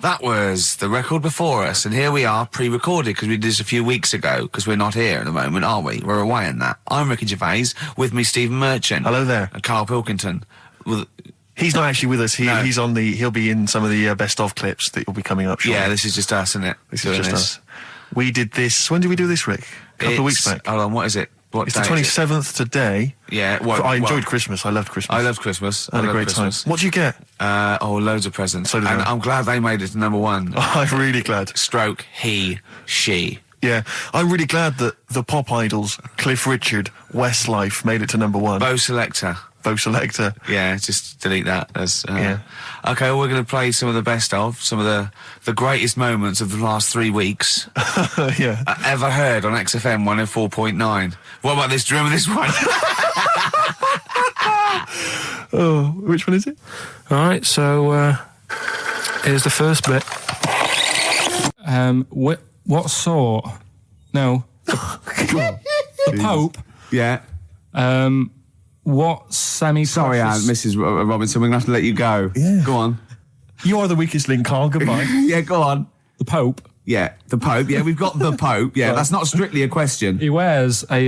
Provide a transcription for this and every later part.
That was the record before us, and here we are, pre-recorded, because we did this a few weeks ago, because we're not here at the moment, are we? We're away in that. I'm Ricky Gervais, with me Stephen Merchant. Hello there. And Karl Pilkington. He's not actually with us. He'll be in some of the best of clips that will be coming up shortly. Yeah, this is just us, isn't it? This is just us. We did this, when did we do this, Rick? A couple of weeks back. Hold on, what is it? It's the 27th today. Yeah. I enjoyed Christmas. I loved Christmas. I loved Christmas. I had a great time. What'd you get? Loads of presents. So did and I. I'm glad they made it to number one. I'm really glad. Stroke, he, she. Yeah, I'm really glad that the pop idols, Cliff Richard, Westlife, made it to number one. Bo Selector. Yeah, just delete that. Yeah. Okay, well, we're going to play some of the best of, some of the greatest moments of the last 3 weeks. Yeah. Ever heard on XFM 104.9. What about this? Do you remember this one? Oh, which one is it? All right, so here's the first bit. What sort? No. The Pope. Yeah. What semi-precious... Sorry, Mrs. Robinson, we're going to have to let you go. Yeah. Go on. You are the weakest link, Carl. Goodbye. Yeah, go on. The Pope. Yeah, the Pope. Yeah, we've got the Pope. Yeah, that's not strictly a question. He wears a...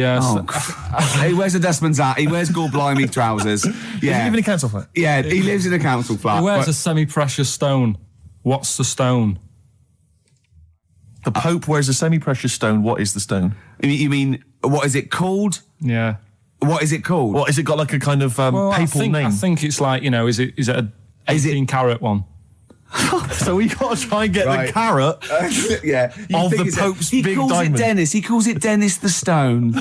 He wears a dustman's hat. He wears gore-blimey trousers. Yeah. Does he live in a council flat? Yeah, he lives in a council flat. He wears a semi-precious stone. What's the stone? The Pope wears a semi-precious stone. What is the stone? You mean, what is it called? Yeah. What is it called? What, has it got like a kind of papal name? I think it's like, is it a 18-carat one? So we got to try and get the carat yeah, of the Pope's big diamond. He calls it Dennis. He calls it Dennis the Stone.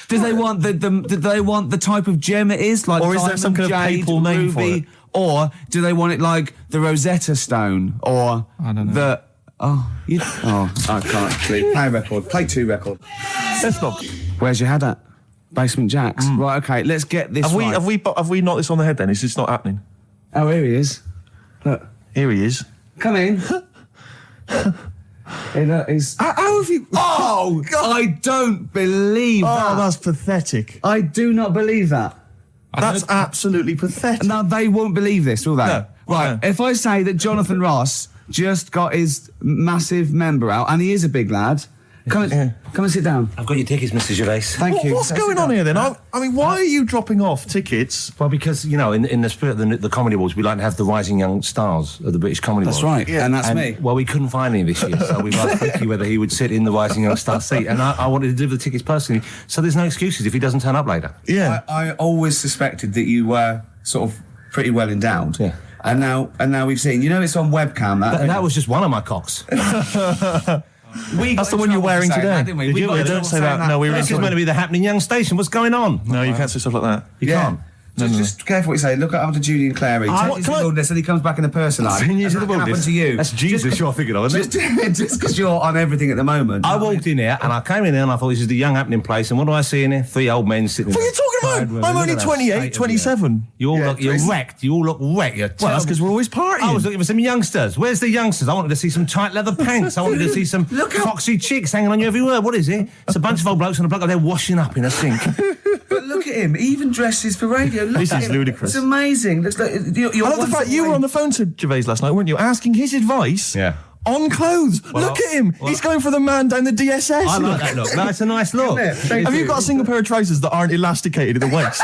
Do they want the type of gem it is? Like, or is there some kind of papal name for it? Or do they want it like the Rosetta Stone? Or I don't know. I can't. Play a record. Play 2 record. Let's not. Where's your head at? Basement Jacks. Right, okay, let's get this right. Have we knocked this on the head then? Is this not happening? Oh, here he is. Look. Here he is. Come in. How have you... Oh, God. I don't believe that. Oh, that's pathetic. I do not believe that. That's absolutely pathetic. Now, they won't believe this, will they? No. Right, No. if I say that Jonathan Ross just got his massive member out, and he is a big lad... Come and sit down. I've got your tickets, Mr. Gervais. Thank you. What's going on here then? I mean, why are you dropping off tickets? Well, because, in the spirit of the Comedy Awards, we like to have the rising young stars of the British Comedy Awards. That's right, Yeah. and that's me. Well, we couldn't find any this year, so we've asked Ricky whether he would sit in the rising young star seat, and I wanted to deliver the tickets personally, so there's no excuses if he doesn't turn up later. Yeah. I always suspected that you were sort of pretty well endowed. Yeah. And now we've seen, it's on webcam, That was just one of my cocks. That's the one you're wearing today. Didn't we? Don't say that. No, This is meant to be the happening young station. What's going on? No, you can't say stuff like that. You can't. Just careful what you say. Look up to Julian Clary. 10 years in the wilderness, and he comes back in the person line. 10 years in the What wilderness. happened to you? That's Jesus you're thinking of, isn't it? Just because you're on everything at the moment. I walked in here and I came in here and I thought this is the young happening place, and what do I see in here? 3 old men sitting What are there. you talking about? I'm only 28, 27. You're wrecked. You all look wrecked. Well, that's because we're always partying. I was looking for some youngsters. Where's the youngsters? I wanted to see some tight leather pants. I wanted to see some foxy chicks hanging on you everywhere. What is it? It's a bunch of old blokes and a bloke up there washing up in a sink. But look at him. He even dresses for radio. Look This at is him. ludicrous. It's amazing. Looks like you're I love the fact you were on the phone to Gervais last night, weren't you? Asking his advice Yeah. on clothes. Look at him. He's going for the man down the DSS. I like that look. That's a nice look. Have you got a single pair of trousers that aren't elasticated at the waist?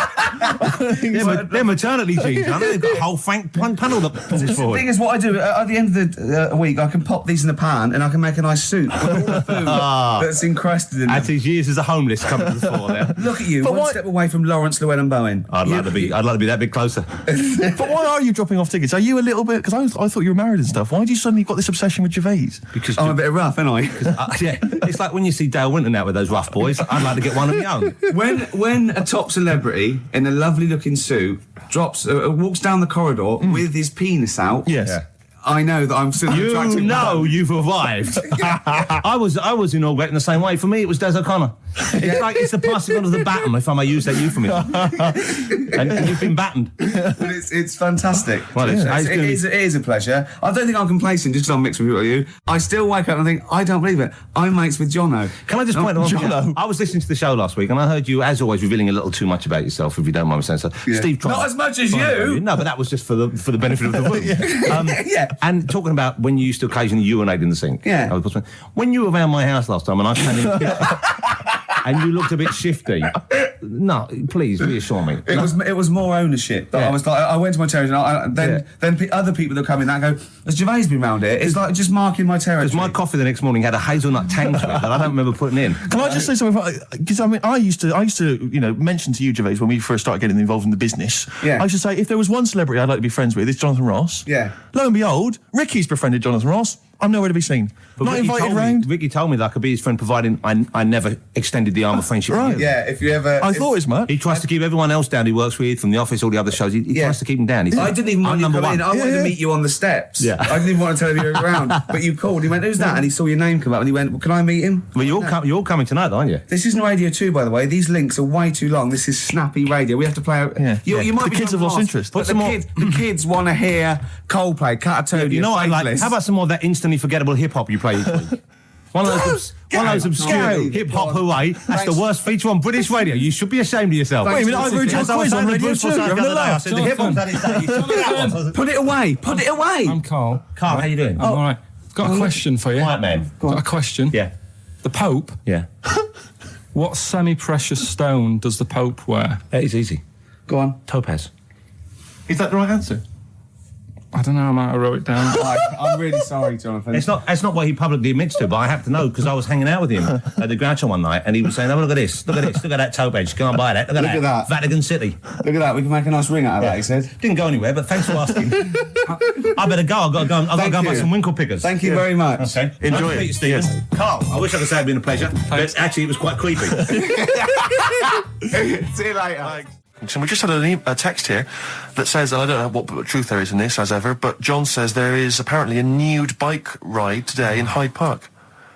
They're maternity jeans, aren't they? They've got a whole frank panel that pushes The forward. thing is, what I do at the end of the week, I can pop these in the pan and I can make a nice soup with all the food that's encrusted in As them. his years as a homeless come to the fore there. Look at you, But one why- step away from Lawrence Llewellyn Bowen. I'd like to be that bit closer. But why are you dropping off tickets? Are you a little bit... Because I thought you were married and stuff. Why do you suddenly got this obsession with Gervais? Because I'm a bit rough, ain't I? yeah, it's like when you see Dale Winton out with those rough boys. I'd like to get one of my own. When a top celebrity in a lovely looking suit walks down the corridor with his penis out, Yes. Yeah. I know that I'm still an attractive man. You've arrived. I was inaugurating the same way. For me, it was Des O'Connor. It's like it's the passing on of the baton, if I may use that euphemism. and you've been battened. But it's fantastic. Well, it is a pleasure. I don't think I'm complacent just because I'm mixed with you. I still wake up and think, I don't believe it. I'm mates with Jono. Can I just point out? I was listening to the show last week and I heard you, as always, revealing a little too much about yourself, if you don't mind me saying so. Yeah. Steve, not as much as you. No, but that was just for the benefit of the room. Yeah. And talking about when you used to occasionally urinate in the sink. Yeah. When you were around my house last time and I came in and you looked a bit shifty. No, please reassure me. It was more ownership. I was like, I went to my territory, and then other people that come in that go, has Gervais been round here? It's like just marking my territory. Because my coffee the next morning had a hazelnut tang to it that I don't remember putting in. Can I just say something? Because I mean, I used to, mention to you, Gervais, when we first started getting involved in the business. Yeah. I used to say, if there was one celebrity I'd like to be friends with, it's Jonathan Ross. Yeah. Lo and behold, Ricky's befriended Jonathan Ross. I'm nowhere to be seen. But Not Ricky invited round. Ricky told me that I could be his friend, providing I never extended the arm of friendship. Right. Yeah, if you ever... I thought as much. He tries to keep everyone else down he works with, from the office, all the other shows. He tries to keep them down. I didn't even want you to come in. I wanted to Yeah. meet you on the steps. Yeah. I didn't even want to tell him you were around. But you called. He went, who's that? And he saw your name come up and he went, well, can I meet him? Well, you're coming tonight, aren't you? This isn't Radio 2, by the way. These links are way too long. This is snappy radio. We have to play out... Yeah. You might The be kids have lost interest. But the kids want to hear Coldplay, Catatonia, You know what I like? Faithless. How about some more of that instantly forgettable hip-hop you play each week? One of those obscure hip-hop hooray. That's the worst feature on British radio. You should be ashamed of yourself. Wait a minute, I've heard your quiz on Radio 2. You're having a laugh. The hip-hop's had its day. You told me that one. Put it away. Put it away. I'm Carl. Carl, how you doing? I'm all right. Got a question for you. Right, man. Got a question. Yeah. The Pope. Yeah. What semi-precious stone does the Pope wear? That is easy. Go on. Topaz. Is that the right answer? I don't know. I might have wrote it down. I'm really sorry, Jonathan. It's not what he publicly admits to, but I have to know because I was hanging out with him at the Groucho one night and he was saying, oh, look at this, look at that topaz, go and buy that, look at that. Vatican City. Look at that. We can make a nice ring out of that, he said. Didn't go anywhere, but thanks for asking. I better go. I've got to go and buy some winkle pickers. Thank you very much. Okay. Enjoy Nice to it. meet you, Stephen. Yes. Carl, I wish I could say it'd been a pleasure, but actually it was quite creepy. See you later. So we just had a text here that says, and I don't know what truth there is in this, as ever, but John says there is apparently a nude bike ride today in Hyde Park.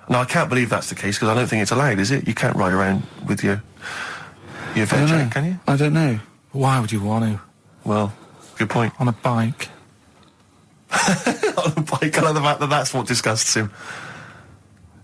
Now, I can't believe that's the case, because I don't think it's allowed, is it? You can't ride around with your veg, can you? I don't know. Why would you want to? Well, good point. On a bike. On a bike, I like the fact that that's what disgusts him.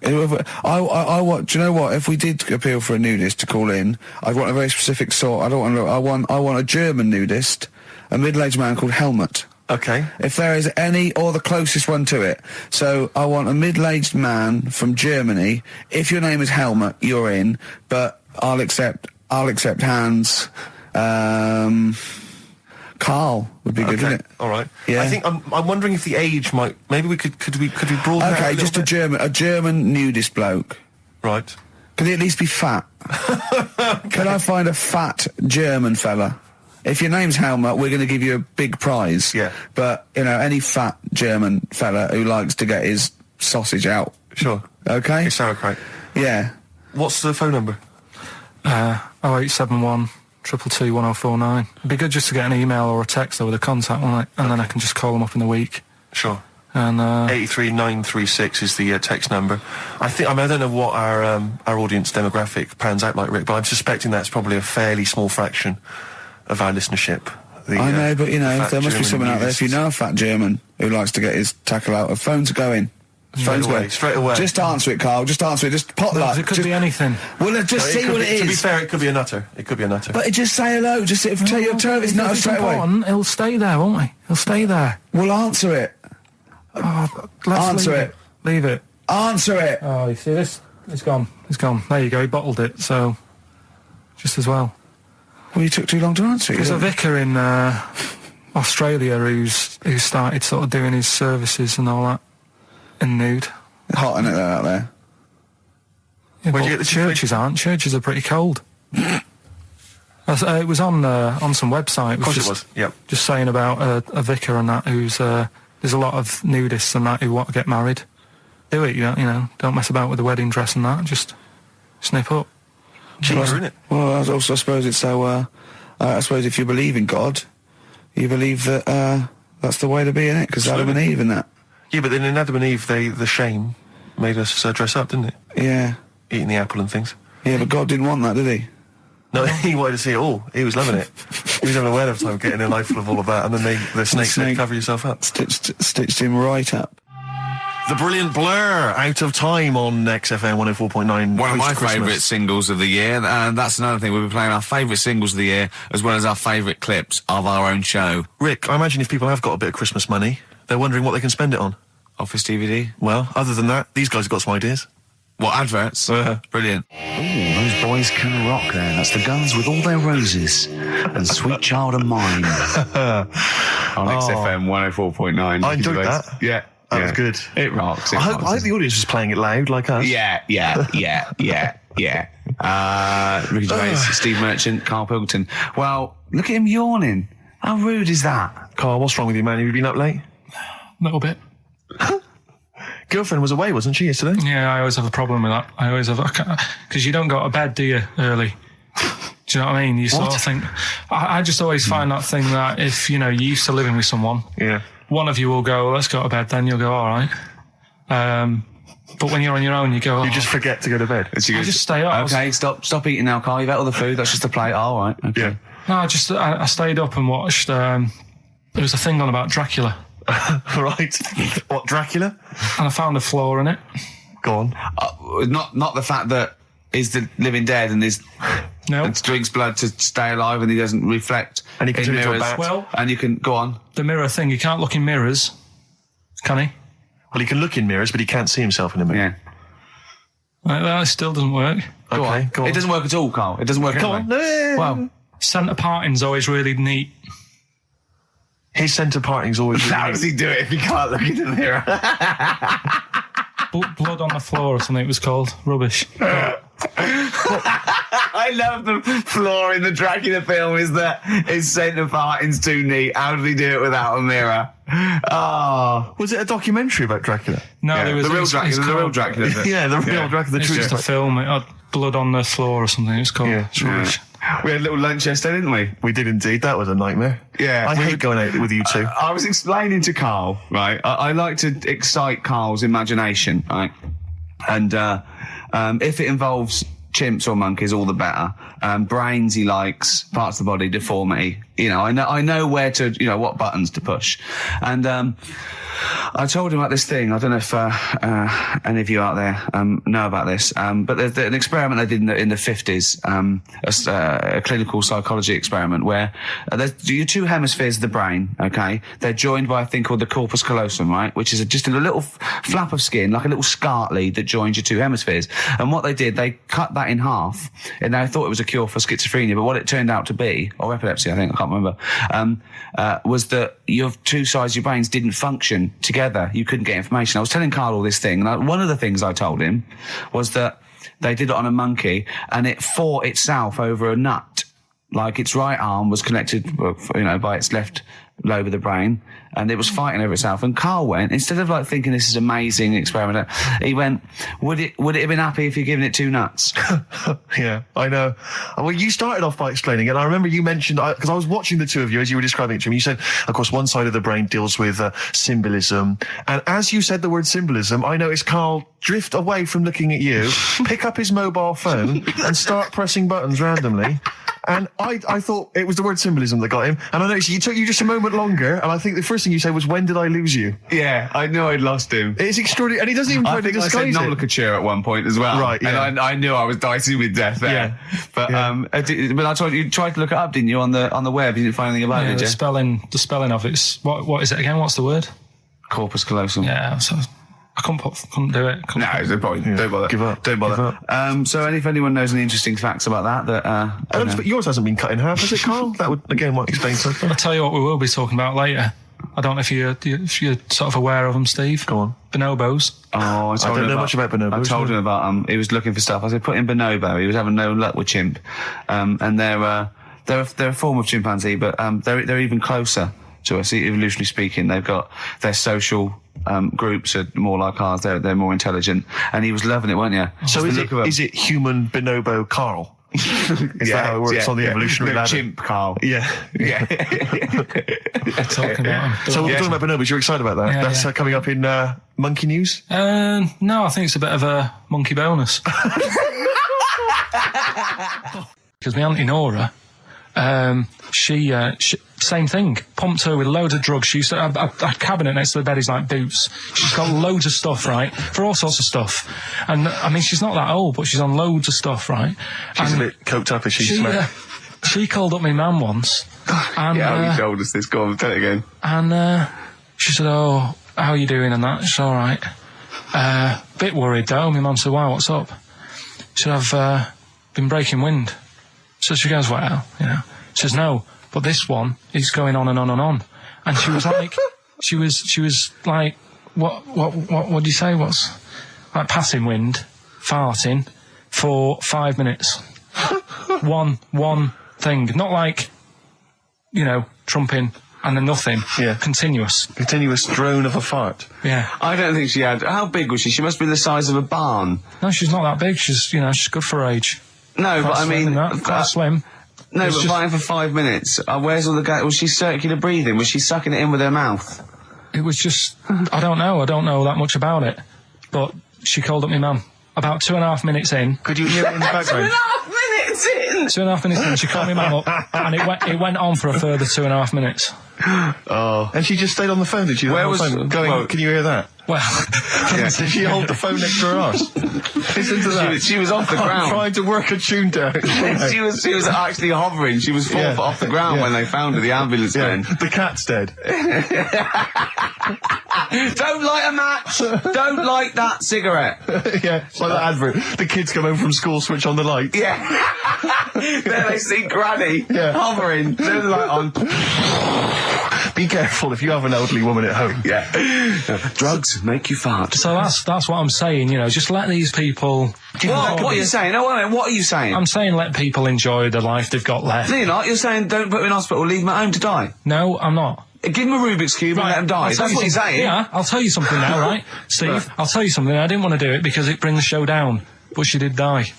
I want. Do you know what? If we did appeal for a nudist to call in, I'd want a very specific sort. I don't want. I want a German nudist, a middle-aged man called Helmut. Okay. If there is any, or the closest one to it. So I want a middle-aged man from Germany. If your name is Helmut, you're in. But I'll accept Hans. Carl would be good, wouldn't it? All right. Yeah. I think I'm wondering if the age might. Maybe we could we broaden that Okay, a just little bit? a German nudist bloke. Right. Can he at least be fat? Can I find a fat German fella? If your name's Helmut, we're going to give you a big prize. Yeah. But, any fat German fella who likes to get his sausage out. Sure. Okay? It's sauerkraut. Yeah. What's the phone number? 0871 222 1049. It'd be good just to get an email or a text with a contact on it, and then I can just call them up in the week. Sure. And 83936 is the text number. I don't know what our audience demographic pans out like, Rick, but I'm suspecting that's probably a fairly small fraction of our listenership. I know, but there must be German someone out there. If you know a fat German who likes to get his tackle out, phones are going. Straight away. Just answer it, Carl. Just answer it. Just pot luck. it could be anything. Well, just see what it is. To be fair, it could be a nutter. But just say hello. Just tell your turn. It's not straight away. He'll stay there, won't he? He'll stay there. Well, answer it. Answer it. Leave it. Answer it. Oh, you see this? It's gone. It's gone. There you go. He bottled it. So, just as well. Well, you took too long to answer it. There's a vicar in Australia who's started sort of doing his services and all that in nude. Hot, isn't it, out there? Yeah, Where'd but you get the churches aren't. Churches are pretty cold. It was on some website. Of course it was. Yep. Just saying about a vicar and that who's there's a lot of nudists and that who want to get married. Do it, don't mess about with the wedding dress and that. Just snip up. Cheaper, isn't it? Well, I suppose it's so. I suppose if you believe in God, you believe that that's the way to be, innit? Because Adam and Eve and that. Yeah, but then in Adam and Eve, the shame made us dress up, didn't it? Yeah. Eating the apple and things. Yeah, but God didn't want that, did he? No, he wanted to see it all. He was loving it. He was having a whale of a time getting a life full of all of that, and then the snake said, cover yourself up. Stitched him right up. The brilliant Blur, Out of Time on XFM 104.9. One of my post-Christmas. favourite singles of the year, and that's another thing. We'll be playing our favourite singles of the year, as well as our favourite clips of our own show. Rick, I imagine if people have got a bit of Christmas money, they're wondering what they can spend it on. Office DVD. Well, other than that, these guys have got some ideas. What, adverts? Brilliant. Ooh, those boys can rock there. That's the Guns with All Their Roses and Sweet Child of Mine. On XFM 104.9. I enjoyed that. Yeah. That was good. It rocks. I hope the audience was playing it loud like us. Yeah. Ricky Gervais, Steve Merchant, Karl Pilkington. Well, look at him yawning. How rude is that? Carl, what's wrong with you, man? Have you been up late? A little bit. Girlfriend was away, wasn't she, yesterday? Yeah, I always have a problem with that. I always have, because you don't go to bed, do you, early? Do you know what I mean? You sort of think, I just always find that thing that if, you're used to living with someone, Yeah. one of you will go, let's go to bed, then you'll go, all right. But when you're on your own, you go, You just forget to go to bed. I just stay up. Okay, stop eating now, Carl. You've ate all the food. That's just a plate. All right. Okay. Yeah. No, I stayed up and watched, there was a thing on about Dracula, Right. What, Dracula? and I found a flaw in it. Go on. Not the fact that he's the living dead and No. and drinks blood to stay alive and he doesn't reflect And he can in turn into a mirrors. bat. Well, And you can go on. the mirror thing, you can't look in mirrors, can he? Well, he can look in mirrors, but he can't see himself in a mirror. Yeah. That still doesn't work. Go Okay, on. go on. It doesn't work at all, Carl. It doesn't work. Go anyway. on. Well, Centre parting's always really neat. His centre parting's always... how does he do it if he can't look in the mirror? Blood on the floor or something it was called. Rubbish. I love the flaw in the Dracula film is that his centre parting's too neat. How did he do it without a mirror? Oh. Was it a documentary about Dracula? No, Yeah, there was the real it's Dracula. The real called- Dracula. Bit. Yeah, the real Dracula, the It's true just a Dracula. film. It had blood on the floor or something. It's called. Yeah. It's rubbish. We had a little lunch yesterday, didn't we? We did indeed. That was a nightmare. Yeah. I hate going out with you two. I was explaining to Carl, right? I like to excite Carl's imagination, right? And if it involves chimps or monkeys, all the better. Brains he likes, parts of the body, deformity. I know where to, what buttons to push. And I told him about this thing. I don't know if any of you out there know about this, but there's an experiment they did in the 50s, a clinical psychology experiment where your two hemispheres of the brain, okay, they're joined by a thing called the corpus callosum, right, which is just a little flap of skin, like a little scarlet lead that joins your two hemispheres. And what they did, they cut that in half, and they thought it was a cure for schizophrenia, but what it turned out to be, or epilepsy, I think, I can't remember, was that your two sides of your brains didn't function together. You couldn't get information. I was telling Carl all this thing, and one of the things I told him was that they did it on a monkey, and it fought itself over a nut. Like its right arm was connected, by its left lobe of the brain, and it was fighting over itself. And Carl went, instead of thinking this is amazing experiment, he went, would it have been happy if you'd given it two nuts? Yeah, I know. Well, you started off by explaining it. I remember you mentioned, because I was watching the two of you as you were describing it to me, you said, of course, one side of the brain deals with symbolism. And as you said the word symbolism, I noticed Carl drift away from looking at you, pick up his mobile phone and start pressing buttons randomly. And I thought it was the word symbolism that got him. And I noticed it took you just a moment longer. And I think the first thing you said was, when did I lose you? Yeah, I knew I'd lost him. It's extraordinary. And he doesn't even try I to think I disguise said it. nomenclature at one point as well. Right, yeah. And I knew I was dicey with death there. Yeah. But Yeah. but I told you tried to look it up, didn't you, on the web? You didn't find anything about it, Yeah, did you? the spelling of it's what is it again? What's the word? Corpus callosum. Yeah, so I couldn't do it. No, it's no point. Yeah. Don't bother. Give up. Don't bother. Give up. So if anyone knows any interesting facts about that, I don't know. But yours hasn't been cut in half, has it, Carl? That would, again, might explain something. I'll tell you what we will be talking about later. I don't know if you're sort of aware of them, Steve. Go on. Bonobos. Oh, I told don't him know much about bonobos. I told him about he was looking for stuff. I said put in bonobo. He was having no luck with chimp, and they're a form of chimpanzee, but they're even closer to us, evolutionarily speaking. They've got their social groups are more like ours. They're more intelligent, and he was loving it, weren't you? So Just the look of 'em. is it human bonobo Carl? Is that how it works on the evolutionary No, ladder? chimp, Carl. Yeah. Yeah. Talking about them. So we're talking about bonobos. You're excited about that? Yeah, That's yeah. coming up in Monkey News? No, I think it's a bit of a monkey bonus. Because my auntie Nora, she same thing, pumped her with loads of drugs. She used to have a cabinet next to the bed is like boots. She's got loads of stuff, right, for all sorts of stuff. And I mean, she's not that old, but she's on loads of stuff, right? She's a bit coked up, is she? She called up my mum once. And, yeah, you told us this. Go on, tell it again. And she said, "Oh, how are you doing?" And that. She's all right. Bit worried though. My mum said, "Why? What's up?" She said, "I've been breaking wind." So she goes, "Well, you know." She says, "No, but this one is going on and on and on." And she was like, she was like, what do you say? What's like passing wind, farting for 5 minutes. one thing, not like, you know, trumping and then nothing. Yeah. Continuous drone of a fart. Yeah. I don't think she had... How big was she? She must be the size of a barn. No, she's not that big. She's good for her age. No, but I mean... Quite slim. No, It's but just- fighting for 5 minutes. Where's all the gas? Was she circular breathing? Was she sucking it in with her mouth? It was just, I don't know that much about it. But she called up my mum. About 2.5 minutes in. Could you hear it in the background? 2.5 minutes in! 2.5 minutes in, she called my mum up, and it went on for a further 2.5 minutes. Oh. And she just stayed on the phone, did she? Where The whole was- phone going, well- can you hear that? Well, Did she hold the phone next to her arse? Listen to that. She was off the I'm ground. trying to work a tune down. She was actually hovering. She was 4 foot off the ground when they found her, the ambulance men. The cat's dead. Don't light a match! Don't light that cigarette! Yeah, it's like that advert. The kids come home from school, switch on the light. Yeah. There they see Granny hovering, turn the light on. Be careful if you have an elderly woman at home. Yeah. Drugs make you fart. so that's what I'm saying, you know, just let these people... What are you saying? No, wait a minute, what are you saying? I'm saying let people enjoy the life they've got left. No, you're not. You're saying don't put them in hospital, leave them at home to die. No, I'm not. Give them a Rubik's Cube and let them die. I'll tell That's what you you're something. saying. Yeah, I'll tell you something now, right? Steve, I'll tell you something. I didn't want to do it because it brings the show down. But she did die.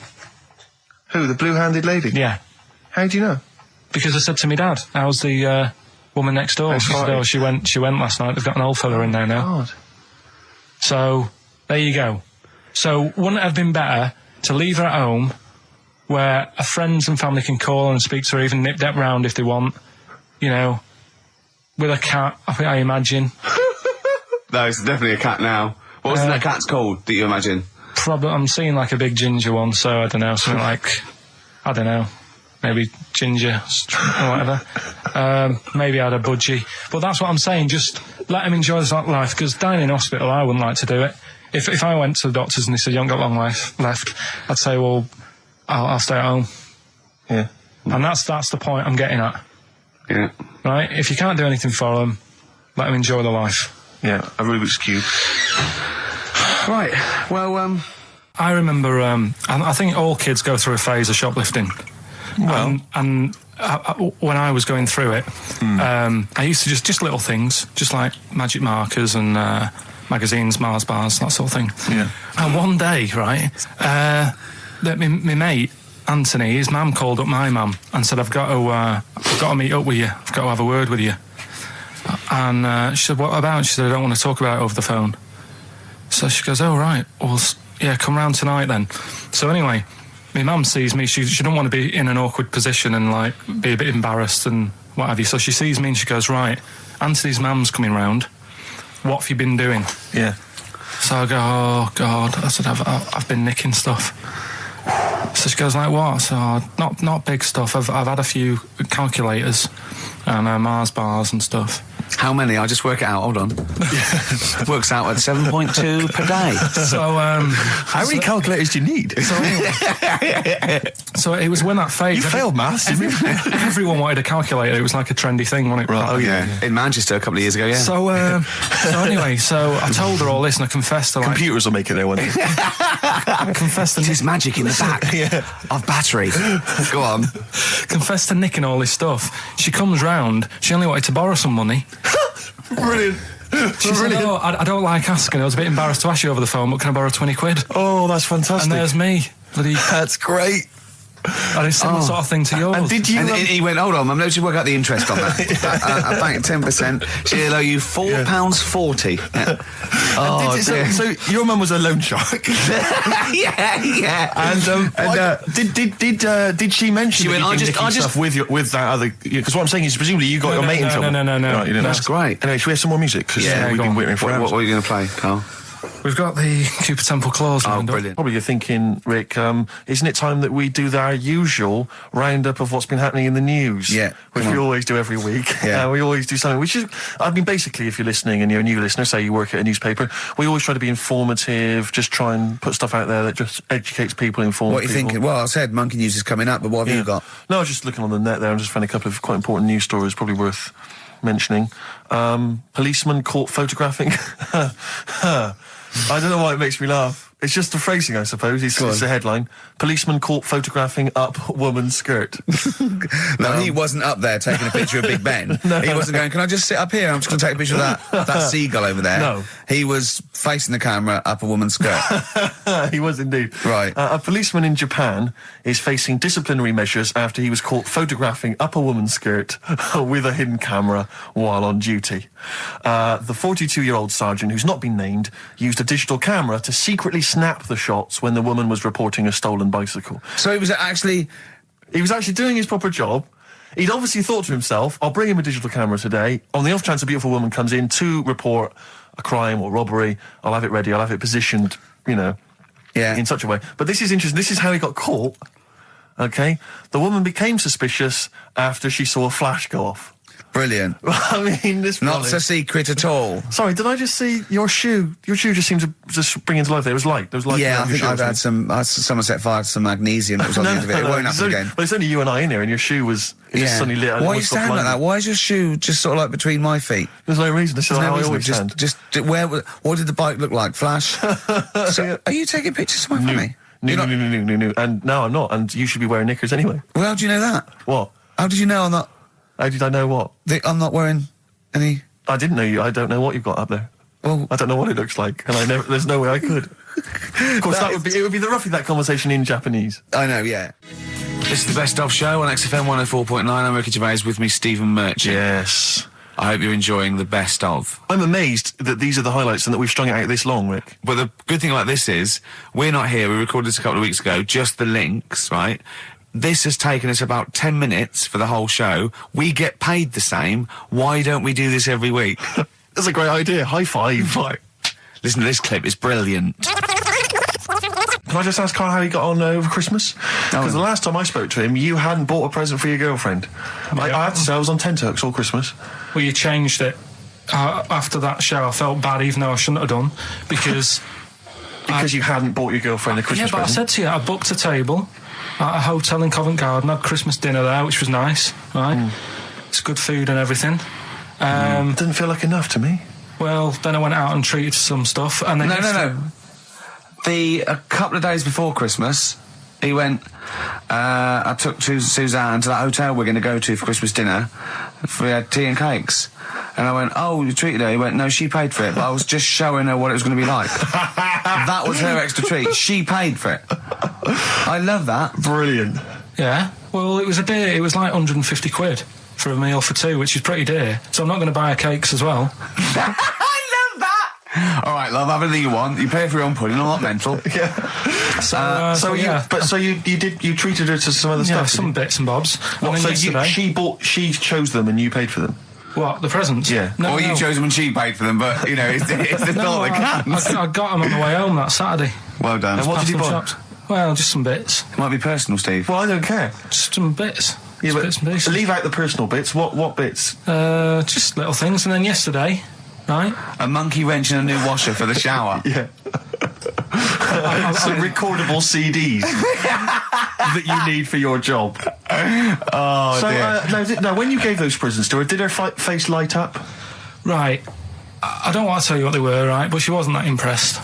Who, the blue-handed lady? Yeah. How do you know? Because I said to my dad, how's the woman next door? She said, oh, she went last night. They've got an old fella in there now. God. So, there you go. So, wouldn't it have been better to leave her at home where her friends and family can call and speak to her, even nip that round if they want, you know, with a cat, I imagine. No, it's definitely a cat now. What was that cat's called, do you imagine? Probably, I'm seeing like a big ginger one, so I don't know, something like, I don't know, maybe ginger or whatever. Maybe I had a budgie. But that's what I'm saying, just let them enjoy this life, because dying in hospital, I wouldn't like to do it. If I went to the doctors and they said, you haven't got long life left, I'd say, well, I'll stay at home. Yeah. And that's the point I'm getting at. Yeah. Right? If you can't do anything for them, let them enjoy their life. Yeah, a Rubik's Cube. Right, well, I remember, I think all kids go through a phase of shoplifting. Well, and when I was going through it, I used to just little things, just like magic markers and magazines, Mars bars, that sort of thing. Yeah. And one day, right, that my mate Anthony, his mum called up my mum and said, I've got to meet up with you. I've got to have a word with you. And she said, what about? She said, I don't want to talk about it over the phone. So she goes, oh, right. Well, yeah, come round tonight then. So anyway, my mum sees me. She doesn't want to be in an awkward position and, like, be a bit embarrassed and what have you. So she sees me and she goes, right, Anthony's mum's coming round. What have you been doing? Yeah. So I go, oh, God. I said, I've been nicking stuff. So she goes, like, what? So, not big stuff. I've had a few calculators and Mars bars and stuff. How many? I'll just work it out. Hold on. Works out at 7.2 per day. So, How many calculators do you need? so it was when that phase. You failed maths, didn't you? Everyone wanted a calculator. It was like a trendy thing, wasn't it? Right. Oh, yeah. In Manchester a couple of years ago, yeah. So anyway, so I told her all this and I confessed to, like, Computers will make it there one day. I confessed to There's magic in the back of battery. Go on. confessed to nicking all this stuff. She comes round. She only wanted to borrow some money. Brilliant. She said, oh, I don't like asking. I was a bit embarrassed to ask you over the phone, but can I borrow 20 quid? Oh, that's fantastic. And there's me. Bloody That's great. And it's similar sort of thing to yours. And did you? And he went, hold on, I'm going to work out the interest on that. I bank 10%. She'll owe you £4.40. Yeah. Oh, dear. So your mum was a loan shark. yeah. And did she mention? She went, I just stuff with that other? Because what I'm saying is, presumably you got your mate in trouble. No. Right, you didn't. That's great. Anyway, should we have some more music? Because we've been waiting for hours. What are you going to play, Carl? We've got the Cooper Temple Clause lined up. Brilliant. Probably you're thinking, Rick, isn't it time that we do our usual roundup of what's been happening in the news? Yeah. Which we always do every week. Yeah. We always do something, which is, I mean, basically, if you're listening and you're a new listener, say you work at a newspaper, we always try to be informative, just try and put stuff out there that just educates people, informs What are you people. thinking? Well, I said Monkey News is coming up, but what have you got? No, I was just looking on the net there and just found a couple of quite important news stories probably worth mentioning. Policeman caught photographing. I don't know why it makes me laugh. It's just the phrasing, I suppose. It's the headline. Policeman caught photographing up woman's skirt. No, he wasn't up there taking a picture of Big Ben. He wasn't going, can I just sit up here? I'm just going to take a picture of that seagull over there. No. He was facing the camera up a woman's skirt. He was indeed. Right. A policeman in Japan is facing disciplinary measures after he was caught photographing up a woman's skirt with a hidden camera while on duty. The 42-year-old sergeant, who's not been named, used a digital camera to secretly snap the shots when the woman was reporting a stolen bicycle. So he was actually doing his proper job. He'd obviously thought to himself, I'll bring him a digital camera today. On the off chance a beautiful woman comes in to report a crime or robbery, I'll have it ready, I'll have it positioned, in such a way. But this is interesting. This is how he got caught. Okay? The woman became suspicious after she saw a flash go off. brilliant. I mean, this Not a secret at all. Sorry, did I just see your shoe? Your shoe just seemed to just spring into life there. It was light. There was light. Yeah, I think I've had someone set fire to some magnesium that was on the end of it. It won't happen again. But it's only you and I in here, and your shoe was just suddenly lit. Why are you standing like that? Why is your shoe just sort of like between my feet? There's no reason. This is how I always stand. What did the bike look like? Flash? So, are you taking pictures of my family? No. And no, I'm not. And you should be wearing knickers anyway. Well, how do you know that? What? How did you know I'm not? How did I know what? I'm not wearing any. I didn't know you. I don't know what you've got up there. Well, I don't know what it looks like, and there's no way I could. Of course, it would be roughly that conversation in Japanese. I know, yeah. This is the Best Of Show on XFM 104.9. I'm Ricky Gervais, with me Stephen Merchant. Yes. I hope you're enjoying the Best Of. I'm amazed that these are the highlights and that we've strung it out this long, Rick. But the good thing about this is, we're not here, we recorded this a couple of weeks ago, just the links, right? This has taken us about 10 minutes for the whole show. We get paid the same. Why don't we do this every week? That's a great idea. High five. Listen to this clip, it's brilliant. Can I just ask Carl how he got on over Christmas? Because the last time I spoke to him, you hadn't bought a present for your girlfriend. I had to say I was on tenterhooks all Christmas. Well, you changed it. After that show, I felt bad, even though I shouldn't have done, because... Because you hadn't bought your girlfriend a Christmas present? Yeah, but I said to you, I booked a table at a hotel in Covent Garden, had Christmas dinner there, which was nice, right? It's good food and everything. Didn't feel like enough to me. Well, then I went out and treated some stuff, and then... No. A couple of days before Christmas, he went, I took Suzanne to that hotel we're going to go to for Christmas dinner. We had tea and cakes. And I went, oh, you treated her? He went, no, she paid for it, but I was just showing her what it was going to be like. That was her extra treat. She paid for it. I love that. Brilliant. Yeah. Well, it was a dear. It was like 150 quid for a meal for two, which is pretty dear. So I'm not going to buy her cakes as well. All right, love, have anything you want. You pay for your own pudding. I'm not mental. Yeah. So you treated her to some other stuff. Some bits and bobs. What, and then she chose them and you paid for them? What, the presents? Yeah. No, you chose them and she paid for them, but you know, it's the thought that counts. I got them on the way home that Saturday. Well done. And what did you buy? Shops. Well, just some bits. It might be personal, Steve. Well, I don't care. Just some bits. Yeah, but bits and pieces. leave out the personal bits. What bits? Just little things. And then yesterday, right? A monkey wrench and a new washer for the shower. Yeah. Some recordable CDs that you need for your job. Oh, dear. Now, when you gave those presents to her, did her face light up? Right. I don't want to tell you what they were, right? But she wasn't that impressed.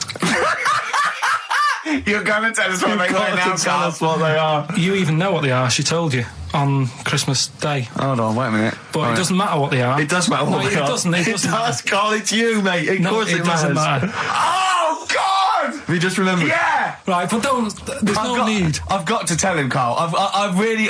You're going to tell us what they were now, tell us what they are. You even know what they are. She told you on Christmas Day. Hold on, wait a minute. But it doesn't matter what they are. It does matter what they are. It doesn't. It does, Carl. It's you, mate. Of course it doesn't matters. matter. Oh, God! Have you just remembered? Yeah! Right, but there's no need. I've got to tell him, Carl. I really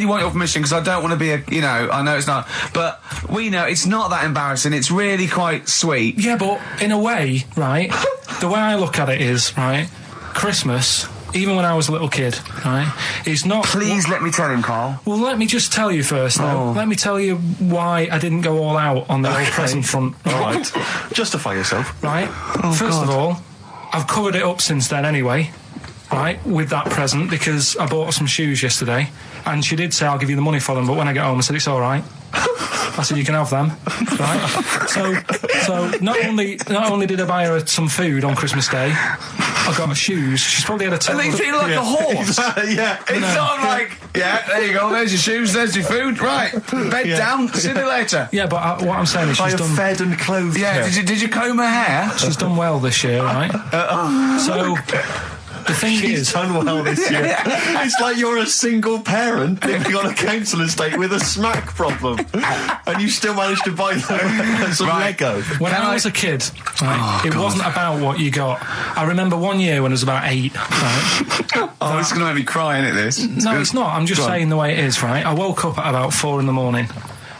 want your permission because I don't want to be I know it's not, but we know it's not that embarrassing. It's really quite sweet. Yeah, but in a way, right, the way I look at it is, right, Christmas, even when I was a little kid, right, is not... Please let me tell him, Carl. Well, let me just tell you first, though. Let me tell you why I didn't go all out on the old present front. Right. Justify yourself. Right? First of all, I've covered it up since then anyway, right, with that present, because I bought her some shoes yesterday, and she did say, I'll give you the money for them, but when I get home, I said, it's all right. I said, you can have them, right? So not only did I buy her some food on Christmas Day, I got her shoes. She's probably had a total... And they feel like a horse. Yeah. It's not like, there you go, there's your shoes, there's your food, right, bed down, see you later. Yeah, but what I'm saying is she's done... fed and clothed. Yeah, did you comb her hair? She's done well this year, right? So... The thing is, done well this year. It's like you're a single parent living on a council estate with a smack problem, and you still managed to buy them some Lego. When I was a kid, right, it wasn't about what you got. I remember one year when I was about 8. Right, it's going to make me cry, isn't it? This? No, it's not. I'm just saying the way it is. Right, I woke up at about 4 in the morning.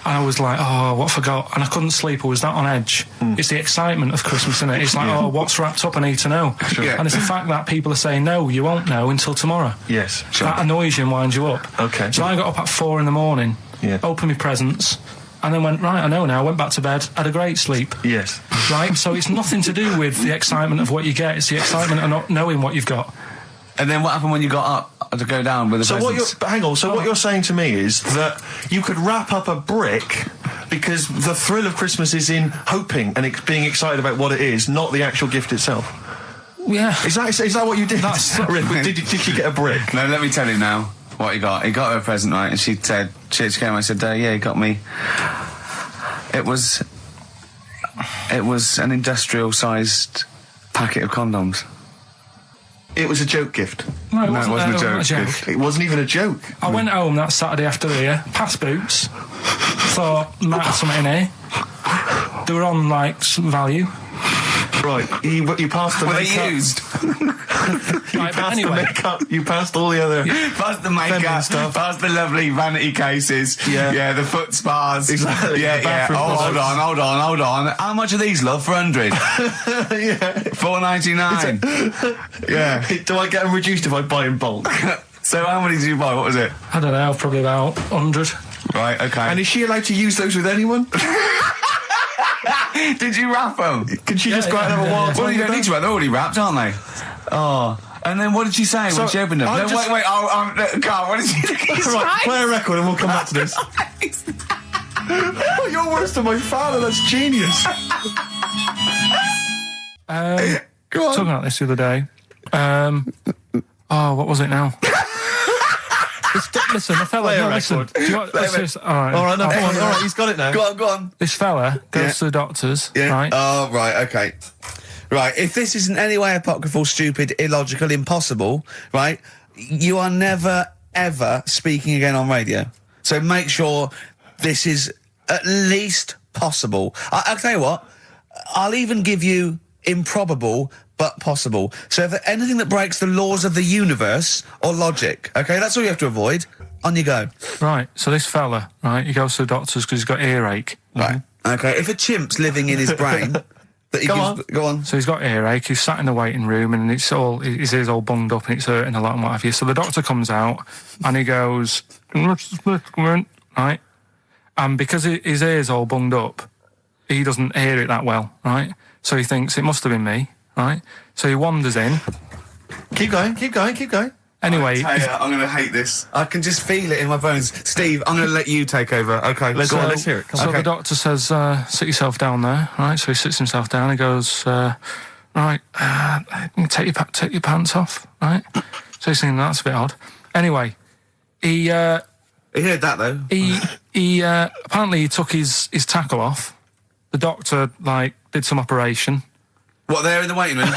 And I was like, what forgot? And I couldn't sleep. I was that on edge. It's the excitement of Christmas, isn't it? It's like, what's wrapped up? I need to know. Sure. And it's the fact that people are saying, no, you won't know until tomorrow. Yes. Sure. That annoys you and winds you up. Okay. So I got up at 4 in the morning, opened my presents, and then went, right, I know now, went back to bed, had a great sleep. Yes. Right? So it's nothing to do with the excitement of what you get. It's the excitement of not knowing what you've got. And then what happened when you got up to go down with the presents? What you're saying to me is that you could wrap up a brick because the thrill of Christmas is in hoping and being excited about what it is, not the actual gift itself. Yeah. Is that what you did? Did you get a brick? No, let me tell you now what he got. He got her a present, right? And she said, she came and said, yeah, he got me. It was an industrial-sized packet of condoms. It was a joke gift. No, it wasn't a joke gift. It wasn't even a joke. I went home that Saturday after the year, past Boots, thought, might have something in here. They were on, like, some value. Right, you passed the Were makeup. they used? Right, but The anyway. makeup, you passed all the other... Past the makeup, feminine stuff. past the lovely vanity cases, the foot spas. Exactly, Yeah, the bathroom hold products. on. How much are these, love, for 100? $4.99. Yeah. Do I get them reduced if I buy in bulk? So how many did you buy? What was it? I don't know, probably about 100. Right, okay. And is she allowed to use those with anyone? Did you wrap them? Can she just go out and have a wild time? Well, you don't need to wrap. They're already wrapped, aren't they? Oh. And then what did she say when she opened them? I'm No, just- wait, Carl, what did she say? Right, play a record and we'll come back to this. Oh, you're worse than my father, that's genius. Go on. Talking about this the other day. What was it now? Listen, the fella... Play a no, listen. record. Do you want, let's just, all right. All right, no, come on, all right, he's got it now. Go on. This fella goes to the doctors, right? Oh, right, okay. Right, if this is in any way apocryphal, stupid, illogical, impossible, right, you are never, ever speaking again on radio. So make sure this is at least possible. I'll tell you what, I'll even give you improbable but possible. So if anything that breaks the laws of the universe or logic, okay, that's all you have to avoid. On you go. Right, so this fella, right, he goes to the doctors because he's got earache. Right. Okay, if a chimp's living in his brain... that he go on. So he's got earache, he's sat in the waiting room and his ear's all bunged up and it's hurting a lot and what have you. So the doctor comes out and he goes, right? And because his ear's all bunged up, he doesn't hear it that well, right? So he thinks it must have been me, right? So he wanders in. Keep going. Anyway, I'm going to hate this. I can just feel it in my bones. Steve, I'm going to let you take over. Okay, Let's hear it. Come So on. the doctor says, sit yourself down there, right? So he sits himself down. He goes, right, take your pants off, right? So he's thinking that's a bit odd. Anyway, he heard that though. he apparently he took his tackle off. The doctor did some operation. What, there in the waiting room?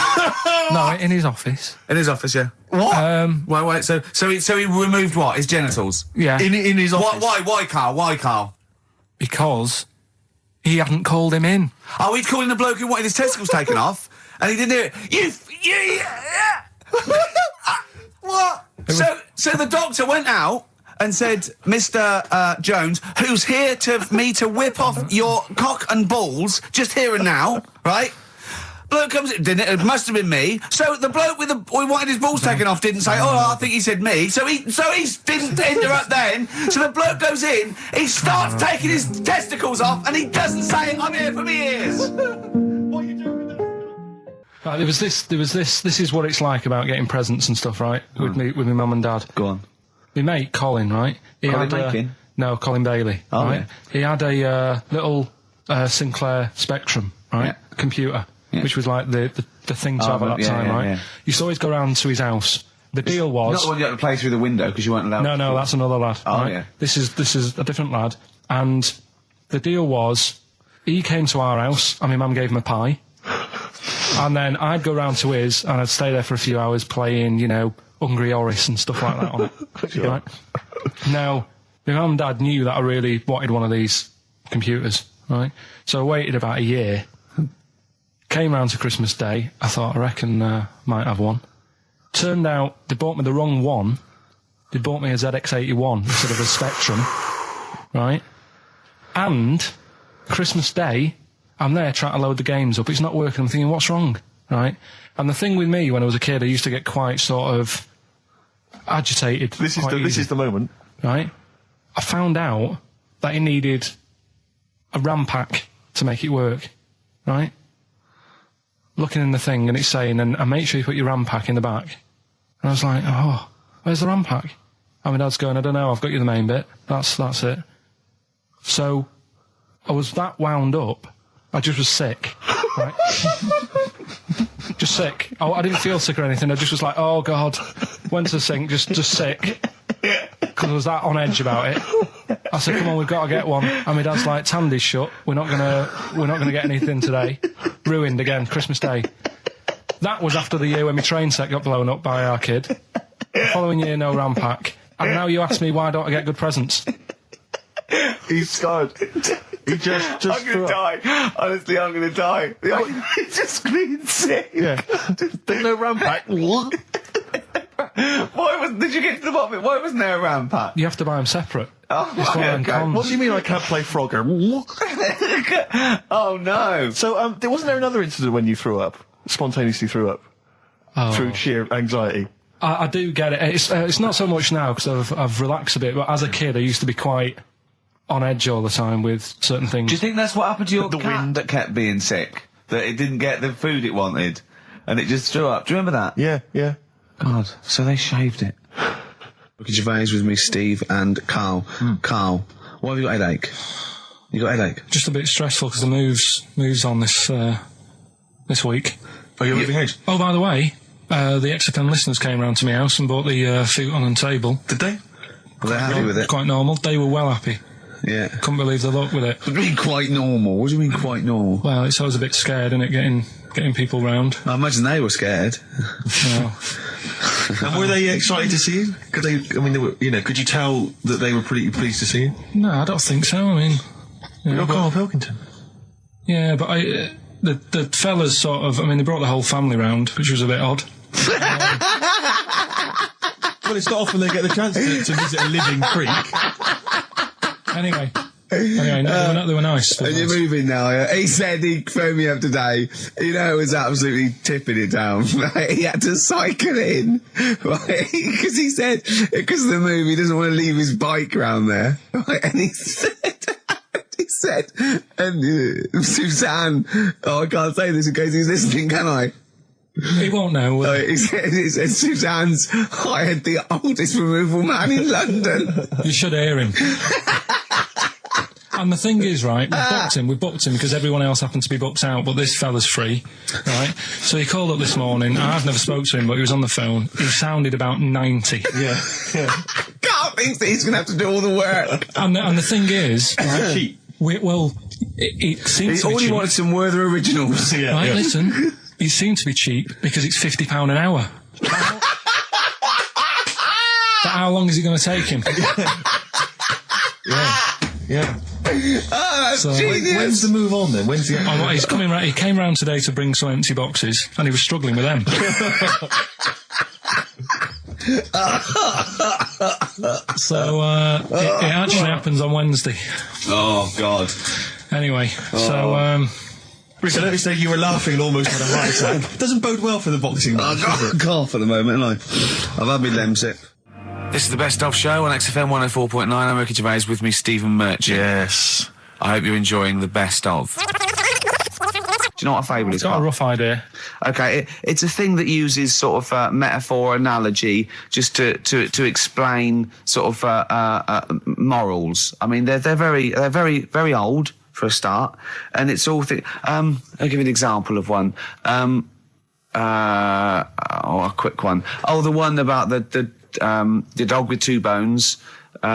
No, in his office. In his office, yeah. What? Wait. So he removed what? His genitals? Yeah. In his office? Why, Carl? Because he hadn't called him in. Oh, he'd calling the bloke who wanted his testicles taken off, and he didn't do it. What? So the doctor went out and said, Mr. Jones, who's here to whip off your cock and balls just here and now, right? Bloke comes in, didn't it? It must have been me. So the bloke who wanted his balls taken off didn't say, I think he said me. So he didn't interrupt then. So the bloke goes in, he starts taking his testicles off, and he doesn't say, I'm here for me ears. What are you doing with that? Right, there was this. This is what it's like about getting presents and stuff, right? With my mum and dad. Go on. My mate Colin, right? Colin Mackin? No, Colin Bailey. Oh, right? yeah. He had a little Sinclair Spectrum, right? Yeah. Computer, which was like the thing to have at that time, right? Yeah. You used to always go round to his house. The deal was Not the one you had to play through the window because you weren't allowed. No, that's another lad. Oh, right? yeah. This is a different lad, and the deal was he came to our house, and my mum gave him a pie, and then I'd go round to his, and I'd stay there for a few hours playing, Hungry Horace and stuff like that on it. Right? Now, my mum and dad knew that I really wanted one of these computers, right? So I waited about a year. Came round to Christmas Day. I thought, I reckon might have one. Turned out they bought me the wrong one. They bought me a ZX81 instead of a Spectrum, right? And Christmas Day, I'm there trying to load the games up. It's not working. I'm thinking, what's wrong, right? And the thing with me, when I was a kid, I used to get quite sort of agitated. This is the moment. Right? I found out that it needed a RAM pack to make it work, right? Looking in the thing and it's saying, and make sure you put your RAM pack in the back. And I was like, oh, where's the RAM pack? And my dad's going, I don't know, I've got you the main bit. That's it. So I was that wound up, I just was sick, right? Just sick. I didn't feel sick or anything, I just was like, oh God, went to the sink, just sick. Because I was that on edge about it. I said, come on, we've got to get one. And my dad's like, Tandy's shut, we're not gonna get anything today. Ruined again, Christmas Day. That was after the year when my train set got blown up by our kid. The following year, no RAM pack. And now you ask me, why don't I get good presents? He's scarred. He just I'm gonna die. Honestly, I'm gonna die. He's just screaming sick. Yeah. There's no RAM pack. What? Did you get to the bottom of it? Why wasn't there a RAM pack? You have to buy them separate. Oh, It's one of them okay. cons. What do you mean I can't play Frogger? Oh no. So, wasn't there another incident when you threw up? Spontaneously threw up? Through sheer anxiety? I do get it. It's not so much now because I've relaxed a bit, but as a kid I used to be quite on edge all the time with certain things. Do you think that's what happened to your The cat wind. that kept being sick? That it didn't get the food it wanted? And it just threw up? Do you remember that? Yeah. God, so they shaved it. Look at Gervais with me, Steve and Carl. Carl, why have you got a headache? You got a headache? Just a bit stressful because the moves on this week. Are you moving house? Oh, by the way, the XFM listeners came round to my house and bought the futon and table. Did they? Were they happy with it? Quite normal. They were well happy. Yeah. Couldn't believe the luck with it. What do you mean quite normal? What do you mean quite normal? Well, it's always a bit scared, isn't it, getting people round. I imagine they were scared. Well, And were they excited to see you? Could could you tell that they were pretty pleased to see you? no, I don't think so. I mean, You're Karl Pilkington. yeah, but the fellas sort of, they brought the whole family round, which was a bit odd. Well, it's not often they get the chance to visit a living creek. Anyway, no, they were nice. And you're moving now, yeah? He said he phoned me up today. It was absolutely tipping it down. Right? He had to cycle in, right? Because he said, because of the move, he doesn't want to leave his bike round there. Right? And he said, and Suzanne, I can't say this in case he's listening, can I? He won't know. He said Suzanne's hired the oldest removal man in London. You should hear him. And the thing is, right, we booked him because everyone else happened to be booked out, but this fella's free, right? So he called up this morning. I've never spoke to him, but he was on the phone. He sounded about 90. Yeah. Carl thinks that he's going to have to do all the work. And the thing is, right, Cheap. it seems to be All he cheap. wanted some Werther originals. Yeah. Right, listen, it seemed to be cheap because it's £50 an hour. But how long is it going to take him? Yeah. Oh, that's So, genius. When's the move on then? When's the... Oh, well, he's coming round. He came round today to bring some empty boxes, and he was struggling with them. So it actually happens on Wednesday. Oh, God. Anyway, Rick, I noticed that you were laughing and almost had a heart attack. Doesn't bode well for the boxing match, does it? Cough at the moment, ain't I? I've had my lemsip. This is the Best Of Show on XFM 104.9. I'm Ricky Gervais, with me Stephen Merchant. Yes. I hope you're enjoying the Best Of. Do you know what a fable is? got a rough idea. Okay, it's a thing that uses sort of metaphor, analogy, just to explain sort of morals. I mean, they're very old for a start, and it's all. I'll give you an example of one. A quick one. Oh, the one about the dog with two bones.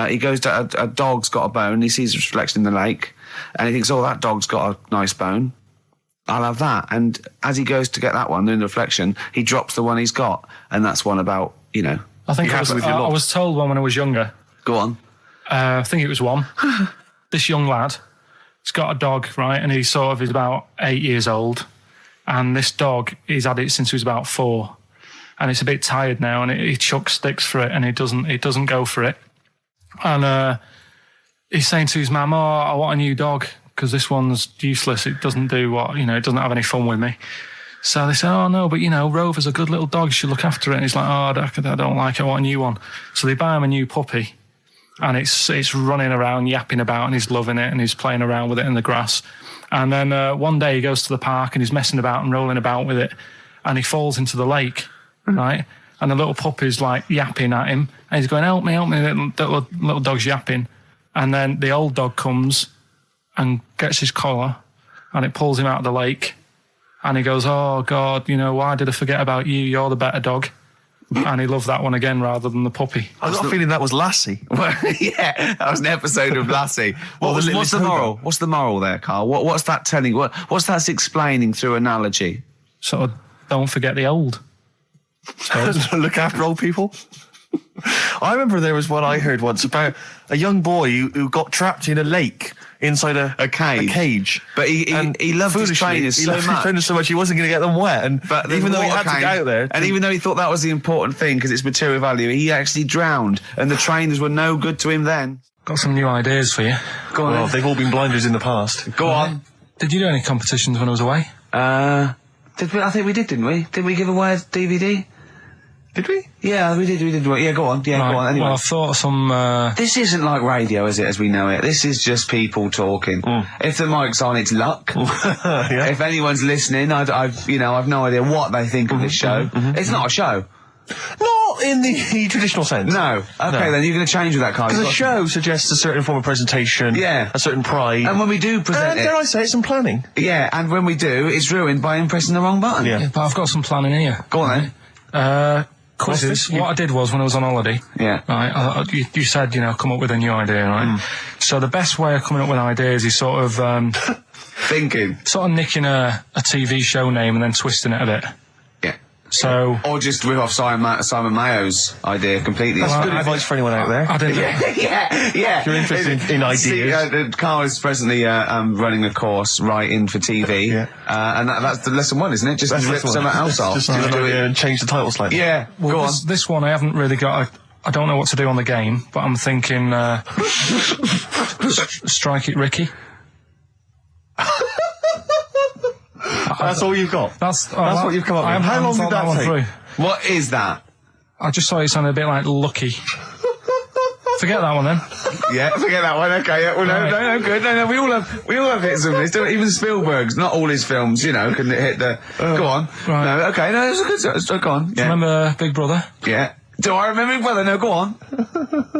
He goes to a dog's got a bone. He sees a reflection in the lake, and he thinks, "Oh, that dog's got a nice bone. I'll have that." And as he goes to get that one in the reflection, he drops the one he's got, and that's one about I think I was told one when I was younger. Go on. I think it was one. This young lad, he's got a dog, right, and he's about 8 years old, and this dog, he's had it since he was about 4, and it's a bit tired now, and he chucks sticks for it, and it doesn't go for it, and he's saying to his mum, "Oh, I want a new dog because this one's useless. It doesn't do it doesn't have any fun with me." So they say, "Oh no, but Rover's a good little dog. You should look after it." And he's like, "Oh, I don't like it. I want a new one." So they buy him a new puppy. And it's running around, yapping about, and he's loving it, and he's playing around with it in the grass. And then one day he goes to the park, and he's messing about and rolling about with it, and he falls into the lake, right? And the little puppy's like yapping at him, and he's going, help me, little dog's yapping. And then the old dog comes and gets his collar, and it pulls him out of the lake, and he goes, "Oh, God, why did I forget about you? You're the better dog." And he loved that one again rather than the puppy. I got a feeling that was Lassie. Well, yeah, that was an episode of Lassie. What's the moral? What's the moral there, Carl? What's that telling? What's that explaining through analogy? Sort of, don't forget the old. Look after old people. I remember there was one I heard once about a young boy who got trapped in a lake inside a cage. But he loved his trainers so much he wasn't going to get them wet. But even though he had to get out there, and even though he thought that was the important thing because it's material value, he actually drowned, and the trainers were no good to him then. Got some new ideas for you. Go on. Well, they've all been blinders in the past. Go on. Did you do any competitions when I was away? Did we? I think we did, didn't we? Did we give away a DVD? Did we? Yeah, we did. Yeah, go on. Yeah, right. Go on. Anyway. Well, I thought some... This isn't like radio, is it, as we know it? This is just people talking. If the mic's on, it's luck. Yeah. If anyone's listening, I've no idea what they think of this show. It's not a show. Not in the traditional sense. No. Okay, then you're going to change with that, Carl. Because a show suggests a certain form of presentation. Yeah. A certain pride. And when we do present dare I say it, some planning. Yeah, and when we do, it's ruined by him pressing the wrong button. Yeah, but I've got some planning here. Go on then. Quizzes. What I did was, when I was on holiday, right, you said, come up with a new idea, right? So the best way of coming up with ideas is sort of... thinking. Sort of nicking a TV show name and then twisting it a bit. Yeah. So... Or just rip off Simon Mayo's idea completely. That's good advice for anyone out there. I didn't... Yeah. If you're interested in ideas. Carl is presently running a course writing for TV. Yeah. And that's the lesson one, isn't it? Just rip something else off. Just do it and change the title slightly. Yeah. Well, go on. This one I haven't really got... I don't know what to do on the game, but I'm thinking... Strike It Ricky. That's all you've got? That's what you've come up with. How long did that take? Through. What is that? I just thought it sounded a bit like Lucky. Forget that one then. Yeah, forget that one. Okay, yeah, well, no, good. No, we all have hits of this. Even Spielberg's, not all his films, can hit the. Go on. Right. No, okay, no, it's a good. Go on. Yeah. Remember Big Brother? Yeah. Do I remember Big Brother? No, go on.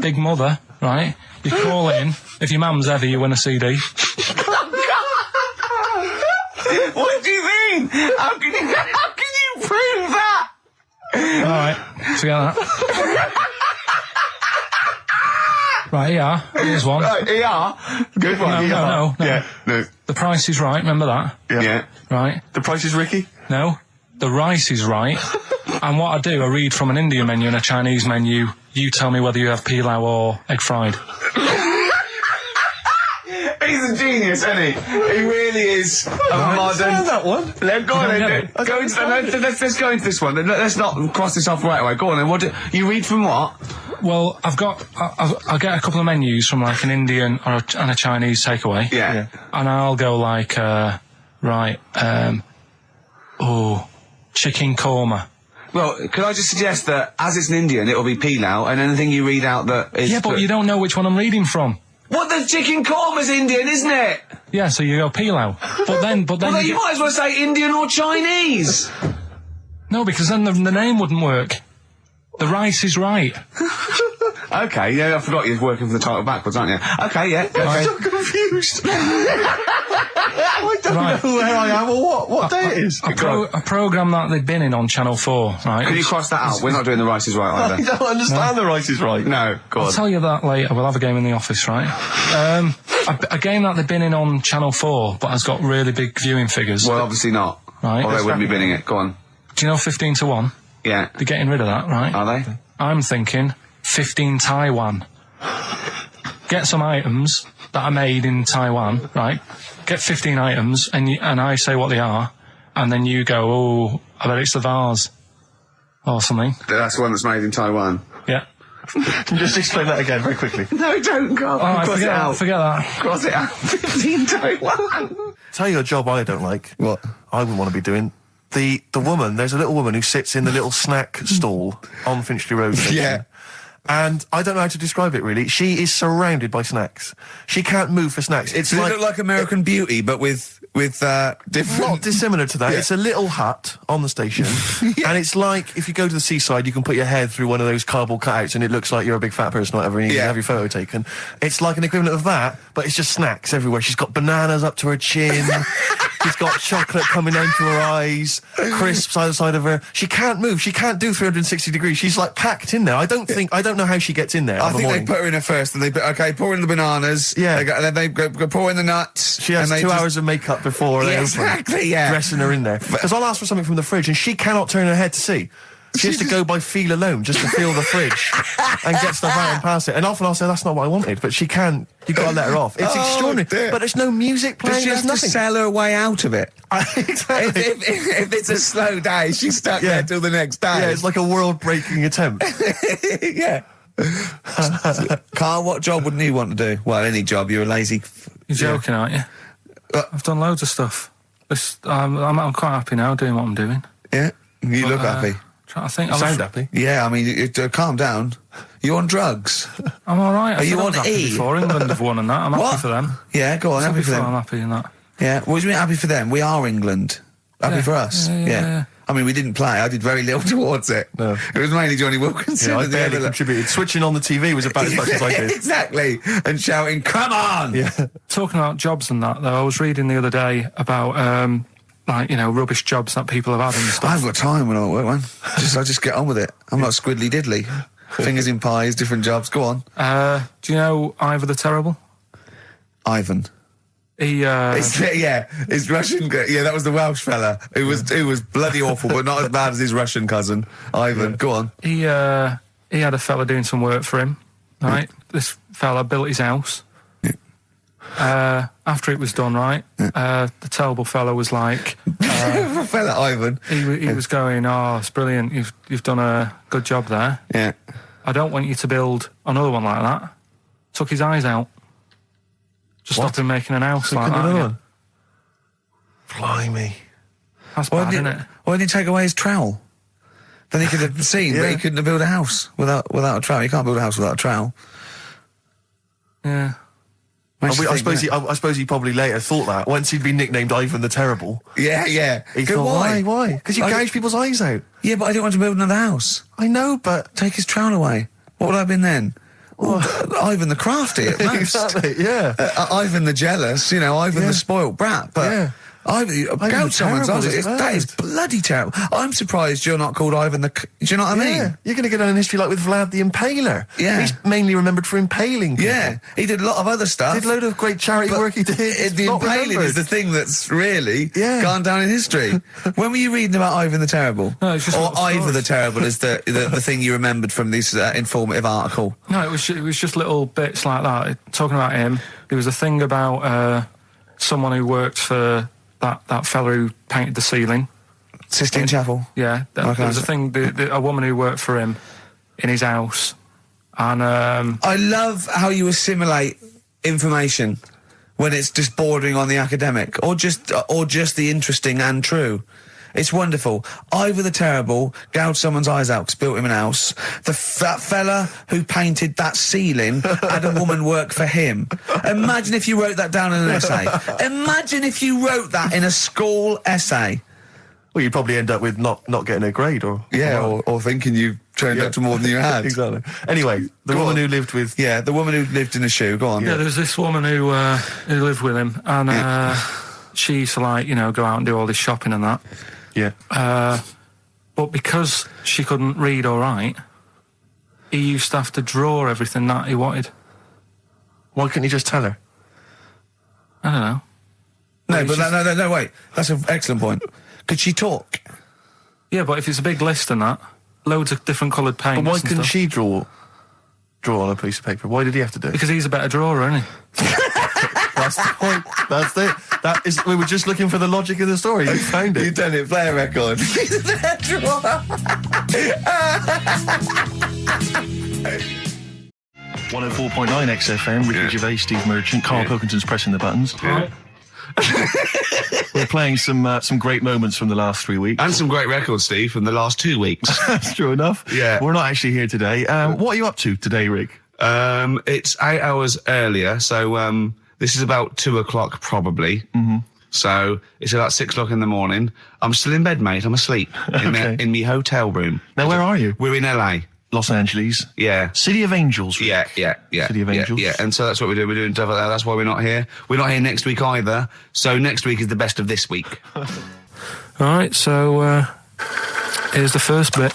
Big Mother, right? You call in. If your mum's ever, you win a CD. What do you mean? How can you prove that? All right, forget that. Right, yeah, here's one. Right, good one. No. Yeah, no. The Price is Right, remember that? Yeah. Right. The Price is Ricky? No. The Rice is Right. And what I do, I read from an Indian menu and a Chinese menu. You tell me whether you have pilau or egg fried. He's a genius, isn't he? He really is a modern. that one. Go on then. Let's go into this one. Let's not cross this off right away. Go on then. What do you read from what? Well, I'll get a couple of menus from like an Indian and a Chinese takeaway. Yeah. And I'll go like, chicken korma. Well, could I just suggest that as it's an Indian, it'll be pilau, and anything you read out that is... Yeah, but you don't know which one I'm reading from. What, the chicken korma's Indian, isn't it? Yeah, so you go pilau. But then Well, you might as well say Indian or Chinese. No, because then the name wouldn't work. The rice is right. Okay, yeah, I forgot you're working for the title backwards, aren't you? Okay, yeah. I'm so confused. I don't know where I am or what day it is. A programme that they've been in on Channel 4, right? Can you cross that out? We're not doing The Rice is Right I either. don't understand The Rice is Right. No, go I'll on. tell you that later. We'll have a game in the office, right? A game that they've been in on Channel 4, but has got really big viewing figures. Well, obviously not. Right. Or they wouldn't be binning it. Go on. Do you know 15 to 1? Yeah. They're getting rid of that, right? Are they? I'm thinking 15 Taiwan. Get some items that are made in Taiwan, right? Get 15 items, and I say what they are, and then you go, oh, I bet it's the vase. Or something. That's the one that's made in Taiwan. Yeah. Just explain that again very quickly. No, don't go. Alright, Cross it out. forget that. Cross it out. 15 Taiwan. Tell you a job I don't like. What? I wouldn't want to be doing. The woman, there's a little woman who sits in the little snack stall on Finchley Road. Yeah. And I don't know how to describe it really. She is surrounded by snacks. She can't move for snacks. It's Does like, it look like American Beauty, but with different... not dissimilar to that. Yeah. It's a little hut on the station. And it's like, if you go to the seaside, you can put your head through one of those cardboard cutouts and it looks like you're a big fat person or whatever, and you can have your photo taken. It's like an equivalent of that, but it's just snacks everywhere. She's got bananas up to her chin. She's got chocolate coming down to her eyes, crisps either side of her. She can't move. She can't do 360 degrees. She's like packed in there. I don't know how she gets in there. I think they put her in her first, and they put, pour in the bananas. Yeah. Then they go pour in the nuts. She has 2 hours of makeup before they open. Exactly, yeah. Dressing her in there. Because I'll ask for something from the fridge, and she cannot turn her head to see. She has to go by feel alone, just to feel the fridge and get stuff out and pass it. And often I'll say, that's not what I wanted, but she can't. You've got to let her off. It's extraordinary. Dear. But there's no music playing. Does she There's have nothing. to sell her way out of it? Exactly. if it's a slow day, she's stuck there till the next day. Yeah, it's like a world-breaking attempt. Yeah. Carl, what job wouldn't you want to do? Well, any job. You're a lazy... You're joking, aren't you? I've done loads of stuff. I'm quite happy now doing what I'm doing. Yeah? You look happy. Trying to think. You sound happy. Yeah, I mean, calm down. You on drugs? I'm all right. Are you on happy E? before England have won and that. I'm What? happy for them. Yeah, go on, happy for them. I'm happy in that. Yeah, what do you mean happy for them? We are England. Happy Yeah. for us. Yeah. I mean, we didn't play. I did very little towards it. No. It was mainly Johnny Wilkinson. Yeah, I and the barely other- contributed. Switching on the TV was about as much as I did. Exactly. And shouting, come on! Yeah. Talking about jobs and that, though, I was reading the other day about, rubbish jobs that people have had and I stuff. haven't got time when I'm at work, man. I just get on with it. I'm not squiddly diddly. Fingers in pies, different jobs. Go on. Do you know Ivor the Terrible? Ivan. He, His Russian. Yeah, that was the Welsh fella who was bloody awful, but not as bad as his Russian cousin, Ivan. Go on. he had a fella doing some work for him, right? This fella built his house. After it was done, right, the terrible fella was like... fella Ivan. He was going, oh, it's brilliant, you've done a good job there. Yeah. I don't want you to build another one like that. Took his eyes out. Just stopped him making an house like that. Yeah. Blimey. That's bad, isn't it? Why didn't he take away his trowel? Then he could have seen, but he couldn't have built a house without a trowel. You can't build a house without a trowel. Yeah. I suppose he probably later thought that once he'd been nicknamed Ivan the Terrible. Yeah. He thought, why? Because you gouge people's eyes out. Yeah, but I didn't want to build another house. I know, but Take his trowel away. What would I have been then? Ivan the Crafty at most. exactly. Yeah. Ivan the Jealous, Ivan the spoilt brat. But Gout someone's eyes. is That is bloody terrible. I'm surprised you're not called Ivan the... Do you know what I mean? Yeah, you're going to get on in history like with Vlad the Impaler. Yeah. He's mainly remembered for impaling people. Yeah, he did a lot of other stuff. Did a load of great charity work he did. The impaling is the thing that's really gone down in history. When were you reading about Ivan the Terrible? No, it's just or little Ivor stories. the Terrible is the thing you remembered from this informative article. No, it was just little bits like that. Talking about him, there was a thing about someone who worked for that fella who painted the ceiling. Sistine Chapel. Yeah, there was a thing. A woman who worked for him in his house, and I love how you assimilate information when it's just bordering on the academic, or just the interesting and true. It's wonderful. Ivor the Terrible gouged someone's eyes out 'cause built him an house. That fella who painted that ceiling had a woman work for him. Imagine if you wrote that down in an essay. Imagine if you wrote that in a school essay. Well, you'd probably end up with not getting a grade, or or thinking you turned up to more than you had. Exactly. Anyway, the woman who lived with the woman who lived in a shoe. Go on. yeah, there was this woman who lived with him, and she used to go out and do all this shopping and that. yeah. But because she couldn't read or write, he used to have to draw everything that he wanted. Why couldn't you just tell her? I don't know. No, but no, wait. That's an excellent point. Could she talk? Yeah, but if it's a big list and that, loads of different coloured paints. But why and couldn't stuff. she draw on a piece of paper? Why did he have to do it? Because he's a better drawer, isn't he? That's the point. That's it. That is. We were just looking for the logic of the story. You found it. You've done it. Play a record. 104.9 XFM, Ricky Gervais, Steve Merchant, Karl Pilkington's pressing the buttons. We're playing some great moments from the last 3 weeks. And some great records, Steve, from the last 2 weeks. That's true enough. Yeah. We're not actually here today. What are you up to today, Rick? It's 8 hours earlier, so this is about 2 o'clock probably. Mm-hmm. So it's about 6 o'clock in the morning. I'm still in bed, mate. I'm asleep in my hotel room. Now, where are you? We're in LA. Los Angeles. Yeah. City of Angels, Rick. Yeah. City of Angels. Yeah, and so that's what we do. We're doing stuff like that. That's why we're not here. We're not here next week either. So next week is the best of this week. All right, so here's the first bit.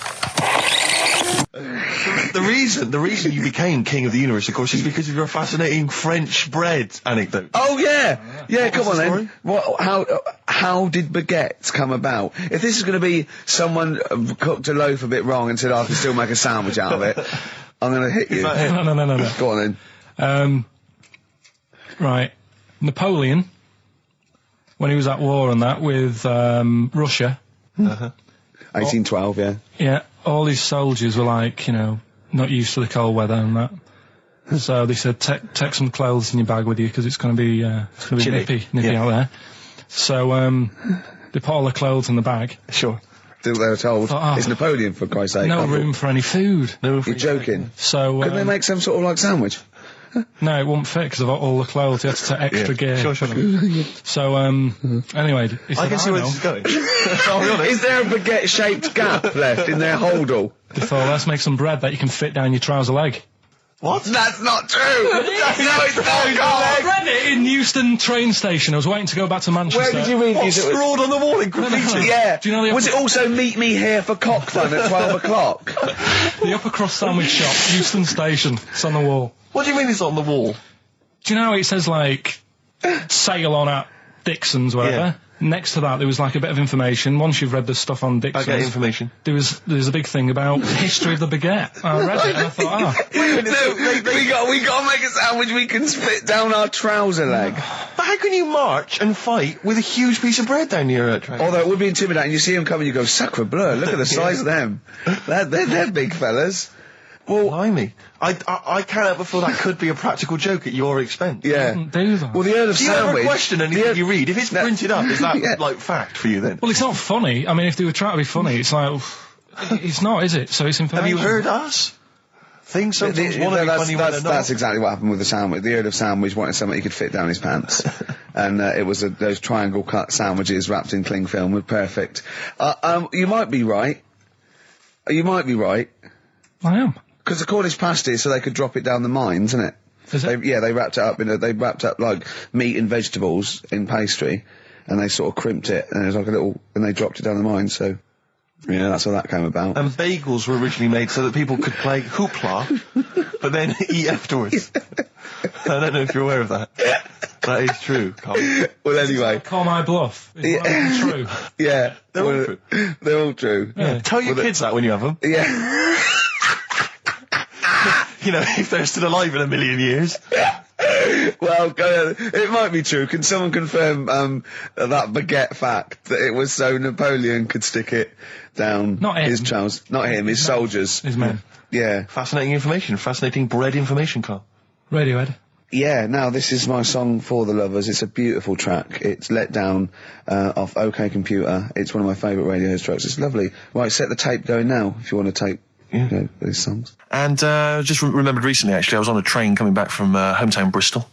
The reason you became King of the Universe, of course, is because of your fascinating French bread anecdote. Oh yeah. Come on the then. How did baguettes come about? If this is going to be someone cooked a loaf a bit wrong and said I can still make a sandwich out of it, I'm going to hit you. No. Go on then. Right. Napoleon, when he was at war and that with Russia, 1812, yeah. yeah, all his soldiers were like, not used to the cold weather and that. So they said, take some clothes in your bag with you because it's going to be nippy out there. So they put all the clothes in the bag. Sure. They were told, Oh. it's Napoleon, for Christ's sake. No room for any food. You're joking. So Couldn't they make some sort of sandwich? no, it wouldn't fit because of all the clothes. You had to take extra gear. Sure. So anyway, he said, I can see where this is going. I'll be honest. Is there a baguette-shaped gap left in their holdall? They thought, let's make some bread that you can fit down your trouser leg. What? That's not true! No, it's not, I Carl! read it in Euston train station. I was waiting to go back to Manchester. Where did you read What, these? scrawled on the wall in graffiti? Yeah. Do you know the Was it also meet me here for cock fun at 12 o'clock? The upper cross sandwich shop, Euston station. It's on the wall. What do you mean it's on the wall? Do you know how it says sail on at Dixon's, whatever? Yeah. Next to that, there was a bit of information. Once you've read the stuff on I Dixon's, get information. there's a big thing about the history of the baguette. I read it and I thought, No, we got to make a sandwich we can spit down our trouser leg. But how can you march and fight with a huge piece of bread down your train? Although it would be intimidating. You see them coming, you go, sacre bleu, look at the size of them. They're big fellas. Well, Blimey. I can't help but feel that could be a practical joke at your expense. yeah. do that. Well, the Earl of Do you Sandwich... ever question anything you read? If it's printed up, is that, fact for you then? Well, it's not funny. I mean, if they were trying to be funny, it's like, it's not, is it? So it's Have information. you heard us? Things sometimes want to be funny when they're not. That's exactly what happened with the sandwich. The Earl of Sandwich wanted something he could fit down his pants. And it was those triangle cut sandwiches wrapped in cling film were perfect. You might be right. You might be right. I am. Because the Cornish pasty, so they could drop it down the mines, isn't it? Is it? They wrapped it up they wrapped up like meat and vegetables in pastry, and they sort of crimped it, and it was like a little, and they dropped it down the mine. So yeah, that's how that came about. And bagels were originally made so that people could play hoopla, but then eat afterwards. I don't know if you're aware of that. That is true, Carl. Well, anyway, Call my bluff. Is that true? yeah, They're all true. They're all true. Yeah. Tell your kids that when you have them. Yeah. You know, if they're still alive in a million years. Well, it might be true. Can someone confirm that baguette fact that it was so Napoleon could stick it down Not him. his trousers? Not him, his soldiers. His men. Yeah. Fascinating information. Fascinating bread information, Carl. Radiohead. Yeah, now this is my song for the lovers. It's a beautiful track. It's Let Down off OK Computer. It's one of my favourite Radiohead tracks. It's lovely. Right, set the tape going now if you want to tape these songs. And just remembered recently, actually, I was on a train coming back from hometown Bristol,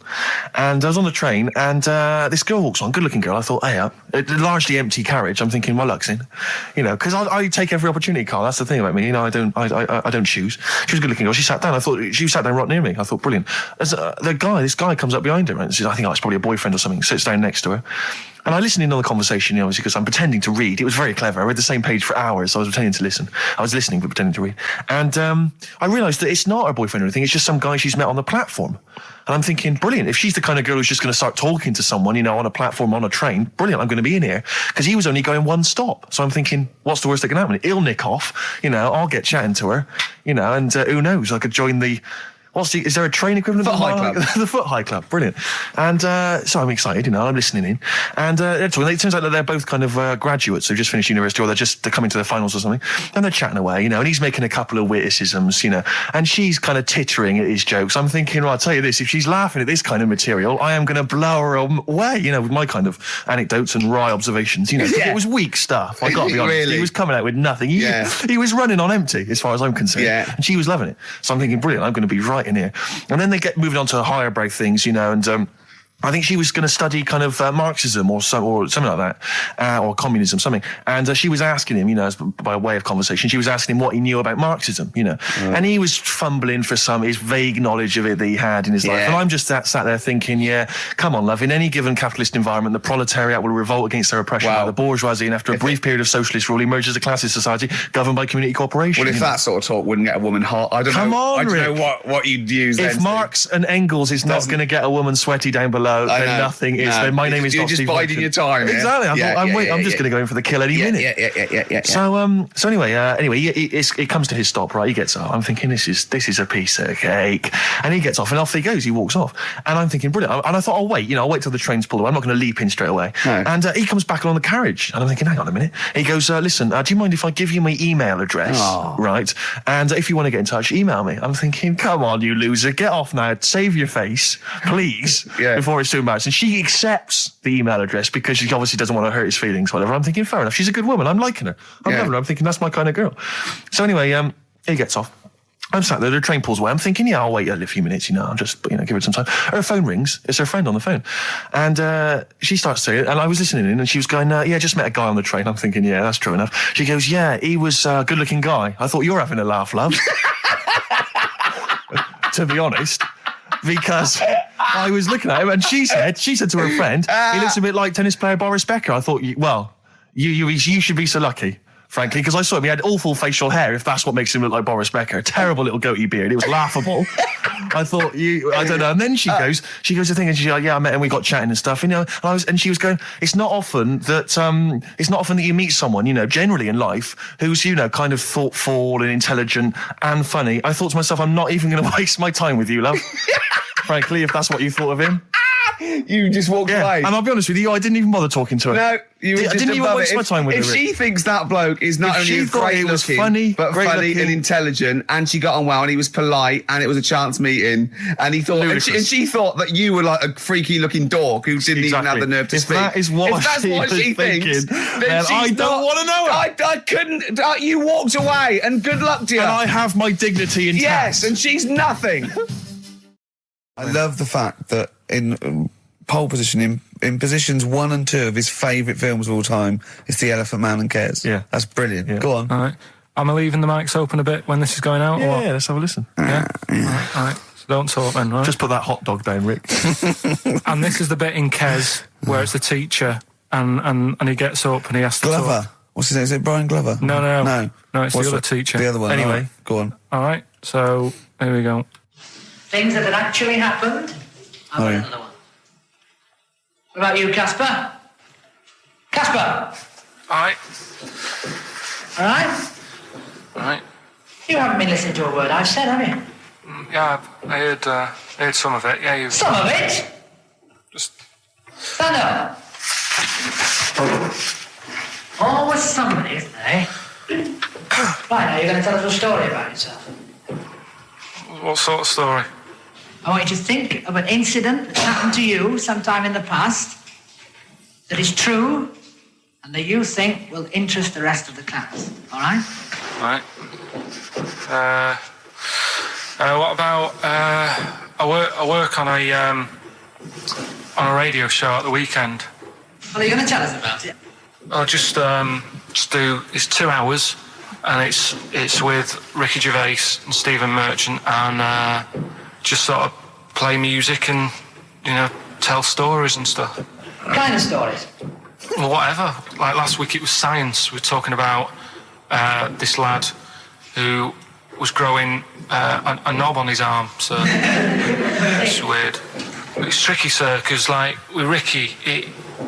and I was on the train, and this girl walks on, good-looking girl. I thought, hey, a largely empty carriage. I'm thinking, my luck's in, you know, because I take every opportunity, Carl. That's the thing about me, you know. I don't choose. She was a good-looking girl. She sat down. I thought she sat down right near me. I thought, brilliant. As this guy comes up behind her, and says, I think it's probably a boyfriend or something. Sits down next to her. And I listened in on the conversation, you know, obviously, because I'm pretending to read. It was very clever. I read the same page for hours, so I was pretending to listen. I was listening, but pretending to read. And I realised that it's not her boyfriend or anything. It's just some guy she's met on the platform. And I'm thinking, brilliant. If she's the kind of girl who's just going to start talking to someone, you know, on a platform, on a train, brilliant, I'm going to be in here. Because he was only going one stop. So I'm thinking, what's the worst that can happen? He'll nick off, you know, I'll get chatting to her, you know, and who knows, I could join the... is there a train equivalent? Foot High Club. The Foot High Club, brilliant. And so I'm excited, you know, I'm listening in. And it turns out that they're both kind of graduates who've just finished university, or they're coming to their finals or something. And they're chatting away, you know, and he's making a couple of witticisms, you know, and she's kind of tittering at his jokes. I'm thinking, well, I'll tell you this, if she's laughing at this kind of material, I am going to blow her away, you know, with my kind of anecdotes and wry observations, you know. Yeah. It was weak stuff, I got to be honest. Really? He was coming out with nothing. He was running on empty, as far as I'm concerned. Yeah. And she was loving it. So I'm thinking, brilliant, I'm going to be right in here. And then they get moving on to higher brow things, you know, and I think she was going to study kind of Marxism or something like that, or communism, something. And she was asking him, you know, by way of conversation, she was asking him what he knew about Marxism, you know. And he was fumbling for his vague knowledge of it that he had in his life. And I'm just sat there thinking, yeah, come on, love, in any given capitalist environment, the proletariat will revolt against their oppression by the bourgeoisie, and after a brief period of socialist rule, emerges a classist society governed by community cooperation. Well, if that sort of talk wouldn't get a woman hot, I don't know. I don't know what you'd use then. If Marx and Engels is not going to get a woman sweaty down below, then nothing is. Then my name is You're not just Steve biding Hawking. your time. Exactly. I'm just going to go in for the kill any minute. Yeah. So anyway, it comes to his stop, right? He gets up. I'm thinking, this is a piece of cake. And he gets off, and off he goes. He walks off. And I'm thinking, brilliant. And I thought, I'll wait till the train's pulled away. I'm not going to leap in straight away. No. And he comes back along the carriage. And I'm thinking, hang on a minute. He goes, listen, do you mind if I give you my email address? Oh. Right? And if you want to get in touch, email me. I'm thinking, come on, you loser. Get off now. Save your face, please, before it's too embarrassing. She accepts the email address because she obviously doesn't want to hurt his feelings, whatever. I'm thinking, fair enough. She's a good woman. I'm liking her. I'm loving her. I'm thinking, that's my kind of girl. So anyway, he gets off. I'm sat there, the train pulls away. I'm thinking, yeah, I'll wait a few minutes, you know, I'll just, give it some time. Her phone rings. It's her friend on the phone. And she starts to, and I was listening in, and she was going, just met a guy on the train. I'm thinking, yeah, that's true enough. She goes, yeah, he was a good-looking guy. I thought, you're having a laugh, love. To be honest. Because I was looking at him, and she said to her friend, he looks a bit like tennis player Boris Becker. I thought, you should be so lucky, frankly, because I saw him. He had awful facial hair, if that's what makes him look like Boris Becker. A terrible little goatee beard. It was laughable. I thought, I don't know. And then she goes to thing, and she's like, yeah, I met him, we got chatting and stuff, you know. And she was going, it's not often that you meet someone, you know, generally in life, who's, you know, kind of thoughtful and intelligent and funny. I thought to myself, I'm not even going to waste my time with you, love. Frankly, if that's what you thought of him. You just walked away. And I'll be honest with you, I didn't even bother talking to her. No, you were just didn't even waste my time with her. If she thinks that bloke is not only great looking, but funny and intelligent, and she got on well, and he was polite, and it was a chance meeting, and he thought, and she thought that you were like a freaky looking dork who didn't even have the nerve to speak. That is what if that's what she thinks, then I don't want to know her. I couldn't. You walked away, and good luck to you. And I have my dignity intact. Yes, and she's nothing. I love the fact that in pole position, in positions 1 and 2 of his favourite films of all time, it's The Elephant Man and Kes. Yeah. That's brilliant. Yeah. Go on. All right. Am I leaving the mics open a bit when this is going out? Yeah, or what? let's have a listen. Yeah? All right. So don't talk then, right? Just put that hot dog down, Rick. And this is the bit in Kes where it's the teacher and he gets up and he has to Glover. talk. What's his name? Is it Brian Glover? No, it's What's the other teacher. The other one. Anyway. All right, go on. All right, so here we go. Things that had actually happened. I've got another one. What about you, Casper? Casper! All right. All right? All right. You haven't been listening to a word I've said, have you? Yeah, I heard some of it. Yeah, you Some of it? just... Stand up. Always somebody, isn't there, eh? Right, now you're going to tell us a story about yourself. What sort of story? I want you to think of an incident that's happened to you sometime in the past that is true and that you think will interest the rest of the class. All right? All right. What about... I work on a radio show at the weekend. Well, are you going to tell us about it? I'll just do... It's 2 hours, and it's with Ricky Gervais and Stephen Merchant, and just sort of play music and, tell stories and stuff. What kind of stories? Well, whatever. Like last week it was science. We were talking about this lad who was growing a knob on his arm, so it's weird. It's tricky, sir, because like with Ricky,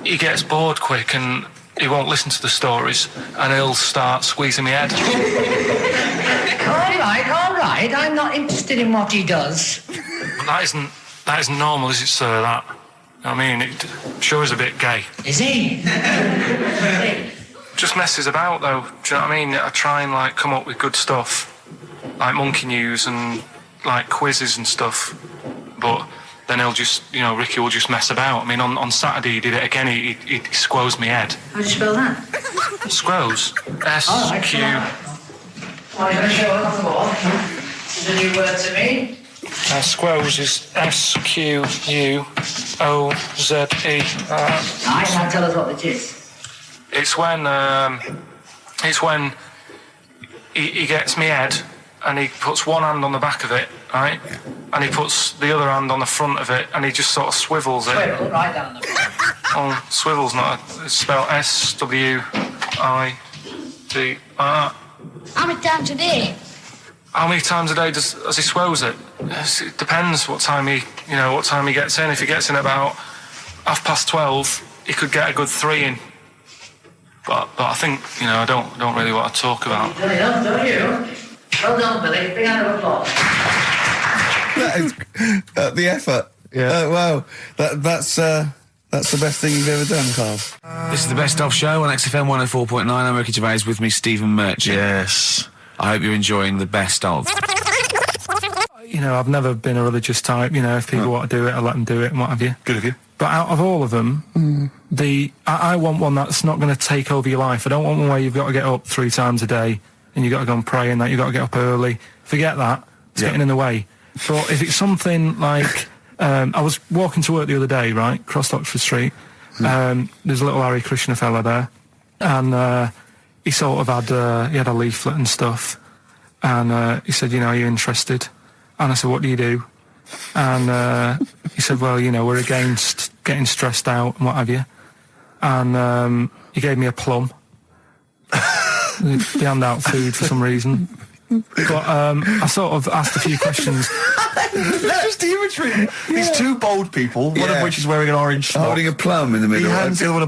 he gets bored quick and he won't listen to the stories and he'll start squeezing my head. All right. I'm not interested in what he does. That isn't normal, is it, sir? That, I mean, it sure is a bit gay. Is he? Just messes about, though. Do you know what I mean? I try and like come up with good stuff, like monkey news and like quizzes and stuff. But then he'll just, Ricky will just mess about. I mean, on Saturday he did it again. He squoze my head. How do you spell that? Squoze. S-Q. Are you going to show it on the board? This is a new word to me. Squoze is S-Q-U-O-Z-E. Right, now tell us what it is. It's when he gets me head and he puts one hand on the back of it, right? And he puts the other hand on the front of it and he just sort of swivels it. Swivel, right down the bottom. Oh, swivel's not it's spelled S-W-I-D. How many times a day? How many times a day does he swells it? It depends what time he gets in. If he gets in about 12:30, he could get a good 3 in. But I think, I don't really want to talk about. You've done enough, don't you? Well done, Billy. Big round of applause. That is the effort. Yeah. Wow. That's the best thing you've ever done, Carl. This is the Best Of Show on XFM 104.9. I'm Ricky Gervais, with me Stephen Merchant. Yes. I hope you're enjoying the Best Of. I've never been a religious type. If people want to do it, I let them do it and what have you. Good of you. But out of all of them, I want one that's not going to take over your life. I don't want one where you've got to get up 3 times a day and you've got to go and pray and that you've got to get up early. Forget that. It's getting in the way. But if it's something like... I was walking to work the other day, right, across Oxford Street. There's a little Hare Krishna fella there. And he sort of had... he had a leaflet and stuff. And he said, are you interested? And I said, what do you do? And he said, well, we're against getting stressed out and what have you. And he gave me a plum. They hand out food for some reason. But I sort of asked a few questions. It's just the imagery. These 2 bold people, one of which is wearing an orange smock. Holding a plum in the middle. He hands the other one a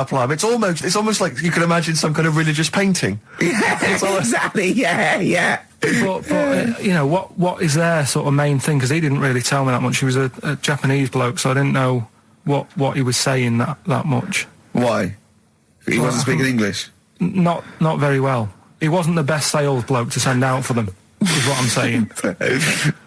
plum. It's almost like you could imagine some kind of religious painting. Yeah, exactly. Yeah. But what is their sort of main thing? Because he didn't really tell me that much. He was a Japanese bloke, so I didn't know what he was saying that much. Why? He wasn't speaking English? Not very well. He wasn't the best sales bloke to send out for them, is what I'm saying.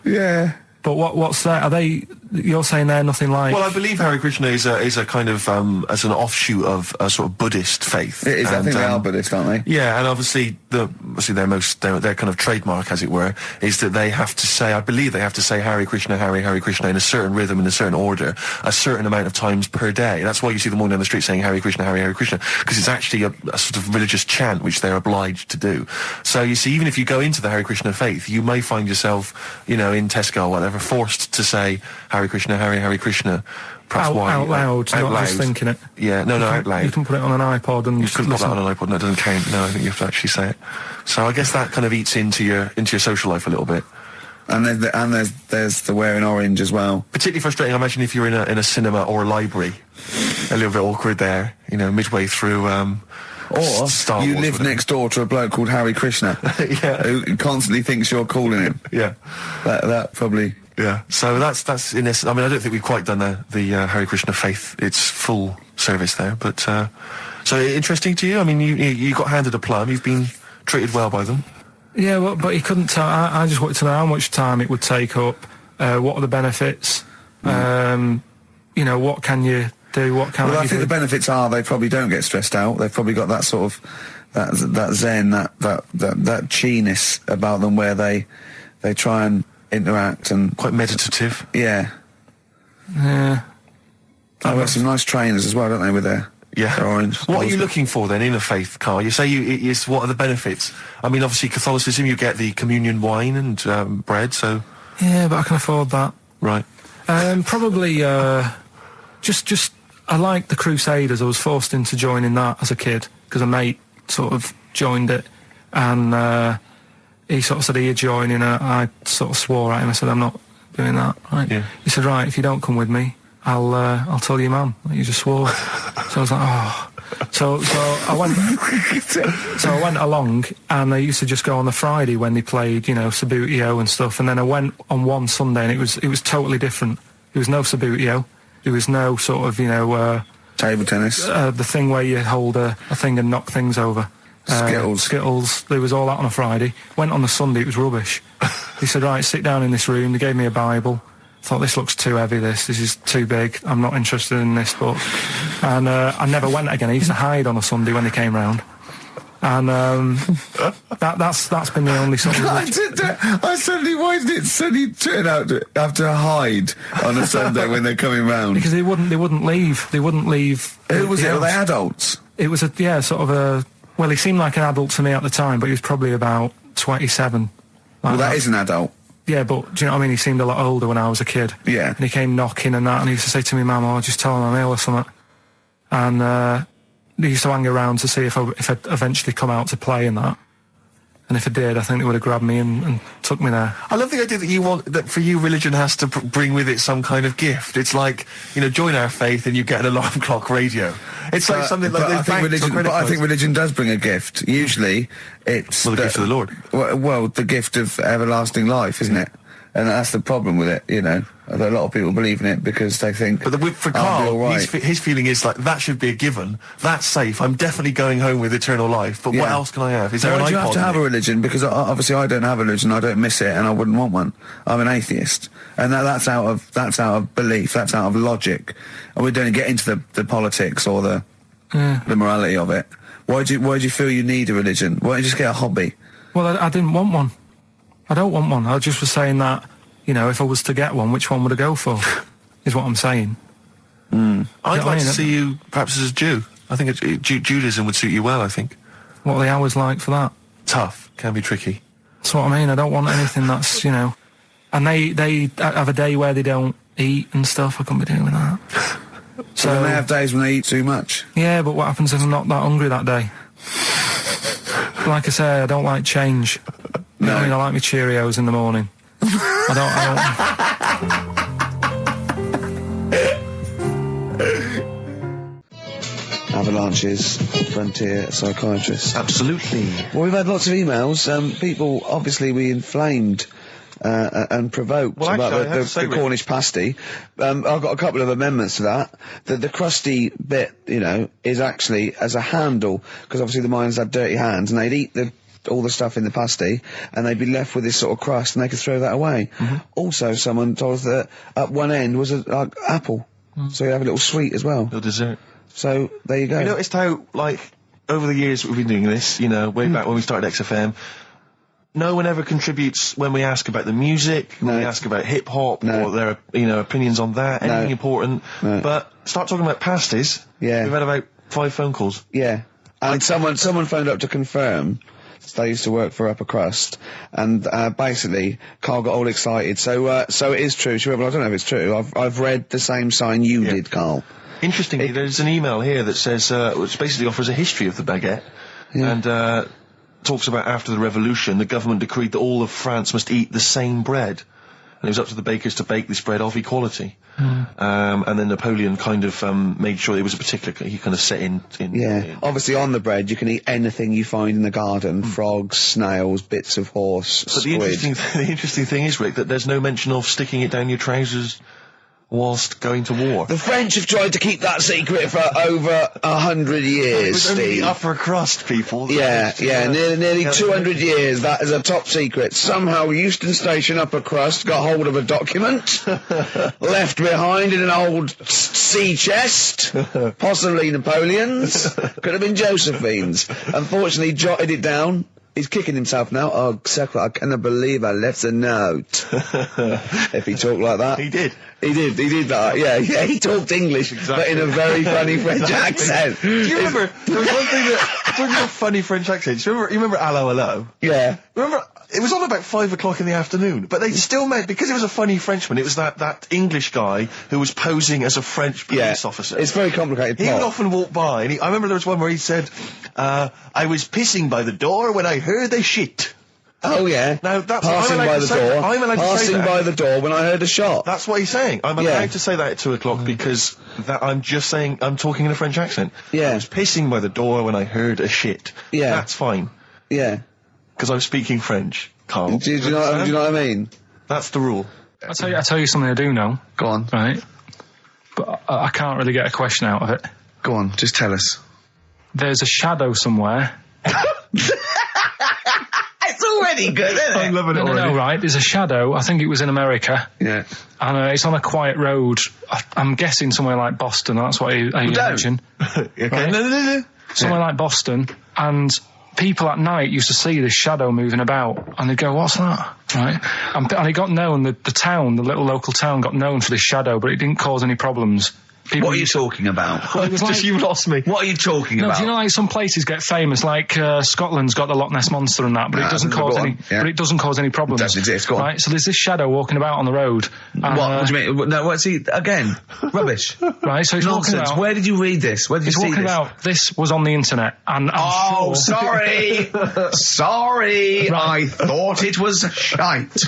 Yeah. But what's that? Are they? You're saying they're nothing like? Well, I believe Hare Krishna is a kind of as an offshoot of a sort of Buddhist faith. It is. I think they are Buddhist, aren't they? Yeah, and obviously their kind of trademark, as it were, is that they have to say. I believe they have to say Hare Krishna, Hare Krishna in a certain rhythm, in a certain order, a certain amount of times per day. That's why you see them walking down the street saying Hare Krishna, because it's actually a sort of religious chant which they're obliged to do. So you see, even if you go into the Hare Krishna faith, you may find yourself, in Tesco or whatever, forced to say Hare Krishna, Hare Krishna. Perhaps out why. loud, out not loud. just thinking it. Yeah, no, out loud. You can put it on an iPod and You couldn't put that on an iPod. No, it doesn't count. No, I think you have to actually say it. So I guess that kind of eats into your social life a little bit. And there's the wearing orange as well. Particularly frustrating, I imagine, if you're in a cinema or a library. A little bit awkward there, midway through. Or Star you Wars, live whatever. next door to a bloke called Harry Krishna, Yeah. who constantly thinks you're calling him. Yeah. That probably. Yeah. So that's in essence. I mean, I don't think we've quite done the Hare Krishna faith its full service there, but so interesting to you. I mean, you got handed a plum. You've been treated well by them. Yeah, well, but he couldn't tell. I just wanted to know how much time it would take up. What are the benefits? What can you do? What can Well, I you think do? the benefits are they probably don't get stressed out. They've probably got that sort of that zen, that chi-ness about them, where they try and interact and Quite meditative. yeah. Yeah. They've got some nice trainers as well, don't they, with their orange. What are you looking for then in a faith, Carl? You say what are the benefits? I mean, obviously Catholicism, you get the communion wine and bread. So Yeah, but I can afford that. right. Probably just I liked the Crusaders. I was forced into joining that as a kid because a mate sort of joined it, and he sort of said he'd join in. I sort of swore at him. I said, I'm not doing that. Right? Yeah. He said, right, if you don't come with me, I'll tell your mum that you just swore. So I was like, oh. So I went. So I went along, and I used to just go on the Friday when they played, Sabutio and stuff. And then I went on one Sunday, and it was totally different. There was no Sabutio. There was no sort of table tennis, the thing where you hold a thing and knock things over. Skittles. There was all that on a Friday. Went on the Sunday. It was rubbish. He said, right, sit down in this room. They gave me a Bible. Thought, this looks too heavy, this is too big, I'm not interested in this book. And I never went again. I used to hide on a Sunday when they came round. And that's been the only sort of... why did it suddenly turn out to have to hide on a Sunday when they're coming round? Because they wouldn't leave. They wouldn't leave. Who was it? Were house. they adults? It was well, he seemed like an adult to me at the time, but he was probably about 27. Well, that is an adult. Yeah, but do you know what I mean? He seemed a lot older when I was a kid. Yeah. And he came knocking and that, and he used to say to me, Mum, I'll just tell him I'm ill or something. And he used to hang around to see if I'd eventually come out to play and that. And if I did, I think they would have grabbed me and took me there. I love the idea that for you, religion has to bring with it some kind of gift. It's like, join our faith and you get an alarm clock radio. It's like something like I think religion does bring a gift. Usually, it's the gift of the Lord. Well, the gift of everlasting life, isn't it? And that's the problem with it. A lot of people believe in it because they think. But for Carl, his feeling is like that should be a given. That's safe. I'm definitely going home with eternal life. But what else can I have? Is there an iPod? Why do you have to have a religion? Because obviously I don't have a religion. I don't miss it, and I wouldn't want one. I'm an atheist, and that's out of belief. That's out of logic, and we don't get into the politics or the morality of it. Why do you feel you need a religion? Why don't you just get a hobby? Well, I didn't want one. I don't want one. I just was saying that, if I was to get one, which one would I go for? Is what I'm saying. I'd like to see you perhaps as a Jew. I think Judaism would suit you well, I think. What are the hours like for that? Tough. Can be tricky. That's what I mean. I don't want anything that's, And they have a day where they don't eat and stuff. I couldn't be doing that. So they have days when they eat too much. Yeah, but what happens if I'm not that hungry that day? Like I say, I don't like change. No. I like my Cheerios in the morning. I don't. Avalanches, Frontier Psychiatrists. Absolutely. Well, we've had lots of emails. People, obviously, we inflamed and provoked about the Cornish pasty. I've got a couple of amendments to that. The crusty bit, is actually as a handle, because obviously the miners had dirty hands, and they'd eat all the stuff in the pasty, and they'd be left with this sort of crust, and they could throw that away. Mm-hmm. Also, someone told us that at one end was an apple, so you have a little sweet as well. Little dessert. So, there you go. You noticed how, over the years we've been doing this, way back when we started XFM, no one ever contributes when we ask about the music, when we ask about hip-hop, or their, opinions on that, anything important. No. But start talking about pasties. Yeah. We've had about 5 phone calls. Yeah. And someone phoned up to confirm They used to work for Upper Crust, and basically, Carl got all excited. So it is true. Well, I don't know if it's true. I've read the same sign you did, Carl. Interestingly, there's an email here that says, which basically offers a history of the baguette, and talks about after the revolution, the government decreed that all of France must eat the same bread. And it was up to the bakers to bake this bread of equality. And then Napoleon kind of made sure it was a particular, he kind of set in. Obviously on the bread you can eat anything you find in the garden. Frogs, snails, bits of horse, But squid. the interesting thing is, Rick, that there's no mention of sticking it down your trousers whilst going to war. The French have tried to keep that secret for over 100 years, It was only Steve. the upper crust people. Nearly 200 years, that is a top secret. Somehow Euston Station upper crust got hold of a document, left behind in an old sea chest, possibly Napoleon's, could have been Josephine's. Unfortunately, jotted it down. He's kicking himself now. Oh, Secretary, I cannot believe I left a note. If he talked like that. He did. He did that, yeah, he talked English, but in a very funny French accent. Do you remember, there was one thing that, talking about funny French accents, you remember Allo Allo? Yeah. Remember, it was on about 5 o'clock in the afternoon, but they still meant, because it was a funny Frenchman, it was that English guy who was posing as a French police officer. It's very complicated. He would often walk by, and I remember there was one where he said, I was pissing by the door when I heard a shit. Oh yeah. Now that's passing by the door. I'm allowed to say Passing that. by the door when I heard a shot. That's what he's saying. I'm allowed to say that at 2 o'clock because I'm just saying I'm talking in a French accent. Yeah. I was pissing by the door when I heard a shit. Yeah. That's fine. Yeah. Because I'm speaking French, Carl. Do you know what I mean? That's the rule. I'll tell you something I do know. Go on. Right. But I can't really get a question out of it. Go on, just tell us. There's a shadow somewhere. It's already good, isn't it? I'm loving it already. No, right. There's a shadow. I think it was in America. Yeah. And it's on a quiet road. I'm guessing somewhere like Boston. That's what I imagine. Okay. Right? No. Somewhere like Boston. And people at night used to see this shadow moving about. And they'd go, what's that? Right? And it got known, the town, the little local town got known for this shadow, but it didn't cause any problems. What are you talking about? Well, it was Just you lost me. What are you talking about? Do you know, like some places get famous, like Scotland's got the Loch Ness monster and that, but it doesn't cause any. Yeah. But it doesn't cause any problems. It doesn't exist. Go on. Right. So there's this shadow walking about on the road. What do you mean? No, what's he again? Rubbish. Right. So he's walking Nonsense. about. Where did you read this? Where did you see He's walking this? about. This was on the internet, and I'm sure. Sorry, sorry. Right. I thought it was shite.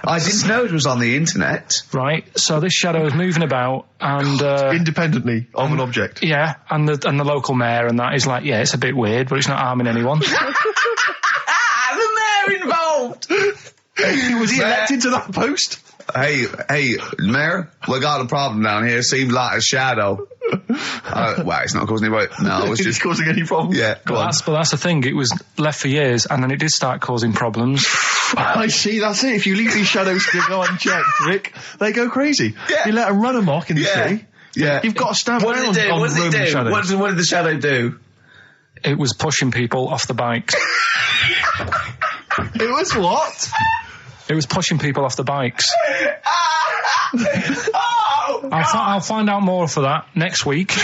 I didn't know it was on the internet. Right. So this shadow is moving about, and Independently of an object. yeah, and the local mayor and that is like, yeah, it's a bit weird, but it's not harming anyone. The mayor involved. Was he elected to that post? Hey, Mayor, we got a problem down here. Seems like a shadow. Well, it's not causing any. No, it's just causing any problems. Yeah, go on. But that's the thing. It was left for years, and then it did start causing problems. I see, that's it. If you leave these shadows to go unchecked, Rick, they go crazy. Yeah. You let them run amok in the city. Yeah. You've got to stand What down did it do? on What did it Roman do? shadows. What did the shadow do? It was pushing people off the bikes. It was what? It was pushing people off the bikes. I'll find out more for that next week.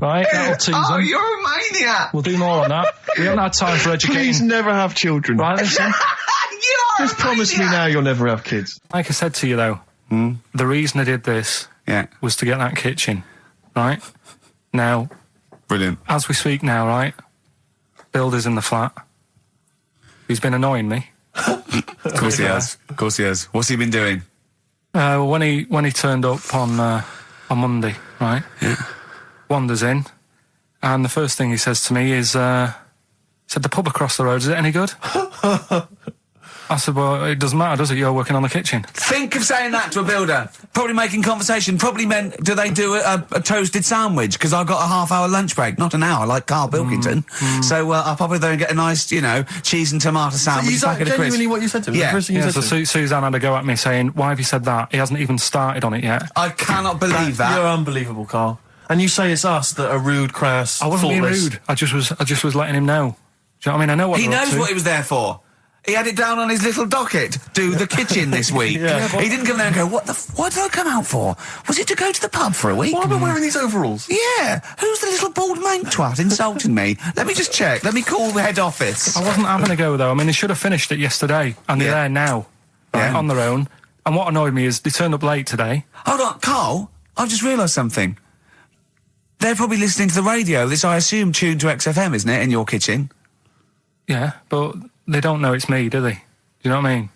Right, that'll tease them. You're a maniac. We'll do more on that. We haven't had time for educating. Please never have children. Right, listen. Just promise me now you'll never have kids. Like I said to you, though, the reason I did this was to get that kitchen. Right? Now, Brilliant. as we speak now, right, Builder's in the flat. He's been annoying me. Of course he has. Of course he has. What's he been doing? When he turned up on Monday, right? Yeah. Wanders in, and the first thing he says to me is, said, the pub across the road, is it any good? I said, well, it doesn't matter, does it? You're working on the kitchen. Think of saying that to a builder. Probably making conversation. Probably meant, do they do a toasted sandwich? Because I've got a half-hour lunch break. Not an hour, like Karl Pilkington. So I'll probably there and get a nice, cheese and tomato sandwich. Is that genuinely what you said to him? Yeah. The first thing you Yeah, said so to him? Suzanne had a go at me saying, why have you said that? He hasn't even started on it yet. I cannot believe that. You're unbelievable, Carl. And you say it's us that are rude, crass, I wasn't being thoughtless. rude. I just was letting him know. Do you know what I mean? I know what He they're up knows to. what he was there for. He had it down on his little docket. Do the kitchen this week. He didn't come there and go, what did I come out for? Was it to go to the pub for a week? Why am I wearing these overalls? Yeah. Who's the little bald mank twat insulting me? Let me just check. Let me call the head office. I wasn't having a go, though. I mean, they should have finished it yesterday, and they're there now, on their own. And what annoyed me is they turned up late today. Hold on, Carl, I've just realised something. They're probably listening to the radio. This, I assume, tuned to XFM, isn't it, in your kitchen? Yeah, but they don't know it's me, do they? Do you know what I mean?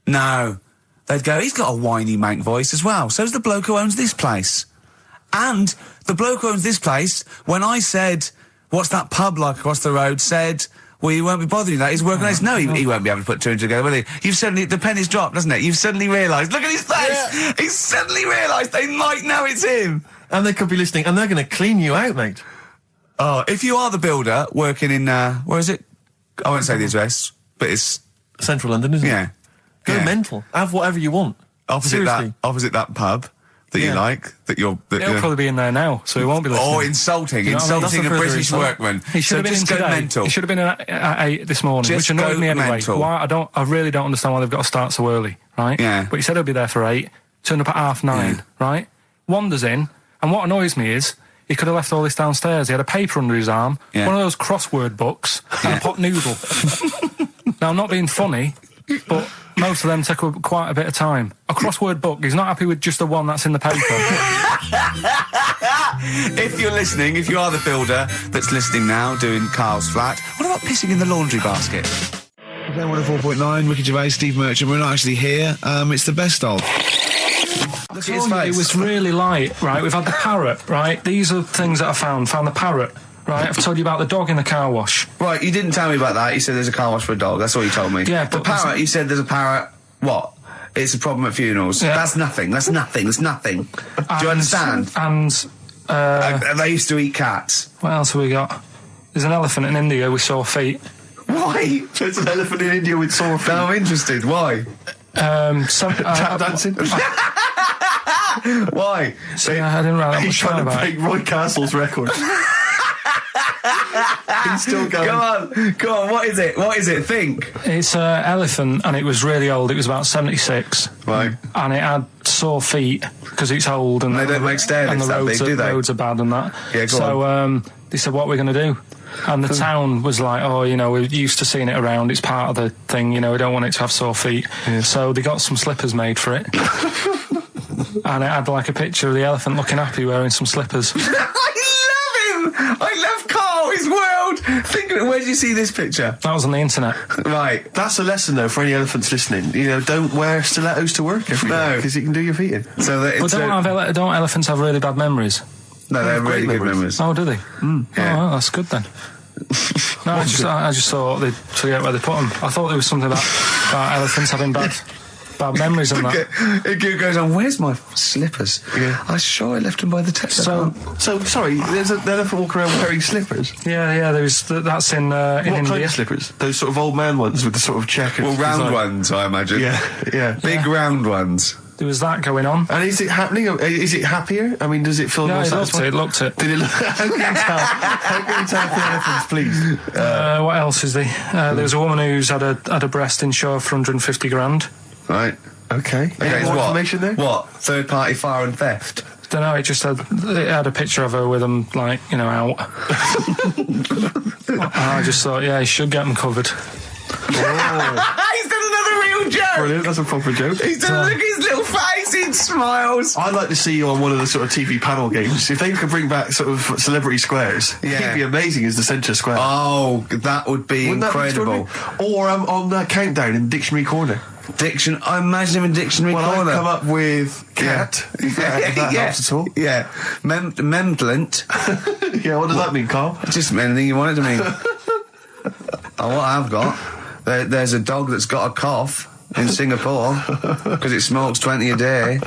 No. They'd go, he's got a whiny mank voice as well. So's the bloke who owns this place. And the bloke who owns this place, when I said, what's that pub like across the road, said, well, you won't be bothering that. He's working on this. No, he won't be able to put two and two together, will he? You've suddenly, the penny's dropped, doesn't it? You've suddenly realised. Look at his face! Yeah. He's suddenly realised they might know it's him. And they could be listening, and they're going to clean you out, mate. Oh, if you are the builder working in, where is it? I won't say the address, but it's Central London, isn't it? Go mental. Have whatever you want. Opposite that pub that you like, He'll probably be in there now, so he won't be listening. Or insulting a British workman. He should have been in today. Mental. He should have been at 8 this morning, which annoyed me anyway. Why? I really don't understand why they've got to start so early, right? Yeah. But he said he'll be there for 8, turned up at 9:30, right? Wanders in, and what annoys me is he could have left all this downstairs. He had a paper under his arm, one of those crossword books, and a pot noodle. Now, I'm not being funny, but most of them take quite a bit of time. A crossword book, he's not happy with just the one that's in the paper. If you're listening, if you are the builder that's listening now, doing Carl's flat, what about pissing in the laundry basket? Okay, 104.9, Ricky Gervais, Steve Merchant. We're not actually here. It's the best of. Look at his face. It was really light, right? We've had the parrot, right? These are things that I found. Found the parrot, right? I've told you about the dog in the car wash. Right, you didn't tell me about that. You said there's a car wash for a dog. That's all you told me. Yeah, the but parrot, you said there's a parrot. What? It's a problem at funerals. Yeah. That's nothing. That's nothing. That's nothing. Do you understand? And they used to eat cats. What else have we got? There's an elephant in India with sore feet. Why? There's an elephant in India with sore feet. I'm interested. Why? Tap dancing. Why? So, I didn't write that He's trying to break Roy Castle's record. He's still going. Go on. What is it? Think. It's an elephant, and it was really old. It was about 76. Right. And it had sore feet because it's old, and they don't make stair lifts that big, do they? Roads are bad and that. Yeah, go on. They said, what are we going to do? And the town was like, oh, we're used to seeing it around. It's part of the thing, we don't want it to have sore feet. Yeah. So they got some slippers made for it. And it had like a picture of the elephant looking happy wearing some slippers. I love him! I love Carl, his world! Think of it, where did you see this picture? That was on the internet. Right. That's a lesson, though, for any elephants listening. Don't wear stilettos to work every day, because it can do your feet in. So that it's don't elephants have really bad memories? No, they have really good memories. Oh, do they? Yeah. Oh, well, that's good then. No, I just thought they'd forget where they put them. I thought there was something about elephants having bad memories and that. It goes on, where's my slippers? Yeah. I'm sure I left them by the test. So sorry, there's an elephant walking around wearing slippers? Yeah, that's in India. What kind of slippers? Those sort of old man ones with the sort of checker. Well, round ones, I imagine. Yeah. Big round ones. There was that going on. And is it happening? Is it happier? I mean, does it feel more satisfying? It looked it. Did it look? How can you tell for elephants, please? What else is there? There was a woman who's had a breast insured for 150 grand. Right. Okay. Any more information there? What? Third party fire and theft? Don't know. It had a picture of her with them out. I just thought, he should get them covered. He's done another real joke. Brilliant. That's a proper joke. He's done. Look at his little face. He smiles. I'd like to see you on one of the sort of TV panel games. If they could bring back sort of celebrity squares, he'd be amazing as the centre square. Oh, that would be incredible. Or on the countdown in Dictionary Corner. I imagine him in Dictionary Corner. I've come up with cat. If that helps at all. Yeah. Memblent. Yeah, what does that mean, Carl? Just anything you want it to mean. What I've got, there's a dog that's got a cough in Singapore because it smokes 20 a day.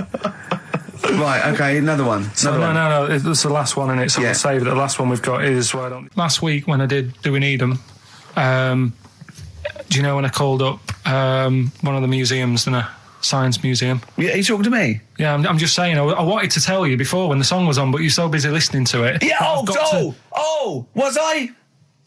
Right, okay, another one. No, it's the last one in it, so we'll save it. The last one we've got is... Last week when I did Do We Need Them, do you know when I called up one of the museums, in a science museum? Yeah, are you talking to me? Yeah, I'm just saying, I wanted to tell you before when the song was on, but you're so busy listening to it. Yeah, was I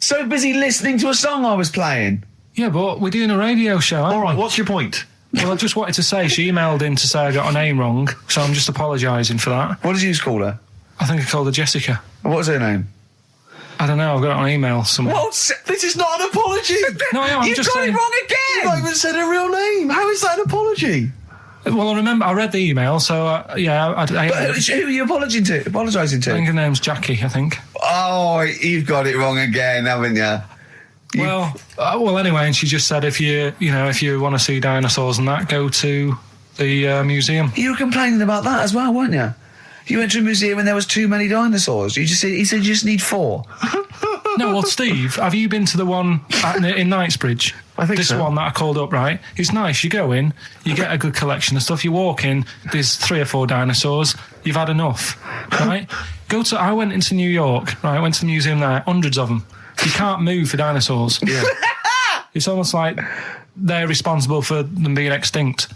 so busy listening to a song I was playing? Yeah, but we're doing a radio show, aren't All right, we? what's your point? Well, I just wanted to say she emailed in to say I got her name wrong, so I'm just apologising for that. What did you call her? I think I called her Jessica. What was her name? I don't know, I've got it on email somewhere. This is not an apology. No, I'm You've just got saying... it wrong again! You've not even said her real name. How is that an apology? Well, I remember, I read the email, so, yeah, I But who are you apologising to? I think her name's Jackie, I think. Oh, you've got it wrong again, haven't you? Well, anyway, and she just said if you want to see dinosaurs and that, go to the museum. You were complaining about that as well, weren't you? You went to a museum and there was too many dinosaurs. He said you just need 4. No, well, Steve, have you been to the one in Knightsbridge? I think this so. one that I called up, right? It's nice. You go in, you get a good collection of stuff. You walk in, there's 3 or 4 dinosaurs. You've had enough, right? I went into New York, right? I went to the museum there, hundreds of them. You can't move for dinosaurs. Yeah. It's almost like they're responsible for them being extinct.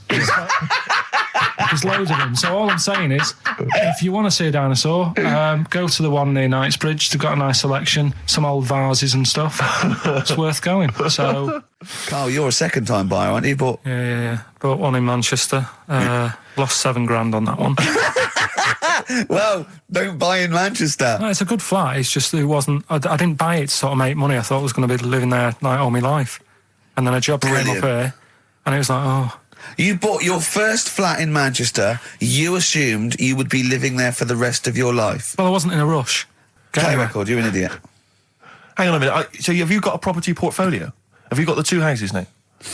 There's loads of them. So all I'm saying is, if you want to see a dinosaur, go to the one near Knightsbridge. They've got a nice selection, some old vases and stuff. It's worth going. So, Carl, you're a second-time buyer, aren't you? But yeah. Bought one in Manchester. Lost $7,000 on that one. well, don't buy in Manchester. No, it's a good flat. It's just it wasn't. I didn't buy it to sort of make money. I thought I was going to be living there like all my life, and then a job came up here, and it was like, oh. You bought your first flat in Manchester. You assumed you would be living there for the rest of your life. Well, I wasn't in a rush. Play record. You're an idiot. Hang on a minute. So have you got a property portfolio? Have you got the 2 houses now?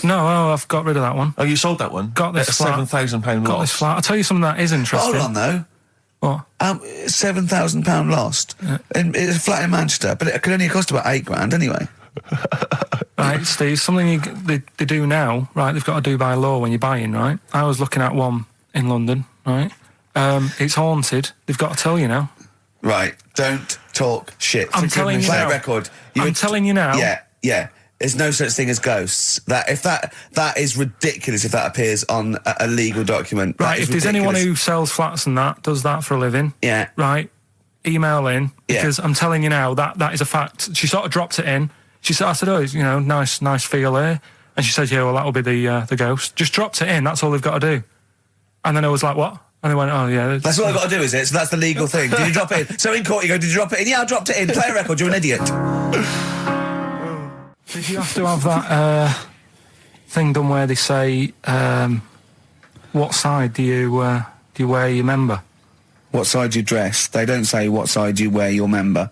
No, I've got rid of that one. Oh, you sold that one? Got this at a flat. £7,000 Got loss. this flat. I'll tell you something that is interesting. Hold on, though. What? £7,000 lost. Yeah. And it's a flat in Manchester, but it could only cost about £8,000 anyway. Right, Steve, something they do now, right, they've got to do by law when you're buying, right? I was looking at one in London, right? It's haunted. They've got to tell you now. Right, don't talk shit. I'm telling you Play now. a record. I'm telling you now. Yeah. There's no such thing as ghosts. That is ridiculous if that appears on a legal document. Right, if there's anyone who sells flats and that, does that for a living, yeah, right, email in, because I'm telling you now, that is a fact. She sort of dropped it in. I said, oh, nice feel here. And she said, yeah, well, that'll be the ghost. Just dropped it in, that's all they've got to do. And then I was like, what? And they went, oh, yeah. That's what I've got to do, is it? So that's the legal thing. Did you drop it in? So in court you go, did you drop it in? Yeah, I dropped it in. Play a record, you're an idiot. Did you have to have that thing done where they say, what side do you wear your member? What side you dress? They don't say what side you wear your member.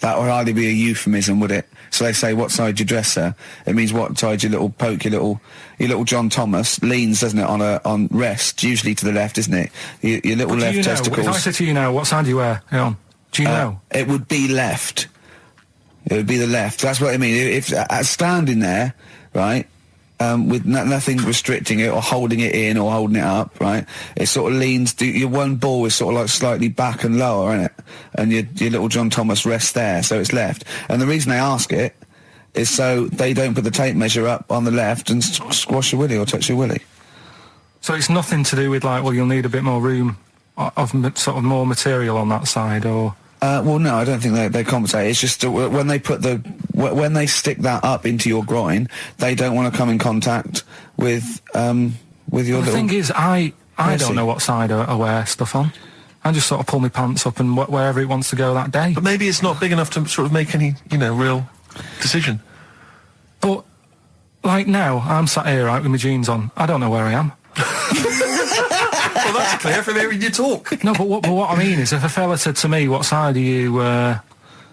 That would hardly be a euphemism, would it? So they say, what side you dress, sir? It means what side your little John Thomas leans, doesn't it, on rest, usually to the left, isn't it? Your little left testicles. If I said to you now, what side do you wear? Hang on. Do you know? It would be left. It would be the left. That's what I mean. If standing there, right, with nothing restricting it or holding it in or holding it up, right, it sort of leans. Your one ball is sort of like slightly back and lower, isn't it? And your little John Thomas rests there, so it's left. And the reason they ask it is so they don't put the tape measure up on the left and squash your willy or touch your willy. So it's nothing to do with like, well, you'll need a bit more room of sort of more material on that side, or. Well, no, I don't think they compensate. It's just when they when they stick that up into your groin, they don't want to come in contact with your little. The thing is, I don't know what side I wear stuff on. I just sort of pull my pants up and wherever it wants to go that day. But maybe it's not big enough to sort of make any, real decision. But like now, I'm sat here right with my jeans on. I don't know where I am. Well, that's clear from hearing you talk. No, but what I mean is, if a fella said to me, "What side are you?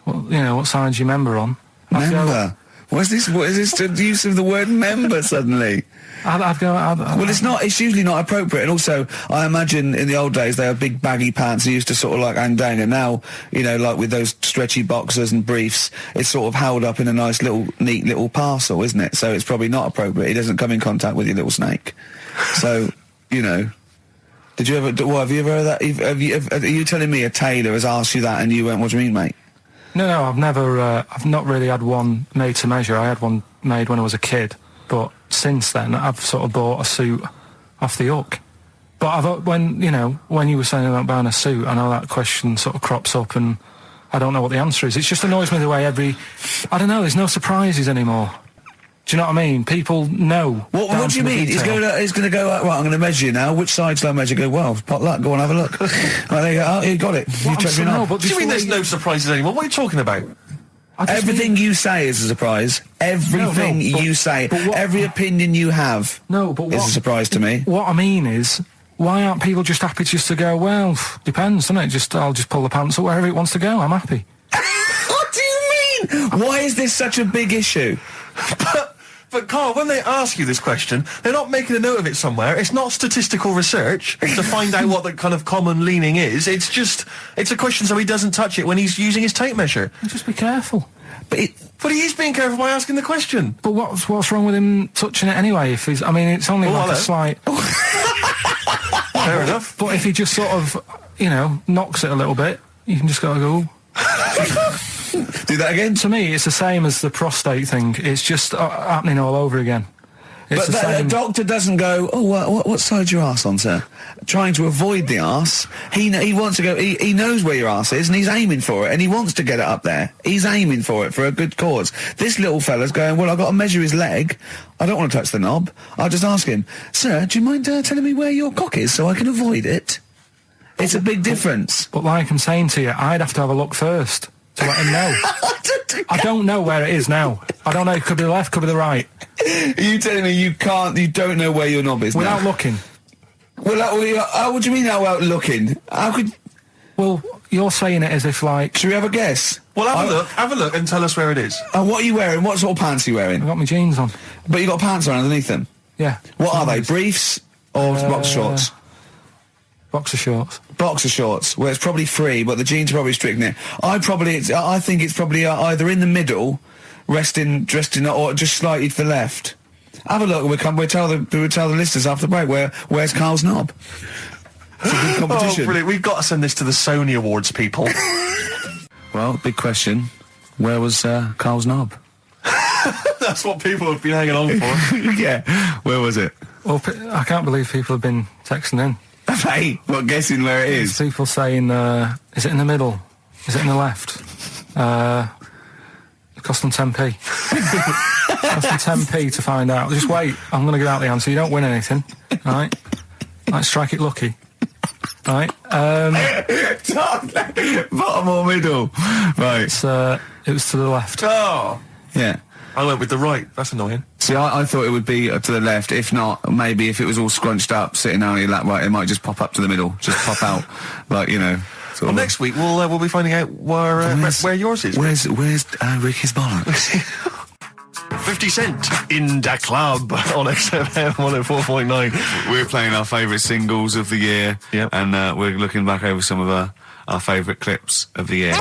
What side's your member on?" Member. What is this? What is this? The use of the word member suddenly? I'd go. Well, it's not. It's usually not appropriate. And also, I imagine in the old days they had big baggy pants. They used to sort of like hang down. And now, like with those stretchy boxers and briefs, it's sort of held up in a nice little, neat little parcel, isn't it? So it's probably not appropriate. It doesn't come in contact with your little snake. So, Did you ever? What have you ever heard that? Are you telling me a tailor has asked you that and you went, "What do you mean, mate?" No, I've never. I've not really had one made to measure. I had one made when I was a kid, but since then I've sort of bought a suit off the hook. But when you were saying about buying a suit, I know that question sort of crops up, and I don't know what the answer is. It just annoys me the way I don't know. There's no surprises anymore. Do you know what I mean? People know. What do you mean? He's going to go, right, I'm going to measure you now. Which side shall I measure? Go, well, pot luck, go on, have a look. Right, there you go. Oh, you got it. You checked me out. What do you mean there's no surprises anymore? What are you talking about? Everything you say is a surprise. Everything you say. Every opinion you have is a surprise to me. What I mean is, why aren't people just happy just to go, well, depends, doesn't it? I'll just pull the pants up wherever it wants to go. I'm happy. What do you mean? Why is this such a big issue? But Carl, when they ask you this question, they're not making a note of it somewhere. It's not statistical research to find out what the kind of common leaning is. It's a question so he doesn't touch it when he's using his tape measure. Just be careful. But he is being careful by asking the question. But what's wrong with him touching it anyway? If he's, I mean, it's only a slight. Fair enough. But if he just sort of, knocks it a little bit, you can just go. Do that again? To me, it's the same as the prostate thing. It's just happening all over again. But the doctor doesn't go, what side's your arse on, sir? Trying to avoid the arse. He wants to go, he knows where your arse is and he's aiming for it and he wants to get it up there. He's aiming for it for a good cause. This little fella's going, well, I've got to measure his leg. I don't want to touch the knob. I'll just ask him, sir, do you mind telling me where your cock is so I can avoid it? It's a big difference. But like I'm saying to you, I'd have to have a look first to let him know. I don't know where it is now. I don't know. It could be the left, could be the right. Are you telling me you don't know where your knob is without looking? Well, what do you mean without looking? How could... Well, you're saying it as if like... Should we have a guess? Well, have a look and tell us where it is. And what are you wearing? What sort of pants are you wearing? I've got my jeans on. But you got pants on underneath them? Yeah. What are they? Briefs or boxer shorts? Boxer shorts. Boxer shorts. Well, it's probably free, but the jeans are probably strict in it. I think it's probably either in the middle, dressed in, or just slightly to the left. Have a look. We'll tell the listeners after the break where's Carl's knob. It's a good competition. Oh, brilliant! We've got to send this to the Sony Awards people. Well, big question. Where was Carl's knob? That's what people have been hanging on for. Yeah. Where was it? Well, I can't believe people have been texting in. Hey, what, guessing where it is? People saying, is it in the middle? Is it in the left? It cost them 10p. It cost them 10p to find out. Just wait, I'm going to give out the answer. You don't win anything, right? Like, strike it lucky. Right? Bottom or middle? Right. It was to the left. Oh! Yeah. I went with the right. That's annoying. See, I thought it would be to the left. If not, maybe if it was all scrunched up, sitting on your lap, right, it might just pop up to the middle. Just pop out, like, Well, next week we'll be finding out where yours is. Where's Ricky's bollocks? 50 Cent in Da Club on XFM 104.9. We're playing our favourite singles of the year, and we're looking back over some of our favourite clips of the year.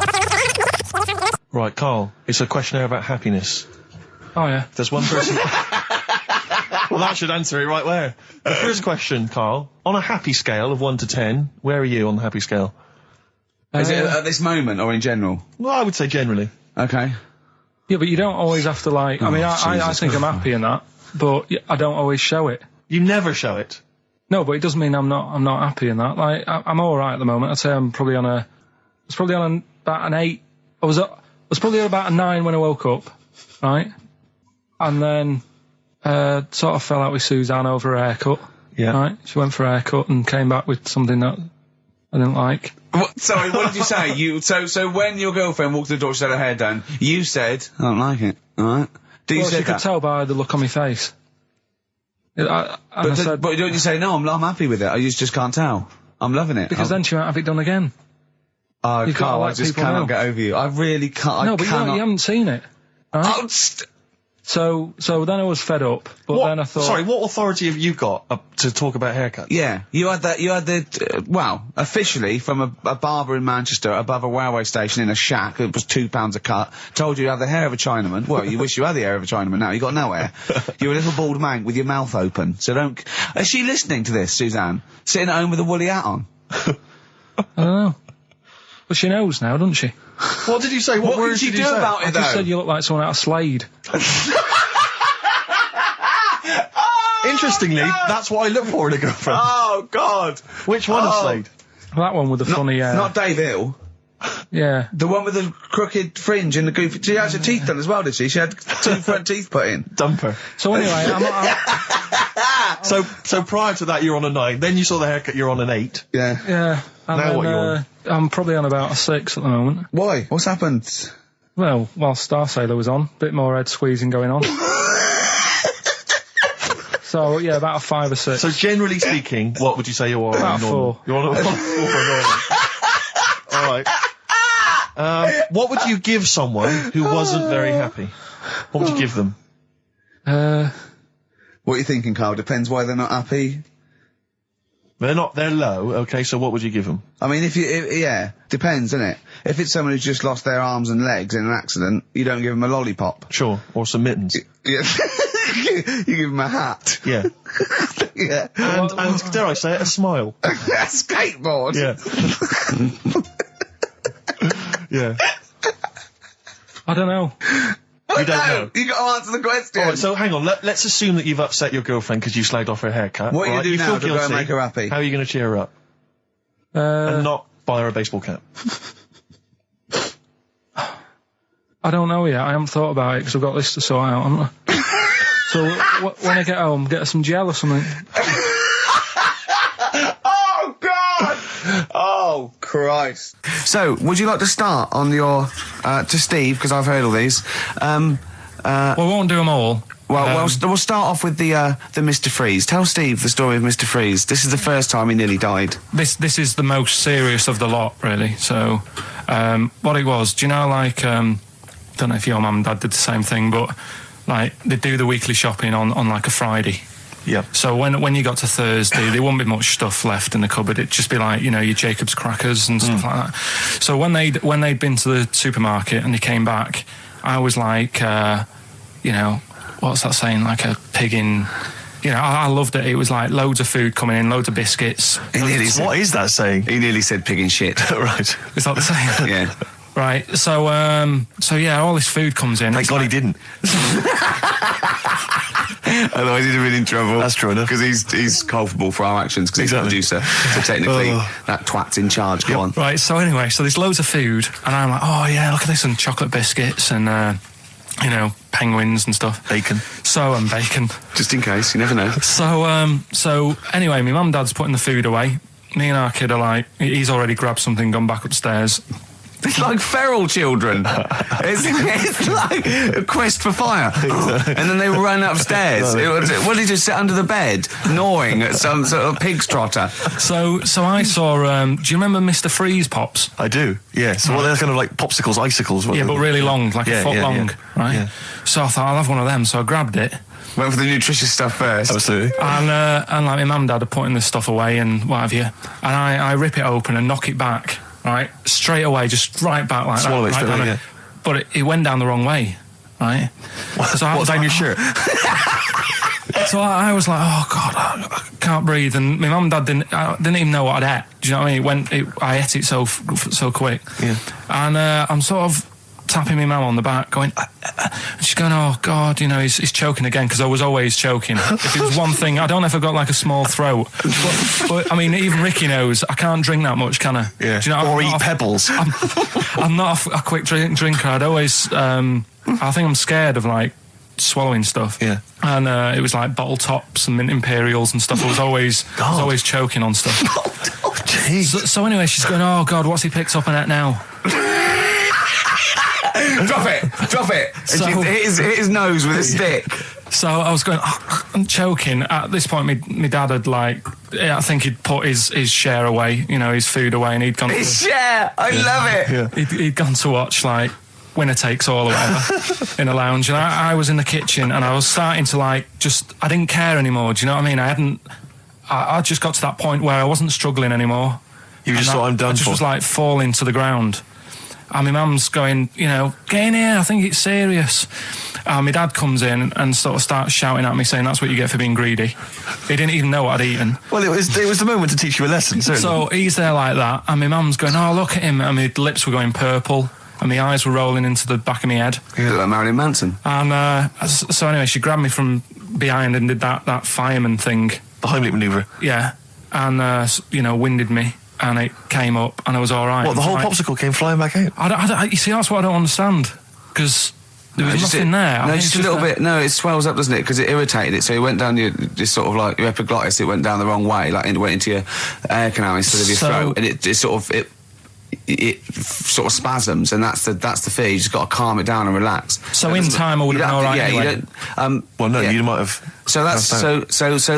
Right, Carl, it's a questionnaire about happiness. Oh, yeah. There's one person... Well, that should answer it right where. The first question, Carl, on a happy scale of 1 to 10, where are you on the happy scale? Is it at this moment or in general? Well, I would say generally. Okay. Yeah, but you don't always have to, like... I mean, I think I'm happy in that, but I don't always show it. You never show it? No, but it doesn't mean I'm not happy in that. Like, I'm all right at the moment. I'd say I'm probably on a... It's probably on about an 8. I was probably at about a 9 when I woke up, right? And then sort of fell out with Suzanne over a haircut. Yeah. Right? She went for a haircut and came back with something that I didn't like. Sorry, what did you say? So when your girlfriend walked to the door, she had her hair done, you said, I don't like it, alright? She could tell by the look on my face. But don't you say, no, I'm happy with it, I just can't tell. I'm loving it. Because then she won't have it done again. Oh, Carl, I just cannot get over you. I really can't. No, but you haven't seen it. Right? So then I was fed up, but then I thought... Sorry, what authority have you got to talk about haircuts? Yeah, you had the officially from a barber in Manchester above a railway station in a shack, it was £2 a cut, told you have the hair of a Chinaman. Well, you wish you had the hair of a Chinaman now, you got no hair. You're a little bald man with your mouth open, so don't... Is she listening to this, Suzanne? Sitting at home with a woolly hat on? I don't know. But she knows now, doesn't she? What did you say? What words did you do about it, I just said you look like someone out of Slade. Interestingly, that's what I look for in a girlfriend. Oh, God. Which one of Slade? That one with the funny hair. Not Dave Hill. Yeah. The one with the crooked fringe and the goofy... She had her teeth done as well, did she? She had 2 front teeth put in. Dumper. So anyway, So prior to that, you're on a 9. Then you saw the haircut, you're on an 8. Yeah. yeah. And Now then, what you on? I'm probably on about a 6 at the moment. Why? What's happened? Well, while Star Sailor was on, bit more head squeezing going on. So, yeah, about a 5 or 6. So generally speaking, what would you say you are? About normal? 4. You're on a 4 normal. Alright. What would you give someone who wasn't very happy? What would you give them? What are you thinking, Carl? Depends why they're not happy. They're low, okay, so what would you give them? I mean, yeah, depends, innit? If it's someone who's just lost their arms and legs in an accident, you don't give them a lollipop. Sure, or some mittens. Yeah. You give them a hat. Yeah. Yeah. And dare I say it, a smile. A skateboard. Yeah. Yeah. I don't know. You don't know. You got to answer the question. Alright, so hang on, let's assume that you've upset your girlfriend because you slagged off her haircut. What are you right? gonna do now feel to go and guilty. make her happy? How are you going to cheer her up? And not buy her a baseball cap? I don't know yet. I haven't thought about it because I've got this to sort out, haven't I? So when I get home, get her some gel or something. Oh, God! Oh, Christ. So, would you like to start on your, to Steve, because I've heard all these. Well, we won't do them all. Well, we'll start off with the Mr. Freeze. Tell Steve the story of Mr. Freeze. This is the first time he nearly died. This is the most serious of the lot, really. So, what it was, do you know, like, don't know if your mum and dad did the same thing, but, like, they do the weekly shopping on like, a Friday. Yeah. So when you got to Thursday, there wouldn't be much stuff left in the cupboard. It'd just be like, you know, your Jacob's crackers and stuff like that. So when they'd been to the supermarket and they came back, I was like, you know, what's that saying? Like a pig in... You know, I loved it. It was like loads of food coming in, loads of biscuits. What is that saying? He nearly said pig in shit. Right. Is that the saying? Yeah. Right. So yeah, all this food comes in. Thank God he didn't. Otherwise he'd have been in trouble. That's true enough. Because he's culpable for our actions, because Exactly. he's the producer. So technically, that twat's in charge. Go on. Right, so anyway, so there's loads of food, and I'm like, oh yeah, look at this, and chocolate biscuits, and, you know, penguins and stuff. Bacon. And bacon. Just in case, you never know. So anyway, my mum and dad's putting the food away. Me and our kid are like, he's already grabbed something, gone back upstairs. It's like feral children. it's like a quest for fire. And then they run upstairs. What did he just sit under the bed, gnawing at some sort of pig's trotter? So I saw, do you remember Mr. Freeze Pops? I do, yeah. So they're kind of like popsicles, icicles. Yeah, but really long, like a foot long, right? Yeah. So I thought, I'll have one of them, so I grabbed it. Went for the nutritious stuff first. Absolutely. And like my mum and dad are putting this stuff away and what have you. And I rip it open and knock it back, right? Straight away, just right back like Swallow that. it straight right away, down yeah. But it went down the wrong way, right? So I was down like, your shirt? So I was like, oh God, I can't breathe. And my mum and dad didn't even know what I'd ate. Do you know what I mean? I ate it so quick. Yeah. And I'm sort of tapping my mum on the back, going, and she's going, oh God, you know, he's choking again, because I was always choking. If it was one thing, I don't know if I've got like a small throat, but I mean, even Ricky knows I can't drink that much, can I? Yeah. Do you know, or eat pebbles. I'm not a quick drinker. I'd always, I think I'm scared of like swallowing stuff. Yeah. And it was like bottle tops and mint imperials and stuff. I was always choking on stuff. Oh, jeez. So anyway, she's going, oh God, what's he picked up on it now? Drop it. So- And hit his nose with a stick. So I was going, I'm choking. At this point, my dad had I think he'd put his share away, you know, his food away, and he'd gone. His share. I love it. Yeah. He'd gone to watch like Winner Takes All or whatever in a lounge, and I was in the kitchen, and I was starting to I didn't care anymore. Do you know what I mean? I just got to that point where I wasn't struggling anymore. You just thought, I'm done I just for. was like falling to the ground. And my mum's going, you know, get in here, I think it's serious. And my dad comes in and sort of starts shouting at me, saying that's what you get for being greedy. He didn't even know what I'd eaten. Well, it was the moment to teach you a lesson, certainly. So he's there like that, and my mum's going, oh, look at him, and my lips were going purple, and my eyes were rolling into the back of my head. You look like Marilyn Manson. And so anyway, she grabbed me from behind and did that fireman thing. The Heimlich manoeuvre. Yeah. And, you know, winded me. and it came up, and I was all right. What, the whole popsicle came flying back out? You see, that's what I don't understand, because there was nothing there. No, just a little bit. No, it swells up, doesn't it? Because it irritated it. So it went down this sort of like your epiglottis. It went down the wrong way, like it went into your air canal instead of your throat, and it sort of spasms, and that's the fear. You just got to calm it down and relax. So in time, I would have been all right. Yeah, anyway. you don't. Well, no, you might have. So that's so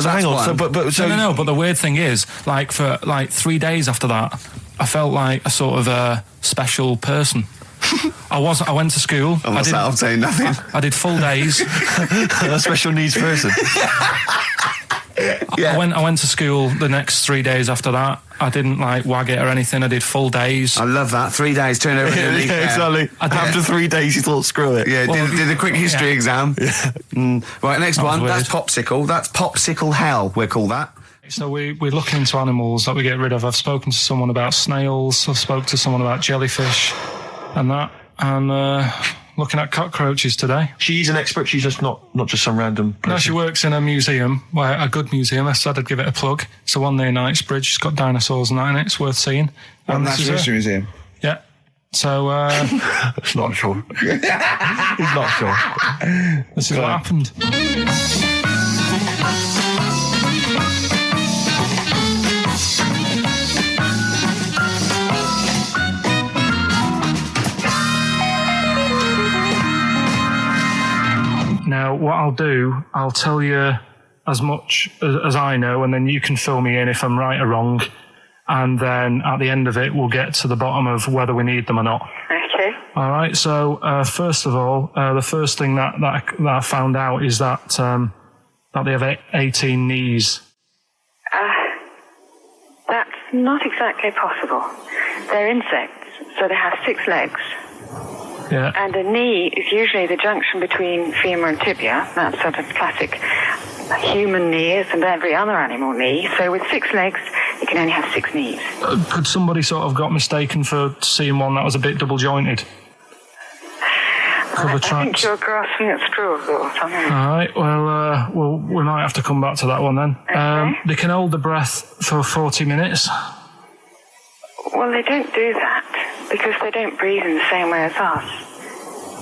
hang on. But the weird thing is, like for like 3 days after that, I felt like a sort of a special person. I went to school. I'm saying nothing. I did full days. A special needs person. Yeah. I went to school the next 3 days after that. I didn't like wag it or anything. I did full days. I love that. 3 days, turn over. Exactly. After 3 days, you thought, screw it. Yeah, did a quick history exam. Yeah. Right, next one. Weird. That's popsicle. That's popsicle hell, we'll call that. So we're looking into animals that we get rid of. I've spoken to someone about snails. I've spoken to someone about jellyfish and that. And looking at cockroaches today. She's an expert. She's just not just some random person. No, she works in a museum, a good museum. I said I'd give it a plug. It's the one near Knightsbridge. It's got dinosaurs and that in it. It's worth seeing. Natural History Museum. Yeah. So, it's not sure. He's not sure. This is what happened. Now, what I'll do, I'll tell you as much as I know, and then you can fill me in if I'm right or wrong. And then at the end of it, we'll get to the bottom of whether we need them or not. Okay. All right. So, first of all, the first thing that I found out is that they have 18 knees. That's not exactly possible. They're insects, so they have 6 legs. Yeah. And a knee is usually the junction between femur and tibia. That's sort of classic human knees and every other animal knee. So with 6 legs, you can only have 6 knees. Could somebody sort of got mistaken for seeing one that was a bit double jointed? I think you're grasping at straws or something. All right. Well, we might have to come back to that one then. Okay. They can hold the breath for 40 minutes. Well, they don't do that because they don't breathe in the same way as us.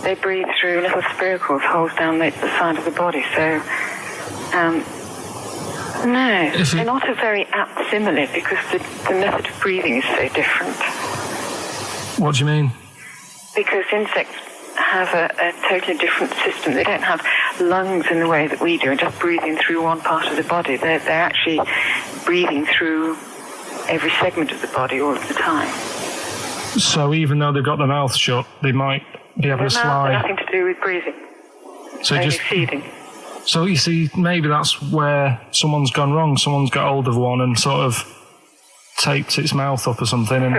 They breathe through little spiracles, holes down the side of the body. So, no, they're not a very apt simile because the method of breathing is so different. What do you mean? Because insects have a totally different system. They don't have lungs in the way that we do and just breathing through one part of the body. They're actually breathing through every segment of the body all of the time. So even though they've got their mouth shut, they might be able to slide. Nothing to do with breathing. So only just feeding. So you see, maybe that's where someone's gone wrong. Someone's got hold of one and sort of taped its mouth up or something and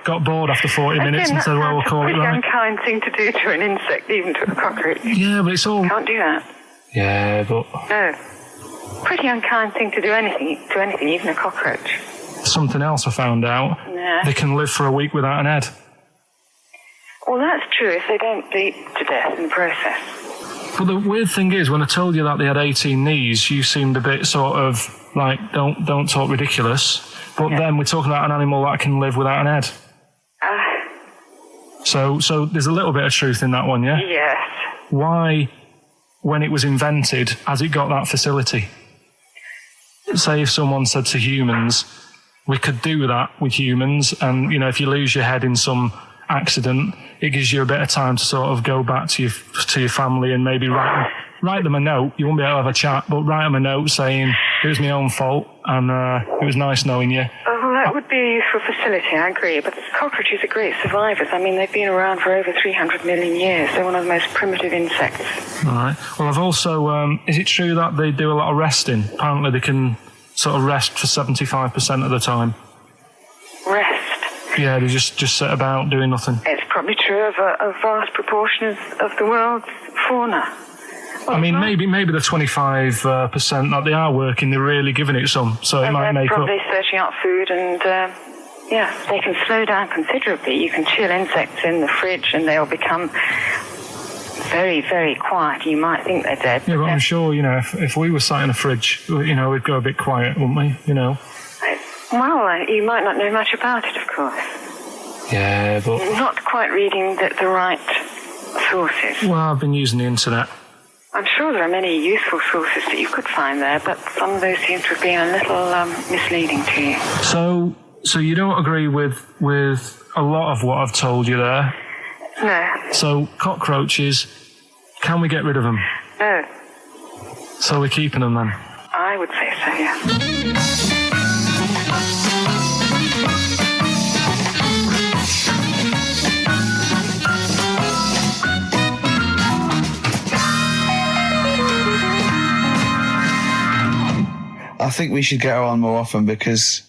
got bored after 40 minutes and said, well, we'll call it right. It's a pretty unkind thing to do to an insect, even to a cockroach. Yeah, but it's all... Can't do that. Yeah, but... No. Pretty unkind thing to do anything, even a cockroach. Something else I found out. Yeah. They can live for a week without an head. Well, that's true if they don't bleed to death in the process. But the weird thing is, when I told you that they had 18 knees, you seemed a bit sort of like, don't talk ridiculous. But then we're talking about an animal that can live without an head. So there's a little bit of truth in that one, yeah? Yes. Why, when it was invented, has it got that facility? Say if someone said to humans, we could do that with humans, and, you know, if you lose your head in some accident, it gives you a bit of time to sort of go back to your family and maybe write them a note. You won't be able to have a chat, but write them a note saying, it was my own fault, and it was nice knowing you. Oh, that would be a useful facility, I agree. But cockroaches are great survivors. I mean, they've been around for over 300 million years. They're one of the most primitive insects. All right. Well, I've also... is it true that they do a lot of resting? Apparently they can sort of rest for 75% of the time. Rest? Yeah, they just sit about doing nothing. It's probably true of a vast proportion of the world's fauna. I mean, maybe the 25% that they are working, they're really giving it some, so it might make up. They're probably searching out food, and they can slow down considerably. You can chill insects in the fridge, and they'll become very, very quiet. You might think they're dead. Yeah, but I'm sure, you know, if we were sat in a fridge, you know, we'd go a bit quiet, wouldn't we? You know. Well, you might not know much about it, of course. Yeah, but... Not quite reading the right sources. Well, I've been using the internet. I'm sure there are many useful sources that you could find there, but some of those seem to have been a little misleading to you. So you don't agree with a lot of what I've told you there? No. So, cockroaches, can we get rid of them? No. So we're keeping them then? I would say so, yeah. I think we should get her on more often because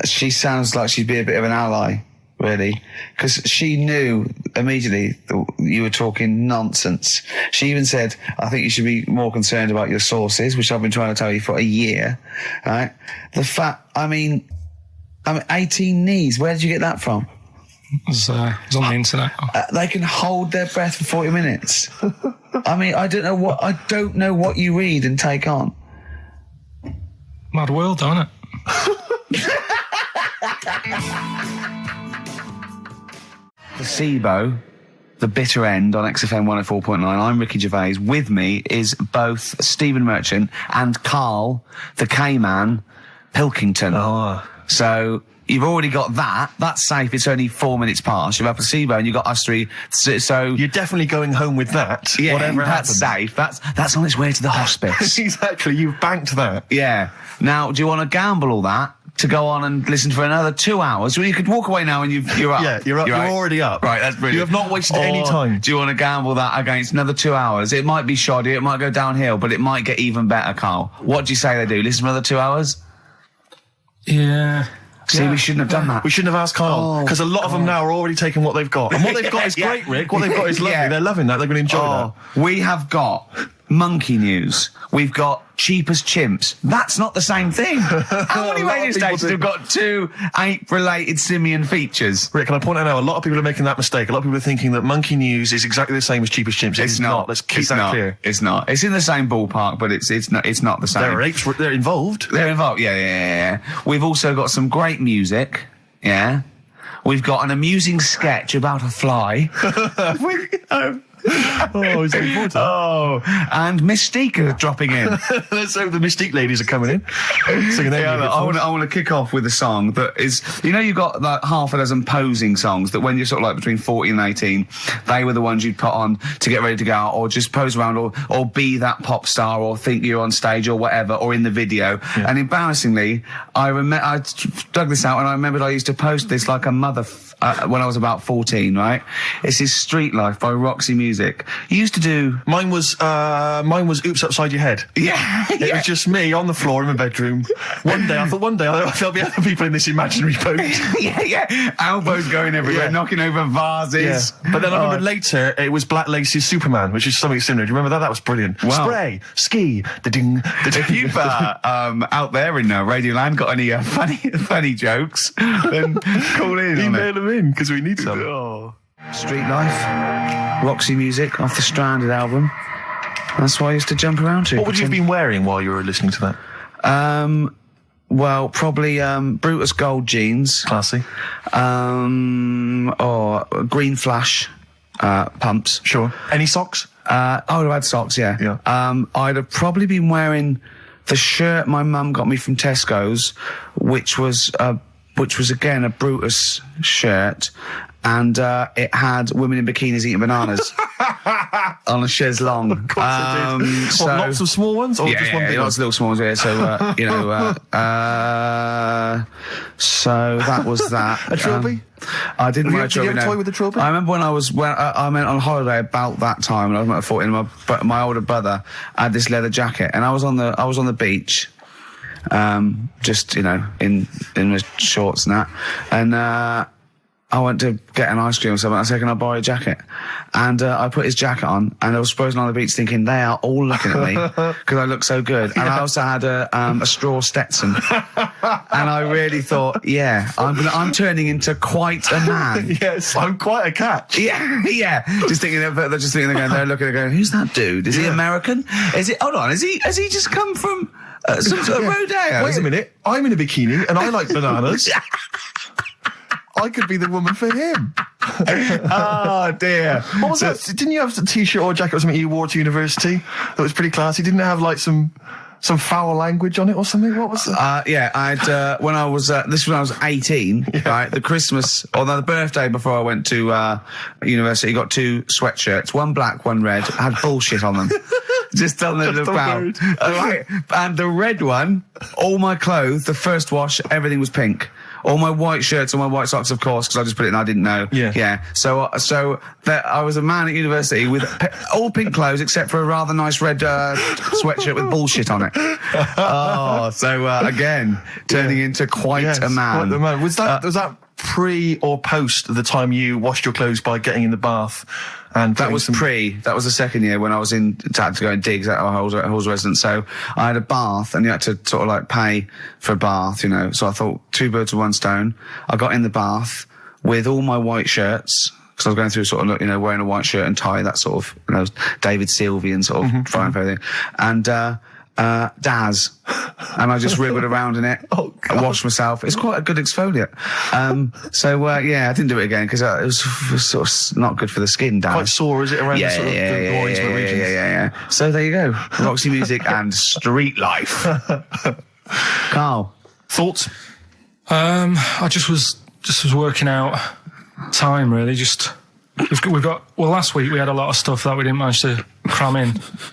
she sounds like she'd be a bit of an ally, really. Because she knew immediately that you were talking nonsense. She even said, I think you should be more concerned about your sources, which I've been trying to tell you for a year, right? The fact, I mean 18 knees, where did you get that from? It was on the internet. They can hold their breath for 40 minutes. I mean, I don't know what you read and take on. Mad world, don't it? Placebo, The Bitter End on XFM 104.9. I'm Ricky Gervais. With me is both Stephen Merchant and Karl, the K-Man, Pilkington. Oh. So you've already got that. That's safe. It's only 4 minutes past. You've had Placebo and you've got us three. So You're definitely going home with that. yeah, whatever that's happens. safe. That's on its way to the hospice. Exactly. You've banked that. Yeah. Now, do you want to gamble all that to go on and listen for another 2 hours? Well, you could walk away now and you're up. Yeah, you're up. You're right. already up. Right, that's brilliant. You have not wasted any Or time. do you want to gamble that against another 2 hours? It might be shoddy, it might go downhill, but it might get even better, Karl. What do you say they do? Listen for another 2 hours? Yeah. See, we shouldn't have done that. We shouldn't have asked Karl, because a lot of them now are already taking what they've got. And what they've got is Yeah. great, Rick. What they've got is lovely. Yeah. They're loving that. They're going to enjoy that. We have got monkey news. We've got cheap as chimps. That's not the same thing. How many A lot of radio people stations do. have got two ape-related simian features? Rick, can I point out now, a lot of people are making that mistake. A lot of people are thinking that monkey news is exactly the same as cheap as chimps. It's not. Let's keep that clear. It's not. It's in the same ballpark, but it's not the same. There are apes. They're involved. They're involved. Yeah. We've also got some great music. Yeah. We've got an amusing sketch about a fly. Oh, he's looking forward to that. Oh, and Mystique are dropping in. Let's hope the Mystique ladies are coming in. Singing their Yeah, music I for us. want to kick off with a song that is, you've got like half a dozen posing songs that when you're sort of like between 14 and 18, they were the ones you'd put on to get ready to go out or just pose around or be that pop star or think you're on stage or whatever or in the video. Yeah. And embarrassingly, I dug this out and I remembered I used to post this like a mother when I was about 14, right? It's his Street Life by Roxy Music. You used to do... Mine was Oops Upside Your Head. Yeah. It was just me on the floor in my bedroom. One day there'll be other people in this imaginary boat. yeah. Elbows going everywhere, knocking over vases. Yeah. But then I remember later, it was Black Lace's Superman, which is something similar. Do you remember that? That was brilliant. Wow. Spray, ski, da-ding, da-ding. If you've out there in Radioland got any funny jokes, then call in. Email them in, because we need some. Street Life, Roxy Music off the Stranded album. That's what I used to jump around to. What would you have been wearing while you were listening to that? Well, probably Brutus Gold jeans. Classy. Or Green Flash pumps. Sure. Any socks? I would have had socks, yeah. I'd have probably been wearing the shirt my mum got me from Tesco's, which was again a Brutus shirt, and it had women in bikinis eating bananas on a chaise longue. Of course it did. Lots of small ones, or just one big lots of little small ones. Yeah, so so that was that. A trilby? I didn't wear a Did you trilby. have a toy with a trilby? I remember when I went on holiday about that time, and I was about 14. But my older brother had this leather jacket, and I was on the beach. Just in my shorts and that, and I went to get an ice cream or something. I said, "Can I borrow a jacket?" And I put his jacket on, and I was supposed on the beach thinking they are all looking at me because I look so good. And I also had a straw Stetson, and I really thought, yeah, I'm turning into quite a man. Yes, I'm quite a catch. Yeah. Just thinking they're looking, they're going, who's that dude? Is he American? Has he just come from Some sort of rodeo. Wait a minute, I'm in a bikini and I like bananas. I could be the woman for him. Oh dear. What was that? Didn't you have a t-shirt or a jacket or something you wore to university that was pretty classy? Didn't it have like some foul language on it or something? What was that? Yeah, I'd, when I was, this was when I was 18, right? The Christmas, or the birthday before I went to, university, got 2 sweatshirts, one black, one red, had bullshit on them. Just on the about. Right. And the red one, all my clothes, the first wash, everything was pink. All my white shirts and my white socks, of course, because I just put it in, I didn't know. Yeah. So that I was a man at university with all pink clothes except for a rather nice red sweatshirt with bullshit on it. Again, turning into quite a man. Quite the man. Was that pre or post the time you washed your clothes by getting in the bath? And that was pre. That was the second year when I was had to go and digs at our Halls residence. So I had a bath, and you had to sort of like pay for a bath, you know. So I thought 2 birds with 1 stone. I got in the bath with all my white shirts, because I was going through sort of, you know, wearing a white shirt and tie, that sort of, you know, David Sylvian sort of trying for everything. And Daz. And I just wriggled around in it. I washed myself. It's quite a good exfoliant. I didn't do it again because it was sort of not good for the skin, Daz. Quite sore, is it, around the sort of the more intimate regions? Yeah. So there you go. Roxy music and street life. Carl, thoughts? I just was working out time, really. We've got last week we had a lot of stuff that we didn't manage to cram in,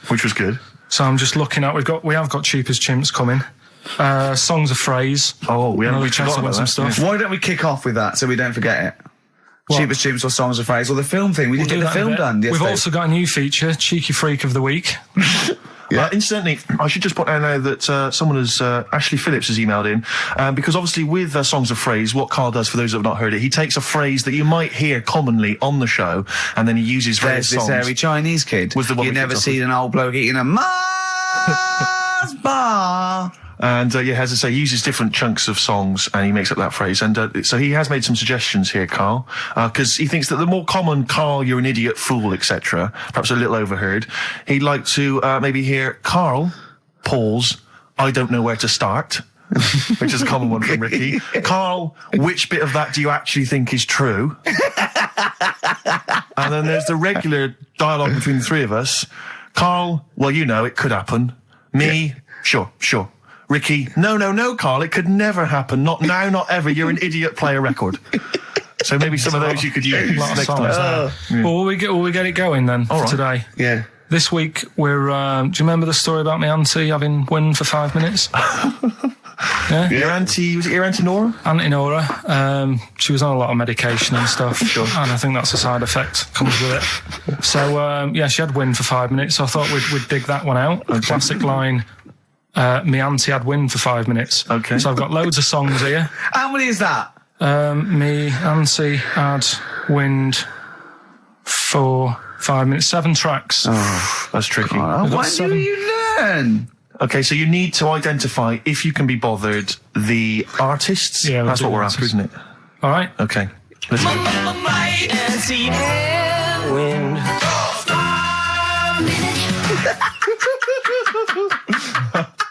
which was good. So I'm just looking at, we have got Cheap as Chimps coming. Songs of Phrase. Oh, we haven't forgotten about some stuff. Why don't we kick off with that so we don't forget it? What? Cheap as Chimps or Songs of Phrase or the film thing. We didn't get the film done yesterday. We've also got a new feature, Cheeky Freak of the Week. Incidentally, I should just point out now that someone has, Ashley Phillips has emailed in, because obviously with Songs of Phrase, what Carl does, for those that have not heard it, he takes a phrase that you might hear commonly on the show, and then he uses various songs. There's this hairy Chinese kid. You never seen an old bloke eating a Mars bar. And, as I say, he uses different chunks of songs and he makes up that phrase. And so he has made some suggestions here, Carl, because he thinks that the more common Carl, you're an idiot, fool, etc., perhaps a little overheard, he'd like to maybe hear Carl, pause, I don't know where to start, which is a common one from Ricky. Carl, which bit of that do you actually think is true? And then there's the regular dialogue between the three of us. Carl, well, you know, it could happen. Me, sure. Ricky, no, Carl, it could never happen. Not now, not ever. You're an idiot, play a record. So maybe some of those you could use next time. Well, will we get it going then for today? Yeah. This week we're, do you remember the story about my auntie having wind for 5 minutes? Yeah. Your auntie, was it your auntie Nora? Auntie Nora. She was on a lot of medication and stuff. Sure. And I think that's a side effect comes with it. So, she had wind for 5 minutes. So I thought we'd dig that one out. Okay. Classic line. Me auntie had wind for 5 minutes. Okay. So I've got loads of songs here. How many is that? Me auntie had wind for 5 minutes. 7 tracks. Oh, that's tricky. When do you learn? Okay, so you need to identify, if you can be bothered, the artists. Yeah, that's what we're after, isn't it? All right. Okay. Listen. Wind.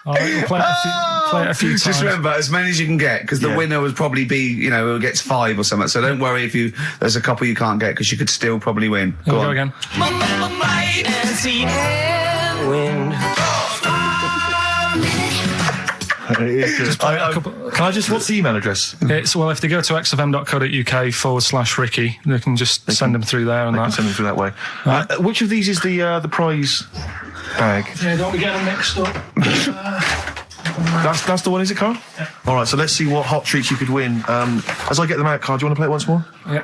All right, we'll play it a few times. Just remember, as many as you can get, because the winner would probably be, who gets 5 or something. So don't worry if there's a couple you can't get, because you could still probably win. Here we go again. Wind. Can I just, what's the email address? It's, well, if they go to xfm.co.uk/Ricky, they can just send them through there and that. Send them through that way. Which of these is the prize bag? Yeah, don't we get them mixed up? That's the one, is it, Carl? Yeah. All right, so let's see what hot treats you could win. As I get them out, Carl, do you want to play it once more? Yeah.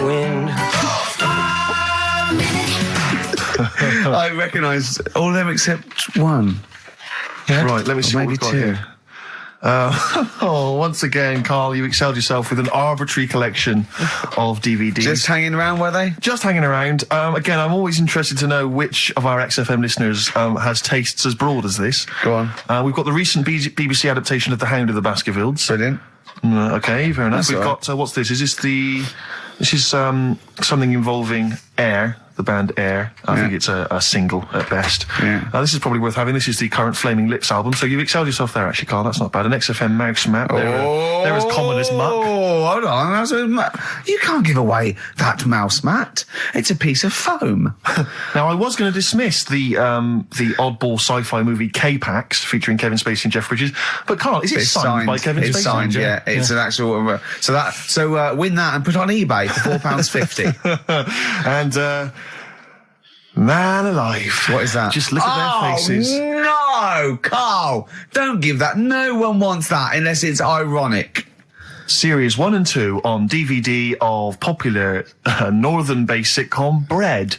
Wind. I recognise all of them except one. Yeah. Right, let me see what we've got here. Once again, Carl, you excelled yourself with an arbitrary collection of DVDs. Just hanging around, were they? Just hanging around. Again, I'm always interested to know which of our XFM listeners has tastes as broad as this. Go on. We've got the recent BBC adaptation of The Hound of the Baskervilles. Brilliant. Okay, fair enough. That's We've got, what's this? This is something involving air. the band Air. I think it's a single at best. Yeah. This is probably worth having. This is the current Flaming Lips album, so you've excelled yourself there, actually, Carl. That's not bad. An XFM mouse map. They're as common as muck. Oh, hold on. You can't give away that mouse mat. It's a piece of foam. Now, I was going to dismiss the oddball sci-fi movie K-Pax featuring Kevin Spacey and Jeff Bridges, but Carl, is it signed by Kevin Spacey? It's signed, yeah. It's an actual. So win that and put it on eBay for £4.50. And man alive, what is that? Just look at their faces. No, Carl, don't give that. No one wants that unless it's ironic. Series 1 and 2 on DVD of popular northern-based sitcom Bread.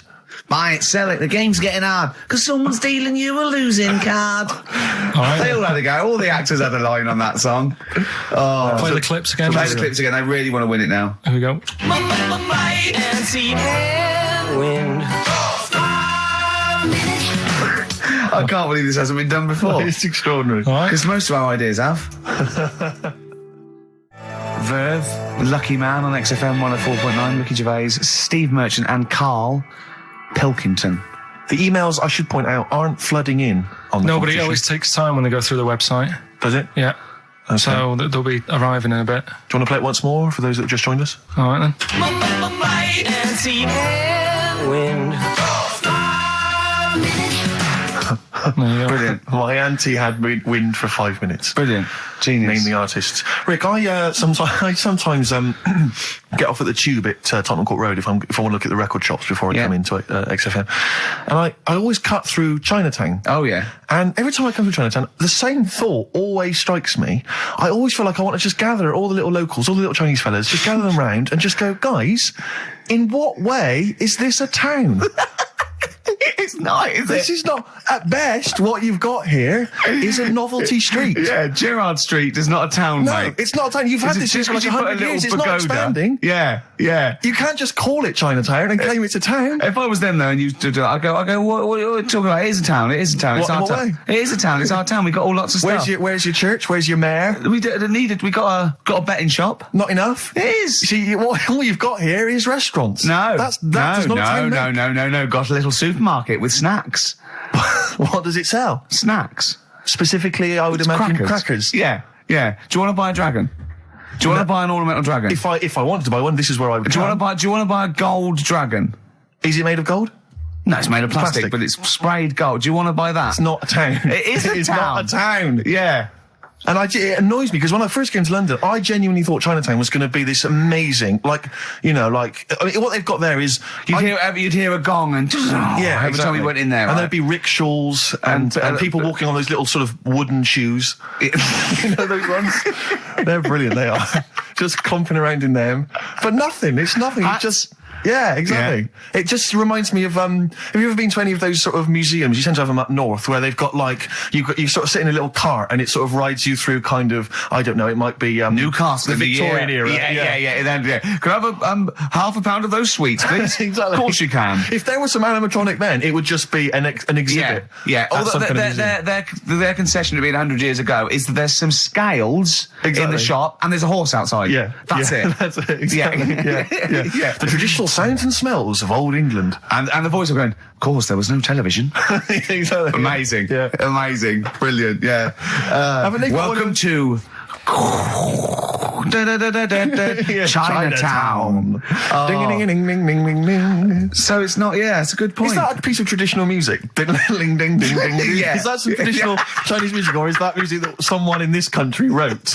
Buy it, sell it. The game's getting hard because someone's dealing you a losing card. They all had a go. All the actors had a line on that song. Play the clips again. Play the clips again. They really want to win it now. Here we go. Might and see and wind. I can't believe this hasn't been done before. It's extraordinary. Because most of our ideas have. Verve, Lucky Man on XFM 104.9, Ricky Gervais, Steve Merchant and Karl Pilkington. The emails, I should point out, aren't flooding in on the No, but it competition. always takes time when they go through the website. Does it? Yeah. Okay. So they'll be arriving in a bit. Do you want to play it once more for those that have just joined us? All right, then. Might and see and wind. Brilliant. My auntie had wind for 5 minutes. Brilliant. Genius. Name the artists. Rick, I sometimes get off at the Tube at Tottenham Court Road if I want to look at the record shops before I come into XFM, and I always cut through Chinatown. Oh yeah. And every time I come through Chinatown, the same thought always strikes me. I always feel like I want to just gather all the little locals, all the little Chinese fellas, just gather them round and just go, guys, in what way is this a town? It's not, is This is not, at best, what you've got here is a novelty street. Yeah, Gerrard Street is not a town, No, mate. it's not a town. You've had this for like 100 years. It's not expanding. Yeah, yeah. You can't just call it Chinatown and claim it's a town. If I was them though and you did that, I go, what are you talking about? It is a town. It is a town. It's What- our in what town. It is a town. It's our town. We've got all lots of stuff. Where's your church? Where's your mayor? We needed. We got a betting shop. Not enough. It is. See, all you've got here is restaurants. No, that does not a town make. no. Got a little supermarket with snacks. What does it sell? Snacks. Specifically, I would imagine crackers. Yeah. Do you want to buy a dragon? Do you want to buy an ornamental dragon? If I wanted to buy one, this is where I would. Do you want to buy a gold dragon? Is it made of gold? No, it's made of plastic, but it's sprayed gold. Do you want to buy that? It's not a town. It is a It's town. not a town. Yeah. And it annoys me because when I first came to London, I genuinely thought Chinatown was going to be this amazing, what they've got there is You'd hear a gong and every time you went in there, and there'd be rickshaws and people walking on those little sort of wooden shoes. You know those ones? They're brilliant. They are just clomping around in them, but nothing. It's nothing. It's just. Yeah, exactly. Yeah. It just reminds me of, have you ever been to any of those sort of museums? You tend to have them up north where they've got you sort of sit in a little cart and it sort of rides you through kind of, I don't know, it might be, Newcastle, the Victorian era. Yeah. Can I have half a pound of those sweets, please? Exactly. Of course you can. If there was some animatronic then, it would just be an exhibit. Yeah. Although their concession to being 100 years ago is that there's some scales in the shop and there's a horse outside. Yeah. That's it. That's it. Exactly. Yeah. The traditional sounds and smells of old England. And the voice of going, of course, there was no television. Exactly. Amazing. Yeah. Amazing. Brilliant. Yeah. Welcome to Chinatown. Ding. So it's not, it's a good point. Is that a piece of traditional music? Ding, ding, ding, ding. Yeah. Is that some traditional Chinese music, or is that music that someone in this country wrote,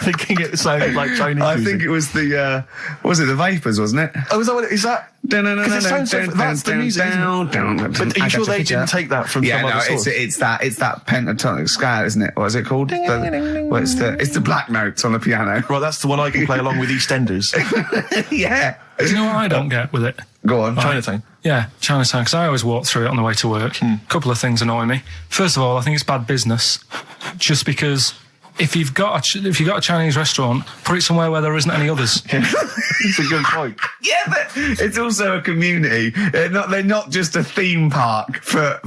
thinking it sounded like Chinese music? I think it was the Vapors, wasn't it? Oh, is that what it is? That? Because it sounds so, that's the music, isn't it? But are you sure they didn't take that from some other source? It's that pentatonic scale, isn't it? What is it called? It's the black notes on the piano. Right, that's the one I can play along with EastEnders. Yeah. Do you know what I don't get with it? Go on. Chinatown. Yeah, Chinatown, because I always walk through it on the way to work. A couple of things annoy me. First of all, I think it's bad business, just because if you've got a Chinese restaurant, put it somewhere where there isn't any others. It's a good point. Yeah, but it's also a community. They're not just a theme park for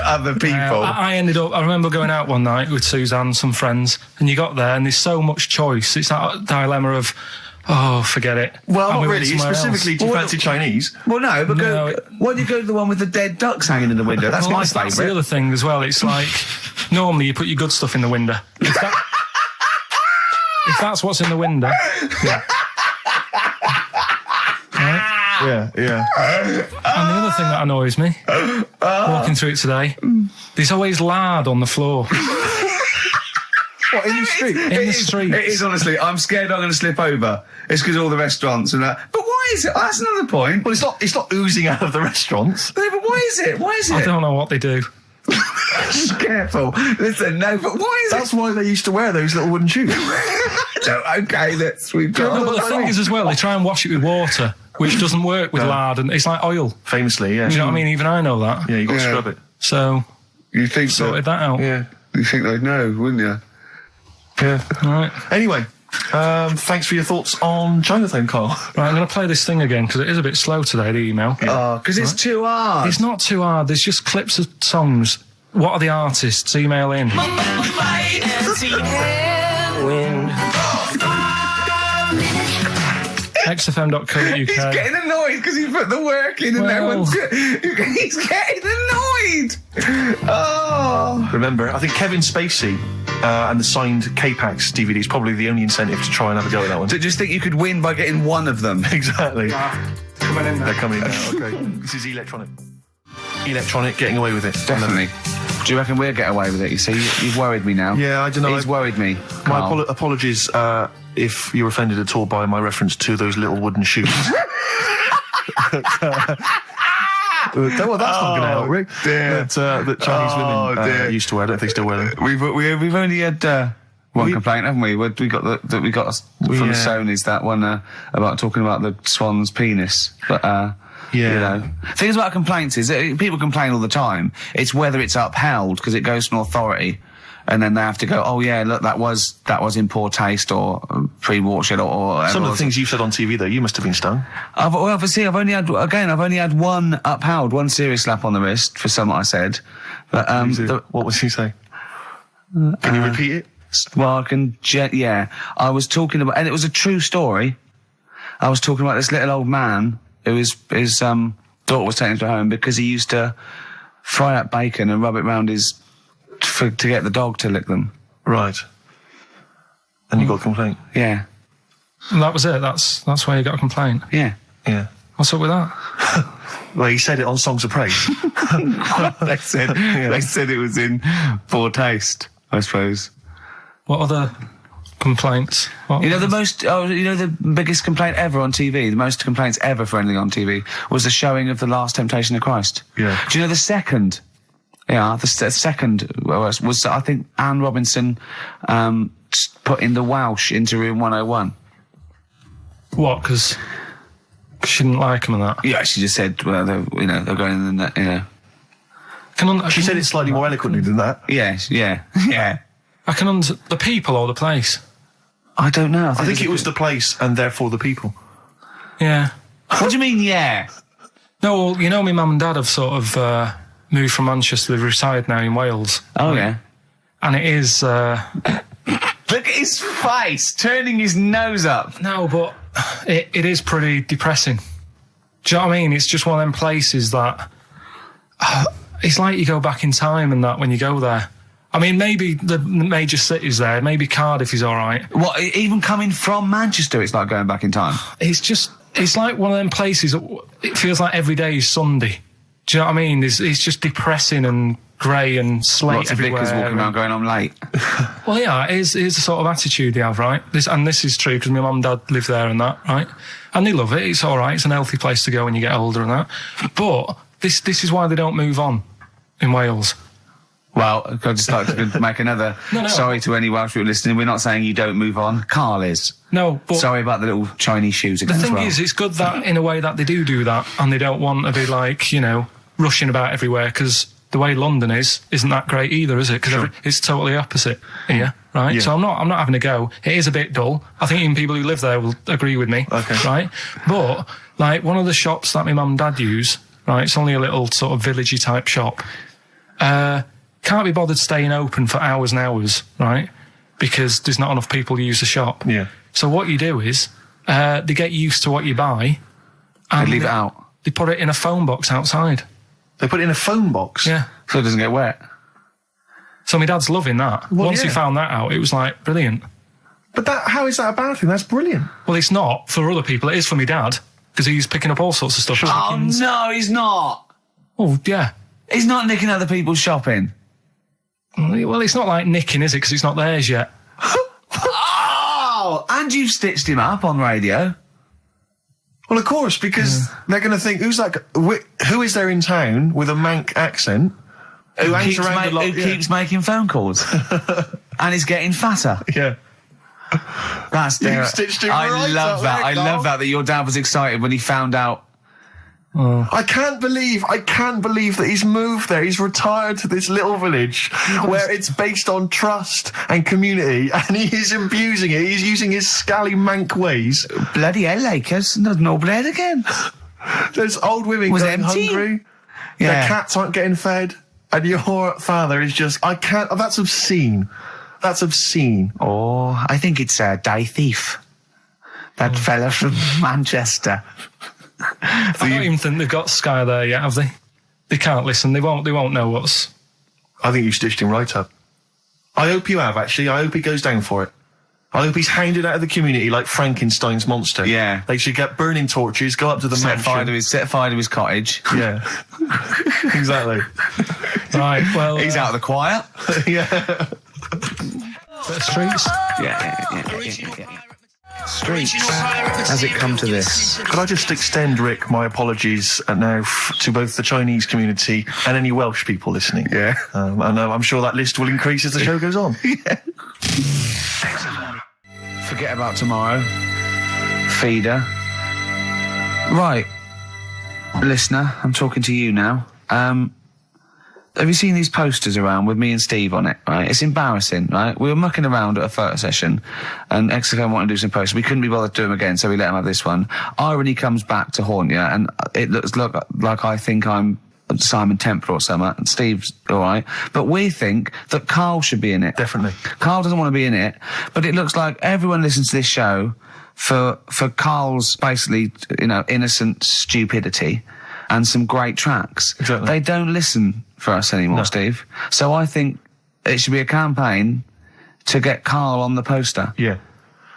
other people. I remember going out one night with Suzanne, some friends, and you got there and there's so much choice. It's that dilemma of, Oh, forget it. Well, I'm not moving really. somewhere Specifically, else. do you fancy Chinese? Well, no, but No, why don't you go to the one with the dead ducks hanging in the window? That's my That's the favourite. other thing as well. It's like, normally you put your good stuff in the window. If that's what's in the window. Yeah. Right? Yeah. And the other thing that annoys me, walking through it today, there's always lard on the floor. What, in the street? In the street. It is, honestly. I'm scared I'm going to slip over. It's because all the restaurants and that. But why is it? That's another point. Well, it's not oozing out of the restaurants. No, but why is it? Why is I it? don't know what they do. Careful. Listen, no, but why is That's why they used to wear those little wooden shoes. it? No, okay, we've got... No, but the thing is as well, they try and wash it with water, which doesn't work with lard, and it's like oil. Famously, yeah. Do you know what I mean? Even I know that. Yeah, you got to Yeah. scrub it. So, You think sorted that out. Yeah. You think they'd know, wouldn't you? Yeah. Right. Anyway, thanks for your thoughts on Chinatown, Carl. Right, I'm going to play this thing again, because it is a bit slow today, the email. Oh, because it's too hard. It's not too hard, there's just clips of songs. What are the artists? Email in. XFM.co.uk. He's getting annoyed because he put the work in and no Well. one's... He's getting annoyed! Oh... Remember, I think Kevin Spacey and the signed K-Pax DVD is probably the only incentive to try and have a go at that one. Do you just think you could win by getting one of them? Exactly. Coming in They're coming in now, okay. This is electronic. Electronic, getting away with it. Definitely. Do you reckon we'll get away with it? You see, you've worried me now. Yeah, I don't know. He's worried me. My Carl. apologies if you're offended at all by my reference to those little wooden shoes. Well, that's not going to help, Rick. Dear. That Chinese women used to wear. I don't think they still wear them. We've only had one complaint, haven't we? We got from the Sony's that one about talking about the swan's penis, but. You know, things about complaints is people complain all the time. It's whether it's upheld because it goes to an authority, and then they have to go, oh yeah, look, that was in poor taste or pre-watershed or Some of the things you've said on TV though, you must have been stung. I've only had one upheld, one serious slap on the wrist for something I said. But what was he saying? Can you repeat it? Well, I can. I was talking about, and it was a true story. I was talking about this little old man who his daughter was taken to home because he used to fry up bacon and rub it round to get the dog to lick them. Right. And you got a complaint? Yeah. And that was it. That's why you got a complaint. Yeah. Yeah. What's up with that? Well, he said it on Songs of Praise. They said it was in poor taste, I suppose. What other complaints? The biggest complaint ever on TV, the most complaints ever for anything on TV, was the showing of The Last Temptation of Christ. Yeah. Do you know the second? Yeah, the second was I think Anne Robinson putting the Welsh into room 101. What? Because she didn't like him and that? Yeah, she just said, well, they're going in the, She said it slightly more eloquently than that. Yes, yeah. I can the people or the place? I don't know. I think it was the place and therefore the people. Yeah. What do you mean, yeah? No, well, my mum and dad have sort of moved from Manchester. They reside now in Wales. Oh, yeah. And it is... Look at his face, turning his nose up. No, but it is pretty depressing. Do you know what I mean? It's just one of them places that... it's like you go back in time and that when you go there. I mean, maybe the major cities there, maybe Cardiff is all right. What, even coming from Manchester, it's like going back in time? It's like one of them places, it feels like every day is Sunday. Do you know what I mean? It's just depressing and grey and slate Lots everywhere. of vicars walking around going, I'm late. Well, yeah, it is the sort of attitude they have, right? This is true because my mum and dad live there and that, right? And they love it, it's all right, it's an healthy place to go when you get older and that. But this is why they don't move on in Wales. Well, I'd just like to make another... No. Sorry to any Welsh people listening, we're not saying you don't move on. Carl is. No, but... Sorry about the little Chinese shoes again. The as thing well. is, it's good that, in a way, that they do that, and they don't want to be, like, rushing about everywhere, because the way London isn't that great either, is it? Because it's totally opposite here, right? Yeah. So I'm not having a go. It is a bit dull. I think even people who live there will agree with me, right? But, like, one of the shops that my mum and dad use, right, it's only a little sort of villagey type shop, can't be bothered staying open for hours and hours, right? Because there's not enough people who use the shop. Yeah. So what you do is, they get used to what you buy. They leave it out. They put it in a phone box outside. They put it in a phone box? Yeah. So it doesn't get wet. So my dad's loving that. Well, Once he yeah. found that out, it was like, brilliant. But how is that a bad thing? That's brilliant. Well, it's not for other people. It is for my dad, because he's picking up all sorts of stuff. Oh, Chickens. no, he's not. Oh, yeah. He's not nicking other people's shopping. Well, it's not like nicking, is it? Because it's not theirs yet. Oh, and you've stitched him up on radio. Well, of course, because they're going to think, who is there in town with a Manc accent who hangs around a lot? Who keeps making phone calls. And he's getting fatter. Yeah. That's You stitched him I right love up that. there, I love Carl. that your dad was excited when he found out. I can't believe that he's moved there. He's retired to this little village where it's based on trust and community, and he is abusing it. He's using his scally Manc ways. Bloody hell, Lakers. There's no bread again. There's old women Was going empty. hungry. Yeah. Their cats aren't getting fed. And your father is just, that's obscene. That's obscene. Oh, I think it's Die Thief. That fella from Manchester. I don't even think they've got Sky there yet, have they? They can't listen. They won't know what's... I think you stitched him right up. I hope you have, actually. I hope he goes down for it. I hope he's hounded out of the community like Frankenstein's monster. Yeah. They should get burning torches, go up to the Set fire mansion. to his cottage. Yeah. Exactly. Right, well... He's out of the choir. Yeah. Bit of streets. Yeah. Streets. Has it come to this? Could I just extend, Rick, my apologies now to both the Chinese community and any Welsh people listening? Yeah. And I'm sure that list will increase as the show goes on. Yeah. Forget about tomorrow. Feeder. Right. Listener, I'm talking to you now. Have you seen these posters around with me and Steve on it, right? It's embarrassing, right? We were mucking around at a photo session and XFM wanted to do some posters. We couldn't be bothered to do them again, so we let him have this one. Irony comes back to haunt you, and it looks like I think I'm Simon Temple or something, and Steve's alright. But we think that Karl should be in it. Definitely. Karl doesn't want to be in it, but it looks like everyone listens to this show for Karl's basically, innocent stupidity and some great tracks. Exactly. They don't listen for us anymore, No. Steve. So I think it should be a campaign to get Karl on the poster. Yeah.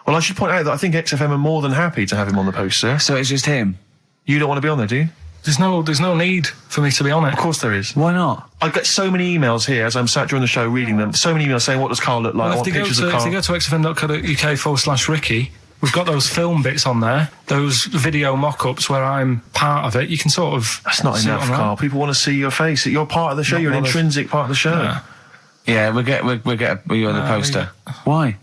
Well, I should point out that I think XFM are more than happy to have him on the poster. So it's just him. You don't want to be on there, do you? There's no need for me to be on it. Of course there is. Why not? I've got so many emails here as I'm sat during the show reading them. So many emails saying, what does Karl look like? Well, I if want they pictures of Karl. go to xfm.co.uk/Ricky, we've got those film bits on there, those video mock-ups where I'm part of it. You can sort of... That's not see it enough, online. Karl. People want to see your face. You're part of the show. Not You're an bothered. intrinsic part of the show. Yeah. Yeah, we'll get you on the poster. Why?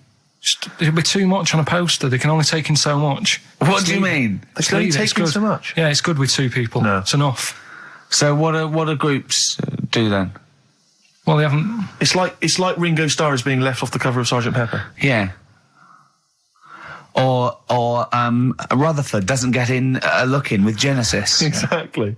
It'll be too much on a poster. They can only take in so much. What do you mean? They can only It's take in good. so much. Yeah, it's good with two people. No. It's enough. So what do groups do then? Well, they haven't... It's like Ringo Starr is being left off the cover of Sgt. Pepper. Yeah. Or Rutherford doesn't get in a look in with Genesis. Exactly.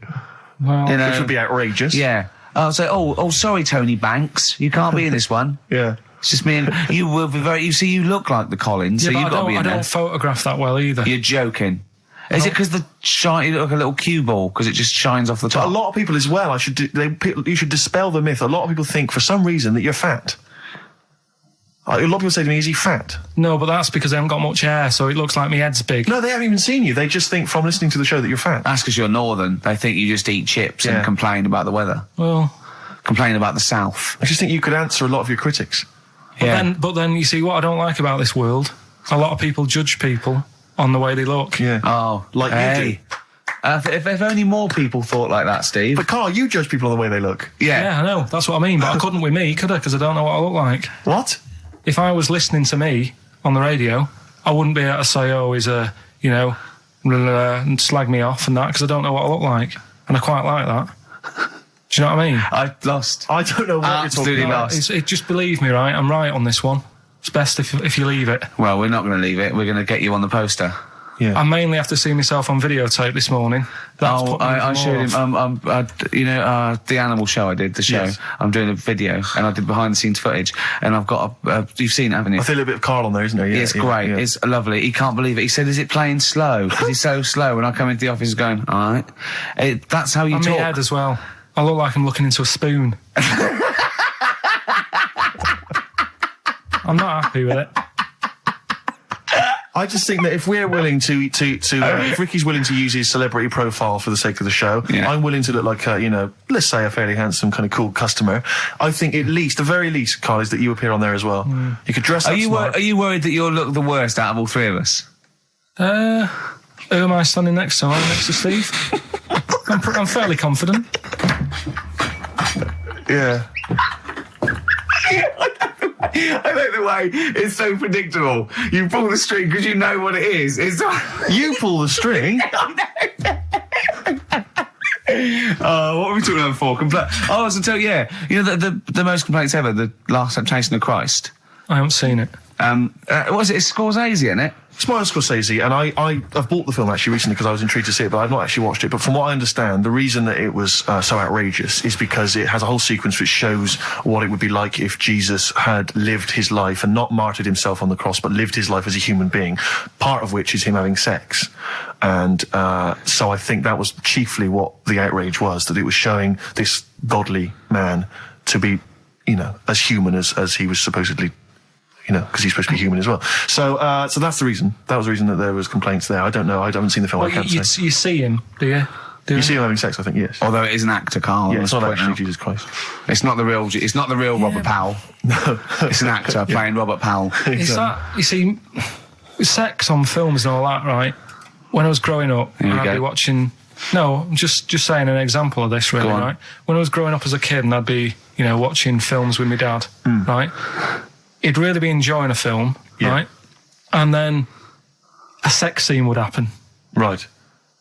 Well, Which would be outrageous. Yeah. Oh, sorry, Tony Banks, you can't be in this one. Yeah. It's just me and you will be very. You see, you look like the Collins, yeah, so but you've got to be in I there. don't photograph that well either. You're joking. Is it because you look like a little cue ball because it just shines off the But top? a lot of people as well, you should dispel the myth. A lot of people think for some reason that you're fat. A lot of people say to me, is he fat? No, but that's because I haven't got much hair, so it looks like my head's big. No, they haven't even seen you. They just think from listening to the show that you're fat. That's because you're northern. They think you just eat chips Yeah. and complain about the weather. Well, Complain about the south. I just think you could answer a lot of your critics. but then you see what I don't like about this world. A lot of people judge people on the way they look. Yeah. Oh, Like you hey. If only more people thought like that, Steve. But Karl, you judge people on the way they look. Yeah, I know. That's what I mean. But I couldn't with me, could I? Because I don't know what I look like. What? If I was listening to me on the radio, I wouldn't be able to say, oh, he's a, and slag me off and that, because I don't know what I look like. And I quite like that. Do you know what I mean? I lost. I don't know what Absolutely you're talking about. lost. Just believe me, right? I'm right on this one. It's best if you leave it. Well, we're not going to leave it. We're going to get you on the poster. I mainly have to see myself on videotape this morning. That's put me I even showed more him, off. the animal show I did, the show. Yes. I'm doing a video, and I did behind the scenes footage, and I've got you've seen it, haven't you? I feel a bit of Karl on there, isn't there? Yeah, It's great. yeah. It's lovely. He can't believe it. He said, "Is it playing slow?" Because he's so slow. When I come into the office, he's going, "All right." That's how you And my talk. head as well. I look like I'm looking into a spoon. I'm not happy with it. I just think that if we're willing to if Ricky's willing to use his celebrity profile for the sake of the show, I'm willing to look like a, let's say a fairly handsome kind of cool customer. I think the very least, Carl, is that you appear on there as well. You could dress up smart. Are you worried that you'll look the worst out of all three of us? Who am I standing next to? I'm next to Steve. I'm fairly confident. Yeah. I like the way it's so predictable. You pull the string because you know what it is. You pull the string? What were we talking about before? I was to tell you, the most complaints ever, the Last Temptation of Christ. I haven't seen it. What is it? It's Scorsese, isn't it? It's Martin Scorsese, and I've bought the film actually recently because I was intrigued to see it, but I've not actually watched it. But from what I understand, the reason that it was so outrageous is because it has a whole sequence which shows what it would be like if Jesus had lived his life and not martyred himself on the cross, but lived his life as a human being, part of which is him having sex. And so I think that was chiefly what the outrage was, that it was showing this godly man to be, as human as he was supposedly, because he's supposed to be human as well. So that's the reason. That was the reason that there was complaints there. I don't know. I haven't seen the film. I can't say. You see him, do you? You see him having sex, I think, yes. Although it is an actor, Carl. Yeah, it's not actually Jesus Christ. It's not the real Robert Powell. No. It's an actor playing Robert Powell. Is that, you see, sex on films and all that, right? When I was growing up, I'd be watching... No, just saying an example of this, really, right? When I was growing up as a kid and I'd be, watching films with my dad, right? He'd really be enjoying a film, right? And then a sex scene would happen. Right.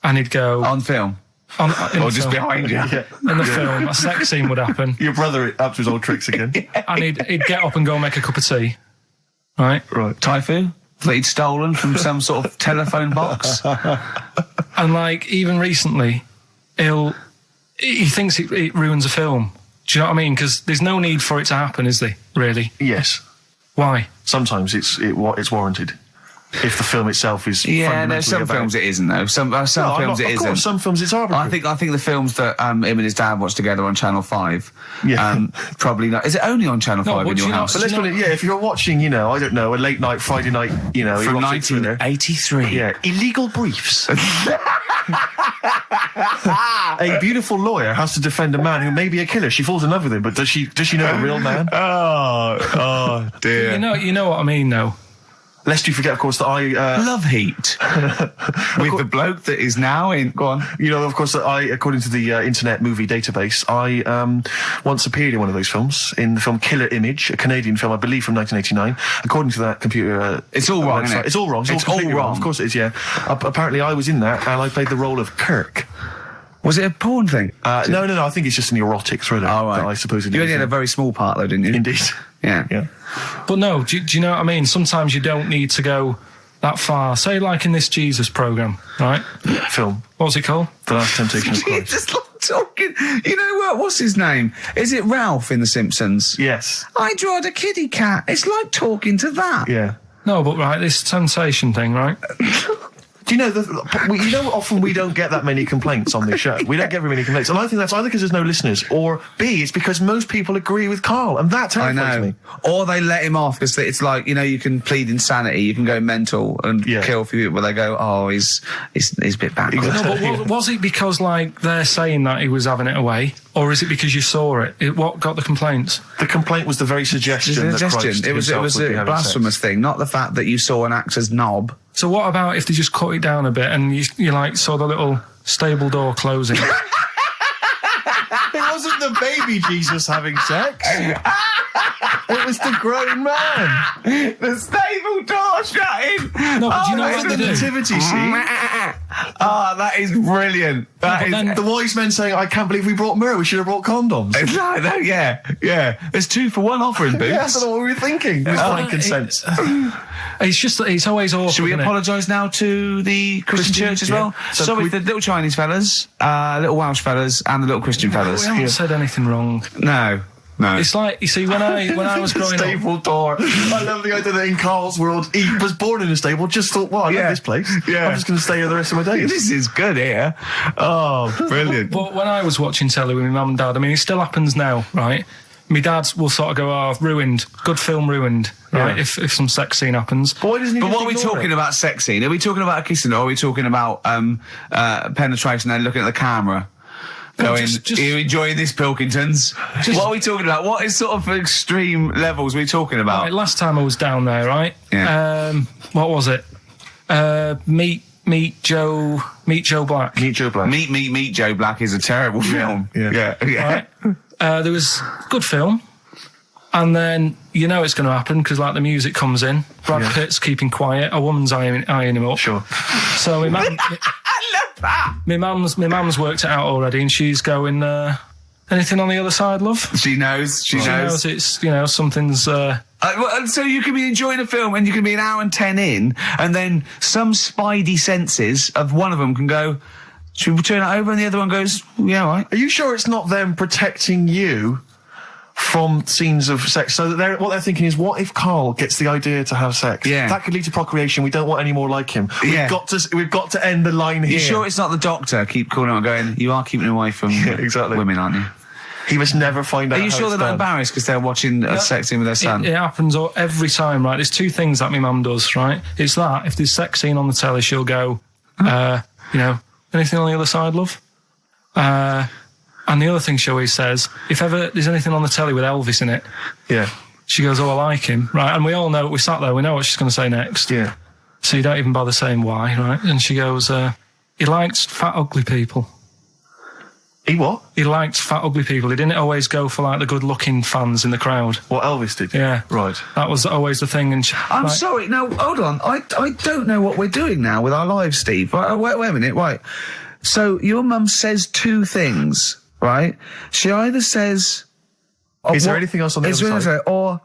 And he'd go... On film? Or just behind you? Yeah. In the film, a sex scene would happen. Your brother up to his old tricks again. And he'd get up and go make a cup of tea, right? Right. Typhoon? That he'd stolen from some sort of telephone box? And, even recently, he thinks it ruins a film. Do you know what I mean? Because there's no need for it to happen, is there, really? Yes. Why? Sometimes it's warranted. If the film itself is some films it isn't though. Some films it isn't. Of course, some films it's arbitrary. I think the films that him and his dad watched together on Channel 5. Probably not. Is it only on Channel 5 in your house? But let's put it. Yeah, if you're watching, I don't know, a late night Friday night, from 1983. Yeah, Illegal Briefs. A beautiful lawyer has to defend a man who may be a killer. She falls in love with him, but does she know a real man? Oh dear. You know what I mean, though. Lest you forget, of course, that I... Love Heat. With the bloke that is now in... Go on. Of course, that I, according to the Internet Movie Database, I once appeared in one of those films, in the film Killer Image, a Canadian film, I believe, from 1989. According to that computer... it's all wrong, isn't it? It's all wrong. It's all wrong. Of course it is, yeah. Apparently, I was in that, and I played the role of Kirk. Was it a porn thing? No. I think it's just an erotic thriller. Oh, right. That I supposedly... You only had a very small part, though, didn't you? Indeed. Yeah. But no, do you know what I mean? Sometimes you don't need to go that far. Say, like in this Jesus programme, right? Film. What's it called? The Last Temptation of Christ. Just like talking... You know what? What's his name? Is it Ralph in The Simpsons? Yes. I drawed a kitty cat. It's like talking to that. Yeah. No, but right, this sensation thing, right? Do you know, often we don't get that many complaints on this show. We don't get very many complaints. And I think that's either because there's no listeners, or B, it's because most people agree with Karl. And that terrifies me. Or they let him off because it's like, you can plead insanity, you can go mental and kill a few people, but they go, oh, he's a bit bad. No, but was it because, they're saying that he was having it away? Or is it because you saw it? What got the complaints? The complaint was the very suggestion that Christ it was a blasphemous thing, not the fact that you saw an actor's knob. So what about if they just cut it down a bit and you saw the little stable door closing? It wasn't the baby Jesus having sex. It was the grown man. The stable door shutting. No, but do you know It's what the they do? nativity scene. Oh, that is brilliant. That is. then- The wise men saying, I can't believe we brought myrrh, we should have brought condoms. Yeah. There's 2 for 1 offering, Boots. Yeah, I don't know what we were thinking. With frankincense. It's just that it's always awkward. Should we isn't it? apologise now to the Christian church as well? So Sorry, we- the little Chinese fellas, little Welsh fellas, and the little Christian fellas. We haven't said anything wrong. No. It's like, you see, when I was growing up, Stable door. I love the idea that in Carl's world, he was born in a stable, just thought, well, I love this place. Yeah. I'm just going to stay here the rest of my days. This is good here. Oh, brilliant. but when I was watching telly with my mum and dad, I mean, it still happens now, right? My dad will sort of go, oh, ruined, good film ruined, right? Yeah. If some sex scene happens. But why doesn't he But just what are we ignore talking it? about sex scene? Are we talking about a kissing or are we talking about penetration and looking at the camera? No, Going, just- are you enjoying this, Pilkingtons? What are we talking about? What is sort of extreme levels are we talking about? Right, last time I was down there, right? Yeah. What was it? Meet Joe Black. Meet Joe Black. Meet Joe Black is a terrible film. yeah. Right? There was good film, and then you know it's going to happen because like the music comes in. Brad Pitt's keeping quiet. A woman's eyeing him up. Sure. So my mum, my mum's worked it out already, and she's going. Anything on the other side, love? She knows. She knows. It's something's. So you can be enjoying a film and you can be an hour and 10 in, and then some spidey senses of one of them can go, should we turn it over? And the other one goes, yeah, all right. Are you sure it's not them protecting you from scenes of sex? So that what they're thinking is, what if Carl gets the idea to have sex? Yeah. That could lead to procreation. We don't want any more like him. We've got to end the line here. You sure it's not the doctor? Keep calling out going, you are keeping away from women, aren't you? He must never find out. Are you sure they're not embarrassed because they're watching a sex scene with their son? It happens every time, right? There's 2 things that my mum does, right? It's that if there's sex scene on the telly, she'll go, anything on the other side, love? And the other thing she always says, if ever there's anything on the telly with Elvis in it, she goes, oh, I like him, right? And we all know, we sat there, we know what she's going to say next. Yeah. So you don't even bother saying why, right? And she goes, he likes fat, ugly people. He what? He liked fat, ugly people. He didn't always go for like the good-looking fans in the crowd. What Elvis did? Yeah. Right. That was always the thing. And I'm sorry. No, hold on. I don't know what we're doing now with our lives, Steve. Wait a minute. Right. So your mum says 2 things, right? She either says... Is there anything else on the other side? Or,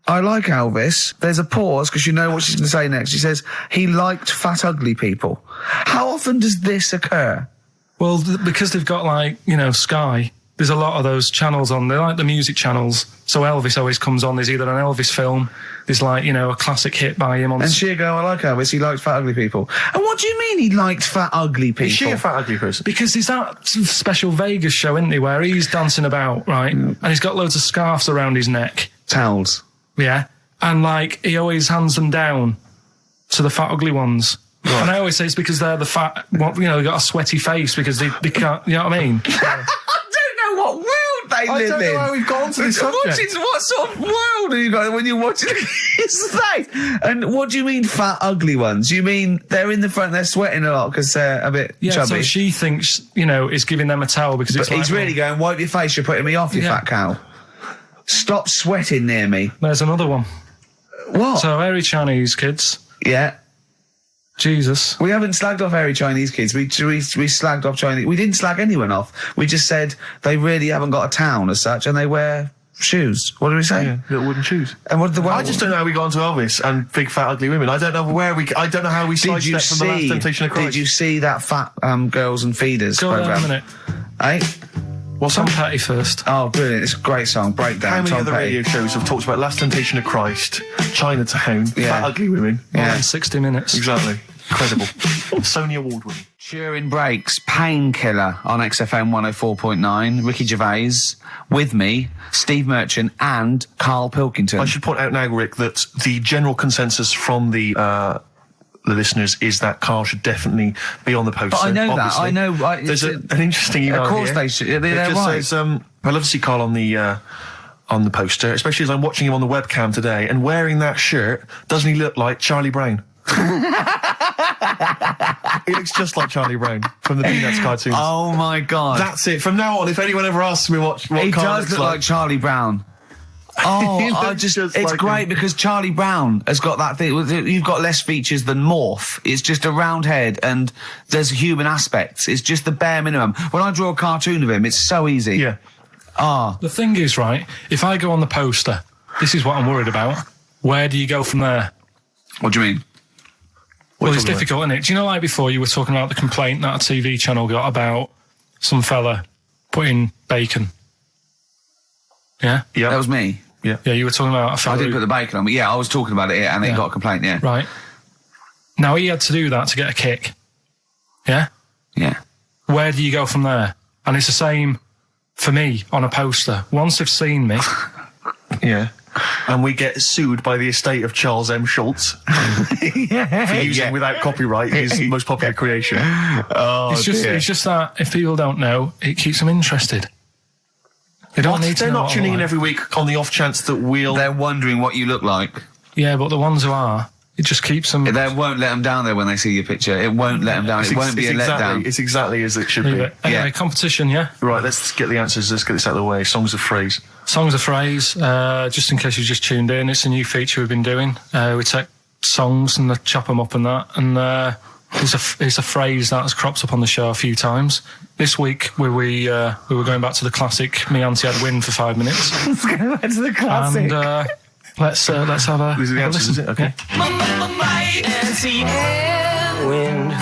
I like Elvis. There's a pause because you know what she's going to say next. She says, he liked fat, ugly people. How often does this occur? Well, because they've got Sky, there's a lot of those channels on. They're like the music channels. So Elvis always comes on. There's either an Elvis film, there's a classic hit by him on. And she'll go, I like Elvis, he likes fat, ugly people. And what do you mean he liked fat, ugly people? Is she a fat, ugly person? Because there's that special Vegas show, isn't there, where he's dancing about, right? And he's got loads of scarves around his neck. Towels. Yeah. And he always hands them down to the fat, ugly ones. Right. And I always say it's because they're the fat, they've got a sweaty face because they can't, you know what I mean? I don't know what world they live in. I don't know how we've got onto this subject. What sort of world are you got when you're watching his face? And what do you mean fat, ugly ones? You mean they're in the front, they're sweating a lot because they're a bit chubby? So she thinks, is giving them a towel because it's he's really going, wipe your face, you're putting me off, you fat cow. Stop sweating near me. There's another one. What? So, hairy Chinese kids. Yeah. Jesus. We haven't slagged off hairy Chinese kids. We slagged off Chinese. We didn't slag anyone off. We just said they really haven't got a town as such, and they wear shoes. What did we say? Yeah, little wooden shoes. And what did the I just don't know how we got onto Elvis and big fat ugly women. I don't know I don't know how we sidestepped from the Last Temptation of Christ. Did you see that fat girls and feeders Go program? on a minute. Eh? What's Tom Petty first? Oh, brilliant! It's a great song. Breakdown. How many Tom other Petty. radio shows have talked about Last Temptation of Christ, Chinatown, fat ugly women? More than 60 minutes. Exactly. Incredible. Sony Award winning. During breaks, Painkiller on XFM 104.9. Ricky Gervais with me, Steve Merchant, and Karl Pilkington. I should point out now, Rick, that the general consensus from the listeners is that Karl should definitely be on the poster. But I know obviously. that. I know. There's an interesting email Of course here. they should. They're It just right. says, I'd love to see Karl on the poster, especially as I'm watching him on the webcam today, and wearing that shirt, doesn't he look like Charlie Brown? He looks just like Charlie Brown from the Peanuts cartoons. Oh my God. That's it. From now on, if anyone ever asks me what he Karl does looks look like Charlie Brown. Oh, He I looks just, just it's like great him. because Charlie Brown has got that thing. You've got less features than Morph. It's just a round head and there's human aspects. It's just the bare minimum. When I draw a cartoon of him, it's so easy. Yeah. The thing is, right, if I go on the poster, this is what I'm worried about. Where do you go from there? What do you mean? Well, it's difficult, isn't it? Do you know, like before, you were talking about the complaint that a TV channel got about some fella putting bacon? Yeah? Yeah. That was me. Yeah, you were talking about a fella I didn't who- put the bacon on, but yeah, I was talking about it and it got a complaint, yeah. Right. Now, he had to do that to get a kick. Yeah? Yeah. Where do you go from there? And it's the same for me on a poster. Once they've seen me... Yeah. And we get sued by the estate of Charles M. Schultz for using without copyright his most popular creation. Oh, it's just that if people don't know, it keeps them interested. They don't need to They're know not what tuning I'm in like. every week on the off chance that we'll... They're wondering what you look like. Yeah, but the ones who are, it just keeps them... They won't let them down there when they see your picture. It won't let them down. It won't be a letdown. It's exactly as it should Leave be. it. Anyway, competition, yeah? Right, let's get the answers. Let's get this out of the way. Songs of phrase. Songs of phrase, just in case you just tuned in, it's a new feature we've been doing. We take songs and chop them up and that, and it's a phrase that has cropped up on the show a few times. This week we were going back to the classic "Me Auntie Had Wind" for 5 minutes. Let's go back to the classic. And let's have a. These are the answers, is it? Okay. Yeah. My Auntie had wind.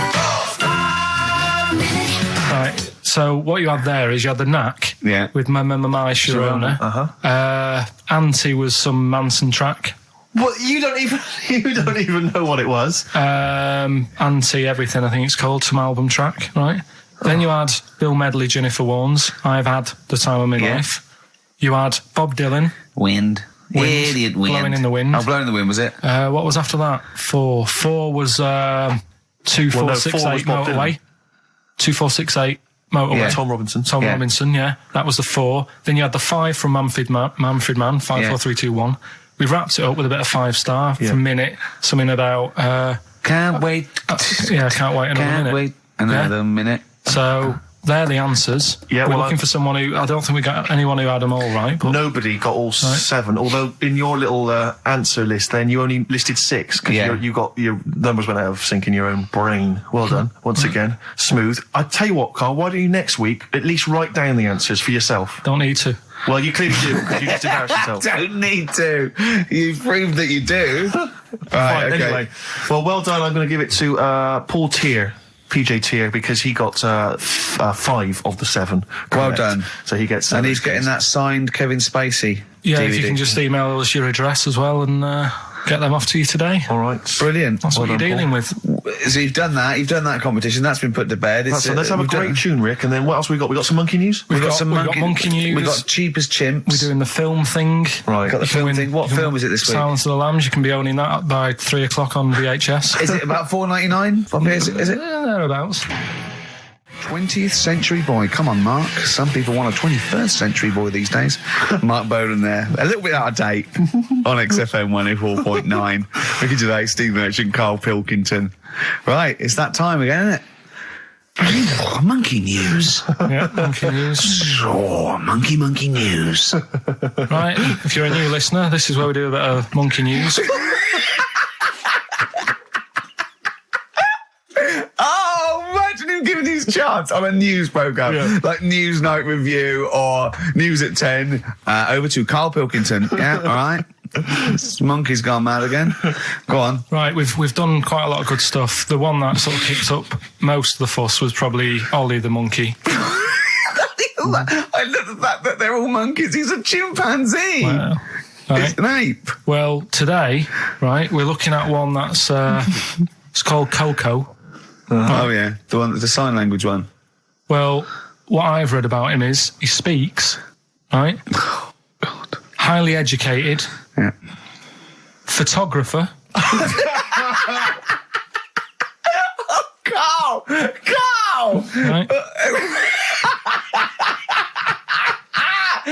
Right. So what you had there is you had the Knack. Yeah. With my Sharona. Uh-huh. Auntie was some Manson track. What? You don't even know what it was. Auntie Everything, I think it's called, some album track, right? Then you had Bill Medley, Jennifer Warnes, I've Had the Time of My Life. You had Bob Dylan. Wind. Idiot wind. Blowing in the Wind. Oh, Blowing in the Wind, was it? What was after that? Four was 2468 Bob Motorway. 2468 Motorway. Yeah. Tom Robinson. Tom Robinson, yeah. That was the 4. Then you had the 5 from Manfred Mann, 5, 4, 3, 2, 1. We wrapped it up with a bit of 5-star for a minute. Something about... Can't wait. yeah, can't wait another minute. Can't wait another minute. So they're the answers. Yeah, we're well, looking for someone who... I don't think we got anyone who had them all right. But Nobody got all 7, although in your little answer list then you only listed 6 because you got your numbers went out of sync in your own brain. Well done. Once again, smooth. I tell you what, Carl, why don't you next week at least write down the answers for yourself? Don't need to. Well, you clearly do because you just embarrassed yourself. Don't need to. You've proved that you do. Right, okay. Anyway, well done. I'm going to give it to Paul Tier, PJ Tier, because he got 5 of the 7. Correct. Well done. So he gets. And he's getting that signed Kevin Spacey. Yeah, DVD. if you can just email us your address as well and get them off to you today. All right. Brilliant. That's what you're dealing with. So you've done that. You've done that competition. That's been put to bed. Let's have a great tune, Rick. And then what else we got? We got some monkey news. We've got monkey news. We've got Cheap as Chimps. We're doing the film thing. Right. Got the You can film win- thing. What you can film is it this week? Silence of the Lambs. You can be owning that by 3 o'clock on VHS. Is it about $4.99? Is it? Thereabouts. 20th century boy. Come on, Mark. Some people want a 21st century boy these days. Mark Bowden there. A little bit out of date on XFM 104.9. Ricky Gervais, Steve Merchant, Karl Pilkington. Right, it's that time again, isn't it? Monkey news. Yeah, monkey news. Oh, monkey news. Right, if you're a new listener, this is where we do a bit of monkey news. Oh, imagine him giving his chance on a news programme, like News Night Review or News at 10. Over to Karl Pilkington. Yeah, all right. This monkey's gone mad again. Go on. Right, we've done quite a lot of good stuff. The one that sort of kicked up most of the fuss was probably Ollie the monkey. I love the fact that they're all monkeys. He's a chimpanzee. Wow. Right. It's an ape. Well, today, right, we're looking at one that's it's called Coco. Oh yeah, the sign language one. Well, what I've read about him is he speaks, right? Oh, God. Highly educated. Yeah. Photographer. Carl! Right?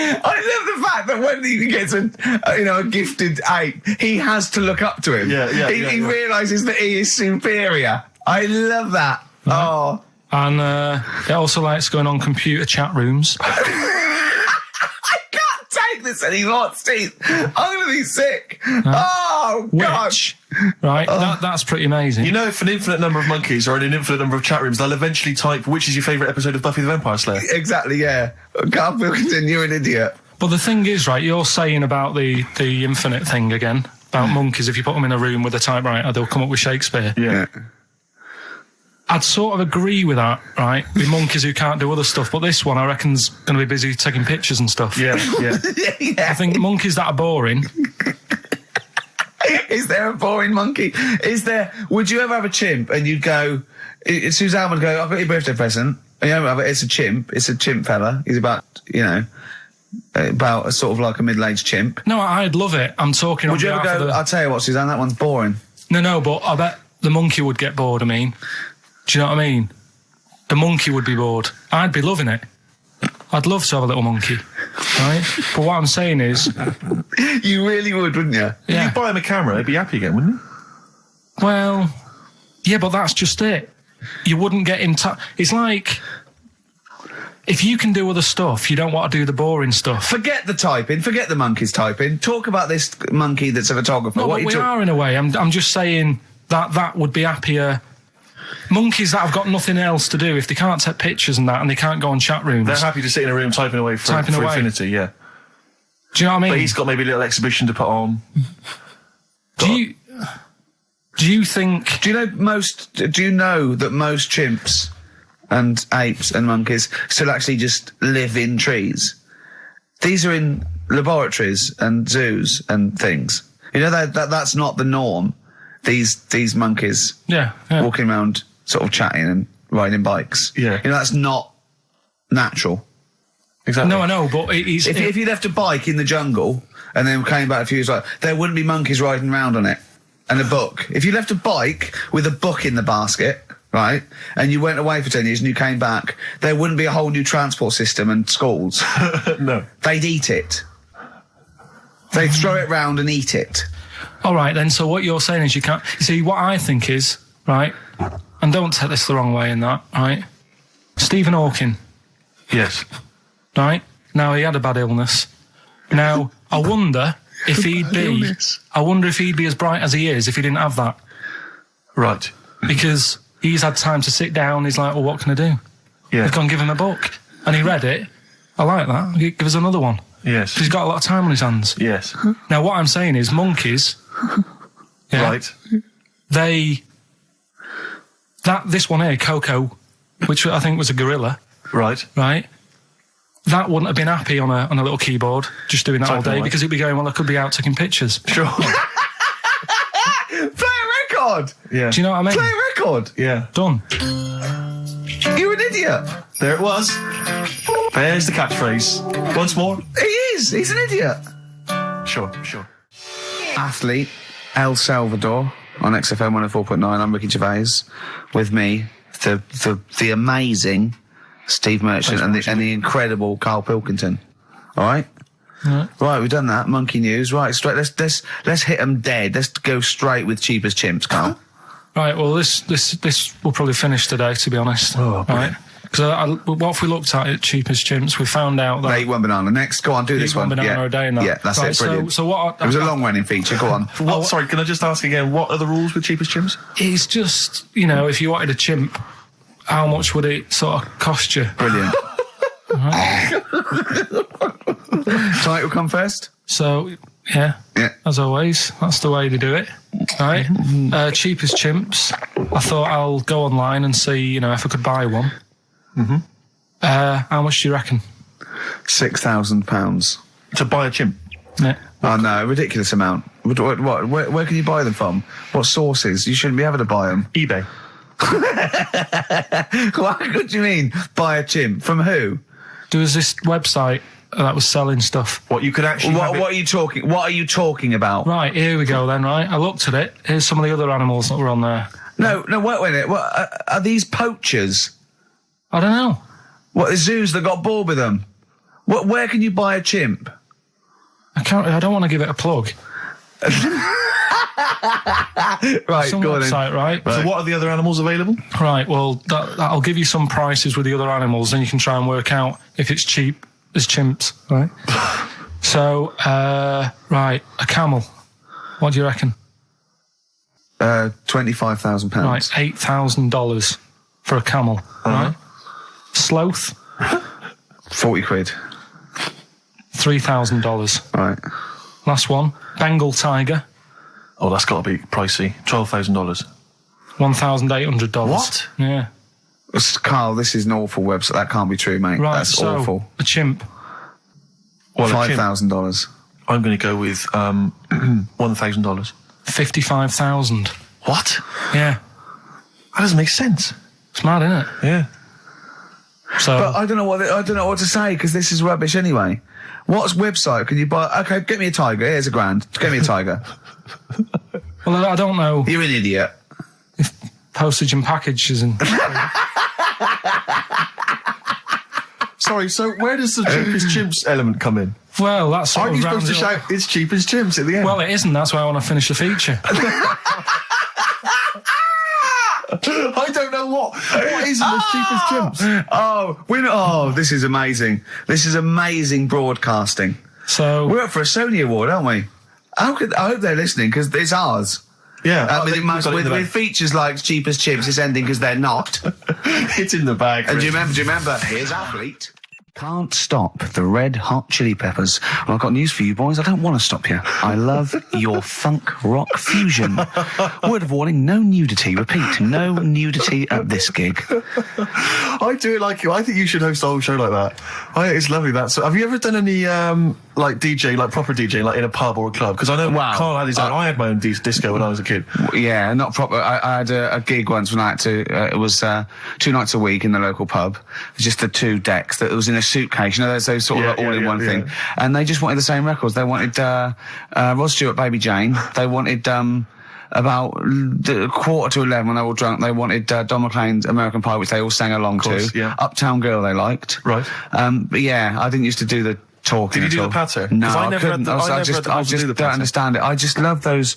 I love the fact that when he gets a gifted ape, he has to look up to him. He realises that he is superior. I love that. Right. Oh. And he also likes going on computer chat rooms. I can't take this. any lots teeth. I'm going to be sick. Oh, gosh. Right, that's pretty amazing. You know, if an infinite number of monkeys are in an infinite number of chat rooms, they'll eventually type, which is your favourite episode of Buffy the Vampire Slayer? Exactly, yeah. Karl Pilkington, you're an idiot. But the thing is, right, you're saying about the infinite thing again, about monkeys, if you put them in a room with a typewriter, they'll come up with Shakespeare. Yeah. I'd sort of agree with that, right? With monkeys who can't do other stuff, but this one I reckon's going to be busy taking pictures and stuff. Yeah. I think monkeys that are boring. Is there a boring monkey? Would you ever have a chimp and you'd go, Suzanne would go, I've got your birthday present. And it's a chimp fella. He's about, about a sort of like a middle-aged chimp. No, I'd love it. I'm talking. Would you ever go, I'll tell you what, Suzanne, that one's boring. No, but I bet the monkey would get bored, Do you know what I mean? The monkey would be bored. I'd be loving it. I'd love to have a little monkey, right? But what I'm saying is... You really would, wouldn't you? Yeah. If you buy him a camera, he'd be happy again, wouldn't he? Well, yeah, but that's just it. You wouldn't get him... It's like... If you can do other stuff, you don't want to do the boring stuff. Forget the typing. Forget the monkey's typing. Talk about this monkey that's a photographer. No, but we are in a way. I'm just saying that would be happier... Monkeys that have got nothing else to do, if they can't take pictures and that, and they can't go on chat rooms, they're happy to sit in a room typing away for infinity. Yeah. Do you know what I mean? But he's got maybe a little exhibition to put on. Do you think? Do you know that most chimps and apes and monkeys still actually just live in trees? These are in laboratories and zoos and things. You know that's not the norm. These monkeys walking around sort of chatting and riding bikes. Yeah. That's not natural. Exactly. No, I know, but if you left a bike in the jungle and then came back a few years later, there wouldn't be monkeys riding around on it and a book. If you left a bike with a book in the basket, right, and you went away for 10 years and you came back, there wouldn't be a whole new transport system and schools. No. They'd eat it. They'd throw it round and eat it. All right, then, so what you're saying is you can't... You see, what I think is, right, and don't take this the wrong way in that, right, Stephen Hawking. Yes. Right? Now, he had a bad illness. Now, I wonder if he'd be... I wonder if he'd be as bright as he is if he didn't have that. Right. Because he's had time to sit down, he's like, well, what can I do? Yeah. I've gone give him a book. And he read it. I like that. Give us another one. Yes. He's got a lot of time on his hands. Yes. Now, what I'm saying is monkeys... Yeah, right. This one here, Coco, which I think was a gorilla. Right. Right? That wouldn't have been happy on a little keyboard, just doing that all day, because it'd be going, well, I could be out taking pictures. Sure. Play a record! Yeah. Do you know what I mean? Play a record! Yeah. Done. You're an idiot! There it was. There's the catchphrase. Once more. He is! He's an idiot! Sure. Athlete, El Salvador, on XFM 104.9. I'm Ricky Gervais. With me, the amazing Steve Merchant and the incredible Karl Pilkington. All right? Right, we've done that. Monkey news. Right, straight. Let's hit them dead. Let's go straight with cheap as chimps, Karl. Right, well, this will probably finish today, to be honest. Oh, right? Because what if we looked at it, cheap as chimps, we found out that... Eat one banana. Next, go on, do this one. Eat one banana a day and that. Yeah, that's right, it, brilliant. So what... It was a long-running feature, go on. Sorry, can I just ask again, what are the rules with cheapest chimps? It's just, if you wanted a chimp, how much would it sort of cost you? Brilliant. Title come first? So, yeah, as always, that's the way they do it, right? Cheapest chimps. I thought I'll go online and see, if I could buy one. Mm-hmm. How much do you reckon? £6,000. To buy a chimp? Yeah. Oh no, ridiculous amount. Where can you buy them from? What sources? You shouldn't be able to buy them. eBay. What do you mean? Buy a chimp? From who? There was this website that was selling stuff. What you could actually... What are you talking about? Right, here we go then, right? I looked at it. Here's some of the other animals that were on there. No, wait a minute. What, are these poachers? I don't know. What, the zoos that got bored with them? Where can you buy a chimp? I don't want to give it a plug. Right, some go on website, then. right? So what are the other animals available? Right, well, that'll give you some prices with the other animals, and you can try and work out if it's cheap as chimps, right? So, right, a camel. What do you reckon? £25,000. Right, $8,000 for a camel, right? Sloth, 40 quid. $3,000. Right. Last one, Bengal tiger, Oh, that's got to be pricey. $12,000. $1,800. What? Yeah. Carl, this is an awful website. That can't be true, mate. Right, That's so, awful. a chimp, Well, a chimp. $5,000. I'm going to go with $1,000. 55,000. What? Yeah. That doesn't make sense. It's mad, isn't it? Yeah. So, But I don't know what to say because this is rubbish anyway. What website can you buy? Okay, get me a tiger. Here's $1,000. Get me a tiger. well, I don't know You're an idiot. if postage and packages and... Sorry, so where does the cheapest chimps element come in? Well, that's sort Aren't of you supposed to rounds it up. shout, it's cheap as chimps at the end? Well, it isn't. That's why I want to finish the feature. I don't know what is the cheapest chimps? This is amazing. This is amazing broadcasting. So We're up for a Sony Award, aren't we? I hope they're listening because it's ours. Yeah. With features like cheapest chips, it's ending because they're not. It's in the bag. And do you remember? Here's Athlete. Can't stop the Red Hot Chili Peppers. Well, I've got news for you boys. I don't want to stop you. I love your funk rock fusion. Word of warning, no nudity. Repeat, no nudity at this gig. I do it like you. I think you should host a whole show like that. It's lovely that. So, have you ever done any like DJ, like proper DJ, like in a pub or a club? Because I know Carl had his own. I had my own disco when I was a kid. Yeah, not proper. I had a gig once when I had to. It was 2 nights a week in the local pub. Just the 2 decks. That was in a suitcase. You know, there's those sort of all-in-one thing. And they just wanted the same records. They wanted Rod Stewart, Baby Jane. They wanted about 11:15 when they were all drunk. They wanted Don McLean's American Pie, which they all sang along to. Yeah. Uptown Girl they liked. Right. But yeah, I didn't used to do the talking. Did you do at all. the patter? No, 'Cause I never couldn't. had the- I just don't understand it. I just love those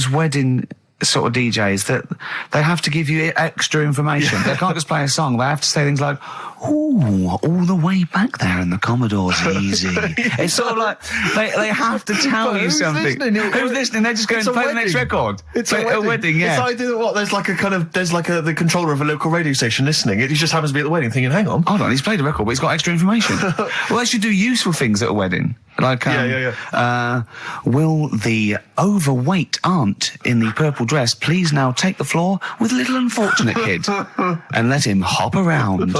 wedding sort of DJs that they have to give you extra information. They can't just play a song. They have to say things like, "Ooh, all the way back there in the Commodore's easy." It's sort of like they have to tell you something. Who's listening? They're just going to play the next record. It's a wedding. Yeah. It's like there's like the controller of a local radio station listening. He just happens to be at the wedding, thinking, "Hang on, hold on, he's played a record, but he's got extra information." Well, they should do useful things at a wedding. Like, will the overweight aunt in the purple dress please now take the floor with little unfortunate kid and let him hop around?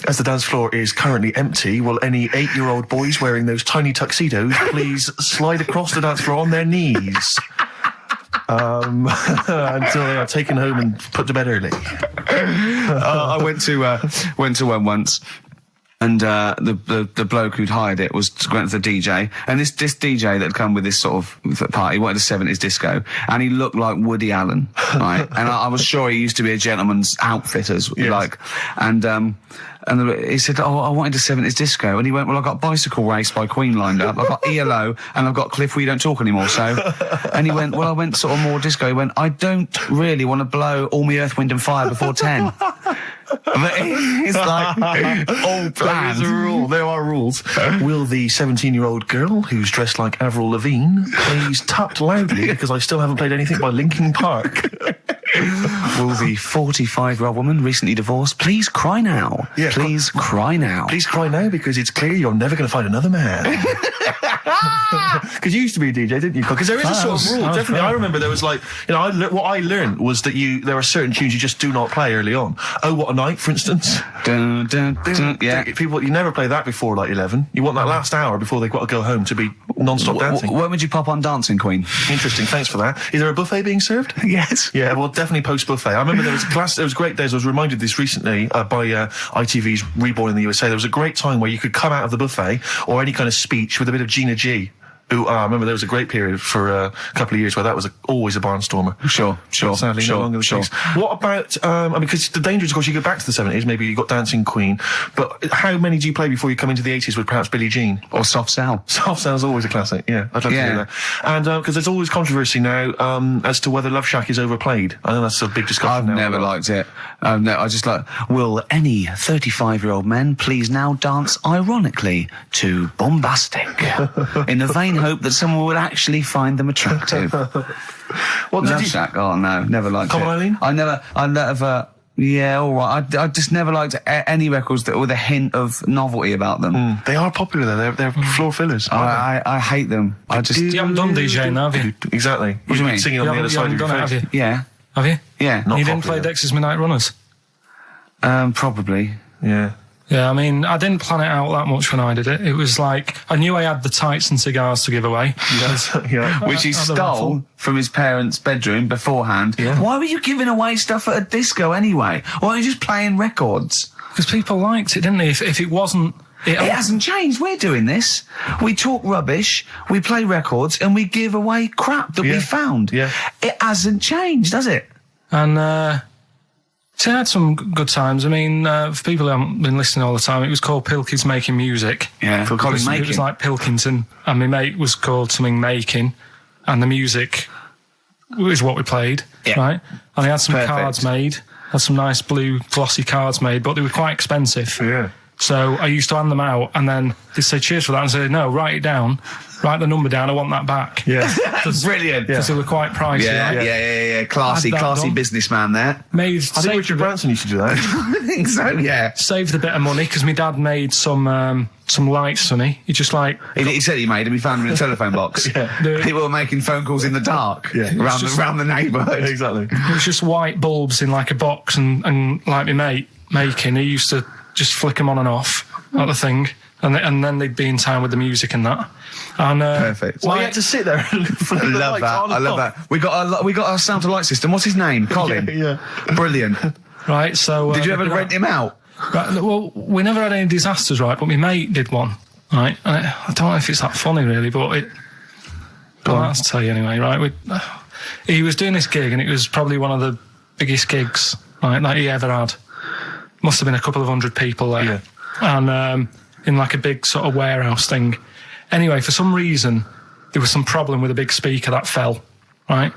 As the dance floor is currently empty, will any 8-year-old boys wearing those tiny tuxedos please slide across the dance floor on their knees? Until they are taken home and put to bed early. I went to one once. And the bloke who'd hired it went to the DJ, and this DJ that had come with this sort of party wanted a 70s disco, and he looked like Woody Allen, right? And I was sure he used to be a gentleman's outfitters, like, and he said, "Oh, I wanted a 70s disco," and he went, "Well, I've got Bicycle Race by Queen lined up, I've got ELO, and I've got Cliff We Don't Talk Anymore." So, and he went, "Well, I went sort of more disco." He went, "I don't really want to blow all my Earth, Wind and Fire before 10. But it's like all planned. There are rules. Will the 17-year-old girl who's dressed like Avril Lavigne please tap loudly because I still haven't played anything by Linkin Park? Will the 45-year-old woman recently divorced please cry now? Yeah, please cry now. Please cry now because it's clear you're never going to find another man. Because you used to be a DJ, didn't you? Because there is a sort of rule. Definitely, I remember there was like, what I learned was that there are certain tunes you just do not play early on. Oh, What a Night, for instance. Dun, dun, dun, yeah. People, you never play that before like 11. You want that last hour before they've got to go home to be non-stop dancing. When would you pop on Dancing Queen? Interesting, thanks for that. Is there a buffet being served? Yes. Yeah, well, definitely post-buffet. I remember there was a class, there was great days, I was reminded of this recently by ITV's Reborn in the USA. There was a great time where you could come out of the buffet or any kind of speech with a bit of Gina G. I remember there was a great period for a couple of years where that was always a barnstormer. Sure. Sadly, no longer the case. What about, because the danger is, of course, you go back to the 70s, maybe you got Dancing Queen, but how many do you play before you come into the 80s with perhaps Billie Jean? Or Soft Cell. Soft Cell's always a classic, yeah. I'd love to hear that. And, because there's always controversy now, as to whether Love Shack is overplayed. I know that's a big discussion I've now. never liked it. I just like, will any 35-year-old men please now dance ironically to Bombastic in the vain hope that someone would actually find them attractive? Love Shack, oh no, never liked Come it. on, Eileen? I never, yeah, alright. I just never liked any records that with a hint of novelty about them. They are popular though, they're floor fillers. I hate them. You haven't done DJ now, have you? Exactly. What do you mean? Singing on the other side of your face. Have you? Yeah. Have you? Yeah. Not you didn't popular. play Dexter's Midnight Runners? Probably. Yeah. Yeah, I mean, I didn't plan it out that much when I did it. It was like, I knew I had the tights and cigars to give away. Which he stole from his parents' bedroom beforehand. Yeah. Why were you giving away stuff at a disco anyway? Why were you just playing records? Because people liked it, didn't they? If it wasn't... It hasn't changed. We're doing this. We talk rubbish, we play records, and we give away crap that we found. Yeah. It hasn't changed, has it? And, so I had some good times. I mean, for people who haven't been listening all the time, it was called Pilking's Making Music. Yeah, Colin Making. It was like Pilkington, and my mate was called something Making, and the music was what we played, right? And I had some cards made, had some nice blue glossy cards made, but they were quite expensive. Yeah. So I used to hand them out, and then they'd say cheers for that, and say, no, write it down, write the number down, I want that back. Yeah. Brilliant. Because they were quite pricey. Yeah. Classy businessman there. Made, I think Richard Branson used to do that. I think so, yeah. Saved a bit of money, because my dad made some lights, Sonny. He just like... He said he made them, he found them in a telephone box. People were making phone calls in the dark around the neighbourhood. Exactly. It was just white bulbs in like a box, and like my mate making, he used to just flick them on and off, like the thing, and then they'd be in time with the music and that. And perfect. Well, you had to sit there and flick I love that. I love that. We got our sound to light system. What's his name? Colin. Yeah. Brilliant. Right. So did you ever rent him out? Right, well, we never had any disasters, right? But my mate did one, right? And I don't know if it's that funny, really, but it. But I'll have to tell you anyway, right? He was doing this gig, and it was probably one of the biggest gigs, right, that he ever had. Must have been a couple of hundred people there. Yeah. And in like a big sort of warehouse thing. Anyway, for some reason, there was some problem with a big speaker that fell, right?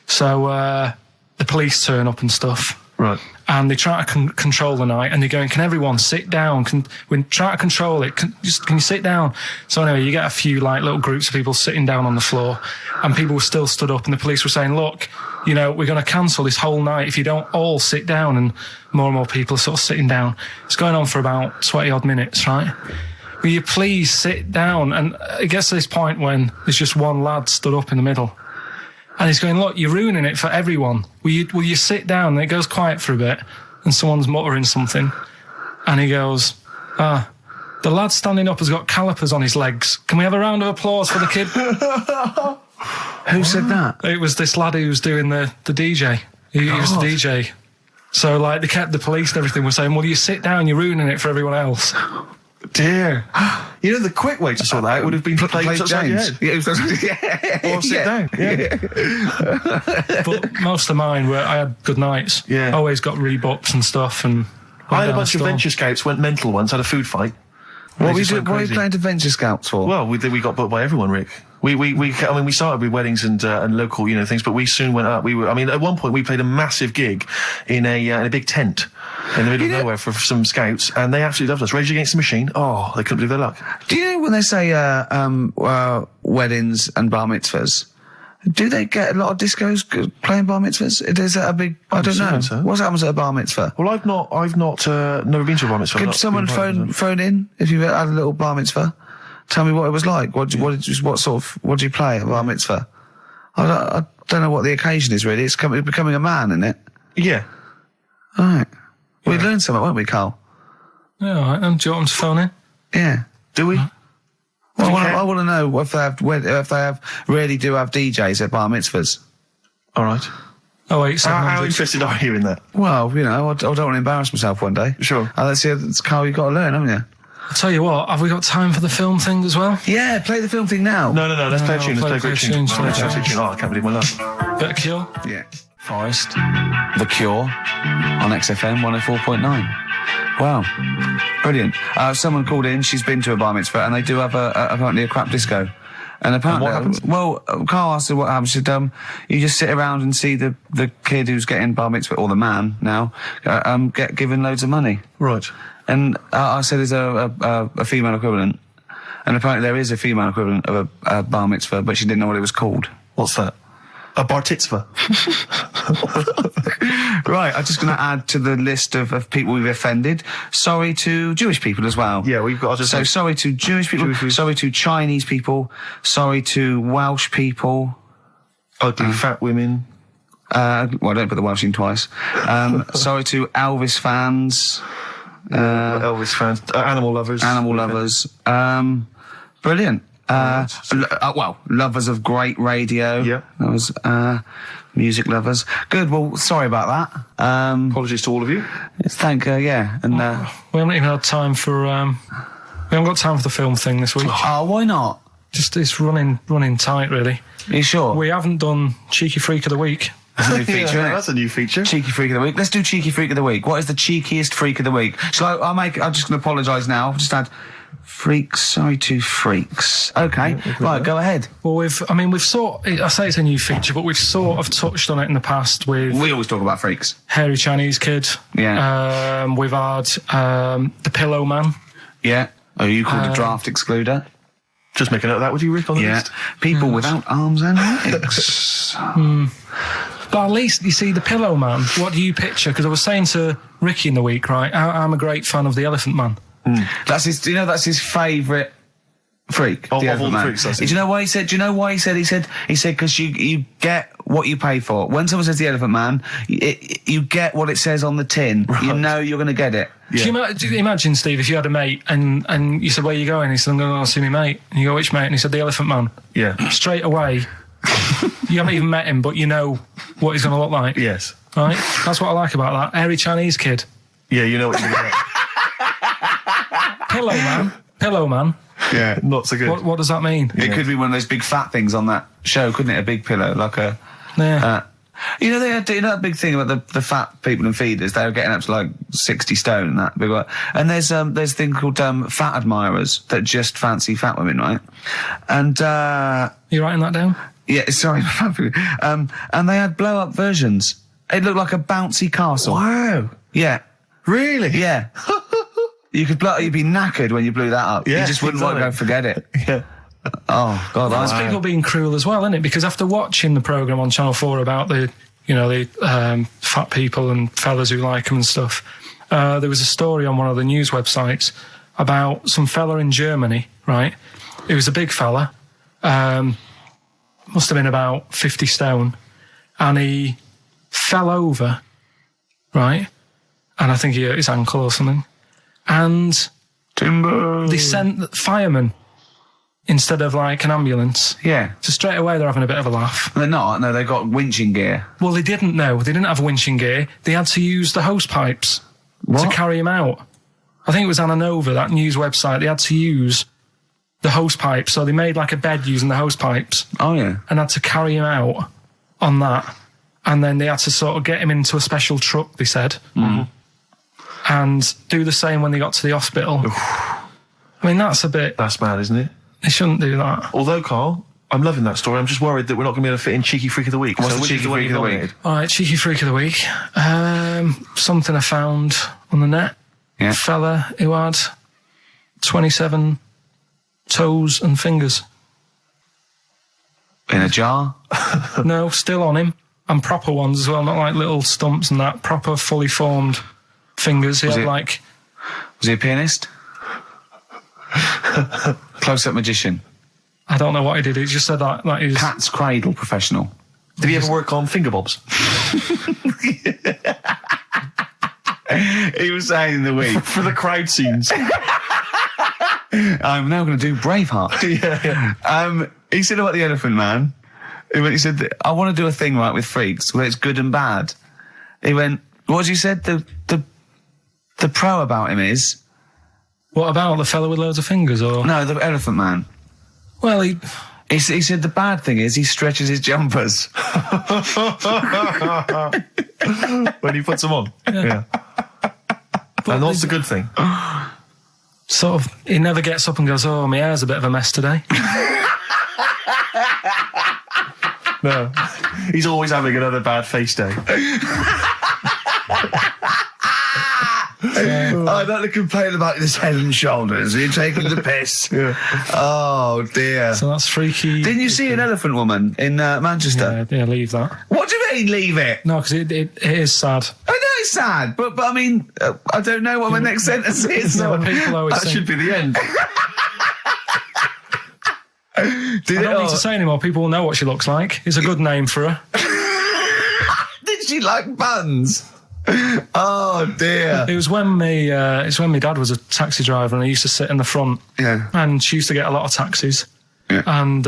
So the police turn up and stuff. Right. And they try to control the night, and they're going, can everyone sit down? We try to control it. Can you sit down? So anyway, you get a few like little groups of people sitting down on the floor, and people were still stood up, and the police were saying, look, you know, we're going to cancel this whole night if you don't all sit down. And more people are sort of sitting down. It's going on for about 20 odd minutes, right? Will you please sit down? And it gets to this point when there's just one lad stood up in the middle. And he's going, look, you're ruining it for everyone. Will you sit down? And it goes quiet for a bit, and someone's muttering something. And he goes, the lad standing up has got calipers on his legs. Can we have a round of applause for the kid? Who said that? It was this lad who was doing the DJ. He was the DJ. So, like, the police and everything were saying, well, you sit down, you're ruining it for everyone else. Dear. You know, the quick way to sort that out would have been to play James. Or sit down. Yeah. But most of mine I had good nights. Yeah. Always got rebooked and stuff. And I had a bunch of Venture Scouts went mental once, had a food fight. What are you playing to Venture Scouts for? Well, we got booked by everyone, Rick. We started with weddings and local, things, but we soon went up. At one point we played a massive gig in a big tent in the middle of nowhere for some scouts, and they absolutely loved us. Rage Against the Machine. Oh, they couldn't believe their luck. Do you know when they say weddings and bar mitzvahs? Do they get a lot of discos playing bar mitzvahs? Is that a big? I don't know. So. What happens at a bar mitzvah? Well, I've not never been to a bar mitzvah. Could someone phone in if you had a little bar mitzvah? Tell me what it was like. What do you play at a bar mitzvah? I don't know what the occasion is really. It's becoming a man, isn't it? Yeah. All right. Yeah. We'd learn something, won't we, Carl? Yeah, all right. And do you want them to phone in? Yeah. Do we? Well, I want to know if they really do have DJs at bar mitzvahs. All right. Oh, wait. How interested are you in that? Well, I don't want to embarrass myself one day. Sure. That's Carl, you've got to learn, haven't you? I'll tell you what, have we got time for the film thing as well? Yeah, play the film thing now. No, let's play a tune. Let's play a great tune. tune. Let's play a tune. Oh, I can't believe my luck. Bit of Cure? Yeah. Forest, The Cure, on XFM 104.9. Wow, brilliant. Someone called in, she's been to a bar mitzvah, and they do have apparently a crap disco. And apparently, what happens? Well, Carl asked her what happens. She said, you just sit around and see the kid who's getting bar mitzvah, or the man now, get given loads of money. Right. And I said, is there a female equivalent? And apparently there is a female equivalent of a bar mitzvah, but she didn't know what it was called. What's that? A bar titzvah. Right, I'm just going to add to the list of people we've offended. Sorry to Jewish people as well. Yeah, we've got... So sorry to Jewish people, sorry to Chinese people, sorry to Welsh people. Ugly fat women. Well, don't put the Welsh in twice. Sorry to Elvis fans. Elvis fans. Animal lovers. Animal lovers. Brilliant. Well, lovers of great radio. Yeah. That was, music lovers. Good, well, sorry about that. Apologies to all of you. Yeah. And, we haven't even had time for, we haven't got time for the film thing this week. Oh, why not? Just, it's running tight, really. Are you sure? We haven't done Cheeky Freak of the Week. That's a new feature, isn't it? That's a new feature. Cheeky Freak of the Week. Let's do Cheeky Freak of the Week. What is the cheekiest freak of the week? I'm just going to apologise now. I've just had freaks, sorry to freaks. Okay, right, go ahead. Well, I say it's a new feature, but we've sort of touched on it in the past with... We always talk about freaks. Hairy Chinese Kid. Yeah. We've had The Pillow Man. Yeah. Oh, you called a draft excluder? Just make a note of that, would you, Rick, on the list? People without arms and legs. But at least, you see, The Pillow Man, what do you picture? Because I was saying to Ricky in the week, right, I'm a great fan of The Elephant Man. That's his favourite freak. Of the all the man. freaks, that's Do you know why he said? Do you know why he said? He said because you get what you pay for. When someone says the Elephant Man, you get what it says on the tin. Right. You know you're going to get it. Yeah. Do you imagine, Steve, if you had a mate and you said, where are you going? He said, I'm going to go see my mate. And you go, which mate? And he said, the Elephant Man. Yeah. Straight away, you haven't even met him, but you know what he's going to look like. Yes. Right? That's what I like about that. Hairy Chinese Kid. Yeah, you know what you're going to get. Pillow Man. Yeah. Not so good. What does that mean? It could be one of those big fat things on that show, couldn't it? A big pillow, like a... Yeah. You know, they had that big thing about the fat people and feeders. They were getting up to like 60 stone and that big one. And there's a thing called fat admirers that just fancy fat women, right? And you writing that down? Yeah, sorry. And they had blow up versions. It looked like a bouncy castle. Wow. Yeah. Really? Yeah. You'd be knackered when you blew that up. Yeah, you just wouldn't want to go forget it. Yeah. Oh, God. Well, that's people being cruel as well, isn't it? Because after watching the programme on Channel 4 about the fat people and fellas who like them and stuff, there was a story on one of the news websites about some fella in Germany, right? He was a big fella, must have been about 50 stone, and he fell over, right? And I think he hurt his ankle or something. And Timber. They sent firemen instead of like an ambulance. Yeah. So straight away they're having a bit of a laugh. They're not. No, they've got winching gear. Well, they didn't know. They didn't have winching gear. They had to use the hose pipes to carry him out. I think it was Anna Nova, that news website. They had to use the hose pipes. So they made like a bed using the hose pipes. Oh, yeah. And had to carry him out on that. And then they had to sort of get him into a special truck, they said. Mm-hmm. And do the same when they got to the hospital. I mean, that's a bit... That's mad, isn't it? They shouldn't do that. Although, Carl, I'm loving that story. I'm just worried that we're not going to be able to fit in Cheeky Freak of the Week. What's the Cheeky Freak of the Week? All right, Cheeky Freak of the Week. Something I found on the net. Yeah. A fella who had 27 toes and fingers. In a jar? No, still on him. And proper ones as well, not like little stumps and that. Proper, fully formed fingers. He had like... Was he a pianist? Close-up magician? I don't know what he did. He just said that he was... Cat's cradle professional. Did he ever work on finger bobs? He was saying in the week. For the crowd scenes. I'm now going to do Braveheart. Yeah. He said about the Elephant Man. He said, I want to do a thing right with freaks where it's good and bad. He went, what you said? The pro about him is What about the fella with loads of fingers, or...? No, the Elephant Man. Well, he said the bad thing is he stretches his jumpers. When he puts them on. Yeah. And what's the good thing? Sort of, he never gets up and goes, oh, my hair's a bit of a mess today. No. He's always having another bad face day. I don't to complain about this head and shoulders. Are you taking the piss? Yeah. Oh, dear. So that's freaky. Didn't you see an elephant woman in Manchester? Yeah, leave that. What do you mean, leave it? No, because it is sad. I know it's sad, but I mean, I don't know what my next sentence is. No, people always that think, should be the end. I don't need to say anymore. People will know what she looks like. It's a good name for her. Did she like buns? Oh dear! It was when it's when my dad was a taxi driver, and he used to sit in the front. Yeah. And she used to get a lot of taxis. Yeah. And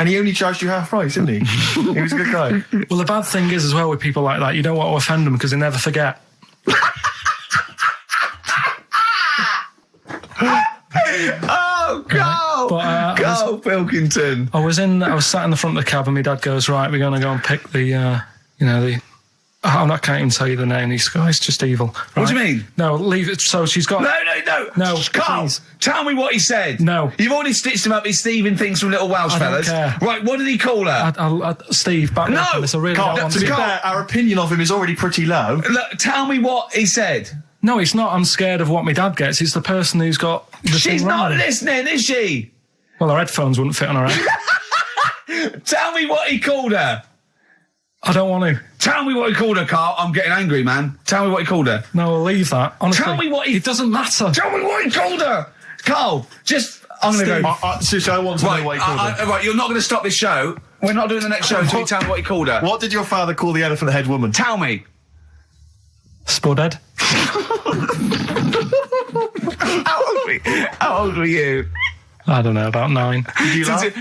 he only charged you half price, didn't he? He was a good guy. Well, the bad thing is as well with people like that, you don't want to offend them because they never forget. Oh, go! But, go, Pilkington! I was sat in the front of the cab, and my dad goes, right, we're going to go and pick the I can't even tell you the name. He goes, it's just evil. Right? What do you mean? No, leave it. So she's got... No, Carl, please. tell me what he said. No. You've already stitched him up. He's Stephen things from Little Welsh I don't Fellas. care. Right, what did he call her? Steve, back No! on this. I really Carl, don't want to be to... fair, our opinion of him is already pretty low. Look, tell me what he said. No, it's not. I'm scared of what my dad gets. It's the person who's got the She's thing not wrong. listening, is she? Well, her headphones wouldn't fit on her head. Tell me what he called her. I don't want to. Tell me what he called her, Carl. I'm getting angry, man. Tell me what he called her. No, I'll leave that. Honestly, Tell me what he... It doesn't matter. Tell me what he called her. Carl, just... I'm going to go... Seriously, I want to know what he called her. Right, you're not going to stop this show. We're not doing the next show until you tell me what he called her. What did your father call the elephant head woman? Tell me. Spudhead. How old were you? I don't know, about 9.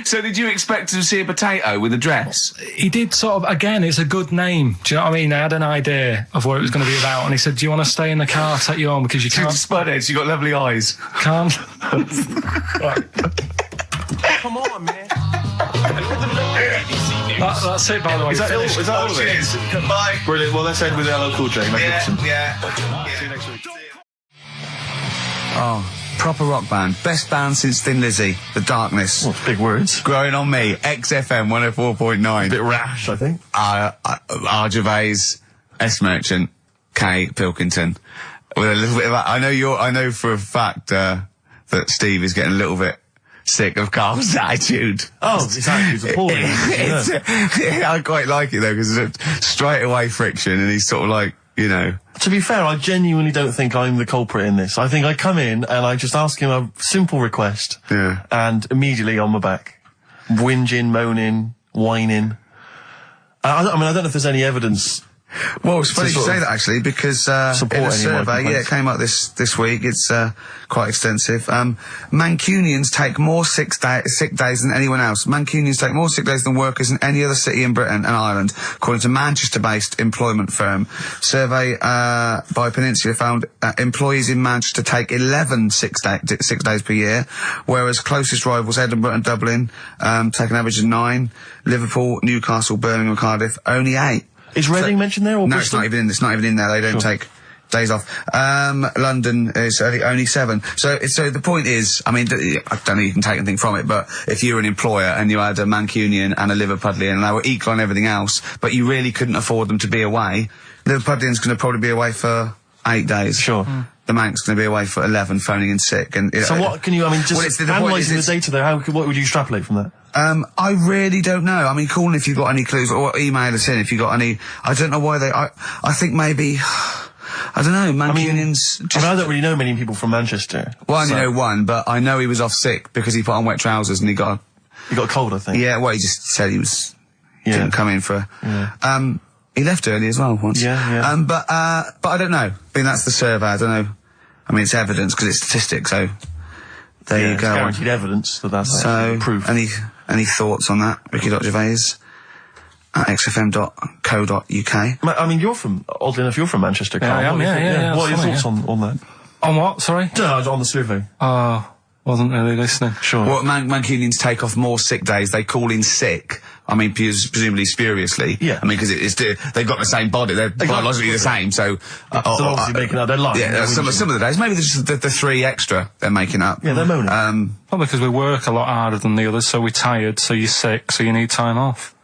So did you expect to see a potato with a dress? He did sort of, again, it's a good name. Do you know what I mean? I had an idea of what it was going to be about, and he said, do you want to stay in the car, take you home, because you can't... Spudheads, you got lovely eyes. Can't. Come on, man. That's it, by the way. Is that all of it? Cheers. Bye. Brilliant. Well, let's end with LL Cool J. Magnificent. Yeah. See you next week. Oh, proper rock band. Best band since Thin Lizzy. The Darkness. Well, big words. Growing on me. XFM 104.9. Bit rash, I think. R. Gervais, S. Merchant, K. Pilkington. With a little bit of... I know for a fact that Steve is getting a little bit sick of Carl's attitude. Oh, his attitude's appalling. I quite like it though, because it's straight away friction, and he's sort of like, you know... To be fair, I genuinely don't think I'm the culprit in this. I think I come in and I just ask him a simple request. Yeah. And immediately on my back. Whinging, moaning, whining. I don't know if there's any evidence. Well, it's funny you say that actually, because in a survey, it came out this week. It's quite extensive. Mancunians take more sick days than anyone else. Mancunians take more sick days than workers in any other city in Britain and Ireland, according to Manchester-based employment firm. Survey by Peninsula found employees in Manchester take 11 sick days per year, whereas closest rivals Edinburgh and Dublin take an average of 9. Liverpool, Newcastle, Birmingham, and Cardiff only 8. Is Reading mentioned there? Or no, Bristol? it's not even in there. They don't take days off. London is only 7. So the point is, I mean, I don't know you can take anything from it, but if you were an employer and you had a Mancunian and a Liverpudlian and they were equal on everything else, but you really couldn't afford them to be away, Liverpudlian's going to probably be away for 8 days. Sure. The Manc's going to be away for 11, phoning in sick. And so what can you? I mean, just analysing the data there. What would you extrapolate from that? I really don't know. I mean, call in if you've got any clues, or email us in if you've got any. I don't know why they. I think maybe. I don't know. Mancunians. I don't really know many people from Manchester. Well, I only know one, but I know he was off sick because he put on wet trousers and he got a cold, I think. Yeah. Well, he just said he was. Didn't come in for. Yeah. He left early as well once. Yeah. But I don't know. I mean, that's the survey. I don't know. I mean, it's evidence because it's statistics. So there you go. It's guaranteed evidence that's proof. Any thoughts on that, Ricky.Gervais at xfm.co.uk? I mean, oddly enough, you're from Manchester, Carl. Yeah, I am, yeah. What are your thoughts on that? On what? Sorry? On the survey. Oh, wasn't really listening. Sure. Well, Mancunians take off more sick days. They call in sick. I mean, presumably spuriously. Yeah. I mean, because they've got the same body. They're biologically the same. So they're obviously making up their life. Yeah. Some of the days, maybe there's just the 3 extra they're making up. Yeah, they're moaning. Probably because we work a lot harder than the others, so we're tired, so you're sick, so you need time off.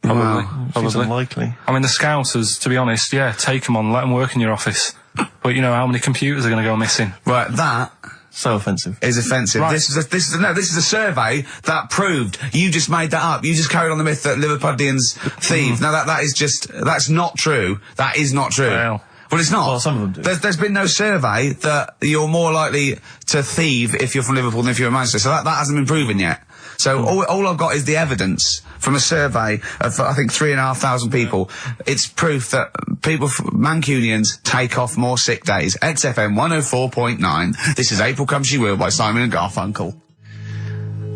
Probably. Seems unlikely. I mean, the Scousers, to be honest, yeah, take them on, let them work in your office. But you know how many computers are going to go missing? Right, that so offensive. Is offensive. Right. This is a survey that proved. You just made that up. You just carried on the myth that Liverpudlians thieve. Now that's not true. That is not true. Well, it's not. Well, some of them do. There's been no survey that you're more likely to thieve if you're from Liverpool than if you're a Manchester. So that hasn't been proven yet. So all I've got is the evidence from a survey of, I think, 3,500 people. It's proof that Mancunians take off more sick days. XFM 104.9. This is April Come She Will by Simon and Garfunkel.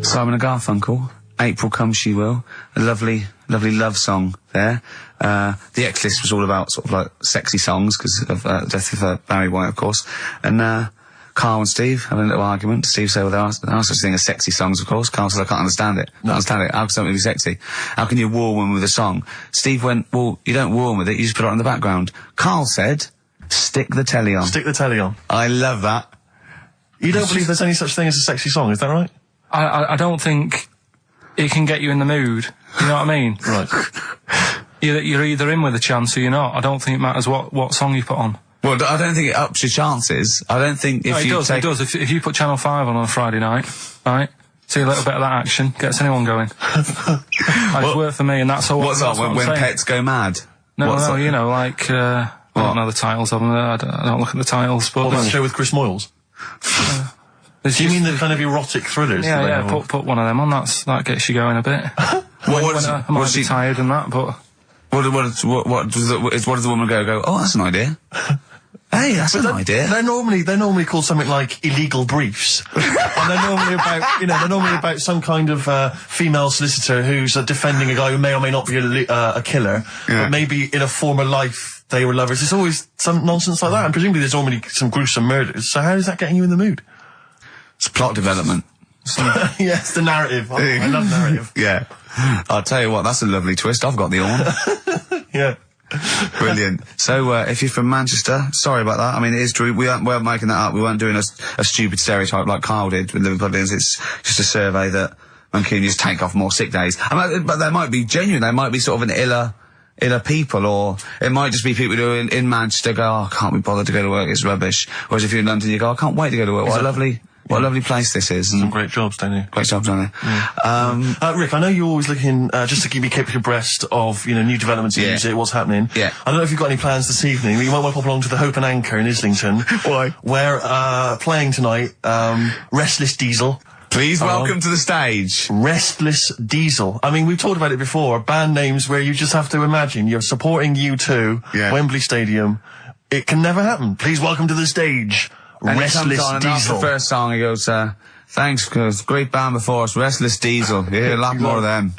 Simon and Garfunkel, April Come She Will. A lovely love song there. The X-List was all about sort of like sexy songs because of death of Barry White, of course. And Carl and Steve having a little argument. Steve said, well, there are such thing as sexy songs, of course. Carl said, I can't understand it. How can something be sexy? How can you woo one with a song? Steve went, well, you don't woo one with it, you just put it on the background. Carl said, stick the telly on. Stick the telly on. I love that. You don't believe there's any such thing as a sexy song, is that right? I don't think it can get you in the mood. You know what I mean? Right. You're either in with a chance or you're not. I don't think it matters what song you put on. Well, I don't think it ups your chances. I don't think if you it does. If you put Channel 5 on a Friday night, right, see a little bit of that action, gets anyone going. It's worked for me, and that's all. What's that, when pets go mad? No, you know, like, I don't know the titles of them, I don't look at the titles, but... What, that show with Chris Moyles? Do you mean the kind of erotic thrillers? Yeah, put one of them on, that gets you going a bit. I might be tired and that, but... What does the woman go, oh, that's an idea. Hey, that's an idea. They're normally called something like illegal briefs. And they're normally about some kind of female solicitor who's defending a guy who may or may not be a killer, but maybe in a former life they were lovers. It's always some nonsense like that, and presumably there's normally some gruesome murders. So how is that getting you in the mood? It's plot development. Yes, the narrative. I love narrative. Yeah. I'll tell you what, that's a lovely twist. I've got the horn. Yeah. Brilliant. So, if you're from Manchester, sorry about that. I mean, it is true. We weren't making that up. We weren't doing a stupid stereotype like Kyle did with Liverpudlians. It's just a survey that Mancunians take off more sick days. But they might be genuine. They might be sort of an iller people, or it might just be people who are in Manchester go, oh, I can't be bothered to go to work, it's rubbish. Whereas if you're in London, you go, I can't wait to go to work. What a lovely place this is. Some great jobs, don't you? Great jobs, don't they? Yeah. Rick, I know you're always looking, just to keep you abreast of, new developments in music, what's happening. Yeah. I don't know if you've got any plans this evening. You might want to pop along to the Hope and Anchor in Islington. Why? Where, playing tonight, Restless Diesel. Please welcome to the stage. Restless Diesel. I mean, we've talked about it before, band names where you just have to imagine you're supporting U2, Wembley Stadium. It can never happen. Please welcome to the stage. And Restless Diesel. And after the first song, he goes, thanks, because great band before us, Restless Diesel. Yeah, a lot more of them.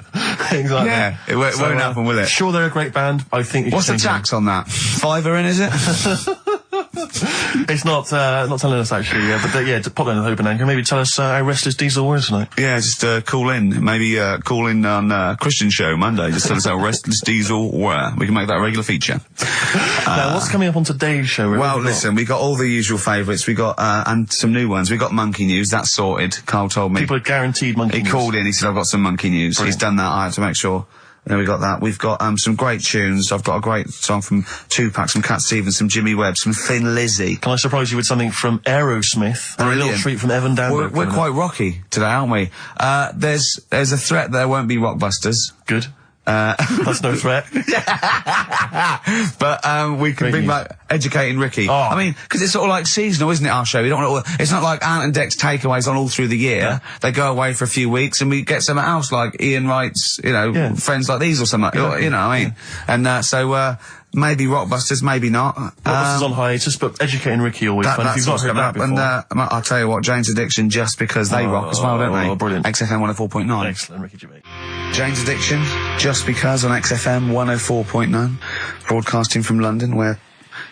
Exactly. Yeah, it won't happen, will it? Sure, they're a great band. I think. What's the tax on that? $5 in, is it? It's not telling us actually. But pop down to the Hope and Anchor. Maybe tell us how Restless Diesel was tonight. Yeah, just call in. Maybe call in on Christian show Monday. Just tell us how Restless Diesel were. We can make that a regular feature. Now, what's coming up on today's show? Well, listen, we got all the usual favourites. We got and some new ones. We got Monkey News. That's sorted. Carl told me. People are guaranteed Monkey News. He called in. He said, I've got some Monkey News. Brilliant. He's done that. I have to make sure. Then we got that. We've got some great tunes. I've got a great song from Tupac, some Cat Stevens, some Jimmy Webb, some Thin Lizzy. Can I surprise you with something from Aerosmith? And a little treat from Evan Danberg. We're quite rocky today, aren't we? There's a threat there won't be Rockbusters. Good. That's no threat. But we can bring back Educating Ricky. Oh. I mean, because it's sort of like seasonal, isn't it, our show? We don't want it's not like Ant and Dec's takeaways on all through the year. Yeah. They go away for a few weeks and we get something else like Ian Wright's, Friends Like These or something like that. You know what I mean? Yeah. And so maybe Rockbusters, maybe not. Rockbusters on hiatus, but Educating Ricky always fun. If you've not heard that before. And I'll tell you what, Jane's Addiction, just because they rock as well, don't they? Oh, brilliant. XFM 104.9. Excellent, Ricky Gervais. Jane's Addiction, just because on XFM 104.9, broadcasting from London, where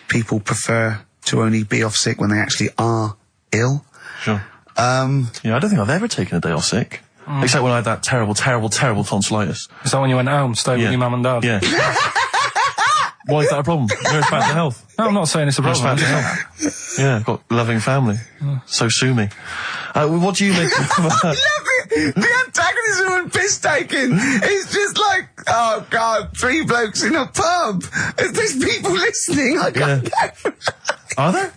people prefer to only be off sick when they actually are ill. Sure. Yeah, I don't think I've ever taken a day off sick. Except when I had that terrible tonsillitis. Is that when you went home, stayed with your mum and dad? Yeah. Why is that a problem? It's bad to health. No, I'm not saying it's a problem. Bad to health. Yeah, I've got a loving family. So sue me. What do you make of The antagonism and piss taking is just like, oh God, 3 blokes in a pub. There's people listening. I can't go. Are there?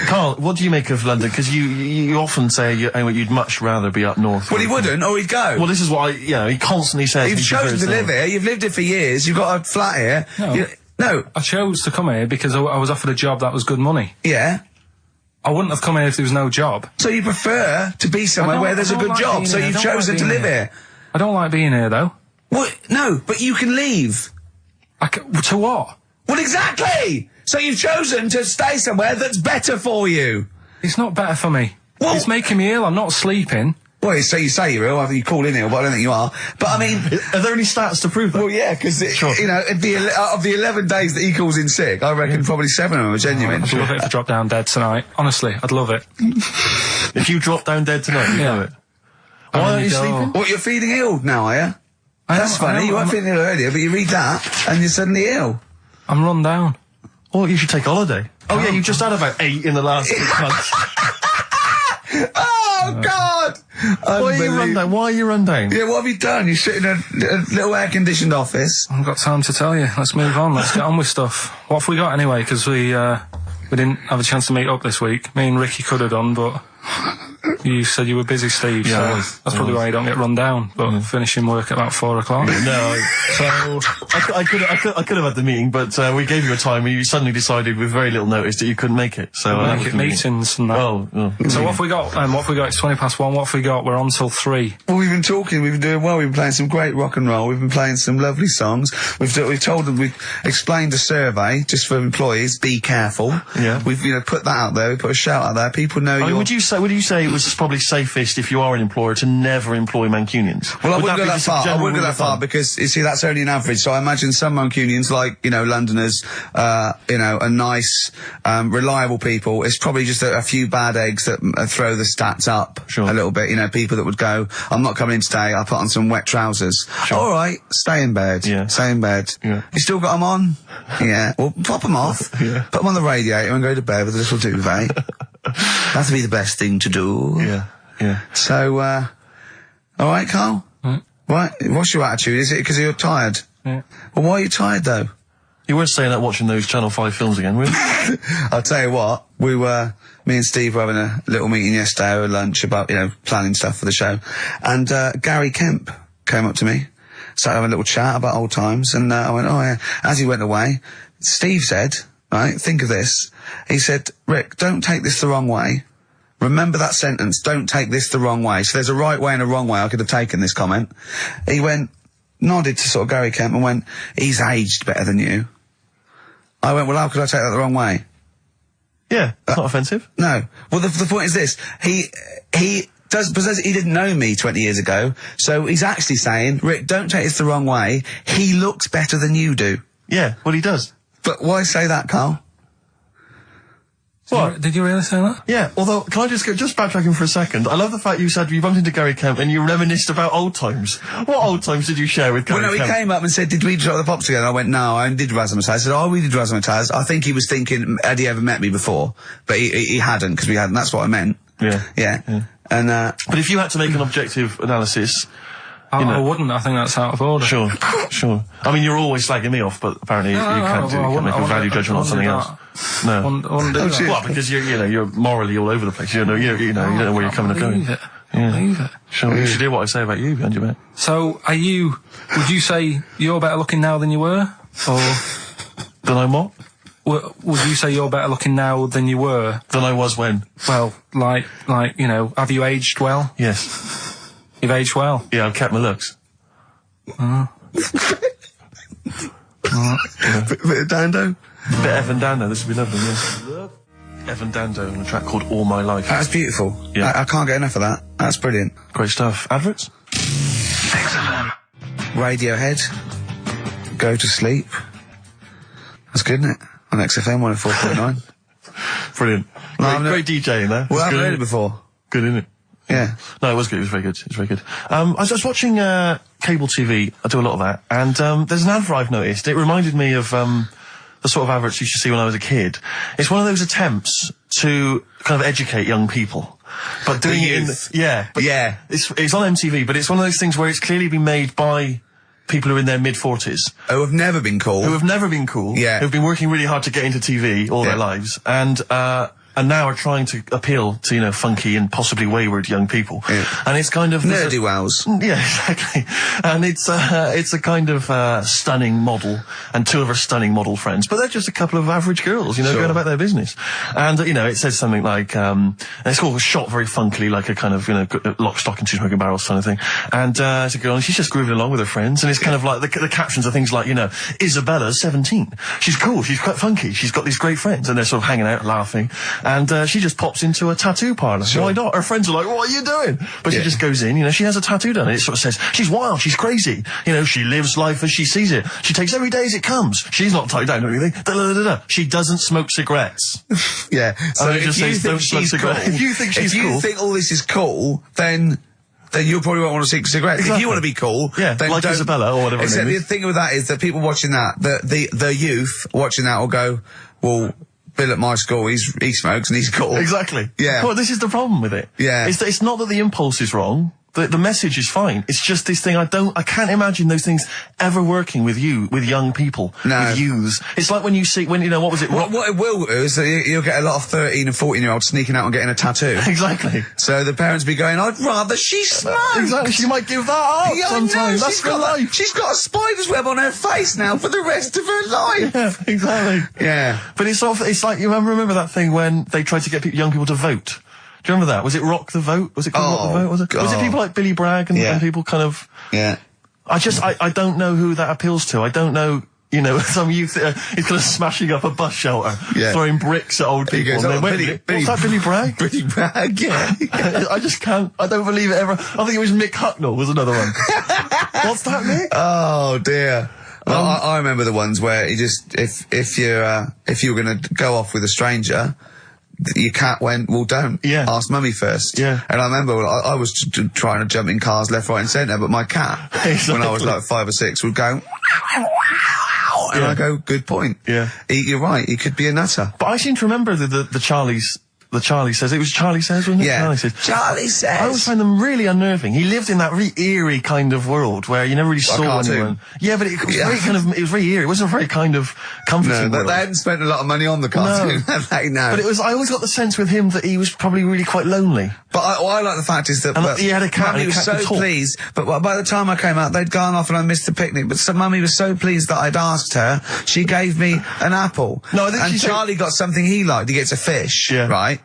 Carl, what do you make of London? Because you often say you'd much rather be up north. Well, he wouldn't, or he'd go. Well, this is what he constantly says. You've chosen to live here. You've lived here for years. You've got a flat here. No. I chose to come here because I was offered a job that was good money. Yeah. I wouldn't have come here if there was no job. So you prefer to be somewhere where there's a good job, so you've chosen to live here. I don't like being here, though. What? No, but you can leave. To what? Well, exactly! So you've chosen to stay somewhere that's better for you. It's not better for me. Well, it's making me ill. I'm not sleeping. Well, so you say you're ill, I think you call in ill, but I don't think you are. But I mean... Are there any stats to prove that? Well, yeah, because, of the 11 days that he calls in sick, I reckon probably 7 of them are genuine. I'd love it if I dropped down dead tonight. Honestly, I'd love it. If you drop down dead tonight, you know it. Why aren't you sleeping? What, you're feeling ill now, are you? That's funny, you weren't feeling ill earlier, but you read that, and you're suddenly ill. I'm run down. Well, you should take a holiday. Oh, yeah, you've just had about 8 in the last 6 months. Oh, God! Why are you run down? Why are you run down? Yeah, what have you done? You sit in a little air-conditioned office. I haven't got time to tell you. Let's move on. Let's get on with stuff. What have we got anyway? Because we didn't have a chance to meet up this week. Me and Ricky could have done, but you said you were busy, Steve. Yeah, so that's probably why you don't get run down. But finishing work at about 4 o'clock. No, so I could have had the meeting, but we gave you a time and you suddenly decided with very little notice that you couldn't make it. So make it meetings and that. So what have we got? What have we got? It's 1:20. What have we got? We're on till 3. Well, we've been talking. We've been doing well. We've been playing some great rock and roll. We've been playing some lovely songs. We've told them. We've explained a survey just for employees. Be careful. Yeah. We've put that out there. We put a shout out there. People know. Would you say it was probably safest if you are an employer to never employ Mancunians? Well, I wouldn't go that far. I wouldn't go that far because, you see, that's only an average. So I imagine some Mancunians, like, Londoners, are nice, reliable people. It's probably just a few bad eggs that throw the stats up a little bit. People that would go, I'm not coming in today, I'll put on some wet trousers. Sure. All right, stay in bed. Yeah. Stay in bed. Yeah. You still got them on? Yeah. Well, pop them off. Yeah. Put them on the radiator and go to bed with a little duvet. That'd be the best thing to do. Yeah. Yeah. So, all right, Carl? Right. What's your attitude? Is it because you're tired? Yeah. Well, why are you tired, though? You weren't staying up watching those Channel 5 films again, were you? I'll tell you what, me and Steve were having a little meeting yesterday over lunch about, planning stuff for the show. And, Gary Kemp came up to me, started having a little chat about old times, and, I went, oh yeah. As he went away, Steve said, right, think of this. He said, Rick, don't take this the wrong way. Remember that sentence, don't take this the wrong way. So there's a right way and a wrong way. I could have taken this comment. He nodded to sort of Gary Kemp and went, he's aged better than you. I went, well, how could I take that the wrong way? Yeah, it's not offensive. No. Well, the point is this. He didn't know me 20 years ago, so he's actually saying, Rick, don't take this the wrong way. He looks better than you do. Yeah, well, he does. But why say that, Carl? What? Did you really say that? Yeah, although, can I just backtracking for a second? I love the fact you said you bumped into Gary Kemp and you reminisced about old times. What old times did you share with Gary Kemp? Well, no, he came up and said, did we drop the pops together? I went, no, I did Razzmatazz. I said, oh, we did Razzmatazz. I think he was thinking, had he ever met me before? But he hadn't, because we hadn't. That's what I meant. Yeah. Yeah. And, but if you had to make an objective analysis... I wouldn't. I think that's out of order. Sure. I mean, you're always slagging me off, but apparently you can't make a value judgment on something else. No. I wouldn't do that. Well, because you're morally all over the place. You don't know where you're coming and going. Leave it. Sure. You should hear what I say about you behind your back. So, would you say you're better looking now than you were? Or... Than I'm what? Would you say you're better looking now than you were? Than I was when? Well, have you aged well? Yes. You've aged well? Yeah, I've kept my looks. Bit of Dando? Bit Evan Dando, this would be lovely, yes. Evan Dando on a track called All My Life. That's beautiful. Yeah. I can't get enough of that. That's brilliant. Great stuff. Adverts? XFM. Radiohead. Go to Sleep. That's good, isn't it? On XFM 104.9. Brilliant. Great DJing there. Well, I haven't heard it before. Good, isn't it? Yeah. No, it was good. It was very good. It was very good. I was watching cable TV. I do a lot of that. And there's an advert I've noticed. It reminded me of the sort of adverts you used to see when I was a kid. It's one of those attempts to kind of educate young people. But doing it in... Yeah. It's on MTV, but it's one of those things where it's clearly been made by people who are in their mid-40s. Who have never been cool. Yeah. Who've been working really hard to get into TV all their lives. And now are trying to appeal to, you know, funky and possibly wayward young people. Yeah. And it's kind of... Nerdy wows. Yeah, exactly. And it's a kind of stunning model, and two of her stunning model friends, but they're just a couple of average girls, you know, going about their business. And, you know, it says something like, and it's all shot very funkily, like a kind of, you know, lock, stock and two smoking barrels kind of thing. And it's a girl, and she's just grooving along with her friends, and it's kind of like, the captions are things like, you know, Isabella's 17. She's cool, she's quite funky, she's got these great friends, and they're sort of hanging out, laughing. And she just pops into a tattoo parlour. Sure. Why not? Her friends are like, what are you doing? But she just goes in, you know, she has a tattoo done, and it sort of says, she's wild, she's crazy. You know, she lives life as she sees it. She takes every day as it comes. She's not tied down or anything. Da-da-da-da-da. She doesn't smoke cigarettes. Yeah. So if just you says, think don't smoke she's cigarettes. cool, If you think she's cool... If you think all this is cool, then you probably won't want to smoke cigarettes. Exactly. If you want to be cool, then like don't. Isabella or whatever. Except the thing with that is that people watching that, the youth watching that will go, well, Bill at my school, he smokes and he's cool. Exactly. Yeah. Well, this is the problem with it. Yeah. It's not that the impulse is wrong. The message is fine. It's just this thing I can't imagine those things ever working with young people. No. With youths. It's like when you know, what was it? What it will do is that you'll get a lot of 13 and 14-year-olds sneaking out and getting a tattoo. Exactly. So the parents be going, I'd rather she smoked. Exactly. She might give that up sometimes. That's for life. She's got a spider's web on her face now for the rest of her life. Yeah, exactly. Yeah. But it's like, you remember that thing when they tried to get young people to vote? Do you remember that? Was it Rock the Vote? Was it called Rock the Vote? Was it? God. Was it people like Billy Bragg and people kind of... Yeah. I don't know who that appeals to. I don't know, you know, some youth is kind of smashing up a bus shelter, throwing bricks at old people. Goes, what's that, Billy Bragg? Billy Bragg, yeah. I just can't, I don't believe it ever. I think it was Mick Hucknall was another one. What's that, Mick? Oh, dear. Well, I remember the ones where he just, if you were going to go off with a stranger, your cat went, well, don't. Yeah. Ask mummy first. Yeah. And I remember I was trying to jump in cars left, right and centre, but my cat, when I was like 5 or 6, would go, and I go, good point. Yeah. You're right, he could be a nutter. But I seem to remember the Charlie's... The Charlie Says. It was Charlie Says, wasn't it? Yeah. Charlie Says. Charlie Says. I always find them really unnerving. He lived in that really eerie kind of world where you never really saw anyone. Yeah, but it was very kind of, it was very eerie. It wasn't a very kind of comforting world. They hadn't spent a lot of money on the cartoon. No. But I always got the sense with him that he was probably really quite lonely. But I like the fact is that... And he had a cat, Mummy was so pleased, but by the time I came out, they'd gone off and I missed the picnic, but Mummy was so pleased that I'd asked her, she gave me an apple. No, I think and Charlie got something he liked. He gets a fish, right?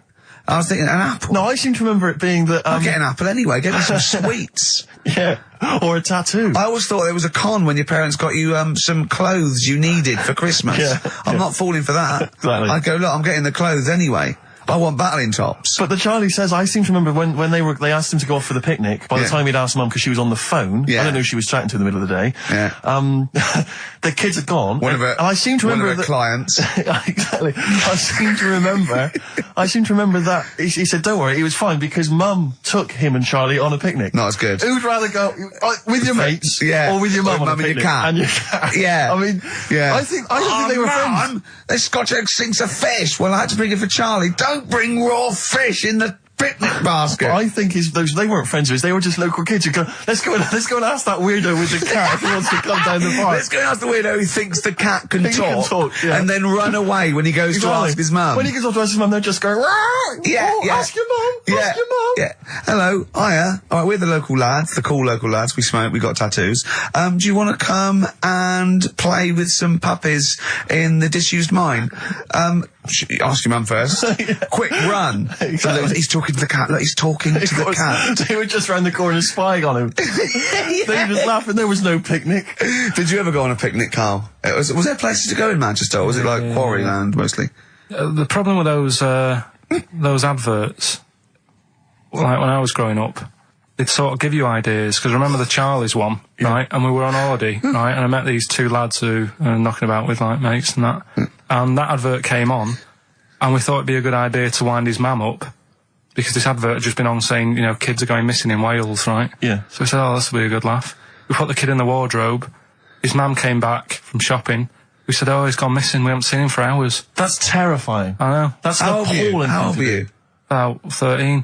I was thinking, an apple? No, I seem to remember it being that... I'll get an apple anyway, get me some sweets. Yeah, or a tattoo. I always thought there was a con when your parents got you some clothes you needed for Christmas. I'm not falling for that. Exactly. I'd go, look, I'm getting the clothes anyway. I want battling tops. But the Charlie Says, I seem to remember when they asked him to go off for the picnic, by the time he'd asked Mum, because she was on the phone, I don't know who she was chatting to in the middle of the day, the kids had gone, and I seem to remember one of her clients. Exactly. I seem to remember that, he said, don't worry, it was fine, because Mum took him and Charlie on a picnic. Not as good. Who'd rather go, with your mates, or with your mum on a picnic? And your cat. And your cat. Yeah. I mean, I don't think they were friends. This Scotch egg sinks a fish. Well, I had to bring it for Charlie. Don't bring raw fish in the picnic basket. I think they weren't friends with us. They were just local kids who go, let's go and ask that weirdo with the cat if he wants to come down the park. Let's go and ask the weirdo who thinks the cat can talk, and then run away when he goes to ask his mum. When he goes off to ask his mum, they're just going, ask your mum, ask your mum. Yeah. Hello, hiya. Alright, we're the local lads, the cool local lads. We smoke, we got tattoos. Do you want to come and play with some puppies in the disused mine? Ask your mum first. Quick, run. Exactly. So he's talking to the cat. Look, he's talking to the cat. They were just round the corner spying on him. They were just laughing. There was no picnic. Did you ever go on a picnic, Carl? Was there places to go in Manchester, or was it like Quarryland mostly? The problem with those adverts, like when I was growing up, they'd sort of give you ideas, because remember the Charlie's one, right? And we were on holiday, right? And I met these two lads who are knocking about with, like, mates and that. And that advert came on, and we thought it'd be a good idea to wind his mum up, because this advert had just been on saying, you know, kids are going missing in Wales, right? Yeah. So we said, oh, this will be a good laugh. We put the kid in the wardrobe. His mum came back from shopping. We said, oh, he's gone missing. We haven't seen him for hours. That's terrifying. I know. That's an appalling. How old were you? About 13.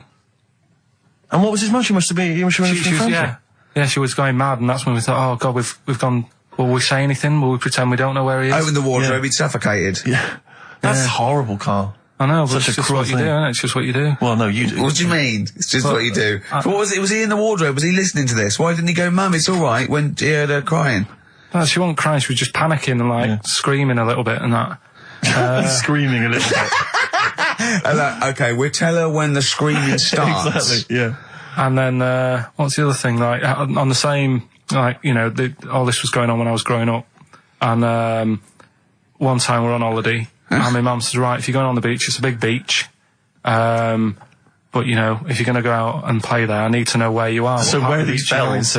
And what was his mum? She must have been. Yeah, she was going mad, and that's when we thought, oh God, we've gone. Will we say anything? Will we pretend we don't know where he is? Open the wardrobe, he'd suffocated. Yeah. That's horrible, Carl. I know, but Such it's a just cruel what you do, thing. isn't it? It's just what you do. Well, no, you do. What do you mean? It's just what you do. What was it? Was he in the wardrobe? Was he listening to this? Why didn't he go, Mum, it's all right, when he heard her crying? No, she wasn't crying, she was just panicking and, like, screaming a little bit and that. Screaming a little bit. Okay, we'll tell her when the screaming starts. Exactly, yeah. And then, what's the other thing? Like, on the same, like, you know, all this was going on when I was growing up. And, one time we're on holiday, and my mum says, right, if you're going on the beach, it's a big beach. But, you know, if you're going to go out and play there, I need to know where you are. So where are these bells?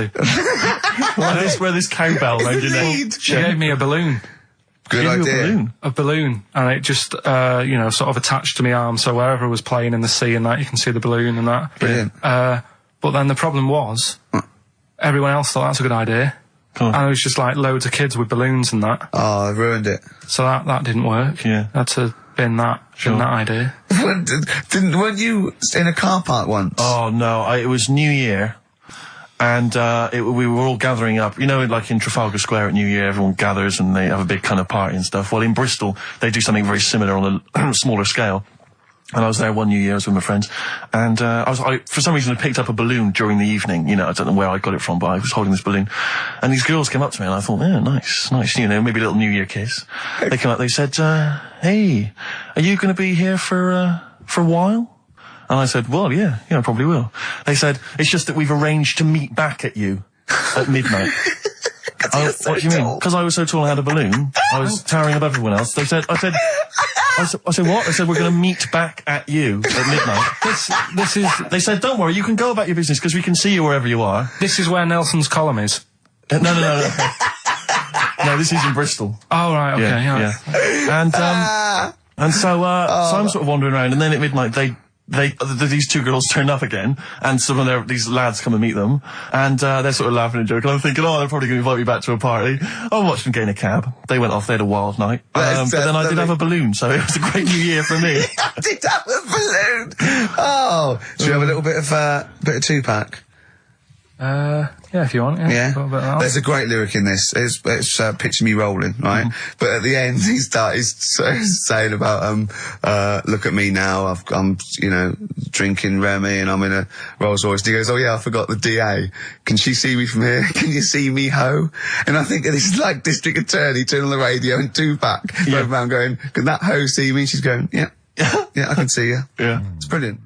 Where this cowbell around your neck? She gave me a balloon. Good idea. A balloon, and it just, you know, sort of attached to my arm, so wherever I was playing in the sea and that, you can see the balloon and that. Brilliant. But then the problem was, everyone else thought that's a good idea. And it was just like loads of kids with balloons and that. Oh, I've ruined it. So that didn't work. Yeah. Had to bin that idea. Weren't you in a car park once? Oh, no, it was New Year. And we were all gathering up, you know, like in Trafalgar Square at New Year, everyone gathers and they have a big kind of party and stuff. Well, in Bristol, they do something very similar on a smaller scale. And I was there one New Year, I was with my friends, and I for some reason I picked up a balloon during the evening. You know, I don't know where I got it from, but I was holding this balloon, and these girls came up to me, and I thought, yeah, nice, you know, maybe a little New Year kiss. They came up, they said, hey, are you going to be here for a while? And I said, well, yeah, I probably will. They said, it's just that we've arranged to meet back at you at midnight. What do you mean? Because I was so tall and had a balloon, I was towering above everyone else. I said, what? I said, we're going to meet back at you at midnight. This is. They said, don't worry, you can go about your business because we can see you wherever you are. This is where Nelson's column is. No. No, this is in Bristol. Oh, right, okay, yeah. And so I'm sort of wandering around, and then at midnight these two girls turn up again, and some of these lads come and meet them, and they're sort of laughing and joking. I'm thinking, they're probably going to invite me back to a party. I watched them get in a cab. They went off. They had a wild night. But then I did have a balloon, so it was a great New Year for me. I did have a balloon. Oh, should we have a little bit of Tupac? Yeah, if you want. Yeah. There's a great lyric in this. It's picture me rolling, right? Mm-hmm. But at the end, he's saying about look at me now. I'm you know, drinking Remy, and I'm in a Rolls Royce. And he goes, oh yeah, I forgot the DA. Can she see me from here? Can you see me, ho? And I think this is like District Attorney turning on the radio and Tupac going around going, can that ho see me? She's going, yeah, I can see you. Yeah, it's brilliant.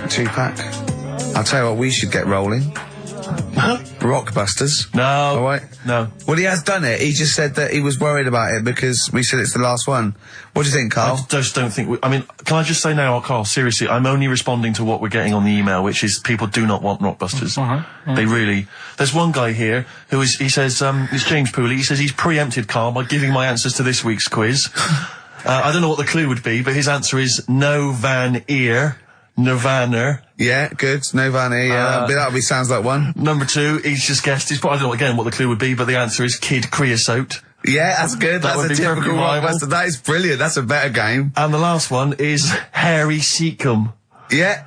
Tupac. I'll tell you what, we should get rolling. Rockbusters. No. All right. No. Well, he has done it. He just said that he was worried about it because we said it's the last one. What do you think, Carl? I just don't think... I mean, can I just say now, Carl, seriously, I'm only responding to what we're getting on the email, which is people do not want Rockbusters. They really... There's one guy here who is... He says... it's James Pooley. He says he's preempted Carl by giving my answers to this week's quiz. I don't know what the clue would be, but his answer is no van ear. Nirvana. Yeah, good. Nirvana, yeah. That sounds like one. Number 2, he's just guessed. I don't know again what the clue would be, but the answer is Kid Creosote. Yeah, that's good. That's a typical Rockbuster. That is brilliant. That's a better game. And the last one is Harry Seacombe. Yeah.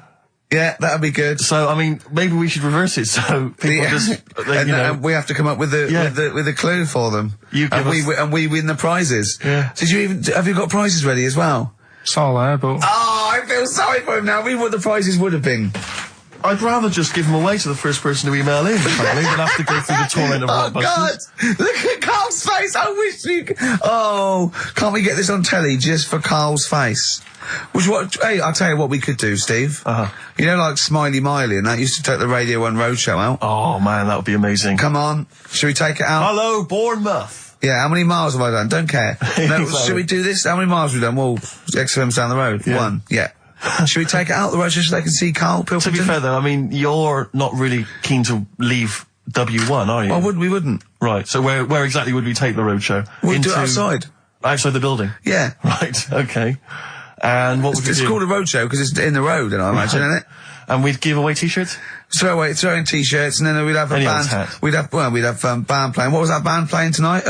Yeah, that'd be good. So, I mean, maybe we should reverse it so people just... and we have to come up with the clue for them. And we win the prizes. Yeah. Have you got prizes ready as well? It's all there, but... Oh, I feel sorry for him now. What the prizes would have been. I'd rather just give them away to the first person to email in, frankly, than have to go through the torrent of Rockbusters. God! Look at Carl's face! I wish you could... Oh, can't we get this on telly just for Carl's face? Hey, I'll tell you what we could do, Steve. You know, like Smiley Miley and that used to take the Radio 1 Roadshow out? Oh, man, that would be amazing. Come on. Should we take it out? Hello, Bournemouth. Yeah, how many miles have I done? Don't care. No, should we do this? How many miles have we done? Well, XFM's down the road. Yeah. 1. Yeah. Should we take it out the roadshow so they can see Karl Pilkington? To be fair, though, I mean, you're not really keen to leave W1, are you? Well, we wouldn't. Right, so where exactly would we take the roadshow? We'd do it outside. Outside the building? Yeah. Right, okay. And what would we do? It's called a roadshow because it's in the road, I imagine, isn't it? And we'd give away t-shirts? Throw in t-shirts, and then we'd have a band. We'd have band playing. What was that band playing tonight?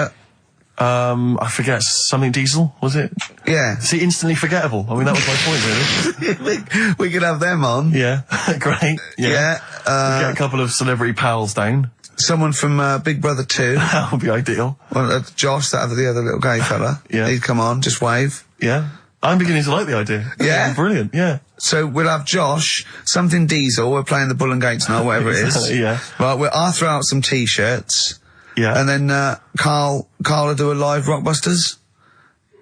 I forget, something Diesel, was it? Yeah. See, instantly forgettable. I mean, that was my point, really. we could have them on. Yeah, great. Yeah. We'd get a couple of celebrity pals down. Someone from Big Brother 2. That would be ideal. Well, Josh, the other little gay fella. Yeah. He'd come on, just wave. Yeah. I'm beginning to like the idea. Yeah. Brilliant, yeah. So we'll have Josh, something Diesel, we're playing the Bull and Gates night, whatever it is. Yeah. Right, I'll throw out some t-shirts. Yeah. And then, Karl will do a live Rockbusters.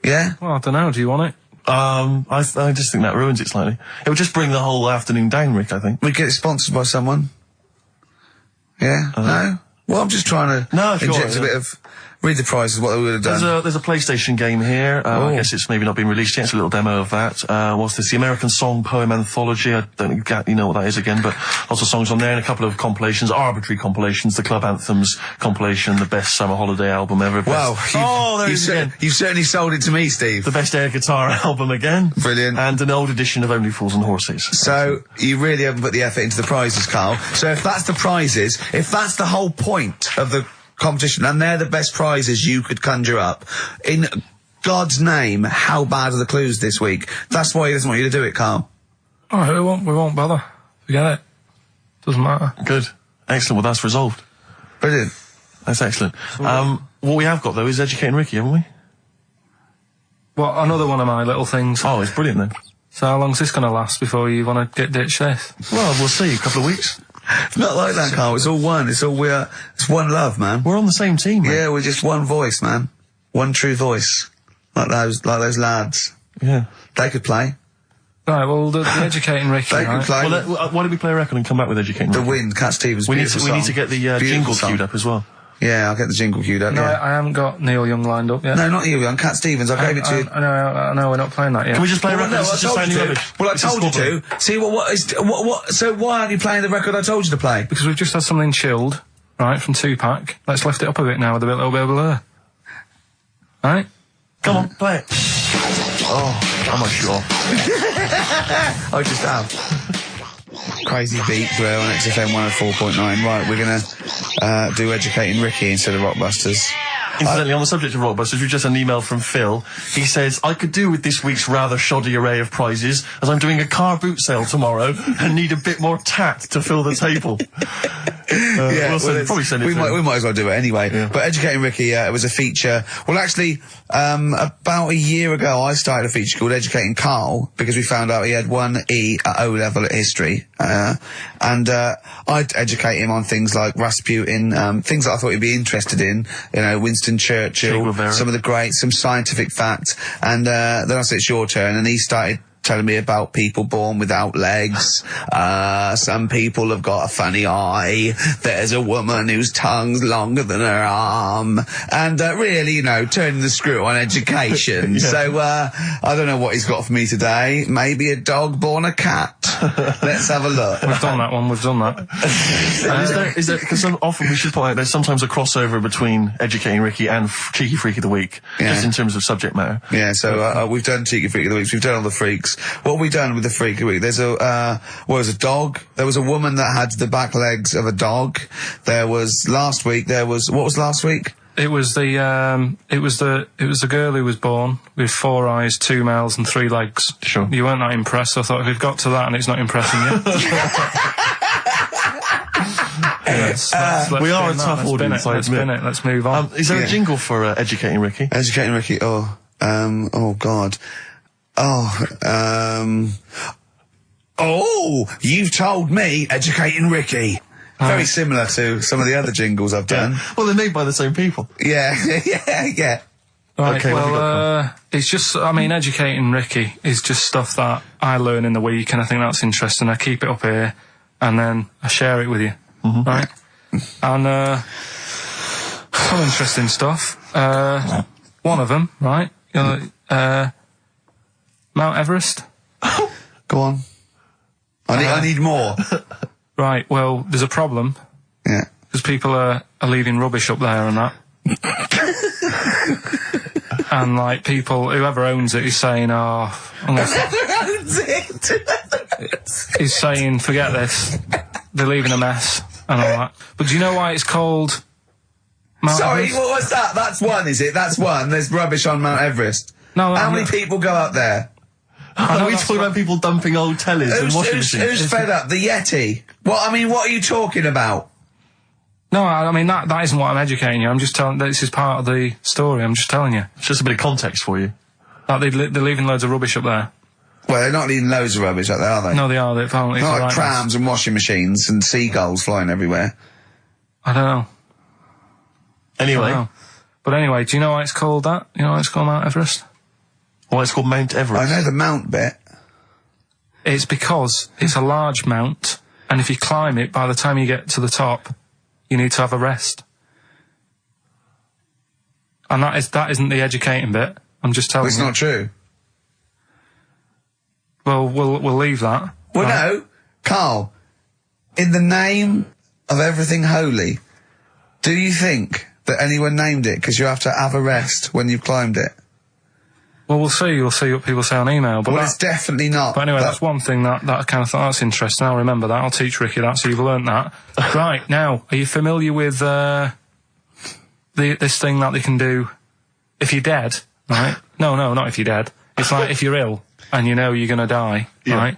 Yeah? Well, I don't know, do you want it? I just think that ruins it slightly. It would just bring the whole afternoon down, Rick, I think. We get it sponsored by someone. Yeah? No? Well, I'm just trying to inject a bit of... Read the prizes, what they would have done. There's a PlayStation game here. I guess it's maybe not been released yet. It's a little demo of that. What's this? The American Song Poem Anthology. I don't exactly know what that is again, but lots of songs on there and a couple of compilations, arbitrary compilations, the Club Anthems compilation, the best summer holiday album ever. Wow. You've certainly sold it to me, Steve. The best air guitar album again. Brilliant. And an old edition of Only Fools and Horses. So, you really haven't put the effort into the prizes, Karl. So if that's the prizes, if that's the whole point of the competition, and they're the best prizes you could conjure up, in God's name, how bad are the clues this week? That's why he doesn't want you to do it, Karl. Oh, we won't bother. Forget it. Doesn't matter. Good. Excellent. Well, that's resolved. Brilliant. That's excellent. What we have got, though, is Educating Ricky, haven't we? Well, another one of my little things. Oh, it's brilliant, then. So how long's this going to last before you want to get ditched this? Well, we'll see. A couple of weeks. It's not like that, Karl. It's all one. It's one love, man. We're on the same team, man. Yeah, we're just one voice, man. One true voice. Like those lads. Yeah. They could play. Right, well, the Educating Ricky, They could play. Well, why don't we play a record and come back with Educating Ricky? The Wind, Cat Stevens, we need beautiful to get the jingle queued up as well. Yeah, I'll get the jingle queued up, No, yeah. I haven't got Neil Young lined up yet. No, not you, Young. Cat Stevens. I gave it to you. I know, we're not playing that yet. Can we just play a record? No, This is just sounding rubbish. Well, I told you to. See, so why aren't you playing the record I told you to play? Because we've just had something chilled, right, from Tupac. Let's lift it up a bit now with a little bit of blur. Right? Come on, play it. Oh, I'm not sure. I just have. Crazy beat there on XFM 104.9. Right, we're gonna do Educating Ricky instead of Rockbusters. Incidentally, on the subject of Rockbusters, we've just had an email from Phil. He says, I could do with this week's rather shoddy array of prizes, as I'm doing a car boot sale tomorrow and need a bit more tact to fill the table. Probably send it we might as well do it anyway. Yeah. But Educating Ricky, it was a feature. Well, actually, about a year ago, I started a feature called Educating Karl, because we found out he had 1 E at O level at history. And I'd educate him on things like Rasputin, things that I thought he'd be interested in, Winston Churchill, some of the greats, some scientific facts. And then I said, it's your turn, and he started telling me about people born without legs. Some people have got a funny eye. There's a woman whose tongue's longer than her arm. And really, turning the screw on education. Yeah. So, I don't know what he's got for me today. Maybe a dog born a cat. Let's have a look. We've done that one, we've done that. Is there, because often we should point out there's sometimes a crossover between Educating Ricky and Cheeky Freak of the Week, just in terms of subject matter. Yeah, so we've done Cheeky Freak of the Week, we've done all the freaks. What have we done with the Freak of the Week? There's a dog. There was a woman that had the back legs of a dog. What was last week? It was the girl who was born with 4 eyes, 2 mouths and 3 legs. Sure. You weren't that impressed, so I thought if we've got to that and it's not impressing you. We are a tough audience, Let's spin it, let's move on. Is there a jingle for Educating Ricky? Educating Ricky, oh God. You've told me Educating Ricky. Very similar to some of the other jingles I've done. Yeah. Well, they're made by the same people. Yeah, yeah. Right, okay, it's just, Educating Ricky is just stuff that I learn in the week, and I think that's interesting. I keep it up here, and then I share it with you, right? And, some interesting stuff. One of them, right? Mount Everest. Go Go on. I need more. Right, well, there's a problem. Yeah. Because people are leaving rubbish up there and that. And, like, people, whoever owns it is saying, Whoever owns it? he's saying, forget this. They're leaving a mess and all that. But do you know why it's called Mount Sorry, Everest? what was that? That's one, is it? That's one. There's rubbish on Mount Everest. No, How many people go up there? Are we talking about people dumping old tellies and washing machines? Who's fed up? The Yeti? What are you talking about? No, I mean, that isn't what I'm educating you. I'm just telling, this is part of the story. I'm just telling you. It's just a bit of context for you. Like, they're leaving loads of rubbish up there. Well, they're not leaving loads of rubbish up there, are they? No, they are. They're apparently Not like right trams and washing machines and seagulls flying everywhere. I don't know. Anyway. I don't know. But anyway, do you know why it's called that? You know why it's called Mount Everest? Why it's called Mount Everest? I know the mount bit. It's because it's a large mount, and if you climb it, by the time you get to the top, you need to have a rest. And that isn't the educating bit. I'm just telling you. It's not true. Well, we'll leave that. Well, no, Carl. In the name of everything holy, do you think that anyone named it because you have to have a rest when you've climbed it? Well, we'll see. You'll see what people say on email. But Well, it's definitely not. But anyway, that's one thing that I kind of thought, that's interesting. I'll remember that. I'll teach Ricky that, so you've learnt that. Right, now, are you familiar with this thing that they can do if you're dead, right? No, not if you're dead. It's like if you're ill and you know you're going to die, right?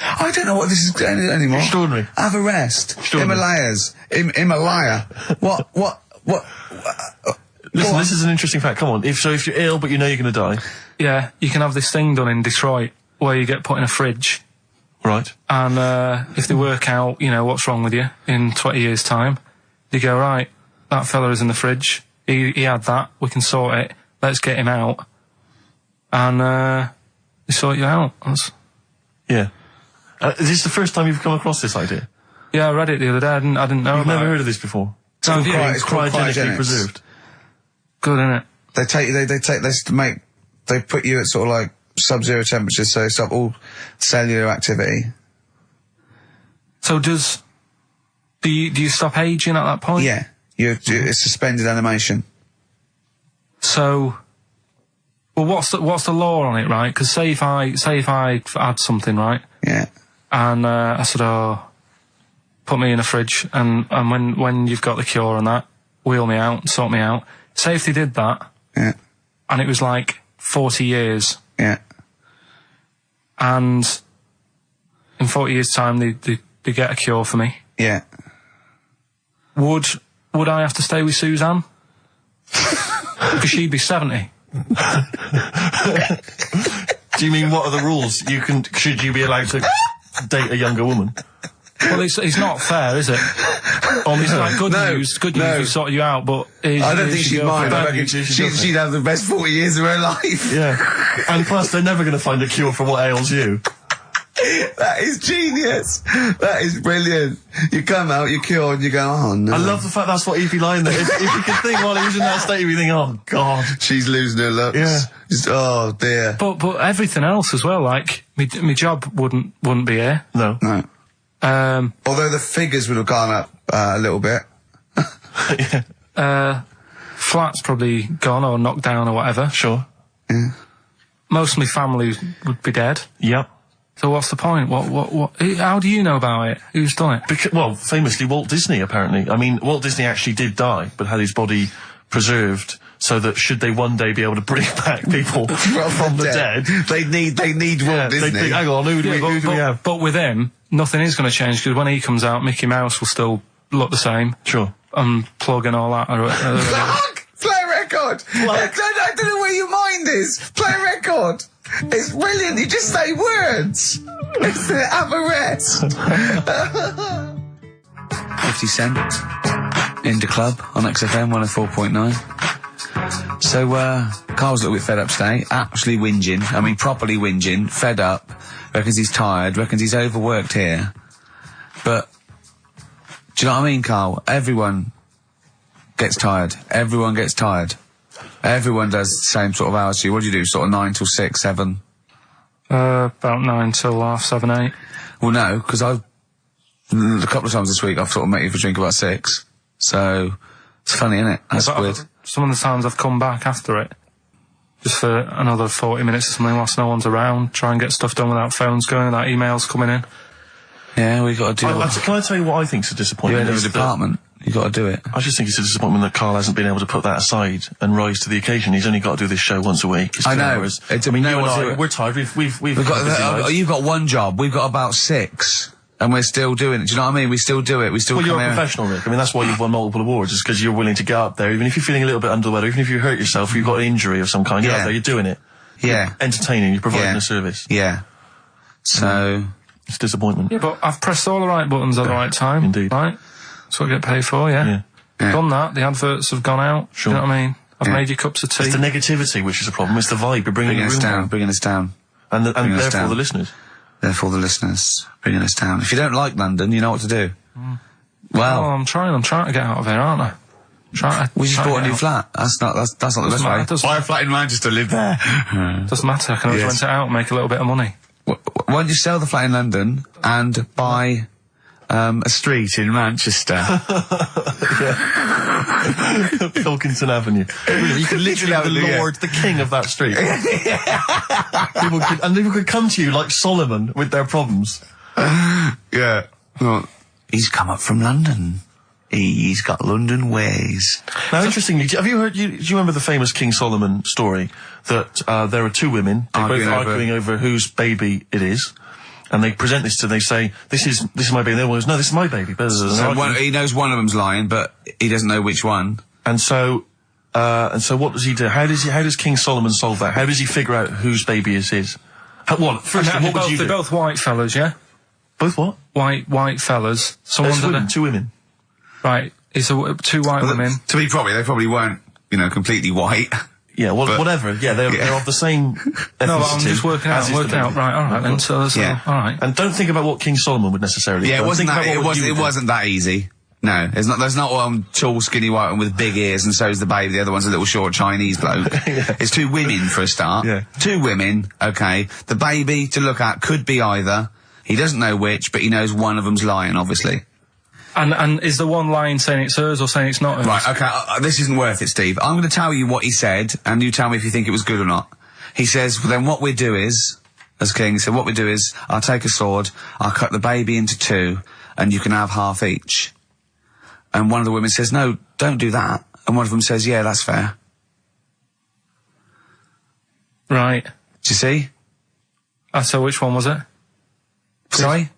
I don't know what this is anymore. Extraordinary. Have a rest. Extraordinary. Himalaya. What? Listen, this is an interesting fact. Come on. If you're ill but you know you're going to die. Yeah, you can have this thing done in Detroit where you get put in a fridge. Right. And if they work out, you know, what's wrong with you in 20 years' time, they go, right, that fella is in the fridge. He had that. We can sort it. Let's get him out. And they sort you out. Yeah. Is this the first time you've come across this idea? Yeah, I read it the other day. I didn't know You've about never it. heard of this before? It's called cryogenically preserved. Good, innit? They put you at sort of like sub-zero temperatures, so stop all cellular activity. So do you stop aging at that point? Yeah, it's suspended animation. So, well, what's the law on it, right? Because say if I had something, right? Yeah. And I said, put me in a fridge, and when you've got the cure and that, wheel me out, sort me out. Say if they did that, yeah, and it was like 40 years, yeah, and in 40 years' time they get a cure for me. Yeah. Would I have to stay with Suzanne? Because she'd be 70. Do you mean what are the rules? Should you be allowed to date a younger woman? Well, it's not fair, is it? It's like good news, we sorted you out, but... I don't think she'd mind. I reckon she'd have the best 40 years of her life. Yeah. And plus, they're never going to find a cure for what ails you. That is genius. That is brilliant. You come out, you're cured, and you go, oh no. I love the fact that's what he'd be lying there. If you could think while he was in that state, you'd be thinking, oh God. She's losing her looks. Yeah. Just, oh dear. But everything else as well, like, my job wouldn't be here. No. No. Although the figures would have gone up a little bit. Yeah. Flat's probably gone or knocked down or whatever. Sure. Yeah. Most of my family would be dead. Yep. So what's the point? What? How do you know about it? Who's done it? Well, famously Walt Disney, apparently. I mean, Walt Disney actually did die, but had his body preserved so that should they one day be able to bring back people from the dead, they need Walt Disney. Hang on, who do we have? But with him, nothing is going to change, because when he comes out, Mickey Mouse will still look the same. Sure. Unplug and all that. Play a record! I don't know where your mind is. Play a record! It's brilliant, you just say words! It's the have a rest! 50 Cent in the club on XFM 104.9. So, Carl's a little bit fed up today, actually whinging, I mean properly whinging, fed up, reckons he's tired, reckons he's overworked here. But, do you know what I mean, Carl? Everyone gets tired. Everyone gets tired. Everyone does the same sort of hours to you. What do you do? Sort of 9 till 6, 7? About 9 till 7:30, 8. Well, no, because a couple of times this week I've sort of met you for a drink about 6. So it's funny, isn't it? That's But weird. some of the times I've come back after it, just for another 40 minutes or something whilst no one's around, try and get stuff done without phones going, without emails coming in. Yeah, we got to do it. Can I tell you what I think's a disappointment? You're in the department. You got to do it. I just think it's a disappointment that Karl hasn't been able to put that aside and rise to the occasion. He's only got to do this show once a week. It's I 2 know. hours. It's I mean, you no and one's I, doing it. we're tired. We've got busy lives. You've got one job. We've got about 6. And we're still doing it. Do you know what I mean? We still do it. We still Well, come you're a here. professional, Rick. I mean, that's why you've won multiple awards, is because you're willing to get up there, even if you're feeling a little bit under the weather, even if you hurt yourself, you've got an injury of some kind, you're Yeah. up there, you're doing it. Yeah. You're entertaining, you're providing Yeah. a service. Yeah. So... It's disappointment. Yeah, but I've pressed all the right buttons at the right time. Indeed. Right? That's what I get paid for, yeah. Yeah. Done that, the adverts have gone out. Sure. You know what I mean? I've Yeah. made you cups of tea. It's the negativity which is the problem. It's the vibe. You're bringing Bringing the us room down. down. Bringing us down. And Bringing us therefore down. the listeners. Therefore the listeners. Bringing us down. If you don't like London, you know what to do. Well... Oh, I'm trying to get out of here, aren't I? We just bought a new flat. That's not the best way. Doesn't Buy a flat in Manchester, live there. Doesn't matter, I can always Yes. rent it out and make a little bit of money. Why don't you sell the flat in London and buy a street in Manchester? Pilkington Avenue. You could literally have the Lord, the king of that street. people could come to you like Solomon with their problems. Yeah. Well, he's come up from London. He's got London ways. Now, interestingly, have you heard? Do you remember the famous King Solomon story that there are 2 women arguing over whose baby it is, and they present this to? They say, "This is my baby." And the other one goes, "No, this is my baby." So he knows one of them's lying, but he doesn't know which one. And so what does he do? How does King Solomon solve that? How does he figure out whose baby is his? First, what would you do? They're both white fellas, yeah? Both what? White fellas. There's 2 women. Right, it's 2 white women. To be they probably weren't, completely white. Yeah, whatever. Yeah, they're of the same ethnicity. No, but I'm just working out. Right, alright then, so that's alright. And don't think about what King Solomon would necessarily. Yeah, do. it wasn't that easy. No, there's not one tall, skinny white one with big ears and so's the baby. The other one's a little short Chinese bloke. It's 2 women for a start. Yeah. 2 women, okay. The baby to look at could be either. He doesn't know which, but he knows one of them's lying, obviously. And is the one lying saying it's hers or saying it's not hers? Right, okay, this isn't worth it, Steve. I'm going to tell you what he said, and you tell me if you think it was good or not. He says, well, then what we do is, as King, he said, what we do is, I'll take a sword, I'll cut the baby into 2, and you can have half each. And one of the women says, no, don't do that. And one of them says, yeah, that's fair. Right. Do you see? So which one was it? Sorry?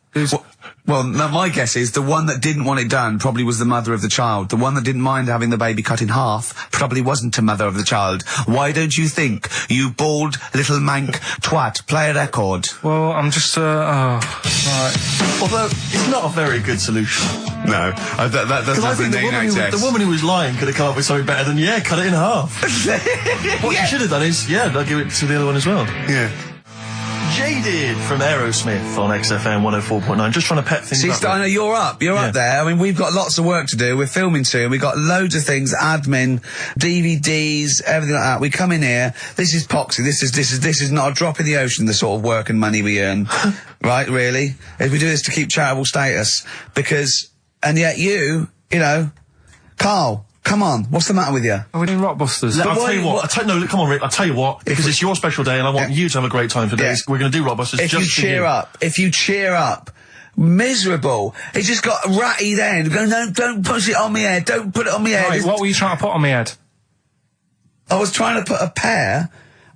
Well, no, my guess is the one that didn't want it done probably was the mother of the child. The one that didn't mind having the baby cut in half probably wasn't a mother of the child. Why don't you think, you bald little mank twat, play a record? Well, I'm just, right. Although, it's not a very good solution. No, that doesn't happen in the NHS. The woman who was lying could have come up with something better than, cut it in half. What you should have done is, I'll give it to the other one as well. Yeah. Jaded from Aerosmith on XFM 104.9. Just trying to pep things See, up. Steiner, you're up there. I mean, we've got lots of work to do. We're filming soon. We've got loads of things, admin, DVDs, everything like that. We come in here. This is Poxy. This is not a drop in the ocean, the sort of work and money we earn. Right, really? If we do this to keep charitable status. And yet you know, Karl, come on, what's the matter with you? Are we doing Rockbusters? I'll tell you what. Come on, Rick. I'll tell you what. Because it's your special day, and I want you to have a great time today. We're going to do Rockbusters. If you cheer up, miserable. It just got ratty then. Don't push it on my head. Don't put it on my head. Right, what were you trying to put on my head? I was trying to put a pear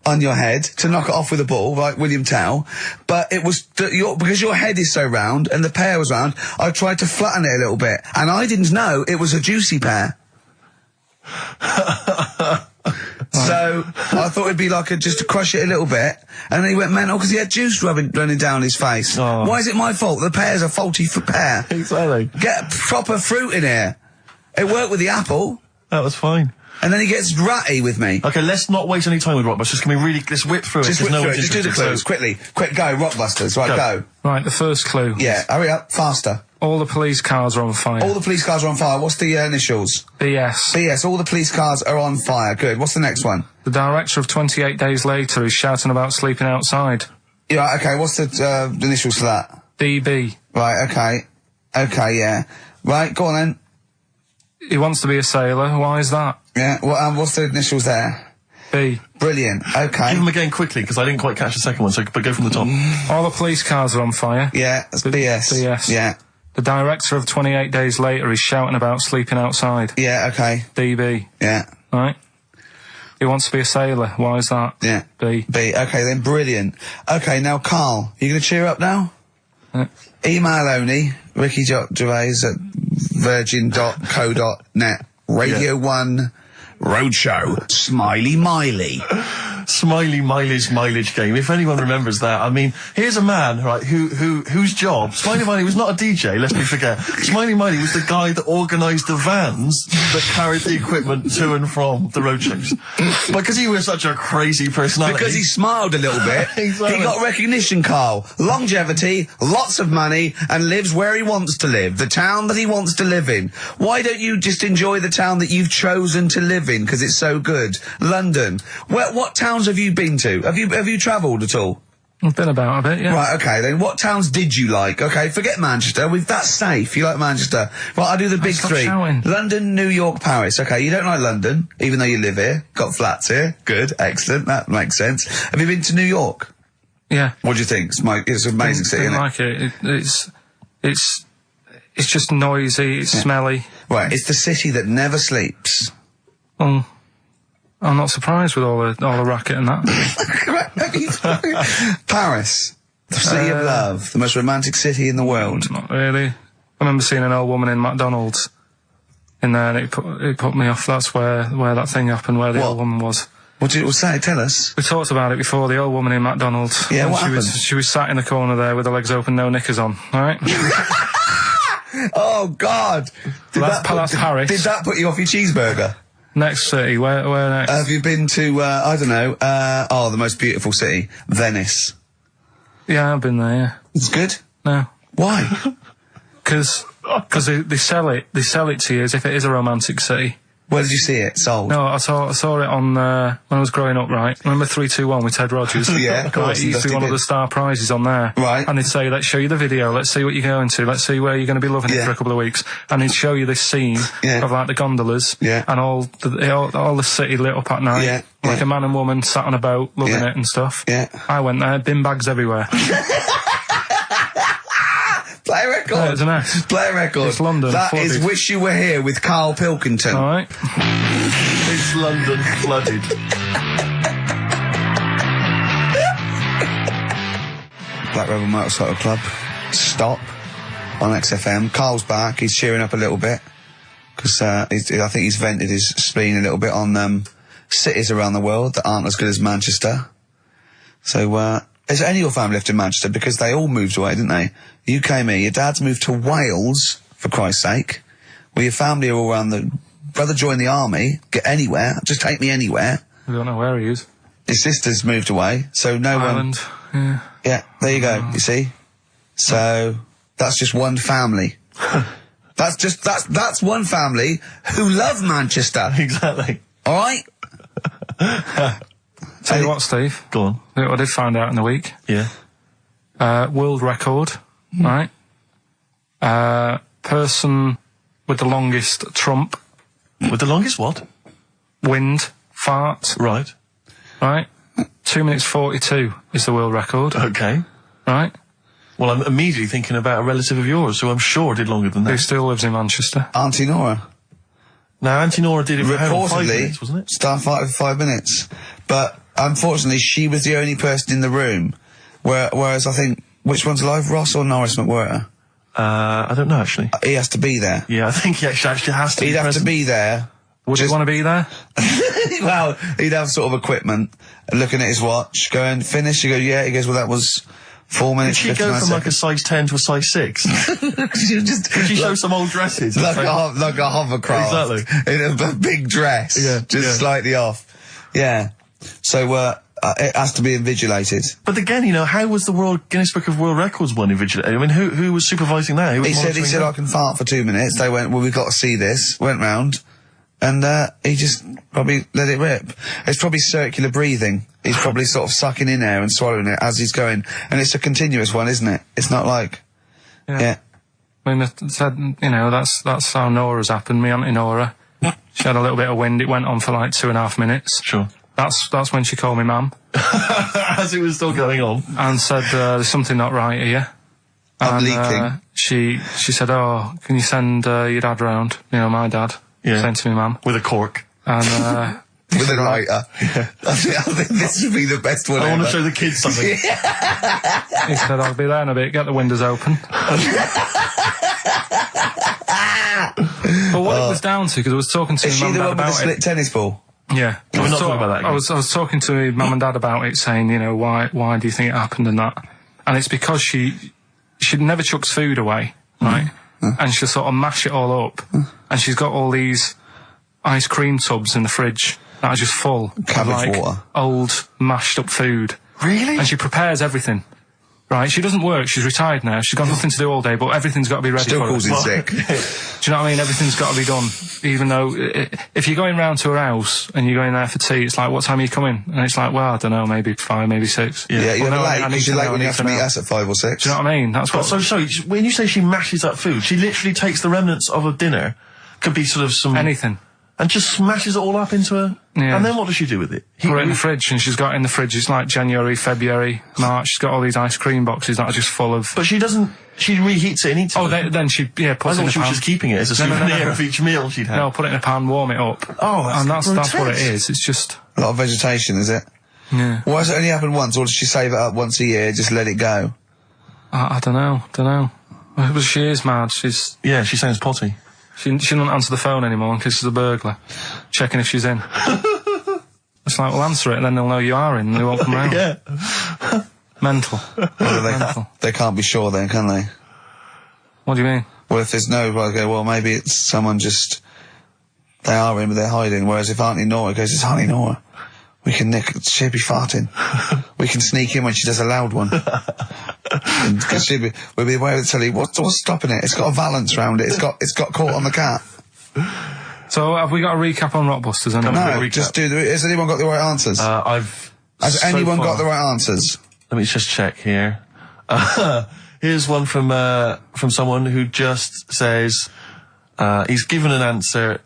on your head to knock it off with a ball, like William Tell, but it was because your head is so round and the pear was round. I tried to flatten it a little bit, and I didn't know it was a juicy pear. So I thought it'd be like just to crush it a little bit, and then he went mental because he had juice running down his face. Oh. Why is it my fault? The pear's a faulty pear. Exactly. Get proper fruit in here. It worked with the apple. That was fine. And then he gets ratty with me. Okay, let's not waste any time with Rockbusters. let's whip through it. Just whip through it. Just do the clues quickly. Quick, go, Rockbusters. Right, go. Right, the first clue. Yeah, hurry up, faster. All the police cars are on fire. All the police cars are on fire. What's the initials? BS. BS. All the police cars are on fire. Good. What's the next one? The director of 28 Days Later is shouting about sleeping outside. Yeah, okay, what's the initials for that? DB. Right, okay. Okay, yeah. Right, go on then. He wants to be a sailor. Why is that? Yeah, what's the initials there? B. Brilliant, okay. Give them again quickly, because I didn't quite catch the second one, but go from the top. All the police cars are on fire. Yeah, that's BS. BS. Yeah. The director of 28 Days Later is shouting about sleeping outside. Yeah, okay. DB. Yeah. Right? He wants to be a sailor. Why is that? Yeah. B. B, okay then, brilliant. Okay, now Carl, you gonna cheer up now? Email only, Ricky Gervais at virgin.co.net. Radio 1 Roadshow. Smiley Miley. Smiley Miley's mileage game. If anyone remembers that, I mean, here's a man, right, whose job, Smiley Miley was not a DJ, lest we forget. Smiley Miley was the guy that organised the vans that carried the equipment to and from the roadshows. Because he was such a crazy personality. Because he smiled a little bit. Exactly. He got recognition, Carl. Longevity, lots of money, and lives where he wants to live. The town that he wants to live in. Why don't you just enjoy the town that you've chosen to live in, because it's so good? London. What towns have you been to? Have you travelled at all? I've been about a bit, yeah. Right, okay, then what towns did you like? Okay, forget Manchester. That's safe. You like Manchester. Right, I'll do the big three. Shouting. London, New York, Paris. Okay, you don't like London, even though you live here. Got flats here. Good, excellent. That makes sense. Have you been to New York? Yeah. What do you think? It's an amazing city, isn't it? like it. It's just noisy, it's smelly. Right, it's the city that never sleeps. I'm not surprised with all the racket and that. Paris, the city of love, the most romantic city in the world. Not really. I remember seeing an old woman in McDonald's in there, and it put me off. That's where that thing happened, where the old woman was. What did it say? Tell us. We talked about it before. The old woman in McDonald's. Yeah, what happened? She was sat in the corner there with her legs open, no knickers on. All right. Oh God! That's Paris. Did that put you off your cheeseburger? Next city, where next? Have you been to, I don't know, the most beautiful city, Venice? Yeah, I've been there, yeah. It's good? No. Why? Because they sell it to you as if it is a romantic city. Where did you see it sold? No, I saw it on, when I was growing up, right? Remember 321 with Ted Rogers? Yeah, of course. Right, it used to be one of the star prizes on there. Right. And they'd say, let's show you the video, let's see what you're going to, let's see where you're going to be loving it for a couple of weeks. And they'd show you this scene of like the gondolas and all the city lit up at night. Like a man and woman sat on a boat loving it and stuff. Yeah. I went there, bin bags everywhere. Play a record. Yeah, it's a mess. Play a record. It's London. That flooded. is Wish You Were Here with Karl Pilkington. Alright. It's London flooded. Black Rebel Motorcycle Club. Stop. On XFM. Carl's back. He's cheering up a little bit. Because I think he's vented his spleen a little bit on cities around the world that aren't as good as Manchester. So, is any of your family left in Manchester? Because they all moved away, didn't they? You came here. Your dad's moved to Wales, for Christ's sake. Well, your family are all around brother joined the army. Get anywhere. Just take me anywhere. I don't know where he is. His sister's moved away, so no Ireland. one... Yeah, there you go, you see? So, that's just one family. That's one family who love Manchester. Exactly. Alright? Tell you what, Steve. Go on. Look what I did find out in the week. Yeah. World record, right? Person with the longest trump. With the longest what? Wind. Fart. Right. Right? 2 minutes 42 is the world record. Okay. Right? Well, I'm immediately thinking about a relative of yours who I'm sure did longer than that. Who still lives in Manchester. Auntie Nora. Now, Auntie Nora did it for how long? 5 Reportedly, minutes, wasn't it? Starfighter for 5 minutes. But, unfortunately, she was the only person in the room. Whereas I think, which one's alive, Ross or Norris McWhirter? I don't know, actually. He has to be there. Yeah, I think he actually has to He'd be have present. to be there. Would you want to be there? Well, he'd have sort of equipment, looking at his watch, going, finish? You go, yeah. He goes, well, that was 4 minutes, Did she go from like a size 10 to a size 6? Did she show some old dresses? Like a hovercraft. Exactly. In a big dress. Yeah. Just slightly off. Yeah. So, it has to be invigilated. But again, you know, how was the Guinness Book of World Records one invigilated? I mean, who was supervising that? Who was He said, monitoring I can fart for 2 minutes. They went, well, we've got to see this. Went round. And he just probably let it rip. It's probably circular breathing. He's probably sort of sucking in air and swallowing it as he's going. And it's a continuous one, isn't it? It's not like... Yeah. I mean, I said, you know, that's how Nora's happened. Me Auntie Nora. She had a little bit of wind. It went on for like 2.5 minutes. Sure. That's when she called me mum. As it was still going on. And said, there's something not right here. I'm leaking. She said, oh, can you send your dad round? You know, my dad. Yeah. Sent to me mum. With a cork. And, with a lighter. Yeah. I think this would be the best one I ever. want to show the kids something. He said, I'll be there in a bit, get the windows open. But what it was down to, because I was talking to my mum and dad about it. Is she the one with the split tennis ball? Yeah. Can we not talk about that again? I was talking to my mum and dad about it, saying, you know, why do you think it happened and that? And it's because she never chucks food away, right? And she'll sort of mash it all up. And she's got all these ice cream tubs in the fridge that are just full of like water. Old mashed up food. Really? And she prepares everything. Right, she doesn't work, she's retired now, she's got nothing to do all day, but everything's got to be ready Still for her. calls in sick. Do you know what I mean? Everything's got to be done. Even though, if you're going round to her house and you're going there for tea, it's like, what time are you coming? And it's like, well, I don't know, maybe 5, maybe 6. Yeah, you're well, late, because you're late when you have to meet us at 5 or 6. Do you know what I mean? That's what... So, sorry, when you say she mashes up food, she literally takes the remnants of a dinner, could be sort of some... Anything. And just smashes it all up into a... Yeah. And then what does she do with it? Put it in the fridge, and she's got in the fridge, it's like January, February, March, she's got all these ice cream boxes that are just full of... But she doesn't... She reheats it and eats it. Oh, then she, puts it in a pan. I thought she was just keeping it as a souvenir of each meal she'd had. No, put it in a pan, warm it up. Oh, that's what it is, it's just... A lot of vegetation, is it? Yeah. Why does it only happen once, or does she save it up once a year, just let it go? I don't know. Well, she is mad, she's... Yeah, she sounds potty. She doesn't answer the phone anymore in case there's a burglar. Checking if she's in. It's like, well, answer it and then they'll know you are in and they won't come round. Yeah. Mental. Mental. They can't be sure then, can they? What do you mean? Well, if there's no, well, maybe it's someone just... They are in, but they're hiding. Whereas if Auntie Nora goes, it's Auntie Nora. We can she'll be farting. We can sneak in when she does a loud one. Because we'll be aware of the telly. What's stopping it? It's got a valance round it. It's got caught on the cat. So have we got a recap on Rockbusters? No, just has anyone got the right answers? Has anyone got the right answers? Let me just check here. Here's one from someone who just says, he's given an answer,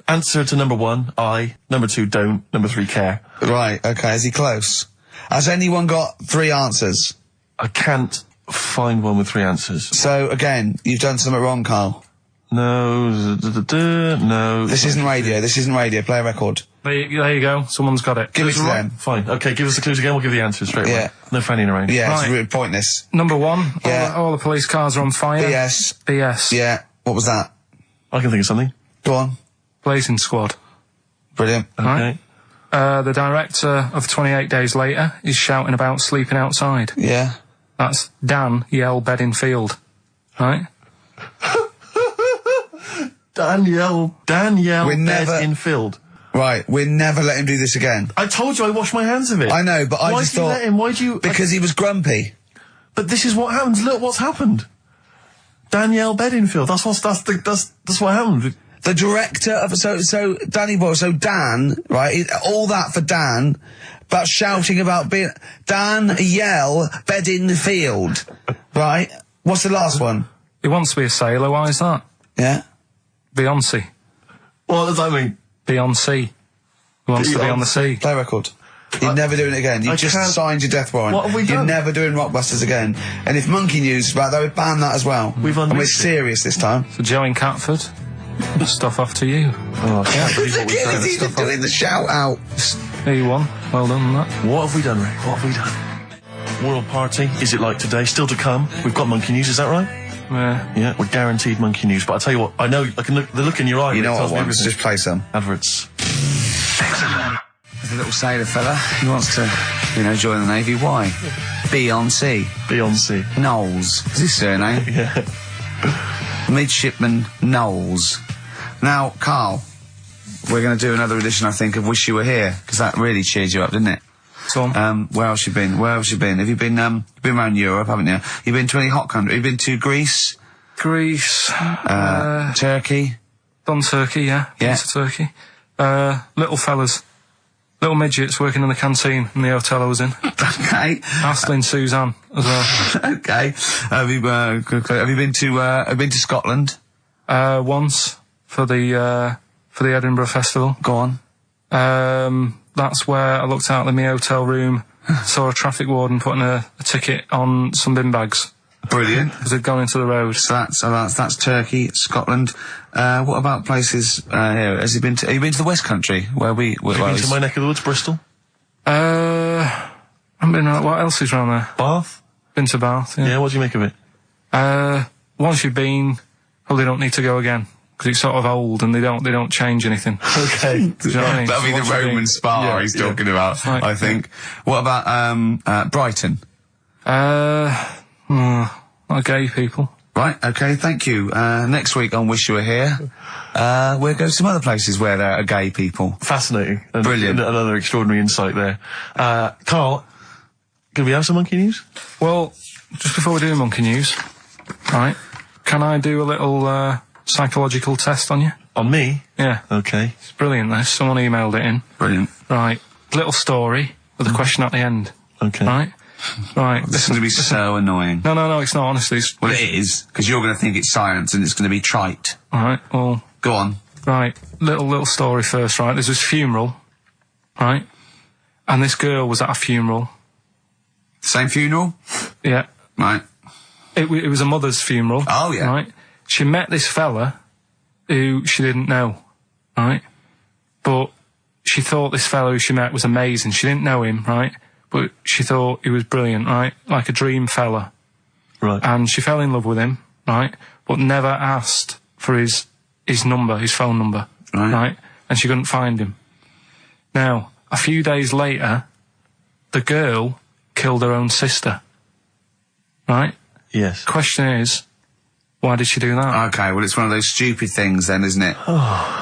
answer to number 1, I. Number 2, don't. Number 3, care. Right, okay, is he close? Has anyone got 3 answers? I can't find one with 3 answers. So, again, you've done something wrong, Carl. No, no. This isn't radio, play a record. There you go, someone's got it. Give it to them. Fine, okay, give us the clues again, we'll give the answers straight away. No fanning around. Yeah, right. It's really pointless. Number 1, all the police cars are on fire. BS. Yeah, what was that? I can think of something. Go on. Blazing Squad. Brilliant. Okay. Right. The director of 28 Days Later is shouting about sleeping outside. Yeah. That's Dan Yell Bedingfield. Right? Danielle Bedingfield. Right, we'll never let him do this again. I told you I washed my hands of it. I know, but I just thought... Why'd you let him? Why'd you... Because he was grumpy. But this is what happens. Look what's happened. Danielle Bedingfield. That's what happened. The director of so Danny Boy, so Dan, right? All that for Dan, but shouting about being Dan Yell Bedingfield, right? What's the last one? He wants to be a sailor. Why is that? Yeah. Beyonce. What does that mean? Beyonce. He wants to be on the sea. Play record. You're never doing it again. You just signed your death warrant. What have we done? You're never doing Rockbusters again. And if Monkey News is back, they would ban that as well. And we're serious this time. So Joe in Catford, stuff off to you. Oh, I can't believe what we've done. He's even doing the shout out. There you won. Well done on that. What have we done, Ray? What have we done? World Party, is it like today? Still to come. We've got Monkey News, is that right? Yeah. Yeah, we're guaranteed Monkey News. But I tell you what, I know, I can look, the look in your eye. You know what I want? Everything. Just play some. Adverts. There's a little sailor fella. He wants to, join the Navy. Why? Beyonce. Knowles. Is his surname? Yeah. Midshipman Knowles. Now, Carl, we're going to do another edition, I think, of Wish You Were Here, because that really cheered you up, didn't it? Where else you been? Have you been, you've been around Europe, haven't you? You've been to any hot country? You've been to Greece? Turkey. Done Turkey, yeah. Yeah. Been to Turkey. Little fellas. Little midgets working in the canteen in the hotel I was in. Okay. Hassling Suzanne as well. Okay. Have you been to Scotland? Once for the Edinburgh Festival. Go on. That's where I looked out of my hotel room, saw a traffic warden putting a ticket on some bin bags. Brilliant. Because they'd gone into the road. So that's Turkey, Scotland. What about places here? Have you been to the West Country where we? Have you been to my neck of the woods, Bristol? I haven't been. What else is around there? Bath. Been to Bath. Yeah. Yeah. What do you make of it? Once you've been, well, they don't need to go again because it's sort of old and they don't change anything. Okay. Do you know what I mean? That'll be the Roman spa he's talking about. Like, I think. What about Brighton? Not gay people. Right, okay, thank you. Next week on Wish You Were Here, we'll go to some other places where there are gay people. Fascinating. And Brilliant. Another extraordinary insight there. Carl, can we have some monkey news? Well, just before we do monkey news, right, can I do a little psychological test on you? On me? Yeah. Okay. It's brilliant, this. Someone emailed it in. Brilliant. Right. Little story with a question at the end. Okay. Right? Right. This is going to be so annoying. No, it's not, honestly. Well, it is, because you're going to think it's science and it's going to be trite. Alright, well... Go on. Right, little story first, right? There's this funeral, right? And this girl was at a funeral. Same funeral? Yeah. Right. It was a mother's funeral. Oh, yeah. Right? She met this fella who she didn't know, right? But she thought this fellow who she met was amazing. She didn't know him, right? But she thought he was brilliant, right? Like a dream fella. Right. And she fell in love with him, right? But never asked for his number, his phone number. Right. And she couldn't find him. Now, a few days later, the girl killed her own sister. Right? Yes. Question is, why did she do that? Okay, well, it's one of those stupid things then, isn't it?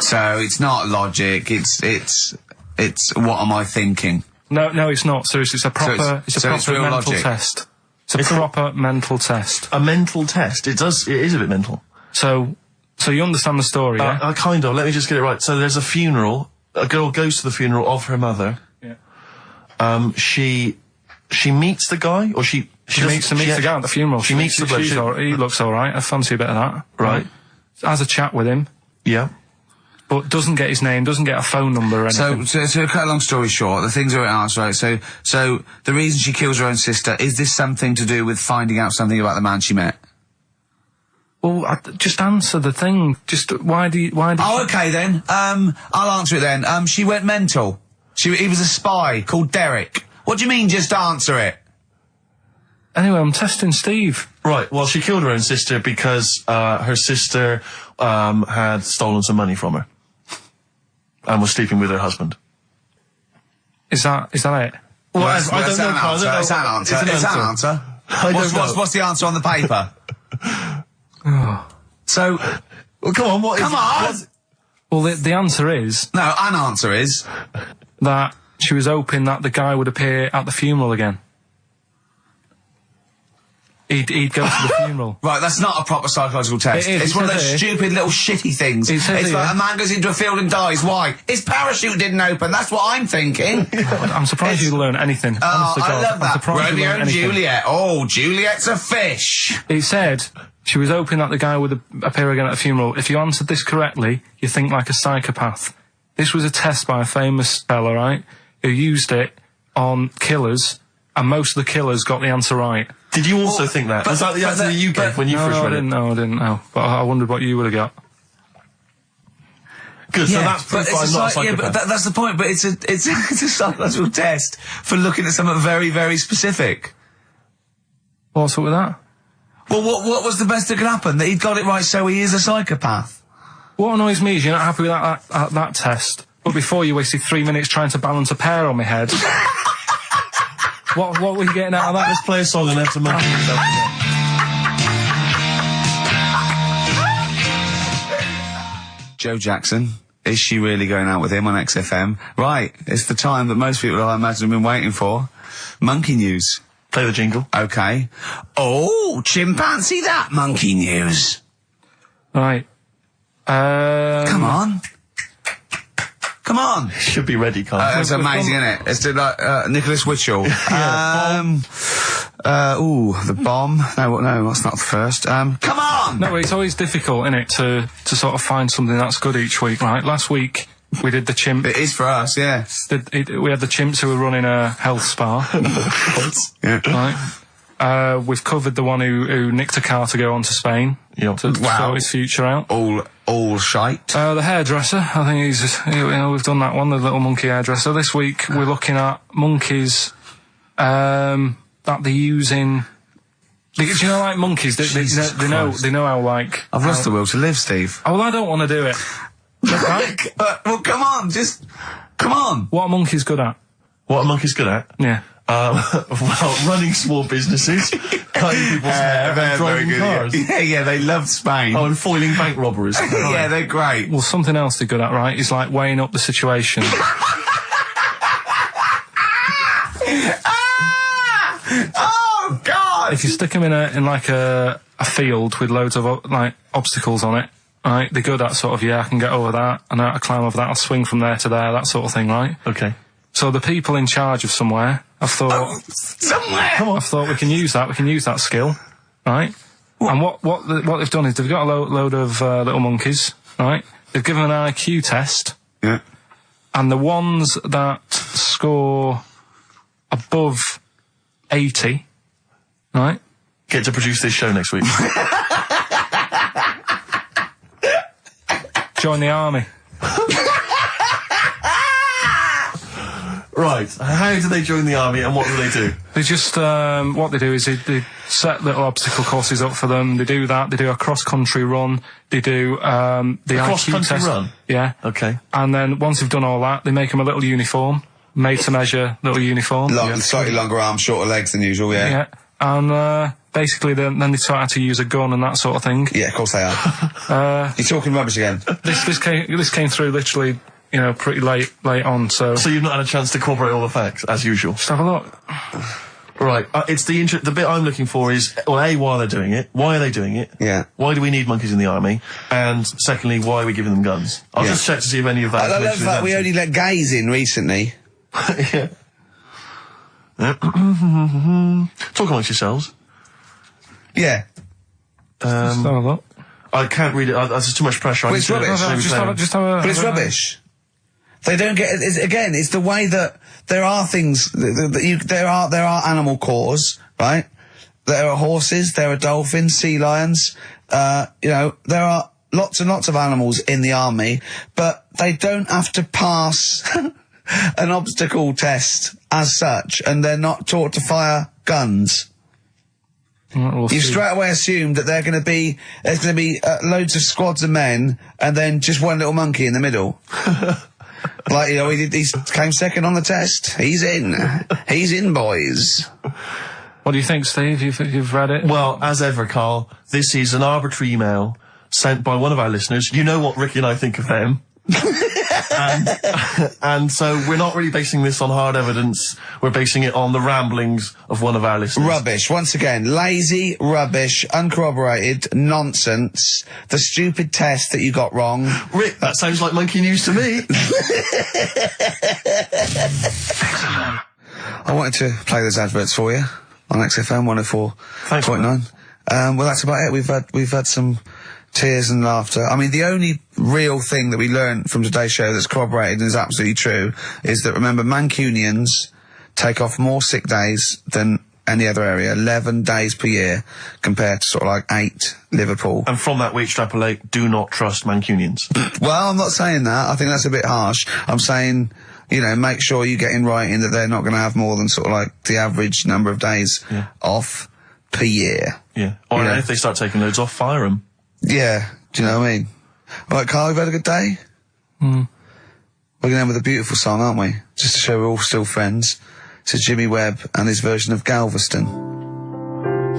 So it's not logic, it's what am I thinking? No, it's not. Seriously, it's a proper, it's a proper mental logic. test. It's a proper mental test. A mental test? It is a bit mental. So you understand the story, yeah? Kind of. Let me just get it right. So there's a funeral. A girl goes to the funeral of her mother. Yeah. She meets the guy, or she meets the guy at the funeral. She meets the bloke. He looks alright. I fancy a bit of that. Right. Has a chat with him. Yeah. But doesn't get his name, doesn't get a phone number or anything. So to cut a long story short, the things are asked, right? So the reason she kills her own sister, is this something to do with finding out something about the man she met? Well, just answer the thing. Just, why did okay then. I'll answer it then. She went mental. He was a spy called Derek. What do you mean, just answer it? Anyway, I'm testing Steve. Right, well, she killed her own sister because her sister had stolen some money from her and was sleeping with her husband. Is that it? Well, I don't know. It's an answer. It's an answer. What's the answer on the paper? So, well, come on. Come on. Well, the answer is no. An answer is that she was hoping that the guy would appear at the funeral again. He'd go to the funeral. Right, that's not a proper psychological test. It's one of those stupid little shitty things. It's like a man goes into a field and dies. Why? His parachute didn't open. That's what I'm thinking. I'm surprised you learned anything. Honest to God. I love that. I'm surprised you Romeo learned and anything. Juliet. Oh, Juliet's a fish. It said she was hoping that the guy would appear again at a funeral. If you answered this correctly, you think like a psychopath. This was a test by a famous fella, right, who used it on killers, and most of the killers got the answer right. Did you also think that? Was that the answer that you gave when you first read it? No, I didn't know. But I wondered what you would have got. Good, so that's proof I'm not a psychopath. Yeah, but that's the point, but it's a psychological test for looking at something very, very specific. What's up with that? Well, what was the best that could happen? That he'd got it right, so he is a psychopath. What annoys me is you're not happy with that test, but before you wasted 3 minutes trying to balance a pear on my head. What were you getting out of that? Let's play a song and have some monkey yourself. Joe Jackson. Is she really going out with him on XFM? Right, it's the time that most people, I imagine, have been waiting for. Monkey news. Play the jingle. Okay. Oh, chimpanzee that monkey news. Right. Come on. Come on. Should be ready, Carl. It's amazing, isn't it? It's like Nicholas Witchell. The bomb. No, that's not the first. Come on! No, it's always difficult, isn't it, to sort of find something that's good each week, right? Last week, we did the chimp. It is for us, yeah. We had the chimps who were running a health spa. Yeah. Right. We've covered the one who nicked a car to go on to Spain. Yep. To sort his future out. All shite. The hairdresser, I think we've done that one, the little monkey hairdresser. This week, we're looking at monkeys, that they're using. Do you know, like monkeys? They know how, like. I've lost the will to live, Steve. Oh, well, I don't want to do it. Right? Well, come on, come on. What are monkeys good at? What are monkeys good at? Yeah. Well, running small businesses, cutting people's hair, and driving cars. Yeah, they love Spain. Oh, and foiling bank robberies. Yeah, they're great. Well, something else they're good at, right, is like weighing up the situation. Oh, God! If you stick them in a field with loads of like obstacles on it, right, they're good at sort of, I can get over that, and I climb over that, I'll swing from there to there, that sort of thing, right? Okay. So the people in charge of somewhere, I've thought... somewhere! Come on. I've thought we can use that skill, right? And what they've done is they've got a load of little monkeys, right? They've given an IQ test. Yeah. And the ones that score above 80, right? Get to produce this show next week. Join the army. Right. How do they join the army and what do they do? They just, what they do is they set little obstacle courses up for them. They do that. They do a cross-country run. They do, the IQ cross-country test. run? Yeah. Okay. And then once they've done all that, they make them a little uniform. Made to measure little uniform. Slightly longer arms, shorter legs than usual, yeah. Yeah. And, basically then they taught how to use a gun and that sort of thing. Yeah, of course they are. You're talking rubbish again. This came through literally, pretty late on, so... So you've not had a chance to corroborate all the facts, as usual? Just have a look. Right, it's the bit I'm looking for is, well, A, why are they doing it? Why are they doing it? Yeah. Why do we need monkeys in the army? And secondly, why are we giving them guns? I'll just check to see if any of that... I love that we only let gays in recently. Yeah. Talk amongst yourselves. Yeah. Just have a look. I can't read it. There's just too much pressure. But it's rubbish. But it's rubbish. They don't get. It's the way that there are things. There are animal cores, right? There are horses. There are dolphins, sea lions. There are lots and lots of animals in the army, but they don't have to pass an obstacle test as such, and they're not taught to fire guns. You straight away assumed that there's going to be loads of squads of men and then just one little monkey in the middle. Like, he came second on the test. He's in, boys. What do you think, Steve? You've read it? Well, as ever, Carl, this is an arbitrary email sent by one of our listeners. You know what Ricky and I think of them. and so we're not really basing this on hard evidence. We're basing it on the ramblings of one of our listeners. Rubbish. Once again, lazy, rubbish, uncorroborated, nonsense. The stupid test that you got wrong. Rick, that sounds like monkey news to me. I wanted to play those adverts for you on XFM 104.9. Well, that's about it. We've had some tears and laughter. I mean, the only real thing that we learned from today's show that's corroborated and is absolutely true is that, remember, Mancunians take off more sick days than any other area, 11 days per year, compared to sort of like 8 Liverpool. And from that we extrapolate, do not trust Mancunians. Well, I'm not saying that. I think that's a bit harsh. I'm saying, make sure you get in writing that they're not going to have more than sort of like the average number of days off per year. Yeah. Or if they start taking loads off, fire them. Yeah, do you know what I mean? All right, Carl, we've had a good day? We're going to end with a beautiful song, aren't we? Just to show we're all still friends. To Jimmy Webb and his version of Galveston.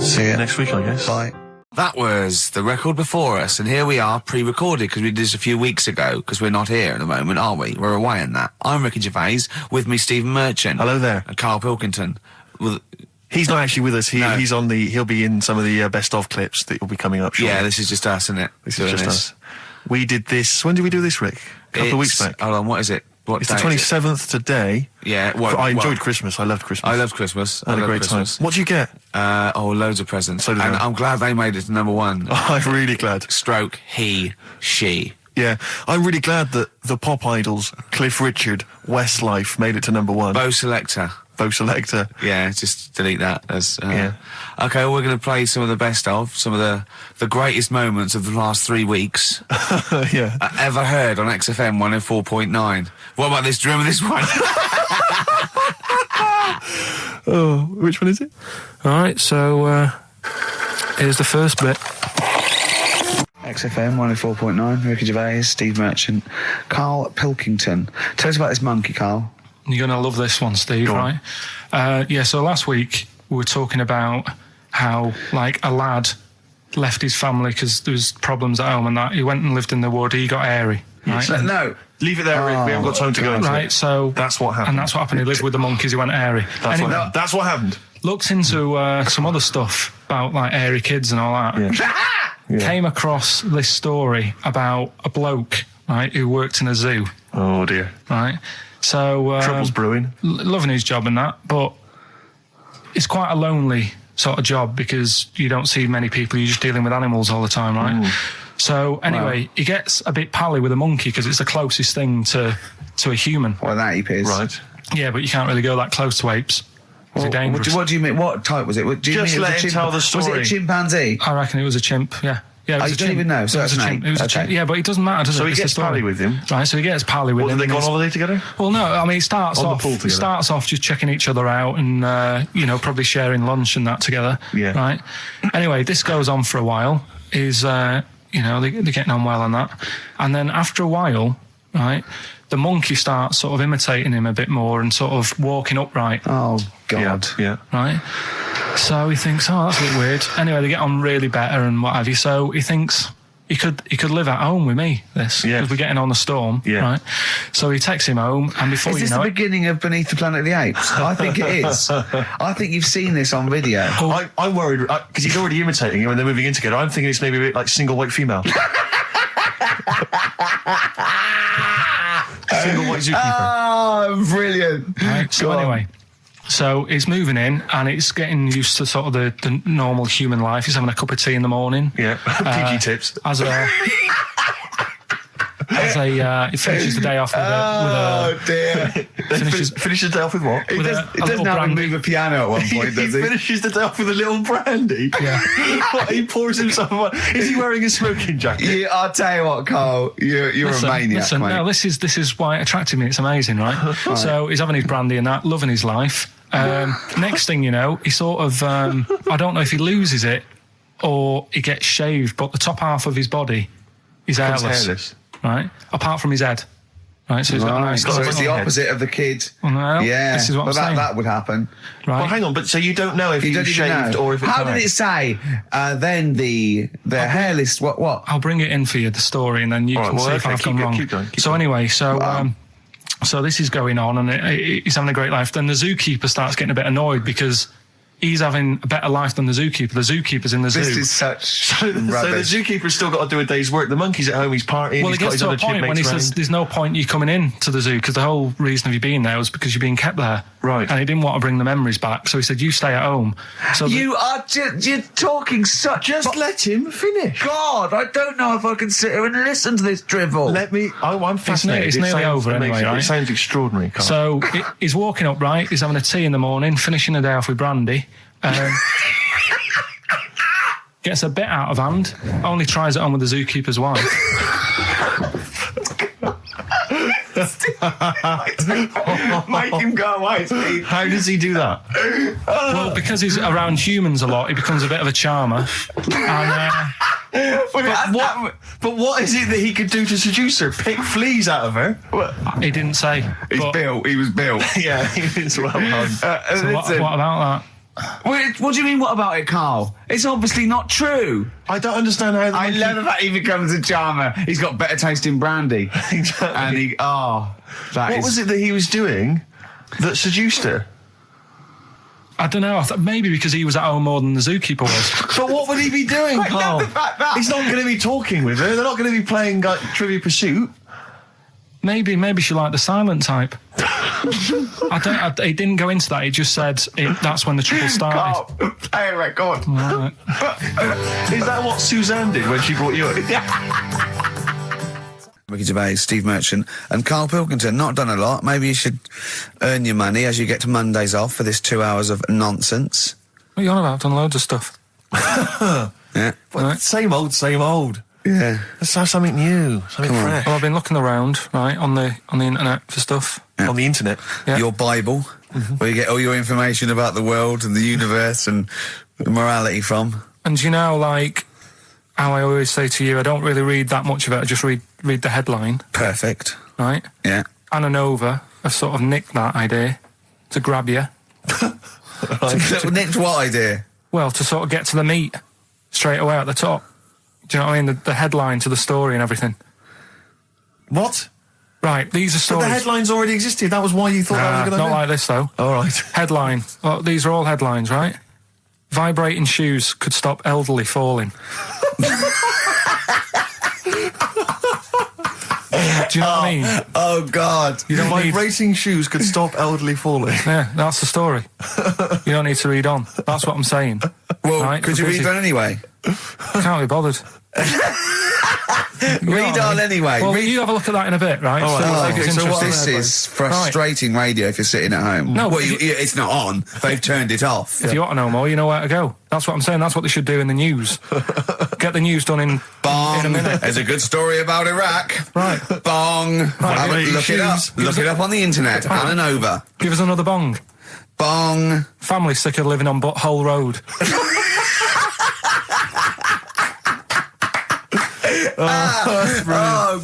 See you next week, I guess. Bye. That was the record before us, and here we are, pre-recorded, because we did this a few weeks ago, because we're not here at the moment, are we? We're away on that. I'm Ricky Gervais, with me Stephen Merchant. Hello there. And Karl Pilkington. He's not actually with us. He'll be in some of the best of clips that will be coming up shortly. Yeah, this is just us, isn't it? This is just us. We did this. When did we do this, Rick? A couple of weeks back. Hold on, what is it? What It's the day is it? 27th today. Yeah, I enjoyed Christmas. I loved Christmas. I loved Christmas. I had a great Christmas. time. What did you get? Loads of presents. So did and I. I'm glad they made it to number one. I'm really glad. Stroke, he, she. Yeah, I'm really glad that the pop idols, Cliff Richard, Westlife, made it to number one. Bo Selector. Yeah, just delete that. Yeah. Okay, well, we're going to play some of the best of, some of the greatest moments of the last 3 weeks. Yeah. Ever heard on XFM 104.9. What about this? Do you remember this one? Oh, which one is it? All right, so here's the first bit. XFM 104.9, Ricky Gervais, Steve Merchant, Karl Pilkington. Tell us about this monkey, Karl. You're going to love this one, Steve, right? So last week we were talking about how, like, a lad left his family because there was problems at home and that. He went and lived in the wood. He got airy, right? No. Leave it there, Rick. We haven't got time to go into Right, it. so... That's what happened. And that's what happened. He lived with the monkeys. He went airy. That's what happened. Looked into some other stuff about, like, airy kids and all that. Yeah. Came across this story about a bloke, right, who worked in a zoo. Oh, dear. Right? So... Trouble's brewing. Loving his job and that, but it's quite a lonely sort of job because you don't see many people. You're just dealing with animals all the time, right? So anyway, he gets a bit pally with a monkey because it's the closest thing to a human. Well, that ape is. Right. Yeah, but you can't really go that close to apes. It's dangerous. What do you mean? What type was it? Do you Just mean let him tell the story. Was it a chimpanzee? I reckon it was a chimp, yeah. Yeah, it was you a don't chimp. even know, so It was that's a an chimp. ape. It was a chimp. Okay. Yeah, but it doesn't matter, does it? So he It's the gets story. pally with him. Right, so he gets pally with Well, him. did they go and on he's- holiday together? Well, no, I mean, it starts On the off pool together. starts off just checking each other out and, probably sharing lunch and that together. Yeah. Right? Anyway, this goes on for a while. They're getting on well on that. And then after a while, right, the monkey starts sort of imitating him a bit more and sort of walking upright. Oh, God. Yeah. Right? So he thinks, oh, that's a bit weird. Anyway, they get on really better and what have you. So he thinks he could live at home with me, because we're getting on the storm. Yeah. Right? So he takes him home, and before Is you this know the it... beginning of Beneath the Planet of the Apes? I think it is. I think you've seen this on video. I'm worried, because he's already imitating him and they're moving in together. I'm thinking it's maybe a bit like Single White Female. Single White Zookeeper. Oh, brilliant. Right, so anyway, so it's moving in and it's getting used to sort of the normal human life. He's having a cup of tea in the morning. Yeah, PG tips. He finishes the day off with a dear. Finishes the day off with what? He with doesn't have him move a piano at one point, does he? Finishes the day off with a little brandy. Yeah. What, he pours himself one. Is he wearing a smoking jacket? I'll tell you what, Carl, you're a maniac, mate. No, this is why it attracted me. It's amazing, right? So he's having his brandy and that, loving his life. Next thing you know, he sort of I don't know if he loses it or he gets shaved, but the top half of his body is hairless. Right, apart from his head. Right, so he's got a nice. So it's the opposite of the kid. Well, yeah, this is what I'm saying. That would happen. Right. Well, hang on, but so you don't know if You he don't was even shaved know. or if it's How did it say? Then the hairless. What? I'll bring it in for you, the story, and then you can see if I've gone wrong. Keep going. Anyway, so this is going on, and he's having a great life. Then the zookeeper starts getting a bit annoyed because he's having a better life than the zookeeper. The zookeeper's in the zoo. This is such So the zookeeper's still got to do a day's work. The monkey's at home, he's partying, Well, he's it got gets his to a other point when he chipmates says round. there's no point you coming in to the zoo because the whole reason of you being there was because you're being kept there. Right. And he didn't want to bring the memories back, so he said, you stay at home. So you're talking such. Just let him finish. God, I don't know if I can sit here and listen to this drivel. I'm fascinated. It's nearly over anyway, right? It sounds extraordinary, Carl. So he's walking up, right? He's having a tea in the morning, finishing the day off with brandy. Gets a bit out of hand, only tries it on with the zookeeper's wife. Make him go away, Steve. How does he do that? Well, because he's around humans a lot, he becomes a bit of a charmer. And, But what is it that he could do to seduce her? Pick fleas out of her? he didn't say. He was built. Yeah, he was well done. So what about that? What do you mean, what about it, Carl? It's obviously not true. I don't understand how I love the fact he becomes a charmer. He's got better taste in brandy. Exactly. And what was it that he was doing that seduced her? I don't know. Maybe because he was at home more than the zookeeper was. But what would he be doing, Carl? He's not going to be talking with her. They're not going to be playing Trivia Pursuit. Maybe she liked the silent type. He didn't go into that. He just said that's when the trouble started. Carl, play a record. Right. Is that what Suzanne did when she brought you in? Ricky Gervais, Steve Merchant, and Karl Pilkington. Not done a lot. Maybe you should earn your money as you get to Mondays off for this 2 hours of nonsense. What are you on about? I've done loads of stuff. Yeah. Right. Same old. Yeah. Let's have something new, something fresh. Well, I've been looking around, right, on the internet for stuff. Yeah. On the internet? Yeah. Your Bible, where you get all your information about the world and the universe and morality from. And you know, like, how I always say to you, I don't really read that much of it, I just read the headline. Perfect. Right? Yeah. Anna Nova have sort of nicked that idea to grab you. Nicked what idea? Well, to sort of get to the meat straight away at the top. Do you know what I mean? The headline to the story and everything. What? Right, these are stories. But the headlines already existed. That was why you thought that was going to not like this, though. All right. Headline. Well, these are all headlines, right? Vibrating shoes could stop elderly falling. Do you know what I mean? Oh, God. You don't Vibrating shoes could stop elderly falling. Yeah, that's the story. You don't need to read on. That's what I'm saying. Well, right? could you read on anyway? Can't be bothered. Read on anyway. Well, you have a look at that in a bit, right? So this is frustrating radio if you're sitting at home. No, well, it's not on. They've turned it off. If you want to know more, you know where to go. That's what I'm saying. That's what they should do in the news. Get the news done in a minute. There's a good story about Iraq. Right. Bong. Look it up. Look it up on the internet. Anna Nova. Give us another bong. Bong. Family sick of living on Butthole Road.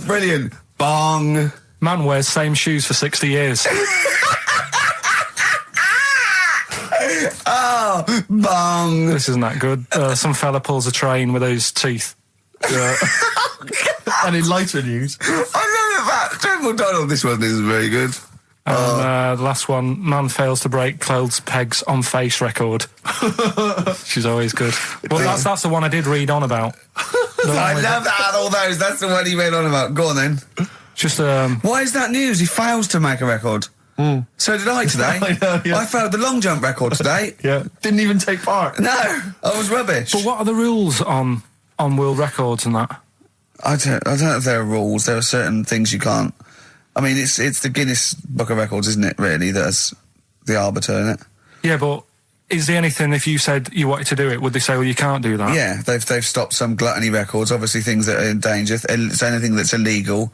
Brilliant. Bong. Man wears same shoes for 60 years. Bong. This isn't that good. Some fella pulls a train with his teeth. And in lighter news. I love that. Triple Donald, this one is very good. And the last one, man fails to break clothes pegs on face record. She's always good. Well, that's the one I did read on about. I love that, all those. That's the one he read on about. Go on then. Just Why is that news? He fails to make a record. So did I today. I know, yeah. I failed the long jump record today. Yeah. Didn't even take part. No, I was rubbish. But what are the rules on world records and that? I don't know if there are rules. There are certain things you can't. I mean, it's the Guinness Book of Records, isn't it, really, that's the arbiter, isn't it? Yeah, but is there anything, if you said you wanted to do it, would they say, well, you can't do that? Yeah, they've stopped some gluttony records, obviously things that are in danger. It's anything that's illegal.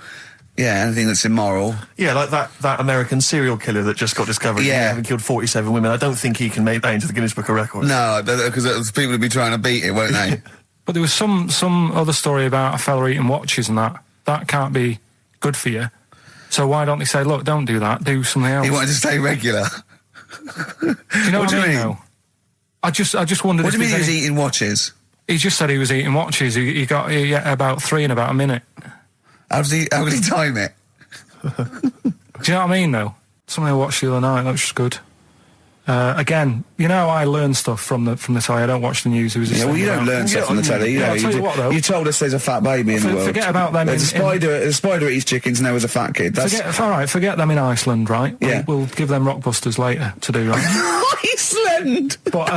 Yeah, anything that's immoral. Yeah, like that American serial killer that just got discovered. Yeah. Having killed 47 women. I don't think he can make that into the Guinness Book of Records. No, because people would be trying to beat it, won't they? But there was some other story about a fella eating watches and that. That can't be good for you. So why don't they say, look, don't do that, do something else? He wanted to stay regular. Do you know what I mean? Though? I just wondered. What do you mean he was eating watches? He just said he was eating watches. He got about 3 in about a minute. How did he time it? Do you know what I mean, though? Something I watched the other night, that was just good. Again, you know, I learn stuff from the telly. I don't watch the news. Yeah, well, you don't learn stuff from the telly. You know, I'll tell you what, though. You told us there's a fat baby in the world. Forget about them. There's a spider eats chickens and there was a fat kid. Forget them in Iceland, right? Yeah. We'll give them Rockbusters later to do, right? Iceland! But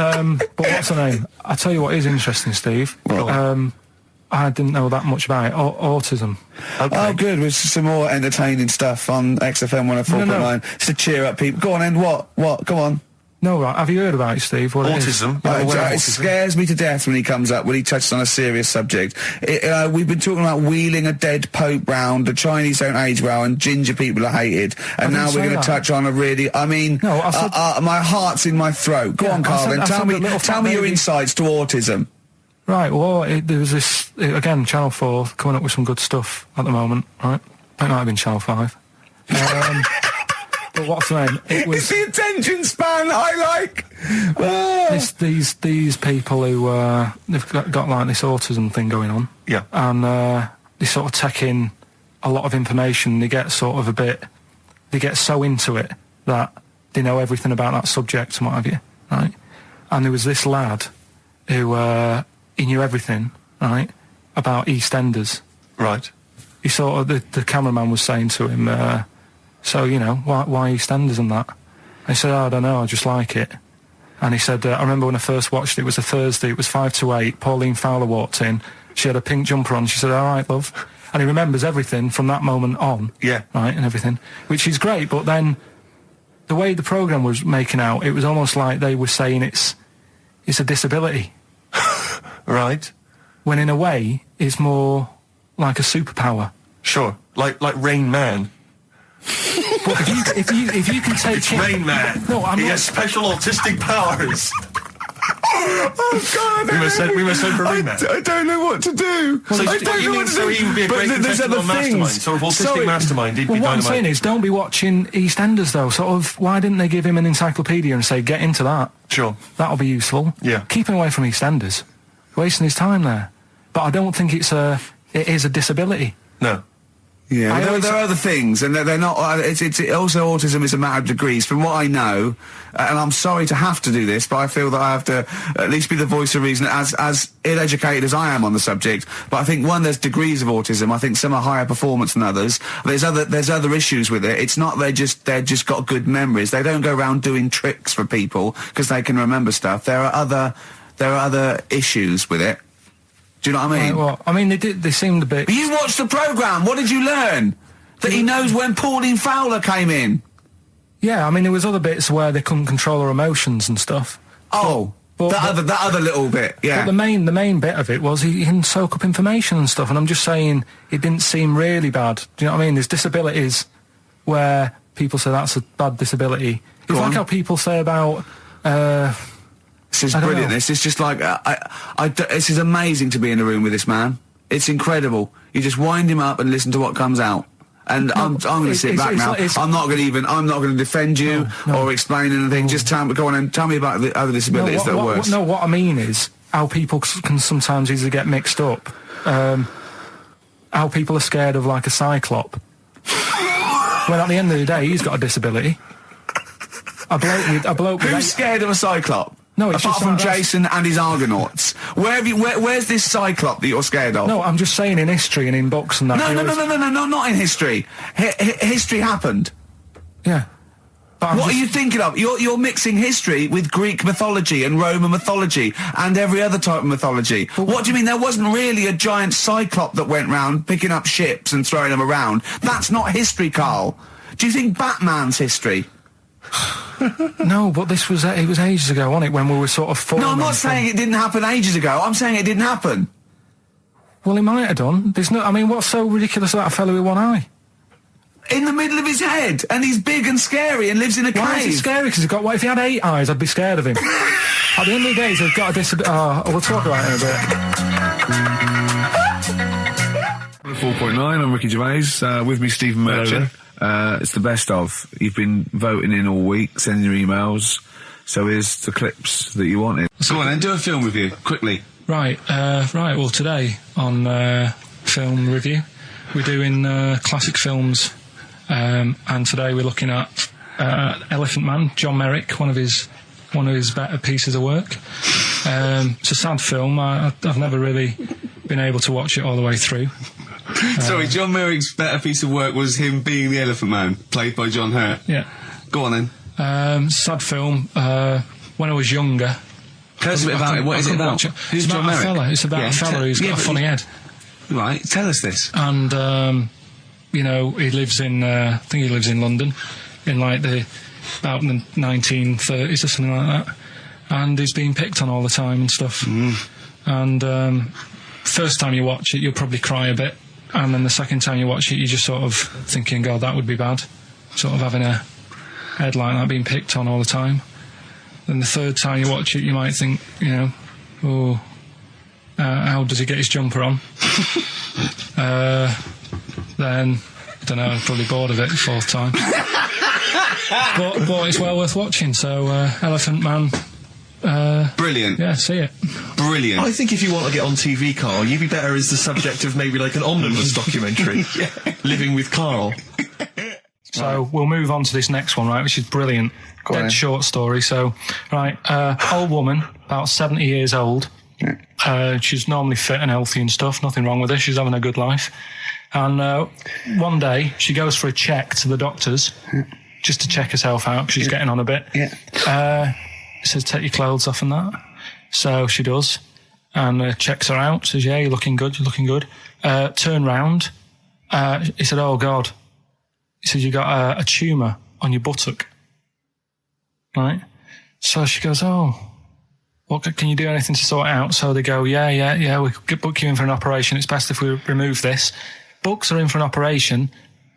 what's the name? I tell you what is interesting, Steve. I didn't know that much about it. Autism. Okay. Oh, good. With some more entertaining stuff on XFM 104.9. Just to cheer up people. Go on, then. What? Go on. No, right. Have you heard about it, Steve? What autism. It scares me to death when he comes up, when he touches on a serious subject. We've been talking about wheeling a dead pope round, the Chinese don't age well, and ginger people are hated. And now we're going to touch on a really, I mean, my heart's in my throat. Go on, Carl, then. Tell me your insights to autism. Right, well, there was this, again, Channel 4 coming up with some good stuff at the moment, right? That might have been Channel 5. But what's the name? It's the attention span I like. These people who they've got like this autism thing going on. Yeah. And they sort of take in a lot of information. They get sort of they get so into it that they know everything about that subject and what have you. right? And there was this lad who, he knew everything, right, about EastEnders. Right. He sort of, the cameraman was saying to him, so, you know, why EastEnders and that? And he said, I don't know, I just like it. And he said, I remember when I first watched it was a Thursday, it was 5 to 8, Pauline Fowler walked in, she had a pink jumper on, she said, all right, love. And he remembers everything from that moment on. Yeah. Right, and everything, which is great, but then the way the programme was making out, it was almost like they were saying it's a disability. Right. When in a way, it's more like a superpower. Sure. Like Rain Man. But if you can take It's Rain Man. No, I'm he not. has special autistic powers. Oh God! We must send for Rain Man. I don't know what to do. So I don't know what to do. So he would be a great contestant mastermind. So if autistic mastermind, he'd be What I'm dynamite. saying is, don't be watching EastEnders though. Sort of, why didn't they give him an encyclopedia and say, get into that? Sure. That'll be useful. Yeah. Keep him away from EastEnders. Wasting his time there. But I don't think it is a disability. No. Yeah, there are other things, and they're not. It's also autism is a matter of degrees. From what I know, and I'm sorry to have to do this, but I feel that I have to at least be the voice of reason, as ill-educated as I am on the subject. But I think there's degrees of autism. I think some are higher performance than others. There's other issues with it. It's not they're just got good memories. They don't go around doing tricks for people because they can remember stuff. There are other issues with it. Do you know what I mean? Right, well, I mean, they seemed a bit... But you watched the programme, what did you learn? That he knows when Pauline Fowler came in? Yeah, I mean, there was other bits where they couldn't control their emotions and stuff. Oh, that other little bit, yeah. But the main bit of it was he can soak up information and stuff, and I'm just saying it didn't seem really bad. Do you know what I mean? There's disabilities where people say that's a bad disability. It's like how people say about... This is brilliant. This is just like this is amazing to be in a room with this man. It's incredible. You just wind him up and listen to what comes out. And I'm going to sit back now. I'm not going to defend you or explain anything. Just go on and tell me about the other disabilities that are worse. What I mean is how people can sometimes easily get mixed up. How people are scared of like a cyclop. When at the end of the day, he's got a disability. A bloke with Who's scared of a cyclop? No, it's apart just from that's- Jason and his Argonauts. Where's this cyclop that you're scared of? No, I'm just saying in history and in books and that. No, not in history. History happened. Yeah. What are you thinking of? You're mixing history with Greek mythology and Roman mythology and every other type of mythology. What do you mean? There wasn't really a giant cyclop that went round picking up ships and throwing them around. That's not history, Carl. Do you think Batman's history? No, but this was it was ages ago, wasn't it? When we were sort of forming. No, I'm not saying it didn't happen ages ago. I'm saying it didn't happen. Well, he might have done. There's no. I mean, what's so ridiculous about a fellow with one eye? In the middle of his head, and he's big and scary and lives in a cave. Why is he scary? Because he's got. What if he had 8 eyes? I'd be scared of him. At the end of the day, he's got a disability. We'll talk about it in a bit. 4.9, I'm Ricky Gervais, with me Stephen Merchant. It's the best of. You've been voting in all week, sending your emails, so here's the clips that you wanted. So on then, do a film review, quickly. Right, well today on film review, we're doing classic films, and today we're looking at Elephant Man, John Merrick, one of his better pieces of work. It's a sad film. I've never really been able to watch it all the way through. Sorry, John Merrick's better piece of work was him being the Elephant Man, played by John Hurt. Yeah. Go on then. Sad film. When I was younger. Tell us a bit about it. What is it about? Who's John Merrick? It's about a fella who's got a funny head. Right, tell us this. And, you know, he lives in, I think he lives in London, in like about the 1930s or something like that. And he's being picked on all the time and stuff. And, first time you watch it, you'll probably cry a bit. And then the second time you watch it, you're just sort of thinking, God, that would be bad. Sort of having a head like that being picked on all the time. Then the third time you watch it, you might think, you know, oh, how does he get his jumper on? Then, I don't know, I'm probably bored of it the fourth time. but it's well worth watching, so Elephant Man. Brilliant. Yeah, see it. Brilliant. I think if you want to get on TV, Carl, you'd be better as the subject of maybe like an omnibus documentary. Living with Carl. So we'll move on to this next one, right, which is brilliant. Go on then. Dead short story. So, right, old woman, about 70 years old. She's normally fit and healthy and stuff. Nothing wrong with her. She's having a good life. And one day, she goes for a check to the doctors, just to check herself out, because she's getting on a bit. Yeah. He says, take your clothes off and that. So she does. And checks her out. Says, yeah, you're looking good. Turn round. He said, oh, God. He said, you got a tumour on your buttock. Right? So she goes, oh, what, can you do anything to sort it out? So they go, yeah, we could book you in for an operation. It's best if we remove this. Books her in for an operation.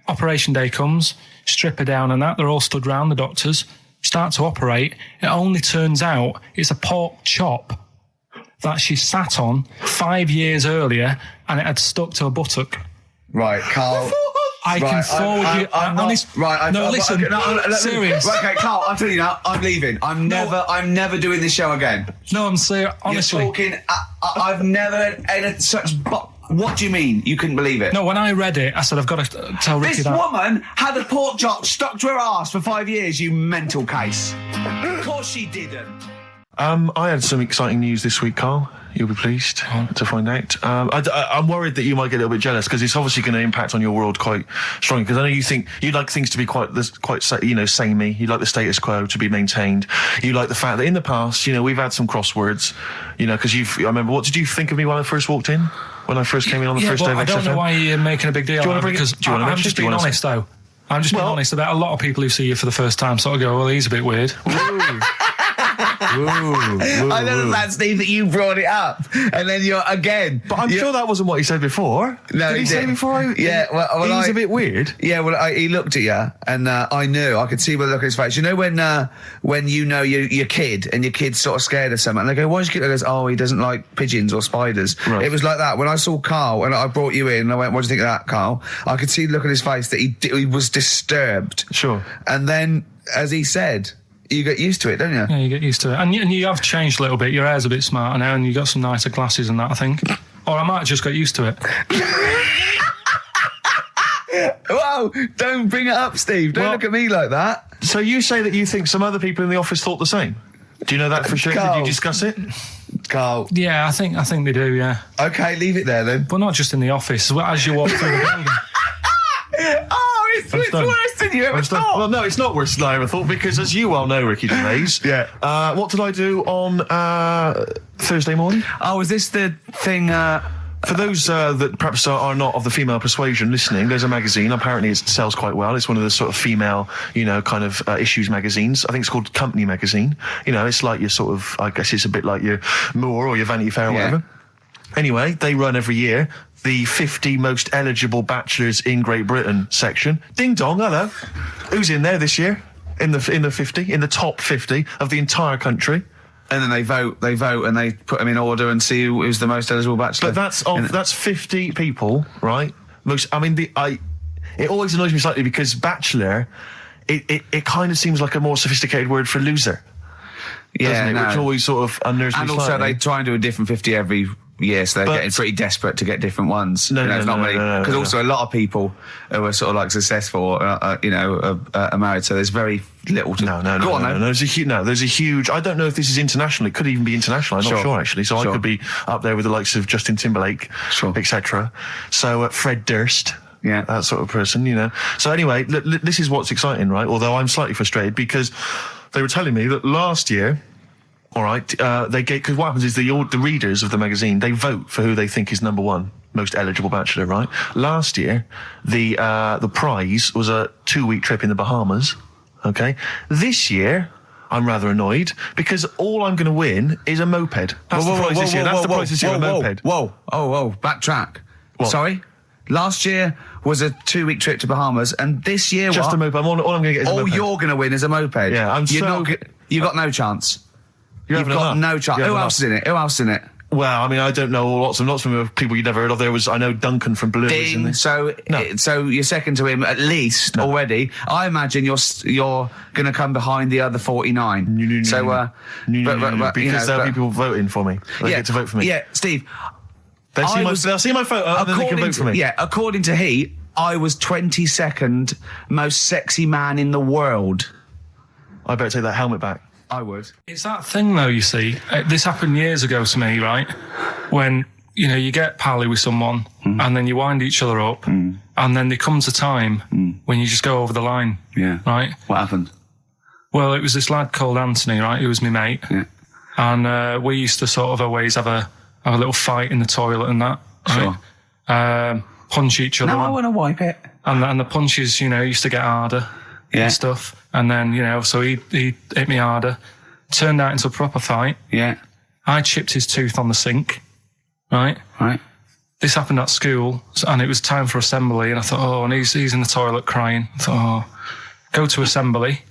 Operation day comes, strip her down and that. They're all stood round, the doctors. Start to operate. It only turns out it's a pork chop that she sat on 5 years earlier, and it had stuck to her buttock. Right, Carl. I can forward you. I'm not, right. No, listen. Serious. Right, okay, Carl. I'm telling you now. I'm leaving. I'm never doing this show again. No, I'm serious. Honestly, you're talking. I've never had such. What do you mean? You couldn't believe it? No, when I read it, I said I've got to tell Ricky this that. This woman had a pork chop stuck to her arse for 5 years. You mental case. Of course she didn't. I had some exciting news this week, Carl. You'll be pleased to find out. I'm worried that you might get a little bit jealous, because it's obviously going to impact on your world quite strongly. Because I know you think you like things to be quite samey. You like the status quo to be maintained. You like the fact that in the past, we've had some crosswords. Because I remember, what did you think of me when I first walked in? When I first came in on the first day of XFM? I don't know why you're making a big deal out of it, because I'm just being honest, though. I'm just being honest about a lot of people who see you for the first time sort of go, well, he's a bit weird. I know that, Steve, that you brought it up, and then you're again. But I'm sure that wasn't what he said before. No, did he say before? Well, he's a bit weird. Yeah, well, he looked at you, and I could see by the look on his face. You know when your kid, and your kid's sort of scared of something, and they go, "Why's your kid?" He goes, "Oh, he doesn't like pigeons or spiders." Right. It was like that when I saw Carl, and I brought you in, and I went, "What do you think of that, Carl?" I could see the look on his face that he was disturbed. Sure. And then, as he said, you get used to it, don't you? Yeah, you get used to it. And you have changed a little bit. Your hair's a bit smarter now, and you got some nicer glasses and that, I think. Or I might have just got used to it. Whoa, don't bring it up, Steve. Don't look at me like that. So you say that you think some other people in the office thought the same? Do you know that for sure? Carl. Did you discuss it? Carl. Yeah, I think they do, yeah. Okay, leave it there then. But not just in the office, as you walk through the building. Oh, it's worse than you ever thought. Well, no, it's not worse than I ever thought, because as you well know, Ricky Gervais, what did I do on Thursday morning? Oh, is this the thing... For those that perhaps are not of the female persuasion listening, there's a magazine. Apparently it sells quite well. It's one of the sort of female, kind of issues magazines. I think it's called Company Magazine. It's like your sort of, I guess it's a bit like your Moore or your Vanity Fair or whatever. Anyway, they run every year the 50 most eligible bachelors in Great Britain section. Ding dong, hello. Who's in there this year? In the 50, in the top 50 of the entire country. And then they vote, and they put them in order and see who's the most eligible bachelor. But that's 50 people, right? It always annoys me slightly, because bachelor, it kind of seems like a more sophisticated word for loser. Yeah, doesn't it? Which always sort of unnerves me slightly. And also they try and do a different 50 every year, so they're getting pretty desperate to get different ones. No, because also a lot of people who are sort of like successful, are married, so there's very little to... No. There's a huge... I don't know if this is international. It could even be international. I'm not sure, actually. So I could be up there with the likes of Justin Timberlake, etc. So Fred Durst... Yeah, that sort of person, So anyway, this is what's exciting, right? Although I'm slightly frustrated, because they were telling me that last year... All right, because what happens is the readers of the magazine, they vote for who they think is number one most eligible bachelor, right? Last year, the prize was a 2-week trip in the Bahamas. Okay, this year I'm rather annoyed, because all I'm going to win is a moped. That's the prize this year. That's the prize this year, a moped. Whoa, backtrack. What? Sorry. Last year was a 2-week trip to Bahamas, and this year just a moped. All I'm going to get is a moped. All you're going to win is a moped. Yeah, you got no chance. You've got no chance. Who else is in it? Well, I mean, I don't know lots and lots of people you'd never heard of. I know Duncan from Blue. Ding. So you're second to him at least already. I imagine you're going to come behind the other 49. Because there'll be people voting for me. They get to vote for me. Yeah, Steve. They'll see my photo and then they can vote for me. Yeah, according to Heat, I was 22nd most sexy man in the world. I better take that helmet back. I would. It's that thing, though, you see. This happened years ago to me, right? When, you know, you get pally with someone and then you wind each other up and then there comes a time when you just go over the line. Yeah. Right? What happened? Well, it was this lad called Anthony, right? He was my mate. Yeah. And we used to sort of always have a little fight in the toilet and that. Right? Sure. Punch each other. No, I want to wipe it. And the punches, you know, used to get harder and stuff. And then, you know, so he hit me harder. Turned out into a proper fight. Yeah. I chipped his tooth on the sink. Right? Right. This happened at school, and it was time for assembly, and I thought, oh, and he's in the toilet crying. I thought, oh, go to assembly.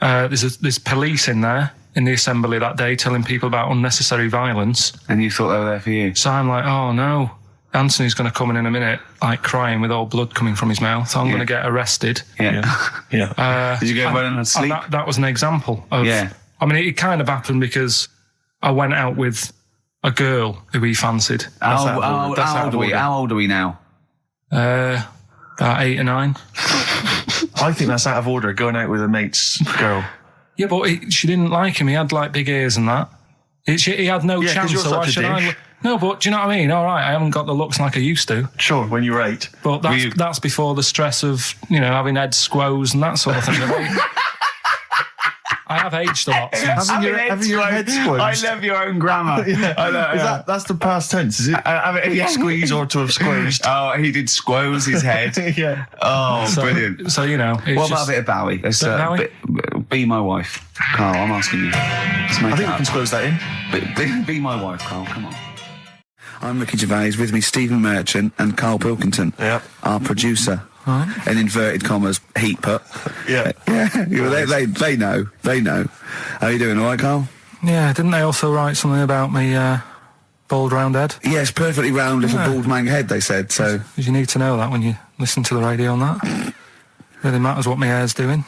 There's police in there in the assembly that day telling people about unnecessary violence. And you thought they were there for you? So I'm like, oh no, Anthony's going to come in a minute, like crying with all blood coming from his mouth. So I'm going to get arrested. Yeah. Did you go well and sleep? That was an example of. Yeah. I mean, it kind of happened because I went out with a girl who he fancied. How old are we now? About 8 or 9. I think that's out of order, going out with a mate's girl. Yeah, but she didn't like him. He had like big ears and that. He had no chance. You're so why should I? No, but do you know what I mean? All right, I haven't got the looks like I used to. Sure, when you were 8. But that's before the stress of, you know, having head squoze and that sort of thing. I have aged a lot. Having your head squeezed. I love your own grammar. I know, That's the past tense, is it? Squeeze or to have squeezed. Oh, he did squoze his head. Yeah. Oh, brilliant. So, you know. What about a bit of Bowie? Be my wife. Carl, I'm asking you. I think we can squeeze that in. Be my wife, Carl, come on. I'm Ricky Gervais, with me Stephen Merchant and Karl Pilkington, our producer. Right. In inverted commas, heat put. Yeah. They know. How you doing, all right, Karl? Yeah, didn't they also write something about me bald round head? Yes, perfectly round little bald man head, they said, so... You need to know that when you listen to the radio and that. Really matters what my hair's doing.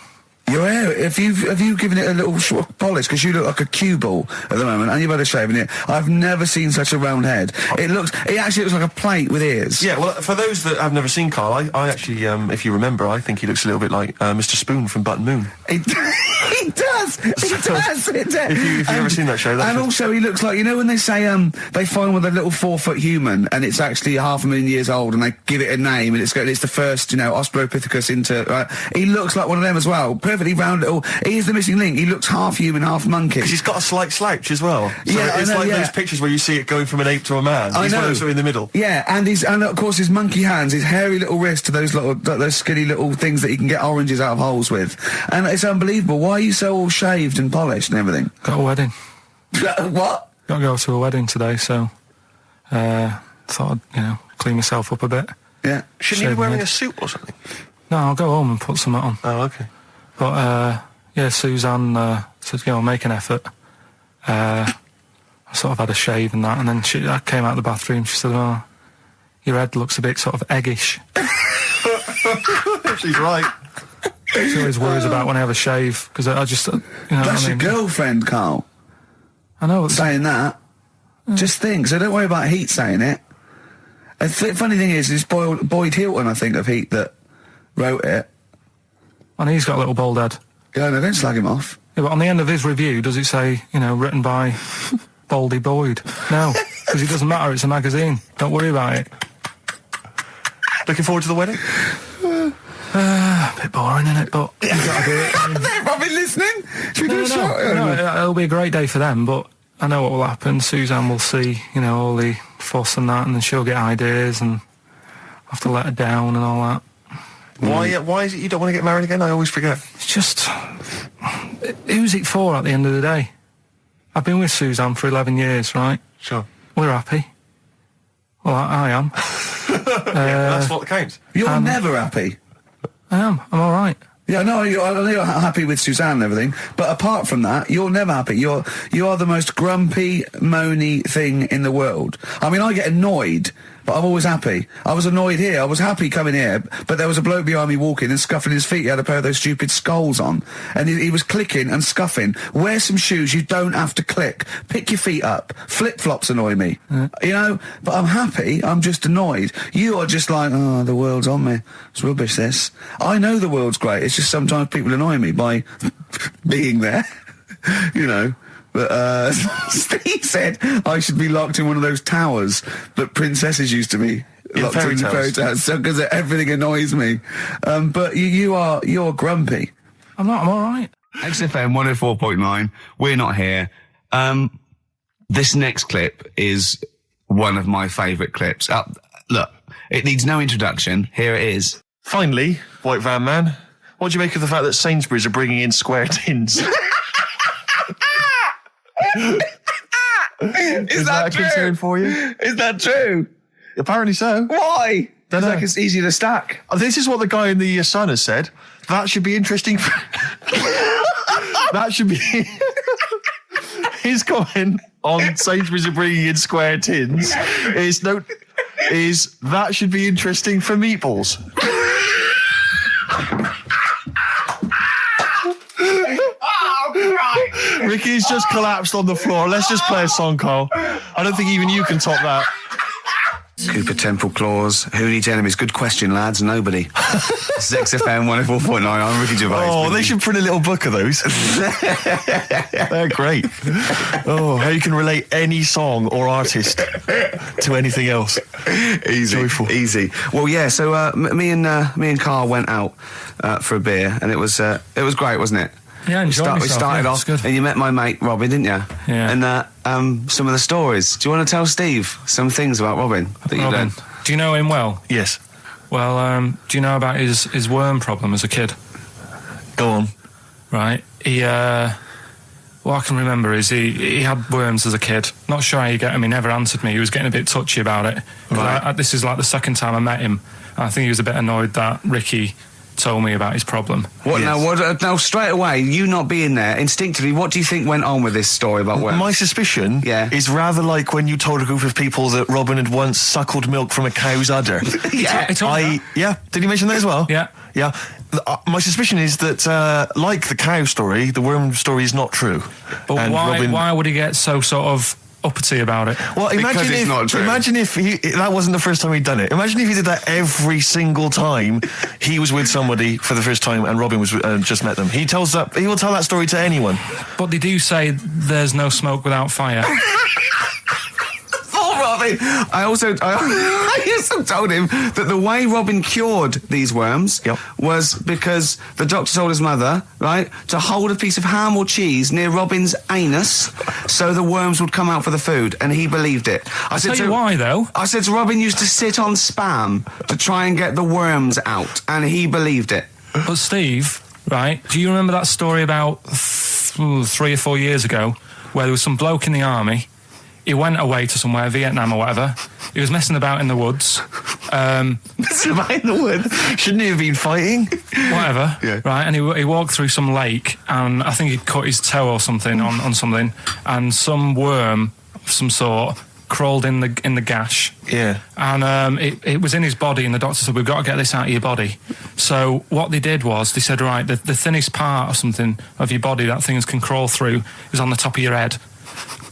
Your hair, have you given it a little polish? Because you look like a cue ball at the moment, and you've had a shave in it. I've never seen such a round head. It actually looks like a plate with ears. Yeah, well, for those that have never seen Carl, I actually, if you remember, I think he looks a little bit like Mr. Spoon from Button Moon. He does. If you've ever seen that show, and also he looks like, you know when they say they find with a little 4-foot human and it's actually 500,000 years old and they give it a name and it's the first, you know, Australopithecus into. Right? He looks like one of them as well. Perfectly round little. He is the missing link. He looks half human, half monkey. Because he's got a slight slouch as well. So yeah, it's like those pictures where you see it going from an ape to a man. He's one of those in the middle. Yeah, and of course his monkey hands, his hairy little wrist to those skinny little things that he can get oranges out of holes with, and it's unbelievable. Why are you so all shaved and polished and everything? Got a wedding. What? Got to go to a wedding today, so thought I'd, you know, clean myself up a bit. Yeah. Shouldn't you be wearing a suit or something? No, I'll go home and put something on. Oh, okay. But yeah, Suzanne said, you know, make an effort. I sort of had a shave and that, and then I came out of the bathroom. She said, "Oh, your head looks a bit sort of eggish." She's right. She always worries about when I have a shave because I just, you know. That's your girlfriend, Karl. I know. Saying that. Just think. So don't worry about Heat saying it. The funny thing is, it's Boyd Hilton, I think, of Heat that wrote it. And he's got a little bald head. Yeah, no, don't slag him off. Yeah, but on the end of his review, does it say, you know, written by Baldy Boyd? No, because it doesn't matter. It's a magazine. Don't worry about it. Looking forward to the wedding? A bit boring, isn't it? But you've got to do it. They've probably listening. Should we do a shot? No, it'll be a great day for them, but I know what will happen. Suzanne will see, you know, all the fuss and that, and then she'll get ideas, and I'll have to let her down and all that. Why is it you don't want to get married again? I always forget. It's just... Who's it for at the end of the day? I've been with Suzanne for 11 years, right? Sure. We're happy. Well, I am. That's what counts. You're never happy. I am. I'm all right. Yeah, no, I know you're happy with Suzanne and everything, but apart from that, you're never happy. You are the most grumpy, moany thing in the world. I mean, I get annoyed but I'm always happy. I was annoyed here. I was happy coming here, but there was a bloke behind me walking and scuffing his feet. He had a pair of those stupid skulls on, and he was clicking and scuffing. Wear some shoes. You don't have to click. Pick your feet up. Flip-flops annoy me. You know, but I'm happy. I'm just annoyed. You are just like, oh, the world's on me. It's rubbish, this. I know the world's great. It's just sometimes people annoy me by being there. You know. But Steve said I should be locked in one of those towers that princesses used to be locked in fairy tales, so because everything annoys me. But you're grumpy. I'm not. I'm all right. XFM 104.9. We're not here. This next clip is one of my favourite clips. Look, it needs no introduction. Here it is. Finally, White Van Man, what do you make of the fact that Sainsbury's are bringing in square tins? Is that a concern for you? Is that true? Apparently so. Why? Don't know. Like it's easy to stack. This is what the guy in the Sun has said. That should be interesting. That should be his comment on Sainsbury's are bringing in square tins. Is that should be interesting for meatballs. Ricky's just collapsed on the floor. Let's just play a song, Carl. I don't think even you can top that. Cooper Temple Claws. Who needs enemies? Good question, lads. Nobody. This is XFM 104.9. I'm Ricky Gervais. Oh, they should print a little book of those. They're great. Oh, how you can relate any song or artist to anything else. Easy. Joyful. Easy. Well, yeah, so me and Carl went out for a beer, and it was great, wasn't it? Yeah, we started off, good. and you met my mate Robin, didn't you? Yeah. And some of the stories. Do you want to tell Steve some things about Robin that you've done? Do you know him well? Yes. Well, do you know about his worm problem as a kid? Go on. Right. What I can remember is he had worms as a kid. Not sure how you get him. He never answered me. He was getting a bit touchy about it. Right. This is like the second time I met him. And I think he was a bit annoyed that Ricky told me about his problem. What now? Now, straight away, you not being there, instinctively, what do you think went on with this story about worms? My suspicion is rather like when you told a group of people that Robin had once suckled milk from a cow's udder. Yeah. Did he mention that as well? Yeah. Yeah. My suspicion is that, like the cow story, the worm story is not true. But why would he get so sort of uppity about it? Well, imagine if that wasn't the first time he'd done it. Imagine if he did that every single time he was with somebody for the first time and Robin was just met them. He will tell that story to anyone. But they do say there's no smoke without fire. Robin. I also told him that the way Robin cured these worms was because the doctor told his mother, right, to hold a piece of ham or cheese near Robin's anus so the worms would come out for the food, and he believed it. I'll tell you why, though. I said to Robin used to sit on Spam to try and get the worms out, and he believed it. But Steve, right, do you remember that story about 3 or 4 years ago where there was some bloke in the army? He went away to somewhere, Vietnam or whatever. He was messing about in the woods. Messing about in the woods? Shouldn't he have been fighting? Whatever. Yeah. Right, and he walked through some lake, and I think he'd cut his toe or something on something, and some worm of some sort crawled in the gash. Yeah. And it was in his body, and the doctor said, we've got to get this out of your body. So what they did was, they said, right, the thinnest part or something of your body that things can crawl through is on the top of your head.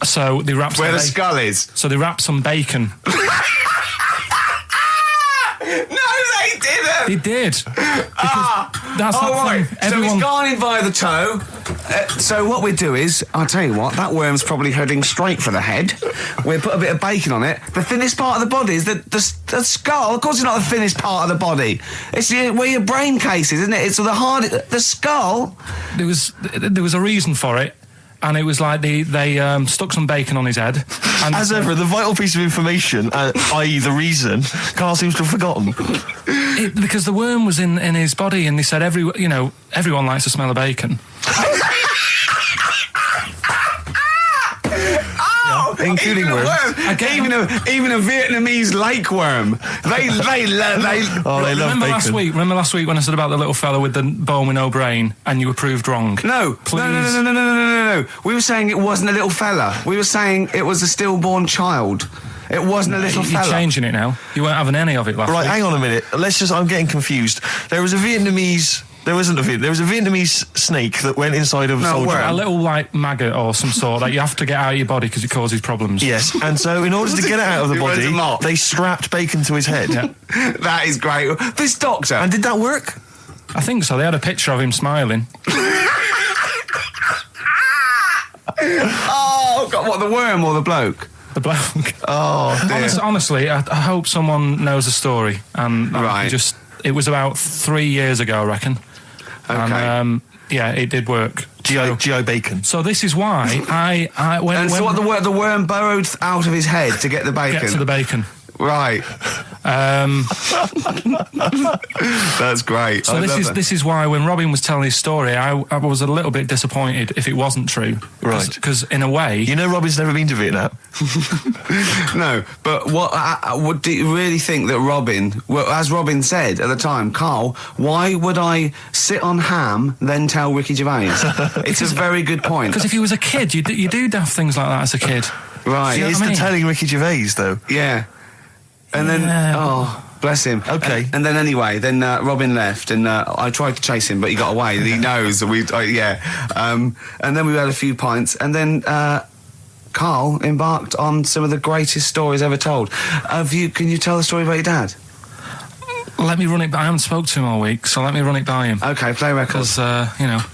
So they wrapped where the skull is. So they wrapped some bacon. No, they didn't. They did. That's right. Everyone... So he's gone in via the toe. So what we do is, I'll tell you what, that worm's probably heading straight for the head. We'll put a bit of bacon on it. The thinnest part of the body is the skull. Of course, it's not the thinnest part of the body. It's where your brain case is, isn't it? It's the skull. There was a reason for it. And it was like they stuck some bacon on his head. And as ever, the vital piece of information, i.e. the reason, Carl seems to have forgotten. Because the worm was in his body, and they said everyone likes the smell of bacon. Including worms. Even a Vietnamese lake worm. They love bacon. Remember last week when I said about the little fella with the bone with no brain, and you were proved wrong? No. Please. No. We were saying it wasn't a little fella. We were saying it was a stillborn child. It wasn't a little You're fella. changing it now. You weren't having any of it last Right, week. hang on a minute. I'm getting confused. There was a Vietnamese snake that went inside of a soldier. A little, like, maggot or some sort that you have to get out of your body because it causes problems. Yes, and so in order to get it out of the body, they strapped bacon to his head. Yeah. That is great. This doctor. And did that work? I think so. They had a picture of him smiling. Oh, God, what, the worm or the bloke? The bloke. Oh, dear. Honestly, I hope someone knows the story. And Right. it was about 3 years ago, I reckon. Okay. And, yeah, it did work. G.I. Bacon. So this is why when So what, the worm burrowed out of his head to get the bacon? get to the bacon. Right. That's great. So this is why when Robin was telling his story, I was a little bit disappointed if it wasn't true. Right. Because in a way, You know Robin's never been to Vietnam. No, but what do you really think that Robin, well, as Robin said at the time, Carl, why would I sit on ham then tell Ricky Gervais? It's a very good point. because if he was a kid, you do daft things like that as a kid. Right. You know He's what I mean? telling Ricky Gervais, though. Yeah. And then, oh, bless him. Okay. And then anyway, Robin left, and I tried to chase him, but he got away. He knows. And then we had a few pints, and then Carl embarked on some of the greatest stories ever told. Can you tell the story about your dad? Let me run it by. I haven't spoke to him all week, so let me run it by him. Okay, play record. Because,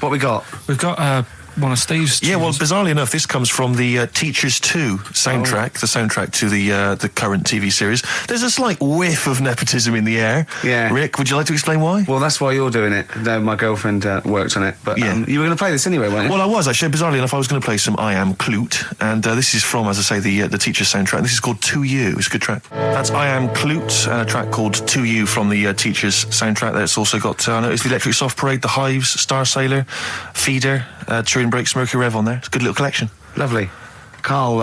What we got? we've got one of Steve's Yeah, well, tunes. bizarrely enough, this comes from the Teachers 2 soundtrack, the soundtrack to the current TV series. There's a slight whiff of nepotism in the air. Yeah. Rick, would you like to explain why? Well, that's why you're doing it. No, my girlfriend worked on it. But Yeah. you were going to play this anyway, weren't you? Well, I was actually. Bizarrely enough, I was going to play some I Am Clute, and this is from, as I say, the Teachers soundtrack. This is called To You. It's a good track. That's I Am Clute, a track called To You from the Teachers soundtrack. That's also got it's the Electric Soft Parade, the Hives, Star Sailor, Feeder, Turin Breaks, Mercury Rev on there. It's a good little collection. Lovely. Carl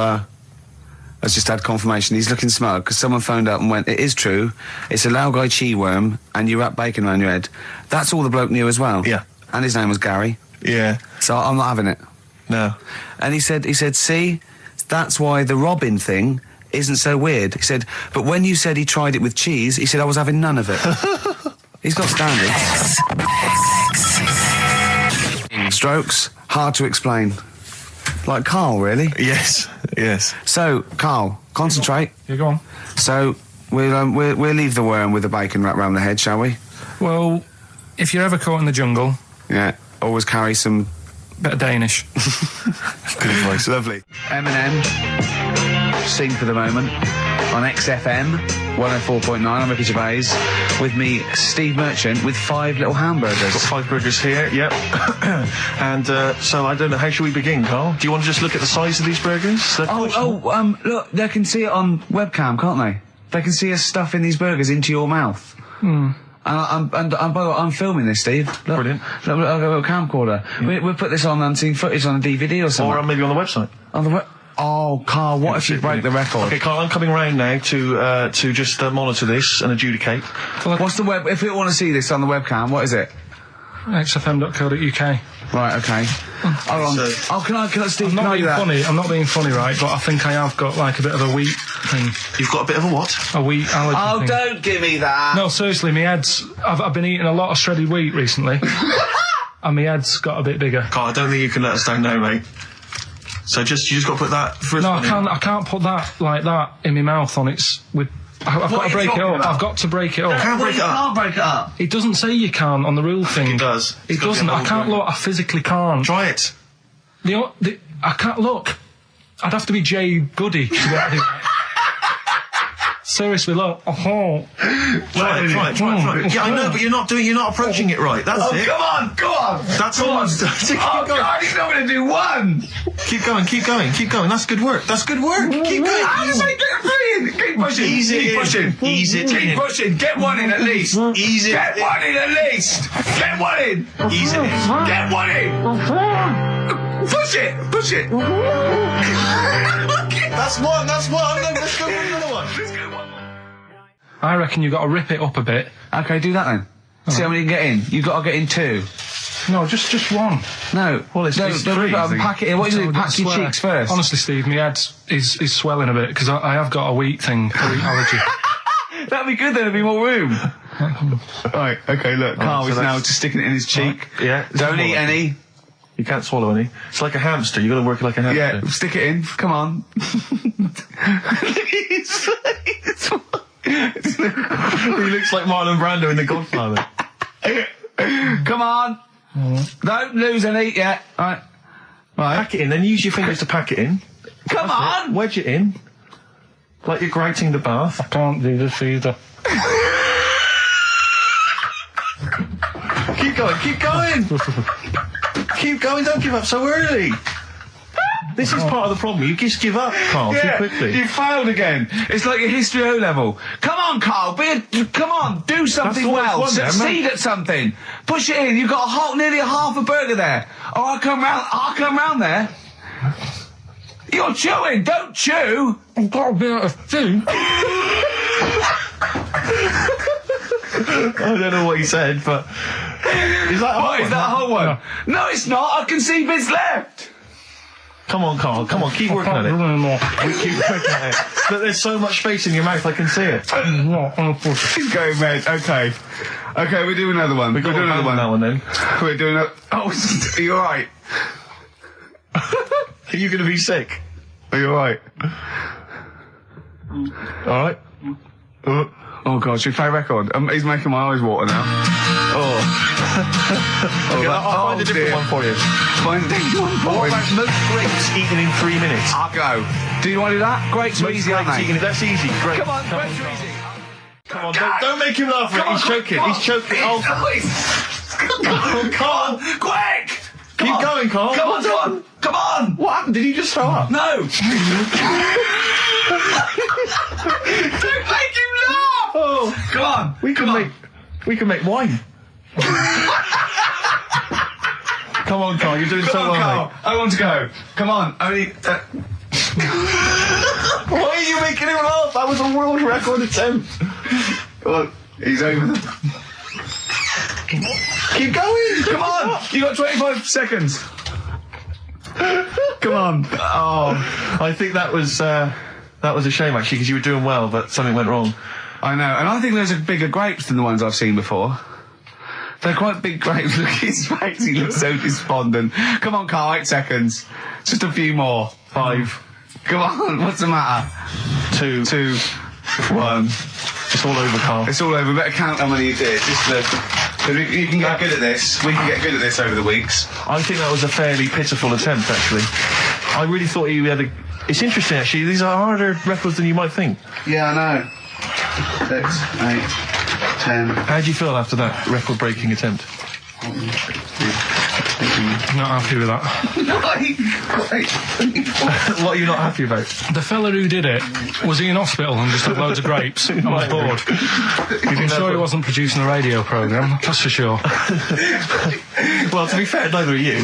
has just had confirmation. He's looking smug because someone phoned up and went, it is true, it's a Laogai chi worm and you wrap bacon around your head. That's all the bloke knew as well. Yeah. And his name was Gary. Yeah. So I'm not having it. No. And he said, see, that's why the Robin thing isn't so weird. He said, but when you said he tried it with cheese, he said I was having none of it. He's got standards. Strokes, hard to explain. Like Carl, really. Yes. Yes. So, Carl, concentrate. Yeah, go on. So, we'll leave the worm with the bacon wrapped round the head, shall we? Well, if you're ever caught in the jungle, Yeah. Always carry some... bit of Danish. Good advice. Lovely. Eminem, Sing for the Moment, on XFM 104.9. I'm Ricky Gervais. With me, Steve Merchant, with 5 little hamburgers. Got 5 burgers here, yep. And so I don't know, how should we begin, Carl? Do you want to just look at the size of these burgers? Look, they can see it on webcam, can't they? They can see us stuffing these burgers into your mouth. Hmm. And by the way, I'm filming this, Steve. Look, Brilliant. Look, I've got a little camcorder. We'll put this on unseen footage on a DVD or something. Or maybe on the website. On the Oh, Carl, what if you break the record? Okay, Carl, I'm coming round now to just monitor this and adjudicate. What's the web? If you want to see this on the webcam, what is it? xfm.co.uk. Right, okay. Hold on. Can I, Steve, I'm can not I do being that? funny. I'm not being funny, right? But I think I have got like a bit of a wheat thing. You've got a bit of a what? A wheat allergy Oh, thing. don't give me that. No, seriously, my head's... I've been eating a lot of shredded wheat recently. And my head's got a bit bigger. Carl, I don't think you can let us down now, mate. So you just got to put that... No, I can't put that like that in my mouth on its... I've got to break it up. I've got to break it up. You can't break it up. Can't break it up. It doesn't say you can on the rule thing. It does. It doesn't. I can't look. I physically can't. Try it. I can't look. I'd have to be Jay Goody to be able to do that. Seriously, look. Try it. Yeah, I know, but you're not approaching it right. That's it. Come on. That's all. God, he's not going to do one. Keep going. That's good work. Keep going. Keep pushing. Ease it in. Ease it in. Keep pushing. Get one in at least. Ease it. Get one in at least. Get one in. Ease it in. Get one in. Push it. That's one. Let's go for another one. I reckon you've got to rip it up a bit. Okay, do that then. See how many you can get in. You've got to get in 2. No, just one. No. Well, it's no, three. pack it in. What do you do? I Pack your swear. cheeks first. Honestly, Steve, my head is swelling a bit because I have got a wheat thing, a wheat allergy. That'd be good. There'd be more room. Right. Okay. Look, Carl so is now that's- just sticking it in his cheek. Yeah. Don't eat any. You can't swallow any. It's like a hamster. You got to work like a hamster. Yeah. Stick it in. Come on. He looks like Marlon Brando in The Godfather. Come on. Don't lose any yet. Right. Pack it in, then use your fingers to pack it in. Come on. Wedge it in. Like you're grating the bath. I can't do this either. Keep going, keep going! Keep going, don't give up so early! This is part of the problem. You just give up, Carl, too quickly. You failed again. It's like your history O level. Come on, Carl. Come on. Do something all it's well. one then, Succeed at something. Push it in. You've got nearly a half a burger there. Oh, I'll come round there. You're chewing. Don't chew. I've got a bit of food. I don't know what he said, but... Is that a whole What, is that a whole one? No, it's not. I can see bits left. Come on, Carl. Come on, keep working at it. We keep working at it. But there's so much space in your mouth, I can see it. He's going red. Okay. Okay, we do another one. We're doing another one. That one then. We're doing a... Oh, are you alright? Are you going to be sick? Are you alright? Alright. Oh God, should we play a record? He's making my eyes water now. Okay, I'll find a different one for you. Find a different one for What him. about most grapes eaten in 3 minutes? I'll go. Do you want to do that? Grapes are easy, aren't they? That's easy. Great. Come on, grapes are easy. Come on, don't make him laugh. He's choking. He's choking. Oh, Carl. Quick! Keep going, Carl. Come on! Come on! What happened? Did you just throw up? No! Don't make him laugh! Oh, Come on! we can make wine. Come on, Carl. You're doing Come so on, well, Carl. mate. I want to go. Come on. Only... Why are you making him laugh? That was a world record attempt. Come on. He's over. Keep going. Come on! You got 25 seconds. Come on. Oh, I think that was a shame actually because you were doing well, but something went wrong. I know, and I think those are bigger grapes than the ones I've seen before. They're quite big grapes. Look at his face, he looks so despondent. Come on, Carl, 8 seconds. Just a few more. 5. Come on, what's the matter? 2, 2, 1. It's all over, Carl. It's all over. Better count how many you did. You can get good at this. We can get good at this over the weeks. I think that was a fairly pitiful attempt, actually. I really thought you had a... It's interesting, actually. These are harder records than you might think. Yeah, I know. 6, 8, 10. How do you feel after that record-breaking attempt? Not happy with that. What are you not happy about? The fella who did it, was he in hospital and just had loads of grapes? I was bored. I'm sure he wasn't producing a radio programme, that's for sure. Well, to be fair, neither are you.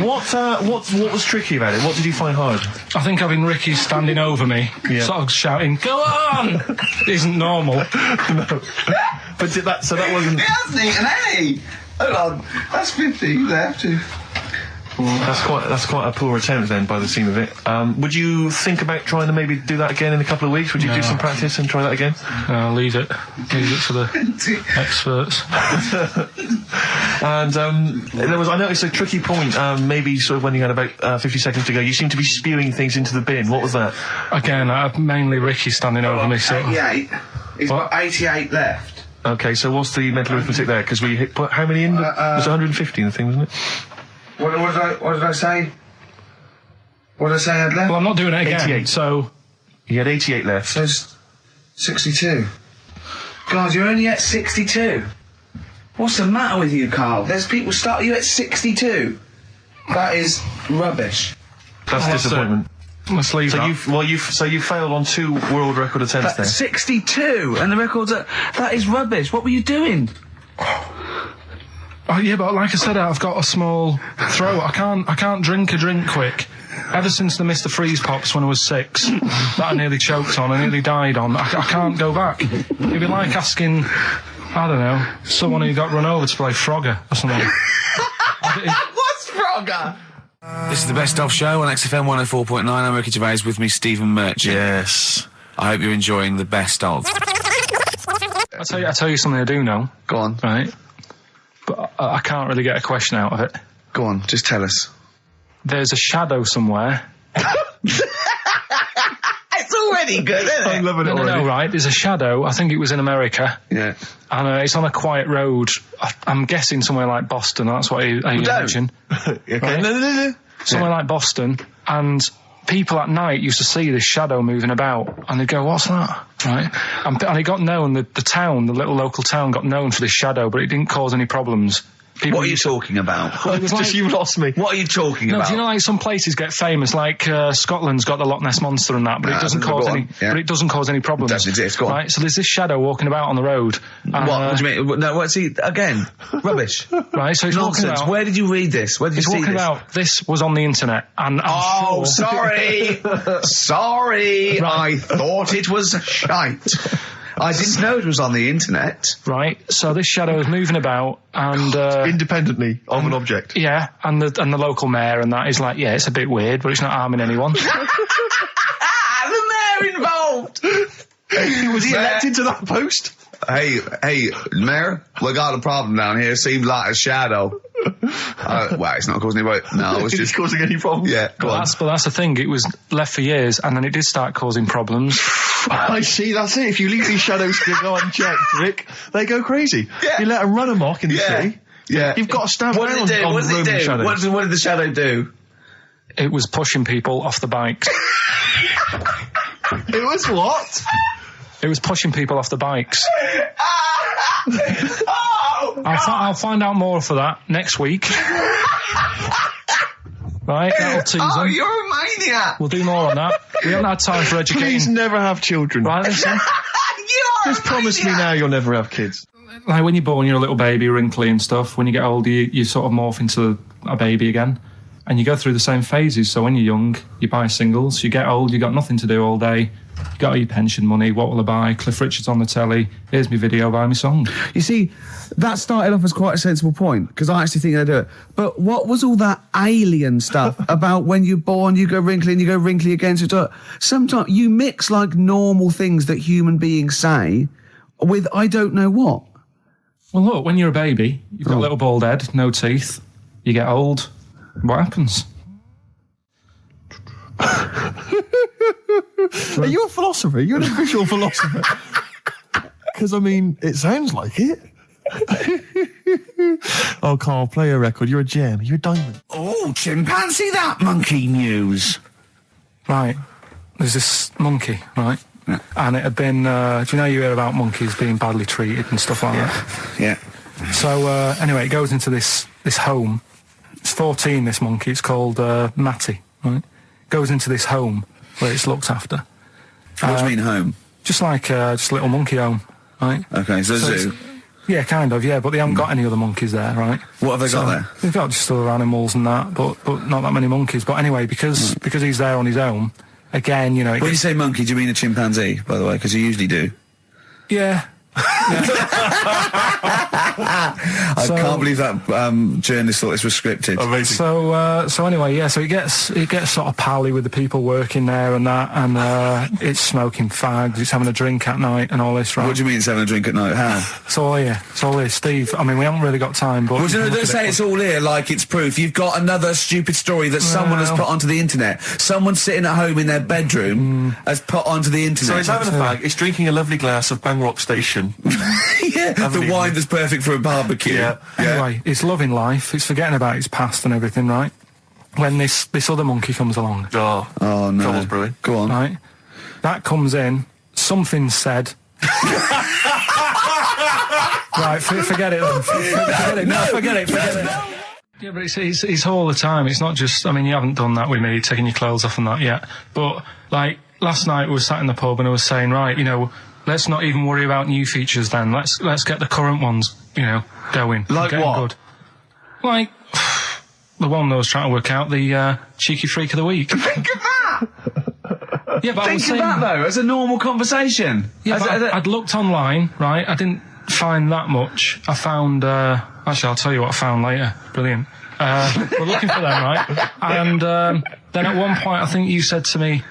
What was tricky about it? What did you find hard? I think having Ricky standing over me, sort of shouting, "Go on!" isn't normal. No. But that wasn't... He hasn't eaten any! Hold on, that's 50 left. That's quite a poor attempt then, by the seam of it. Would you think about trying to maybe do that again in a couple of weeks? Would you do some practice and try that again? Leave it for the experts. And I noticed a tricky point. Maybe sort of when you had about 50 seconds to go, you seemed to be spewing things into the bin. What was that? Again, mainly Ricky standing over me. So 88. He's got 88 left. Okay, so what's the mental arithmetic there? Because we put how many in? It was 150 in the thing, wasn't it? What did I say? What did I say I had left? Well, I'm not doing it again. 88. So you had 88 left. So it's 62. God, you're only at 62. What's the matter with you, Carl? There's people start you at 62. That is rubbish. That's disappointment. Let's leave that. You failed on 2 world record attempts there. 62, and the record's that is rubbish. What were you doing? Oh, yeah, but like I said, I've got a small throat. I can't drink a drink quick. Ever since the Mr. Freeze Pops when I was 6, that I nearly choked on, I nearly died on, I can't go back. It'd be like asking I don't know, someone who got run over to play Frogger or something. What's Frogger? This is the Best Of Show on XFM 104.9. I'm Ricky Gervais, with me Stephen Merchant. Yes. I hope you're enjoying the Best Of. I'll tell you something I do know. Go on. Right? But I can't really get a question out of it. Go on, just tell us. There's a shadow somewhere. It's already good, isn't it? I'm loving it already. No, right? There's a shadow. I think it was in America. Yeah. And it's on a quiet road. I'm guessing somewhere like Boston. That's what I imagine. Okay. Right? No. Somewhere like Boston. And people at night used to see this shadow moving about. And they'd go, what's that? Right? And it got known, the town, the little local town got known for this shadow, but it didn't cause any problems. What are you talking about? Well, it was like, You lost me. What are you talking about? do you know, like some places get famous, like Scotland's got the Loch Ness Monster and that, but it doesn't cause any. Yeah. But it doesn't cause any problems. It doesn't exist. Go on. Right. So there's this shadow walking about on the road. What do you mean? No, what's he again? Rubbish. Right. So he's walking Nonsense. about. Where did you read this? Where did you He's see walking this? about. This was on the internet, and I'm sure. Sorry. Sorry. Right. I thought it was shite. I didn't know it was on the internet. Right. So this shadow is moving about, and Independently of an object. yeah, and the local mayor and that is like, yeah, it's a bit weird, but it's not harming anyone. The mayor involved. Was he elected to that post? Hey, mayor, we got a problem down here. Seems like a shadow. Well, it's not causing any. No, it's just causing any problems. Yeah, But that's the thing. It was left for years, and then it did start causing problems. I see, that's it. If you leave these shadows to go unchecked, Rick, they go crazy. Yeah. You let them run amok in the city. Yeah. You've got to stand What down did it do? on What did it roaming do? shadows. What did the shadow do? It was pushing people off the bikes. It was what? It was pushing people off the bikes. Oh, I'll find out more for that next week. Right, that'll tease them. you're a maniac. We'll do more on that. We haven't had time for educating. Please never have children. Right, listen. Just promise me now you'll never have kids. Like when you're born, you're a little baby, wrinkly and stuff. When you get older, you sort of morph into a baby again. And you go through the same phases. So when you're young, you buy singles. You get old, you got nothing to do all day. You got all your pension money. What will I buy? Cliff Richard's on the telly. Here's my video, buy me song. You see, that started off as quite a sensible point, because I actually think they do it. But what was all that alien stuff about when you're born, you go wrinkly and you go wrinkly again? So sometimes you mix like normal things that human beings say with I don't know what. Well, look, when you're a baby, you've got a little bald head, no teeth. You get old. What happens? Are you a philosopher? You're an official philosopher. Because, I mean, it sounds like it. Oh, Carl, play a record. You're a gem. You're a diamond. Oh, chimpanzee, that monkey news. Right. There's this monkey, right? Yeah. And it had been, do you know you hear about monkeys being badly treated and stuff like that? Yeah. So, anyway, it goes into this home. It's 14, this monkey. It's called Matty, right? Goes into this home where it's looked after. What do you mean home? Just like just a little monkey home, right? Okay, so zoo. Yeah, kind of, yeah, but they haven't got any other monkeys there, right? What have they got there? They've got just other animals and that, but not that many monkeys. But anyway, because he's there on his own, again, you know... When you say monkey, do you mean a chimpanzee, by the way? Because you usually do. Yeah. I can't believe that journalist thought this was scripted. Amazing. So anyway, yeah. So he gets sort of pally with the people working there and that, and it's smoking fags. It's having a drink at night and all this. Right? What do you mean it's having a drink at night? How? It's all here. It's all here, Steve. I mean, we haven't really got time, but Well, don't say it's all here like it's proof. You've got another stupid story that someone has put onto the internet. Someone sitting at home in their bedroom has put onto the internet. So he's having a fag. He's drinking a lovely glass of Bang Rock Station. Yeah, the wine that's perfect for a barbecue. Yeah. Anyway, it's loving life. It's forgetting about his past and everything, right? When this other monkey comes along. Oh no. Trouble's brewing. Go on. Right? That comes in, something's said. Right, forget it then. Forget it. No, forget it. Yeah, but it's all the time. It's not just, I mean, you haven't done that with me, taking your clothes off and that yet. But, like, last night we were sat in the pub and I was saying, right, you know, let's not even worry about new features then. Let's get the current ones, you know, going. Like what? Good. Like, the one that I was trying to work out, the cheeky freak of the week. Think of that! Yeah, but Think of that, though, as a normal conversation. Yeah, but I'd looked online, right? I didn't find that much. I found, actually I'll tell you what I found later. Brilliant. We're looking for them, right? And then at one point I think you said to me,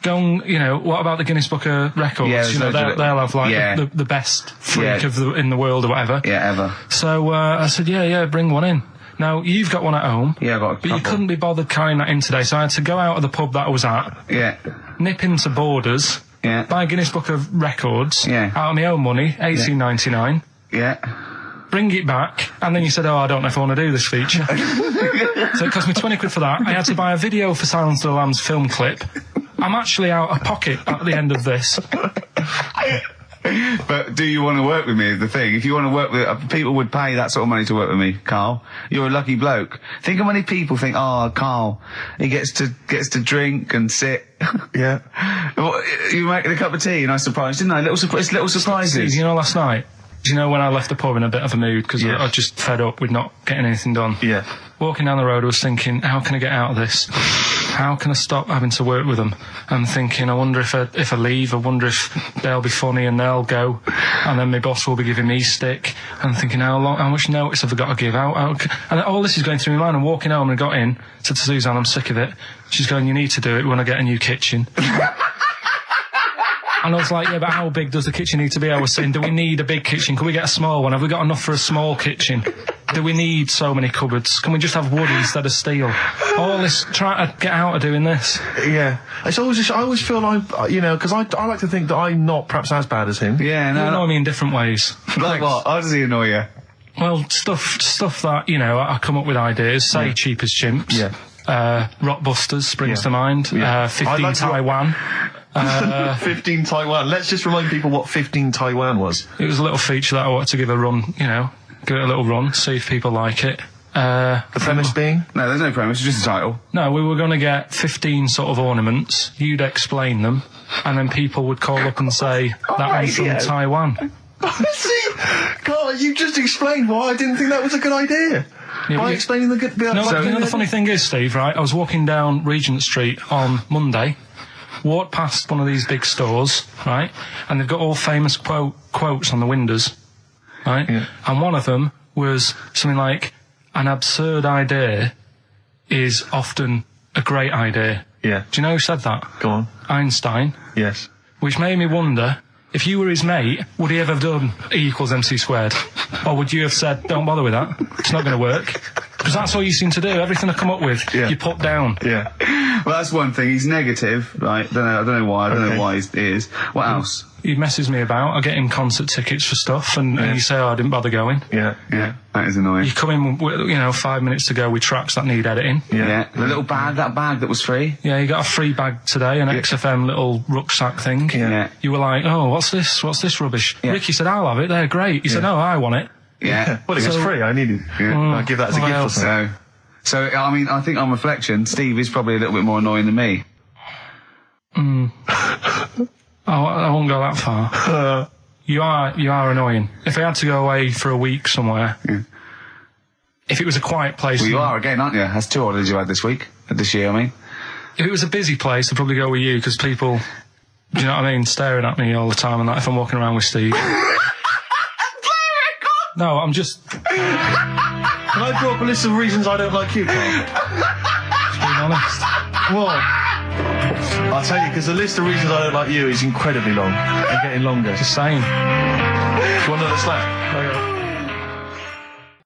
go and, what about the Guinness Book of Records? Yeah, they'll have like the best freak in the world or whatever. Yeah, ever. So I said, yeah, bring one in. Now, you've got one at home. Yeah, I've got a couple. But you couldn't be bothered carrying that in today, so I had to go out of the pub that I was at. Yeah. Nip into Borders. Yeah. Buy a Guinness Book of Records. Yeah. Out of my own money, $18.99. Yeah. Bring it back, and then you said, I don't know if I want to do this feature. So it cost me 20 quid for that. I had to buy a video for Silence of the Lambs film clip. I'm actually out of pocket at the end of this. But do you want to work with me is the thing. If you want to work with... people would pay that sort of money to work with me, Carl. You're a lucky bloke. Think how many people think, Carl, he gets to drink and sit. Yeah. Well, you were making a cup of tea and I surprised, didn't I? Little surprises. See, last night, do you know when I left the pub in a bit of a mood because I was just fed up with not getting anything done? Yeah. Walking down the road, I was thinking, how can I get out of this? How can I stop having to work with them? I'm thinking, I wonder if I leave, I wonder if they'll be funny and they'll go, and then my boss will be giving me stick. I'm thinking, how much notice have I got to give out? And all this is going through my mind. I'm walking home and I got in, said to Suzanne, I'm sick of it. She's going, you need to do it when I get a new kitchen. And I was like, yeah, but how big does the kitchen need to be? I was saying, do we need a big kitchen? Can we get a small one? Have we got enough for a small kitchen? Do we need so many cupboards? Can we just have wood instead of steel? All this, trying to get out of doing this. Yeah. It's always I always feel like, because I like to think that I'm not perhaps as bad as him. Yeah, no. You annoy me in different ways. Like what? How does he annoy you? Well, stuff that, I come up with ideas, say Cheap as Chimps. Yeah. Rockbusters springs to mind. Yeah. 15 Taiwan. 15 Taiwan. Let's just remind people what 15 Taiwan was. It was a little feature that I wanted to give a run, give it a little run, see if people like it. The premise being? No, there's no premise, it's just a title. No, we were going to get 15 sort of ornaments, you'd explain them, and then people would call up and say, that one's from Taiwan. See? God, you just explained why I didn't think that was a good idea. Yeah, by explaining the good... the funny thing is, Steve, right, I was walking down Regent Street on Monday, walked past one of these big stores, right, and they've got all famous quotes on the windows, right, and one of them was something like, an absurd idea is often a great idea. Yeah. Do you know who said that? Go on. Einstein. Yes. Which made me wonder, if you were his mate, would he ever have done E=MC²? Or would you have said, don't bother with that, it's not going to work? Because that's all you seem to do. Everything I come up with, you put down. Yeah. Well, that's one thing. He's negative, right? I don't know why. I don't know why he is. What else? He messes me about. I get him concert tickets for stuff, and you say, I didn't bother going. Yeah. That is annoying. You come in, with, 5 minutes to go with tracks that need editing. Yeah. The little bag, that was free. Yeah, you got a free bag today, an XFM little rucksack thing. Yeah. You were like, oh, what's this rubbish? Yeah. Ricky said, I'll have it, they're great. He said, no, I want it. Yeah. Well, it was free, I need it. I'll give that as a gift or something. So, I mean, I think on reflection, Steve is probably a little bit more annoying than me. I won't go that far. You are annoying. If I had to go away for a week somewhere, if it was a quiet place... Well, you are again, aren't you? That's 2 holidays you had this year, I mean. If it was a busy place, I'd probably go with you, because people, do you know what I mean, staring at me all the time and that if I'm walking around with Steve. No, I'm just... Can I draw up a list of reasons I don't like you, Carl? Just being honest. What? I'll tell you, because the list of reasons I don't like you is incredibly long and getting longer. Just saying. Do you want another slap?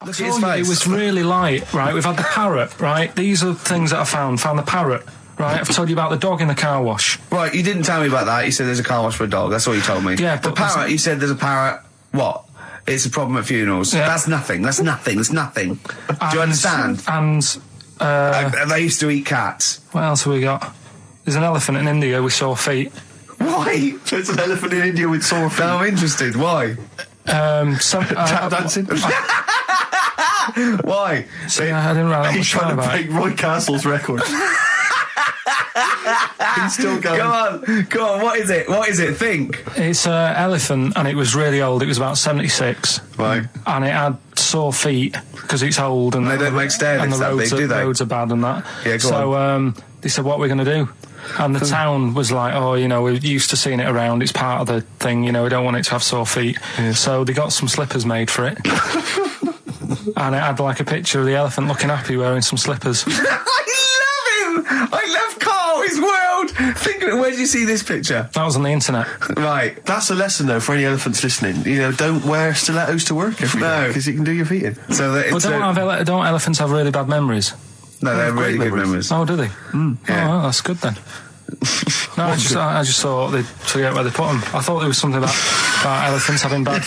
Look at his face. It was really light, right? We've had the parrot, right? These are things that I found the parrot, right? I've told you about the dog in the car wash. Right, you didn't tell me about that. You said there's a car wash for a dog. That's all you told me. Yeah, the but parrot, you said there's a parrot. What? It's a problem at funerals. Yeah. That's nothing. Do you understand? And they used to eat cats. what else have we got? There's an elephant in India with sore feet. Why? There's an elephant in India with sore feet. I'm interested. Why? Tap dancing? Why? I didn't write that He's much trying down to about break it. Roy Castle's record. He's still going. Go on, what is it? Think. It's an elephant, and it was really old. It was about 76. Right. And it had sore feet, because it's old, and they don't make stair and lifts the that roads, big, do they? roads are bad and that. Yeah, go on. They said, what are we going to do? And the town was like, oh, you know, we're used to seeing it around. It's part of the thing, you know, we don't want it to have sore feet. So they got some slippers made for it. And it had like a picture of the elephant looking happy wearing some slippers. I love him! I love Carl, his world! Think of it, where did you see this picture? That was on the internet. Right. That's a lesson, though, for any elephants listening. You know, don't wear stilettos to work every day, because it can do your feet in. So that it's don't elephants have really bad memories? No, they're really good memories. Oh, do they? Yeah. Oh, well, that's good then. No, I just thought they'd forget where they put them. I thought there was something about elephants having bad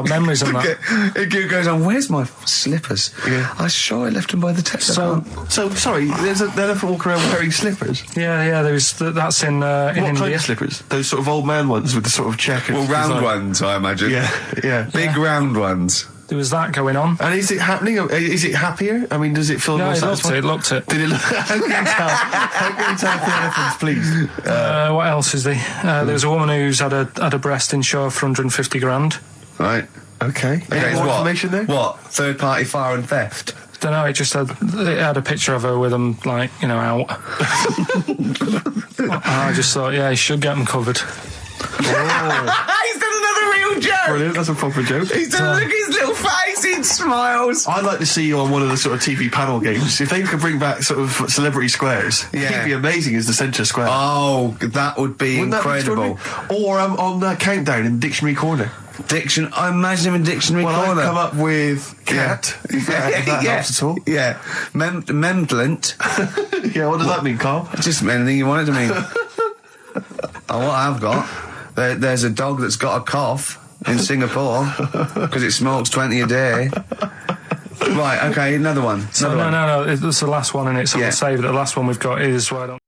memories and that. It goes on, where's my slippers? Yeah. I'm sure I left them by the Tesco. So, sorry, there's an elephant walking around wearing slippers? Yeah, that's in What India. kind of slippers? Those sort of old man ones with the sort of checkered Well, round design. ones, I imagine. Yeah. Big round ones. There was that going on. And is it happening? Is it happier? I mean, does it feel more Yeah, satisfying? it looked it. Did it look... How can you tell the elephants, please? What else is there? There was a woman who's had a breast insured for 150 grand. Right. Okay. Any more information there? What? Third party fire and theft? Don't know, it had a picture of her with them, like, you know, out. I just thought, yeah, he should get them covered. He's done another real joke! Brilliant, that's a proper joke. He's done, look at his little face, he smiles. I'd like to see you on one of the sort of TV panel games. If they could bring back sort of celebrity squares, it'd be amazing as the centre square. Oh, that would be incredible. Or on that countdown in Dictionary Corner. I imagine him in Dictionary Corner. I've come up with cat, if that helps at all. Yeah. Memdlant. Yeah, what does that mean, Carl? Just anything you want it to mean. What I've got, there's a dog that's got a cough in Singapore because it smokes 20 a day. Right, okay, another one. No, it's the last one in it, so we'll save it. The last one we've got is where I don't